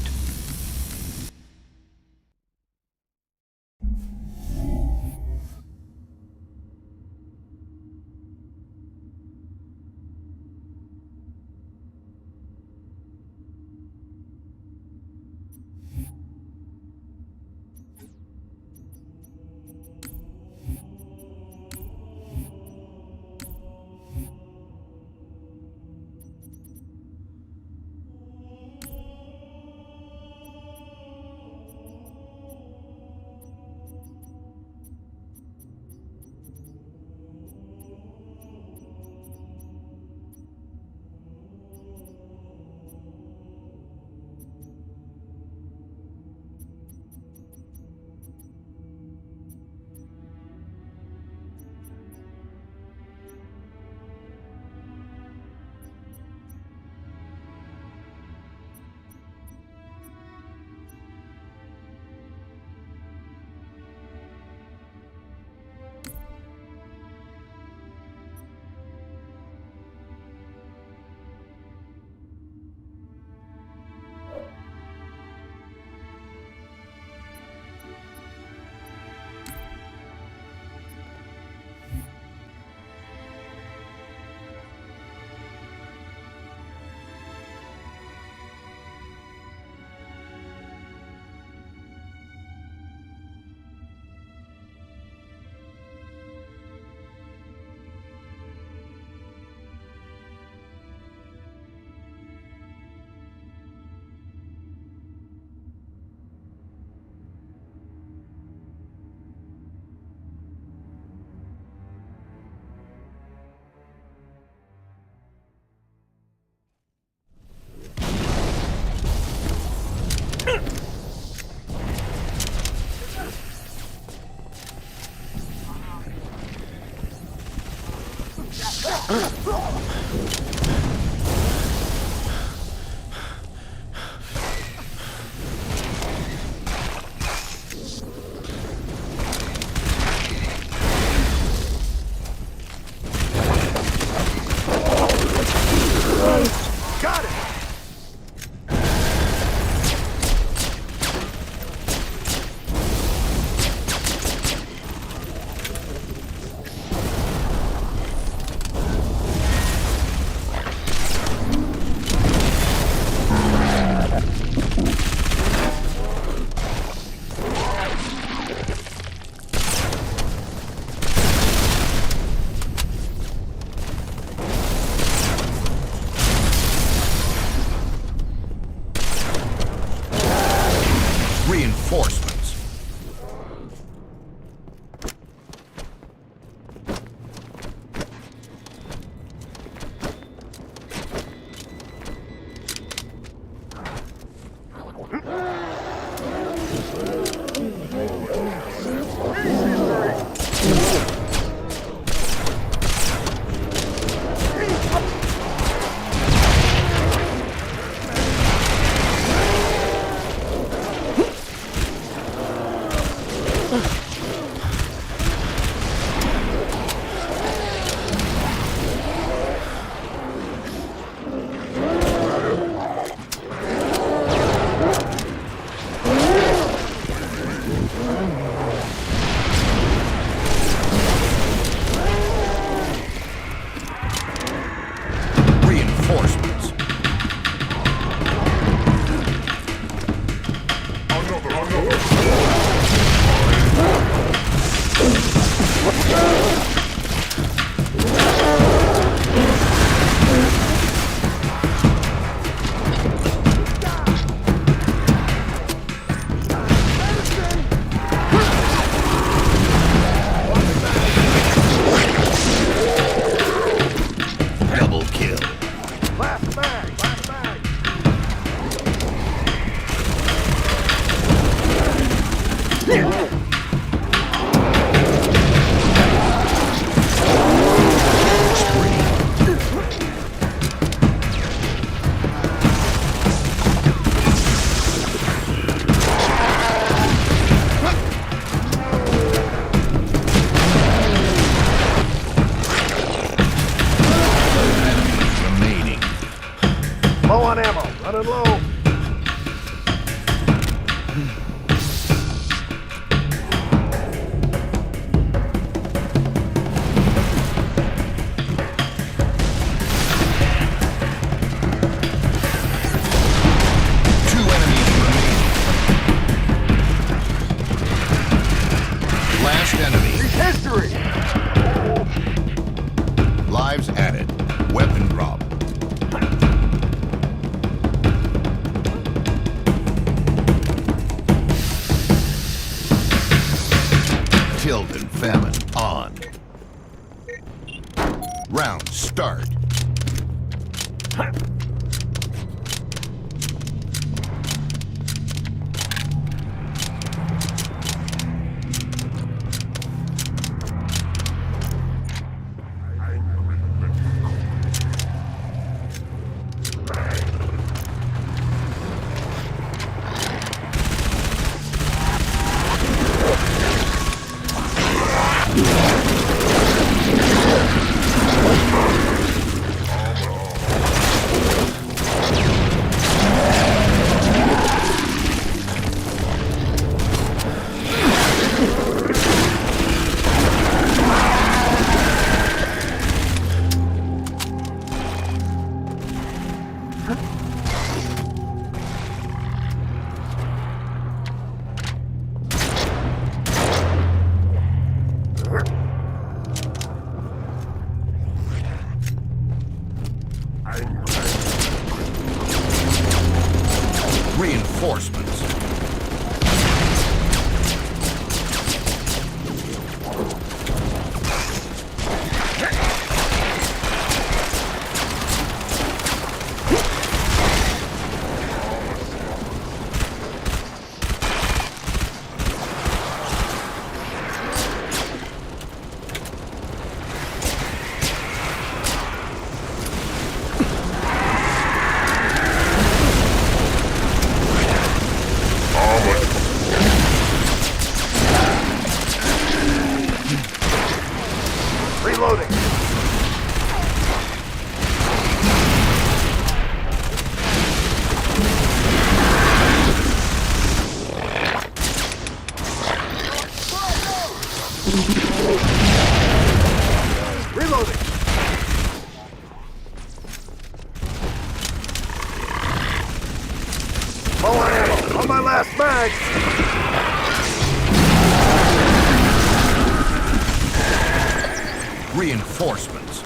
Reinforcements. Running low. Two enemies remaining. Last enemy. History! Lives added. Weapon drop. Killed and famine on. Round start. Reinforcements. Reloading. Reloading. Low on ammo. On my last mag. Reinforcements.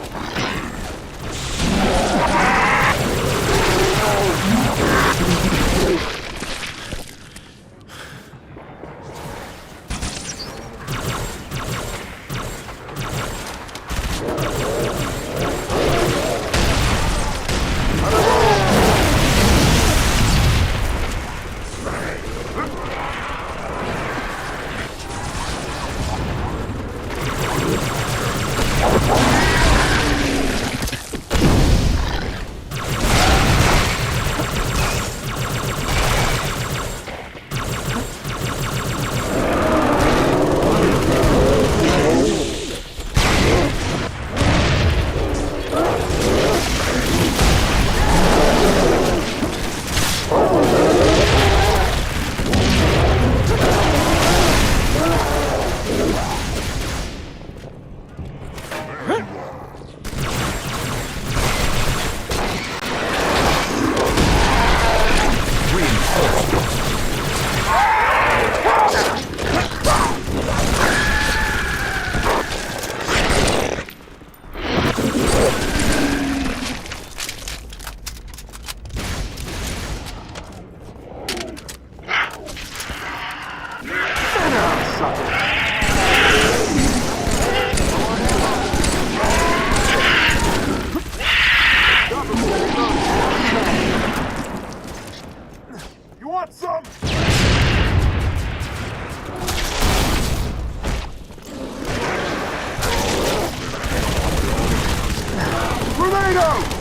You want some? Tornado!